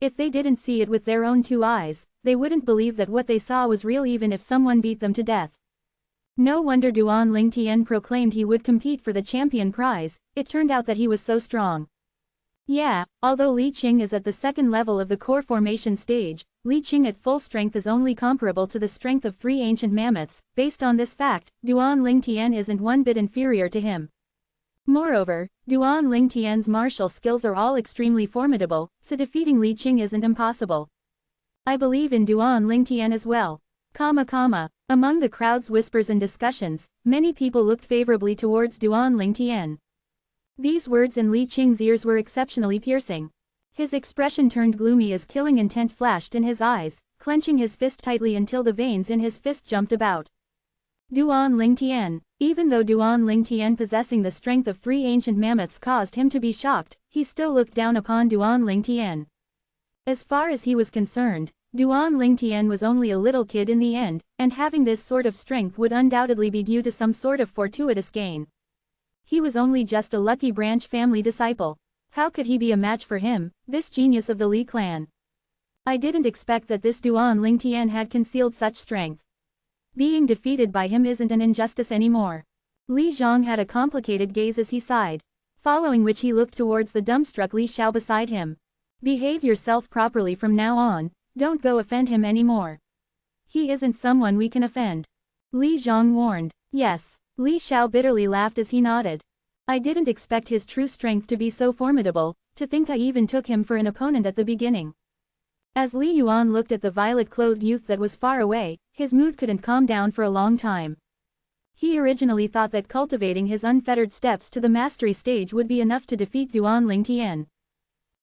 If they didn't see it with their own 2 eyes, they wouldn't believe that what they saw was real even if someone beat them to death. No wonder Duan Lingtian proclaimed he would compete for the champion prize. It turned out that he was so strong. Yeah, although Li Qing is at the 2nd level of the core formation stage, Li Qing at full strength is only comparable to the strength of 3 ancient mammoths. Based on this fact, Duan Lingtian isn't one bit inferior to him. Moreover, Duan Lingtian's martial skills are all extremely formidable, so defeating Li Qing isn't impossible. I believe in Duan Lingtian as well. Among the crowd's whispers and discussions, many people looked favorably towards Duan Lingtian. These words in Li Qing's ears were exceptionally piercing. His expression turned gloomy as killing intent flashed in his eyes, clenching his fist tightly until the veins in his fist jumped about. Duan Lingtian. Even though Duan Lingtian possessing the strength of 3 ancient mammoths caused him to be shocked, he still looked down upon Duan Lingtian. As far as he was concerned, Duan Lingtian was only a little kid in the end, and having this sort of strength would undoubtedly be due to some sort of fortuitous gain. He was only just a lucky branch family disciple. How could he be a match for him, this genius of the Li clan? I didn't expect that this Duan Lingtian had concealed such strength. Being defeated by him isn't an injustice anymore. Li Zhang had a complicated gaze as he sighed. Following which he looked towards the dumbstruck Li Xiao beside him. Behave yourself properly from now on, don't go offend him anymore. He isn't someone we can offend. Li Zhang warned. Yes. Li Xiao bitterly laughed as he nodded. I didn't expect his true strength to be so formidable, to think I even took him for an opponent at the beginning. As Li Yuan looked at the violet-clothed youth that was far away, his mood couldn't calm down for a long time. He originally thought that cultivating his unfettered steps to the mastery stage would be enough to defeat Duan Lingtian.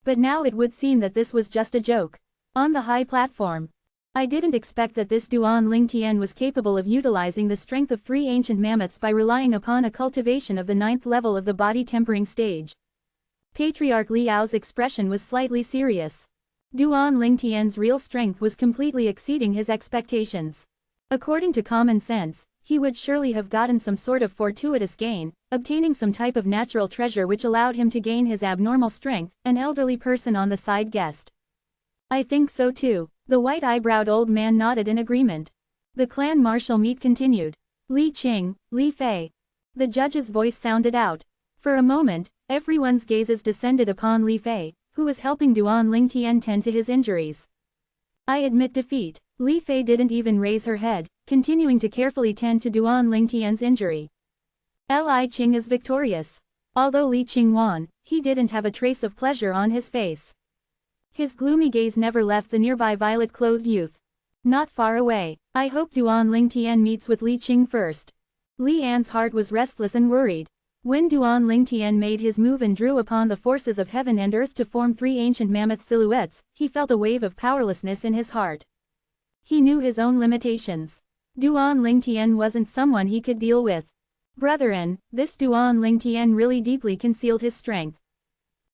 But now it would seem that this was just a joke. On the high platform, I didn't expect that this Duan Lingtian was capable of utilizing the strength of 3 ancient mammoths by relying upon a cultivation of the 9th level of the body tempering stage. Patriarch Liao's expression was slightly serious. Duan Lingtian's real strength was completely exceeding his expectations. According to common sense, he would surely have gotten some sort of fortuitous gain, obtaining some type of natural treasure which allowed him to gain his abnormal strength, an elderly person on the side guessed. I think so too. The white-eyebrowed old man nodded in agreement. The clan martial meet continued. Li Qing, Li Fei. The judge's voice sounded out. For a moment, everyone's gazes descended upon Li Fei, who was helping Duan Lingtian tend to his injuries. I admit defeat. Li Fei didn't even raise her head, continuing to carefully tend to Duan Lingtian's injury. Li Qing is victorious. Although Li Qing won, he didn't have a trace of pleasure on his face. His gloomy gaze never left the nearby violet-clothed youth. Not far away. I hope Duan Lingtian meets with Li Qing first. Li An's heart was restless and worried. When Duan Lingtian made his move and drew upon the forces of heaven and earth to form 3 ancient mammoth silhouettes, he felt a wave of powerlessness in his heart. He knew his own limitations. Duan Lingtian wasn't someone he could deal with. Brethren, this Duan Lingtian really deeply concealed his strength.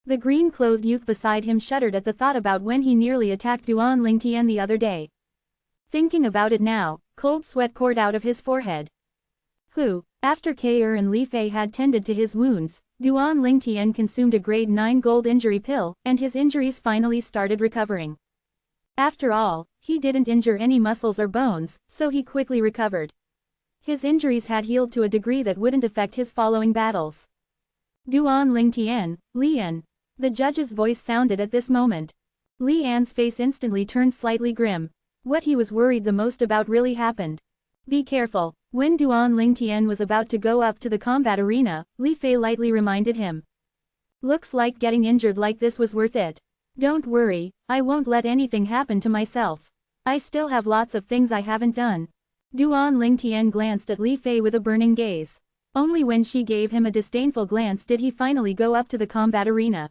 The green-clothed youth beside him shuddered at the thought about when he nearly attacked Duan Lingtian the other day. Thinking about it now, cold sweat poured out of his forehead. After K'er and Li Fei had tended to his wounds, Duan Lingtian consumed a grade 9 gold injury pill, and his injuries finally started recovering. After all, he didn't injure any muscles or bones, so he quickly recovered. His injuries had healed to a degree that wouldn't affect his following battles. Duan Lingtian, Lian. The judge's voice sounded at this moment. Li An's face instantly turned slightly grim. What he was worried the most about really happened. Be careful. When Duan Lingtian was about to go up to the combat arena, Li Fei lightly reminded him. Looks like getting injured like this was worth it. Don't worry, I won't let anything happen to myself. I still have lots of things I haven't done. Duan Lingtian glanced at Li Fei with a burning gaze. Only when she gave him a disdainful glance did he finally go up to the combat arena.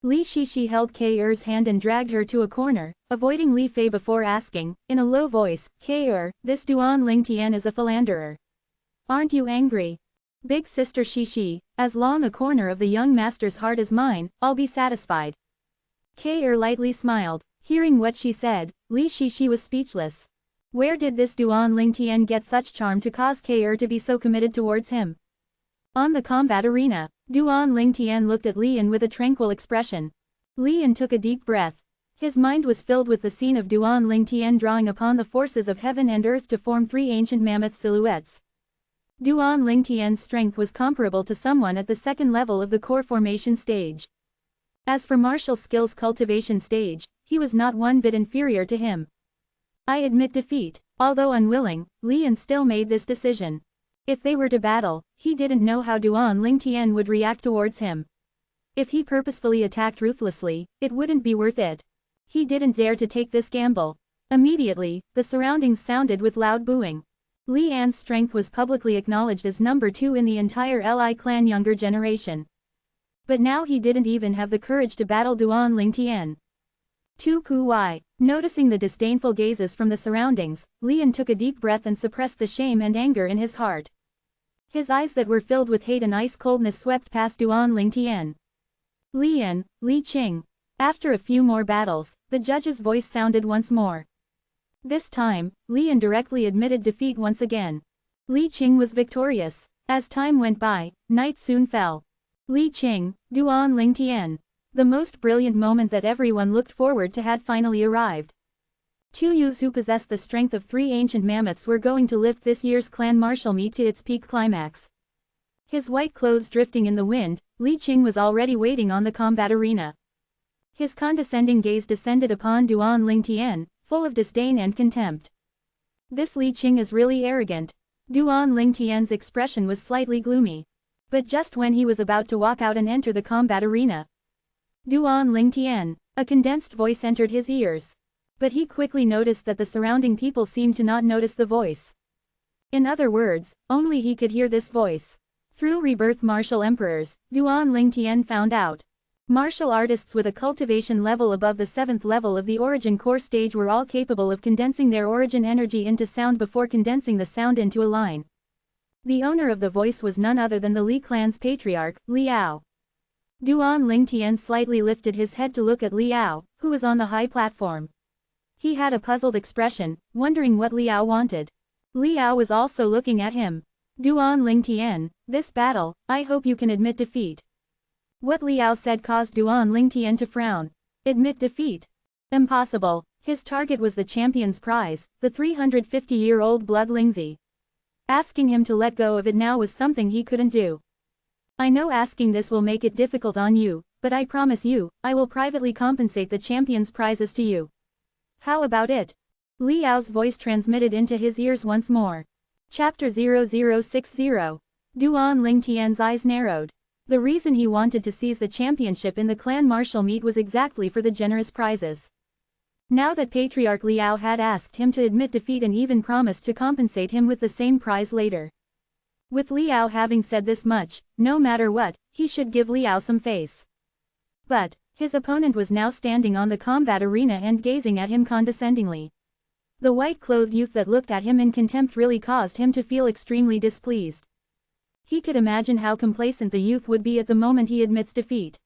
Li Shishi held K.Er.'s hand and dragged her to a corner, avoiding Li Fei before asking, in a low voice, K.Er., this Duan Lingtian is a philanderer. Aren't you angry? Big sister Shishi, as long a corner of the young master's heart as mine, I'll be satisfied. K.Er. lightly smiled. Hearing what she said, Li Shishi was speechless. Where did this Duan Lingtian get such charm to cause K.Er. to be so committed towards him? On the combat arena, Duan Lingtian looked at Lian with a tranquil expression. Lian took a deep breath. His mind was filled with the scene of Duan Lingtian drawing upon the forces of heaven and earth to form three ancient mammoth silhouettes. Duan Lingtian's strength was comparable to someone at the second level of the core formation stage. As for martial skills cultivation stage, he was not one bit inferior to him. I admit defeat. Although unwilling, Lian still made this decision. If they were to battle, he didn't know how Duan Lingtian would react towards him. If he purposefully attacked ruthlessly, it wouldn't be worth it. He didn't dare to take this gamble. Immediately, the surroundings sounded with loud booing. Li An's strength was publicly acknowledged as number 2 in the entire Li clan younger generation. But now he didn't even have the courage to battle Duan Lingtian. Tu Pu Wai. Noticing the disdainful gazes from the surroundings, Lian took a deep breath and suppressed the shame and anger in his heart. His eyes that were filled with hate and ice coldness swept past Duan Lingtian. Lian, Li Qing. After a few more battles, the judge's voice sounded once more. This time, Lian directly admitted defeat once again. Li Qing was victorious. As time went by, night soon fell. Li Qing, Duan Lingtian. The most brilliant moment that everyone looked forward to had finally arrived. Two youths who possessed the strength of three ancient mammoths were going to lift this year's clan martial meet to its peak climax. His white clothes drifting in the wind, Li Qing was already waiting on the combat arena. His condescending gaze descended upon Duan Lingtian, full of disdain and contempt. This Li Qing is really arrogant. Duan Lingtian's expression was slightly gloomy. But just when he was about to walk out and enter the combat arena, Duan Lingtian, a condensed voice entered his ears. But he quickly noticed that the surrounding people seemed to not notice the voice. In other words, only he could hear this voice. Through rebirth martial emperors, Duan Lingtian found out. Martial artists with a cultivation level above the 7th level of the origin core stage were all capable of condensing their origin energy into sound before condensing the sound into a line. The owner of the voice was none other than the Li clan's patriarch, Liao. Duan Lingtian slightly lifted his head to look at Liao, who was on the high platform. He had a puzzled expression, wondering what Liao wanted. Liao was also looking at him. Duan Lingtian, this battle, I hope you can admit defeat. What Liao said caused Duan Lingtian to frown. Admit defeat? Impossible. His target was the champion's prize, the 350-year-old blood Lingzi. Asking him to let go of it now was something he couldn't do. I know asking this will make it difficult on you, but I promise you, I will privately compensate the champion's prizes to you. How about it? Liao's voice transmitted into his ears once more. Chapter 0060. Duan Lingtian's eyes narrowed. The reason he wanted to seize the championship in the clan martial meet was exactly for the generous prizes. Now that Patriarch Liao had asked him to admit defeat and even promised to compensate him with the same prize later. With Liao having said this much, no matter what, he should give Liao some face. But, his opponent was now standing on the combat arena and gazing at him condescendingly. The white-clothed youth that looked at him in contempt really caused him to feel extremely displeased. He could imagine how complacent the youth would be at the moment he admits defeat.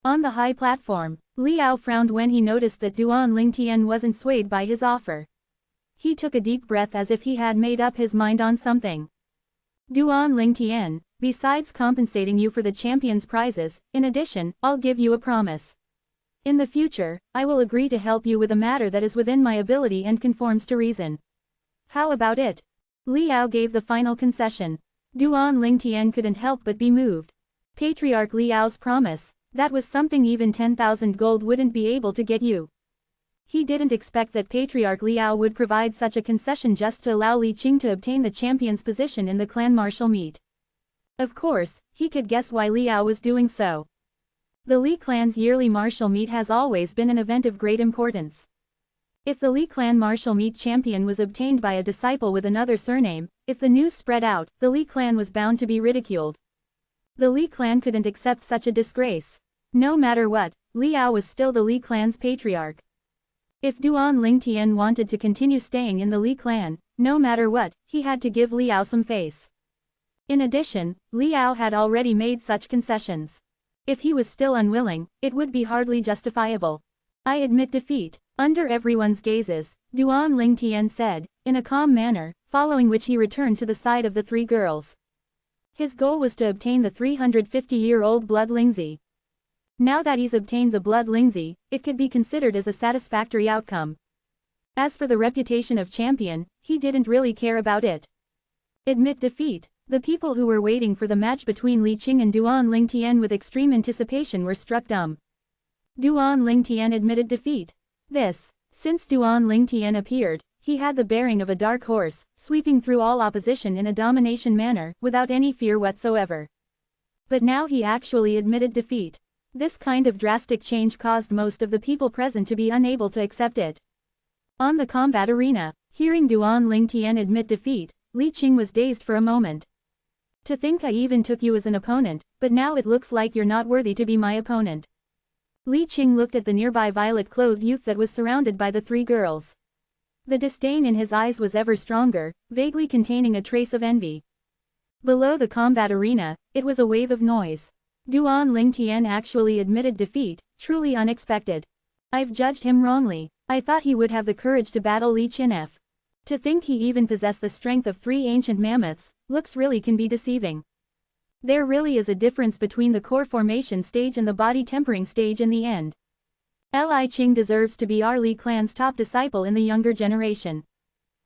On the high platform, Liao frowned when he noticed that Duan Lingtian wasn't swayed by his offer. He took a deep breath as if he had made up his mind on something. Duan Lingtian, besides compensating you for the champion's prizes, in addition, I'll give you a promise. In the future, I will agree to help you with a matter that is within my ability and conforms to reason. How about it? Liao gave the final concession. Duan Lingtian couldn't help but be moved. Patriarch Liao's promise, that was something even 10,000 gold wouldn't be able to get you. He didn't expect that Patriarch Liao would provide such a concession just to allow Li Qing to obtain the champion's position in the clan martial meet. Of course, he could guess why Liao was doing so. The Li clan's yearly martial meet has always been an event of great importance. If the Li clan martial meet champion was obtained by a disciple with another surname, if the news spread out, the Li clan was bound to be ridiculed. The Li clan couldn't accept such a disgrace. No matter what, Liao was still the Li clan's patriarch. If Duan Lingtian wanted to continue staying in the Li clan, no matter what, he had to give Liao some face. In addition, Liao had already made such concessions. If he was still unwilling, it would be hardly justifiable. I admit defeat. Under everyone's gazes, Duan Lingtian said, in a calm manner, following which he returned to the side of the three girls. His goal was to obtain the 350-year-old blood Lingzi. Now that he's obtained the blood Lingzi, it could be considered as a satisfactory outcome. As for the reputation of champion, he didn't really care about it. Admit defeat. The people who were waiting for the match between Li Qing and Duan Lingtian with extreme anticipation were struck dumb. Duan Lingtian admitted defeat. Since Duan Lingtian appeared, he had the bearing of a dark horse, sweeping through all opposition in a domination manner, without any fear whatsoever. But now he actually admitted defeat. This kind of drastic change caused most of the people present to be unable to accept it. On the combat arena, hearing Duan Lingtian admit defeat, Li Qing was dazed for a moment. To think I even took you as an opponent, but now it looks like you're not worthy to be my opponent. Li Qing looked at the nearby violet-clothed youth that was surrounded by the three girls. The disdain in his eyes was ever stronger, vaguely containing a trace of envy. Below the combat arena, it was a wave of noise. Duan Lingtian actually admitted defeat, truly unexpected. I've judged him wrongly. I thought he would have the courage to battle Li Qinf. To think he even possessed the strength of 3 ancient mammoths, looks really can be deceiving. There really is a difference between the core formation stage and the body tempering stage in the end. Li Qing deserves to be our Li clan's top disciple in the younger generation.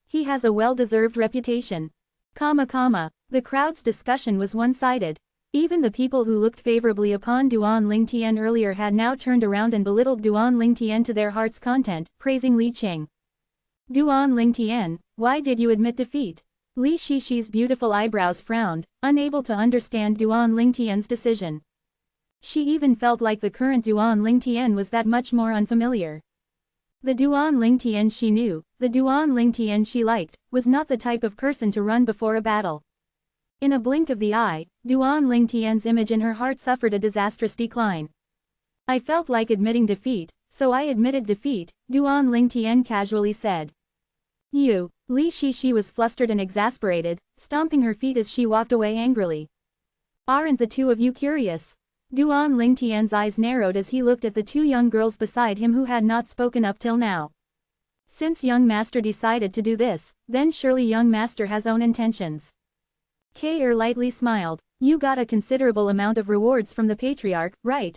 He has a well-deserved reputation. The crowd's discussion was one-sided. Even the people who looked favorably upon Duan Lingtian earlier had now turned around and belittled Duan Lingtian to their heart's content, praising Li Qing. Duan Lingtian, why did you admit defeat? Li Shishi's beautiful eyebrows frowned, unable to understand Duan Lingtian's decision. She even felt like the current Duan Lingtian was that much more unfamiliar. The Duan Lingtian she knew, the Duan Lingtian she liked, was not the type of person to run before a battle. In a blink of the eye, Duan Lingtian's image in her heart suffered a disastrous decline. I felt like admitting defeat, so I admitted defeat, Duan Lingtian casually said. You. Li Shishi was flustered and exasperated, stomping her feet as she walked away angrily. Aren't the two of you curious? Duan Lingtian's eyes narrowed as he looked at the two young girls beside him who had not spoken up till now. Since young master decided to do this, then surely young master has own intentions. K.Er lightly smiled. You got a considerable amount of rewards from the patriarch, right?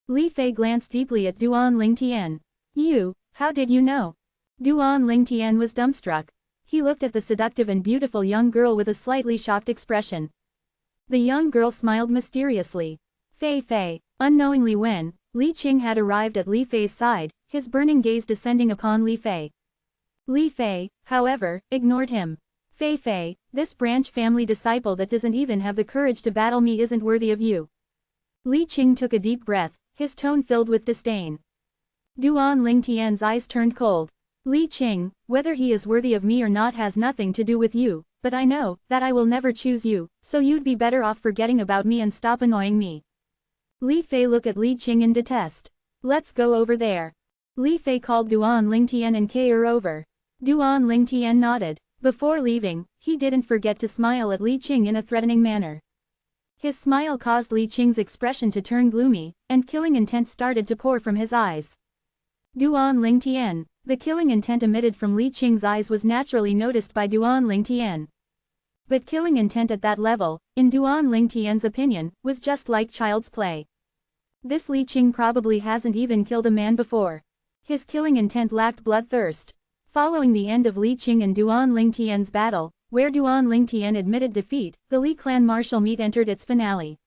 Li Fei glanced deeply at Duan Lingtian. You, how did you know? Duan Lingtian was dumbstruck. He looked at the seductive and beautiful young girl with a slightly shocked expression. The young girl smiled mysteriously. Fei. Unknowingly when Li Qing had arrived at Li Fei's side, his burning gaze descending upon Li Fei. Li Fei, however, ignored him. Fei, this branch family disciple that doesn't even have the courage to battle me isn't worthy of you. Li Qing took a deep breath, his tone filled with disdain. Duan Lingtian's eyes turned cold. Li Qing, whether he is worthy of me or not has nothing to do with you, but I know that I will never choose you, so you'd be better off forgetting about me and stop annoying me. Li Fei looked at Li Qing in detest. Let's go over there. Li Fei called Duan Lingtian and K.Er over. Duan Lingtian nodded. Before leaving, he didn't forget to smile at Li Qing in a threatening manner. His smile caused Li Qing's expression to turn gloomy, and killing intent started to pour from his eyes. Duan Lingtian. The killing intent emitted from Li Qing's eyes was naturally noticed by Duan Lingtian. But killing intent at that level, in Duan Lingtian's opinion, was just like child's play. This Li Qing probably hasn't even killed a man before. His killing intent lacked bloodthirst. Following the end of Li Qing and Duan Lingtian's battle, where Duan Lingtian admitted defeat, the Li clan martial meet entered its finale.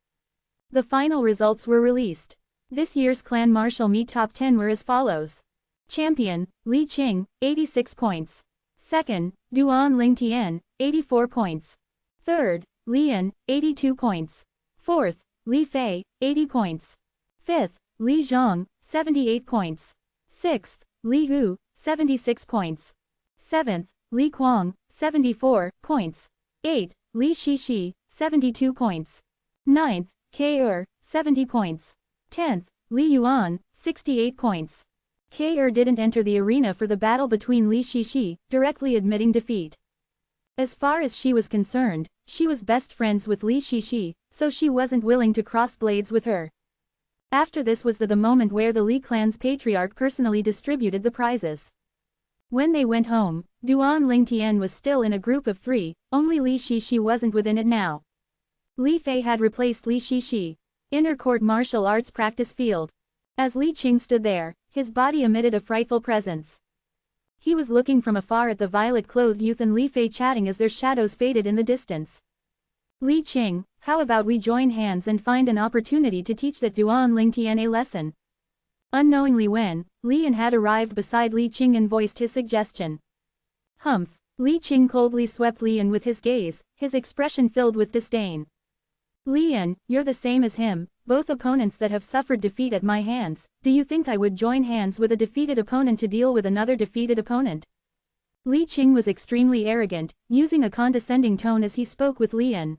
The final results were released. This year's clan martial meet top 10 were as follows. Champion, Li Qing, 86 points. Second, Duan Lingtian, 84 points. Third, Lian, 82 points. Fourth, Li Fei, 80 points. Fifth, Li Zhang, 78 points. Sixth, Li Hu, 76 points. Seventh, Li Kuang, 74 points. Eighth, Li Shishi, 72 points. Ninth, Ke 70 points. 10th, Li Yuan, 68 points. Ke didn't enter the arena for the battle between Li Shishi, directly admitting defeat. As far as she was concerned, she was best friends with Li Shishi, so she wasn't willing to cross blades with her. After this was the moment where the Li clan's patriarch personally distributed the prizes. When they went home, Duan Lingtian was still in a group of 3, only Li Shishi wasn't within it now. Li Fei had replaced Li Shishi. Inner court martial arts practice field. As Li Qing stood there, his body emitted a frightful presence. He was looking from afar at the violet-clothed youth and Li Fei chatting as their shadows faded in the distance. Li Qing, how about we join hands and find an opportunity to teach that Duan Lingtian a lesson? Unknowingly when, Lian had arrived beside Li Qing and voiced his suggestion. Humph, Li Qing coldly swept Lian with his gaze, his expression filled with disdain. Lian, you're the same as him, both opponents that have suffered defeat at my hands. Do you think I would join hands with a defeated opponent to deal with another defeated opponent? Li Qing was extremely arrogant, using a condescending tone as he spoke with Lian.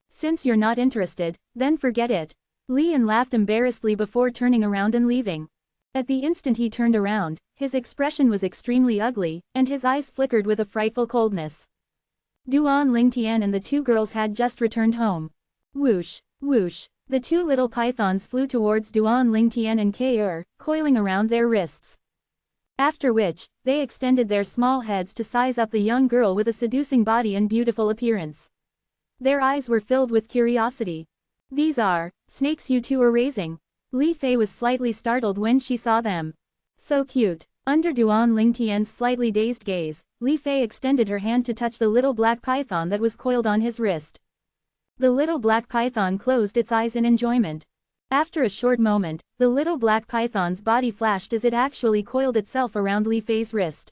Since you're not interested, then forget it. Lian laughed embarrassedly before turning around and leaving. At the instant he turned around, his expression was extremely ugly, and his eyes flickered with a frightful coldness. Duan Lingtian and the 2 girls had just returned home. Whoosh, whoosh, the 2 little pythons flew towards Duan Lingtian and Ke, coiling around their wrists. After which, they extended their small heads to size up the young girl with a seducing body and beautiful appearance. Their eyes were filled with curiosity. These are snakes you 2 are raising. Li Fei was slightly startled when she saw them. So cute. Under Duan Lingtian's slightly dazed gaze, Li Fei extended her hand to touch the little black python that was coiled on his wrist. The little black python closed its eyes in enjoyment. After a short moment, the little black python's body flashed as it actually coiled itself around Li Fei's wrist.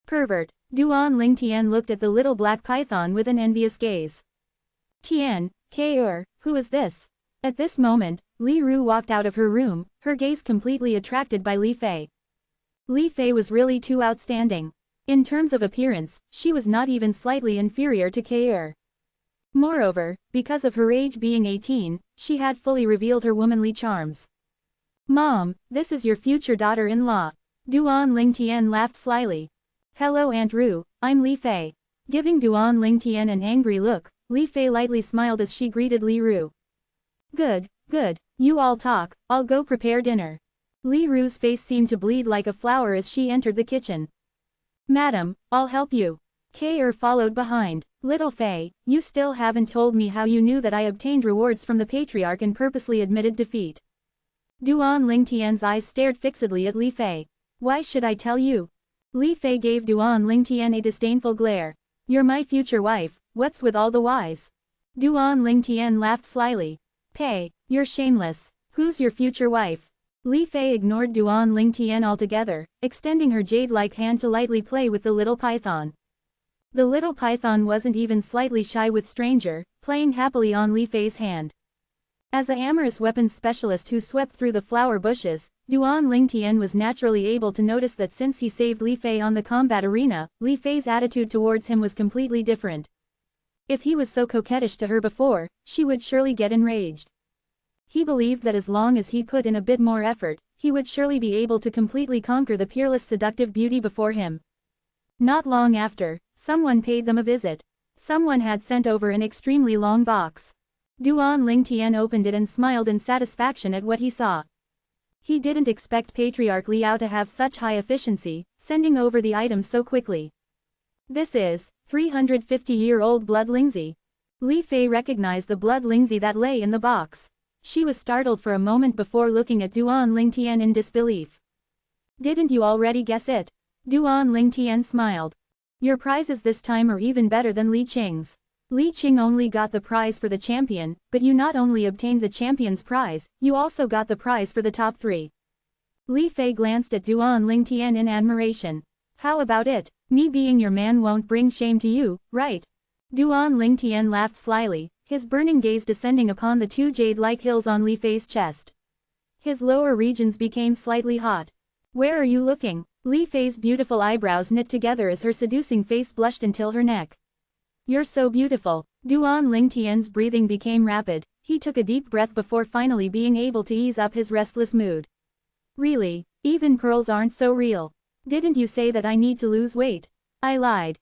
Pervert. Duan Lingtian looked at the little black python with an envious gaze. Tian, Ke, who is this? At this moment, Li Ru walked out of her room, her gaze completely attracted by Li Fei. Li Fei was really too outstanding. In terms of appearance, she was not even slightly inferior to Ke. Moreover, because of her age being 18, she had fully revealed her womanly charms. Mom, this is your future daughter-in-law. Duan Lingtian laughed slyly. Hello Aunt Ru, I'm Li Fei. Giving Duan Lingtian an angry look, Li Fei lightly smiled as she greeted Li Ru. Good, good, you all talk, I'll go prepare dinner. Li Ru's face seemed to bleed like a flower as she entered the kitchen. Madam, I'll help you. Ke followed behind. Little Fei, you still haven't told me how you knew that I obtained rewards from the patriarch and purposely admitted defeat. Duan Lingtian's eyes stared fixedly at Li Fei. Why should I tell you? Li Fei gave Duan Lingtian a disdainful glare. You're my future wife, what's with all the whys? Duan Lingtian laughed slyly. Pei, you're shameless. Who's your future wife? Li Fei ignored Duan Lingtian altogether, extending her jade-like hand to lightly play with the little python. The little python wasn't even slightly shy with stranger, playing happily on Li Fei's hand. As a amorous weapons specialist who swept through the flower bushes, Duan Lingtian was naturally able to notice that since he saved Li Fei on the combat arena, Li Fei's attitude towards him was completely different. If he was so coquettish to her before, she would surely get enraged. He believed that as long as he put in a bit more effort, he would surely be able to completely conquer the peerless seductive beauty before him. Not long after, someone paid them a visit. Someone had sent over an extremely long box. Duan Lingtian opened it and smiled in satisfaction at what he saw. He didn't expect Patriarch Liao to have such high efficiency, sending over the items so quickly. This is 350-year-old blood lingzi. Li Fei recognized the blood lingzi that lay in the box. She was startled for a moment before looking at Duan Lingtian in disbelief. Didn't you already guess it? Duan Lingtian smiled. Your prizes this time are even better than Li Qing's. Li Qing only got the prize for the champion, but you not only obtained the champion's prize, you also got the prize for the top 3. Li Fei glanced at Duan Lingtian in admiration. How about it? Me being your man won't bring shame to you, right? Duan Lingtian laughed slyly, his burning gaze descending upon the 2 jade-like hills on Li Fei's chest. His lower regions became slightly hot. Where are you looking? Li Fei's beautiful eyebrows knit together as her seducing face blushed until her neck. You're so beautiful. Duan Lingtian's breathing became rapid, he took a deep breath before finally being able to ease up his restless mood. Really? Even pearls aren't so real. Didn't you say that I need to lose weight? I lied.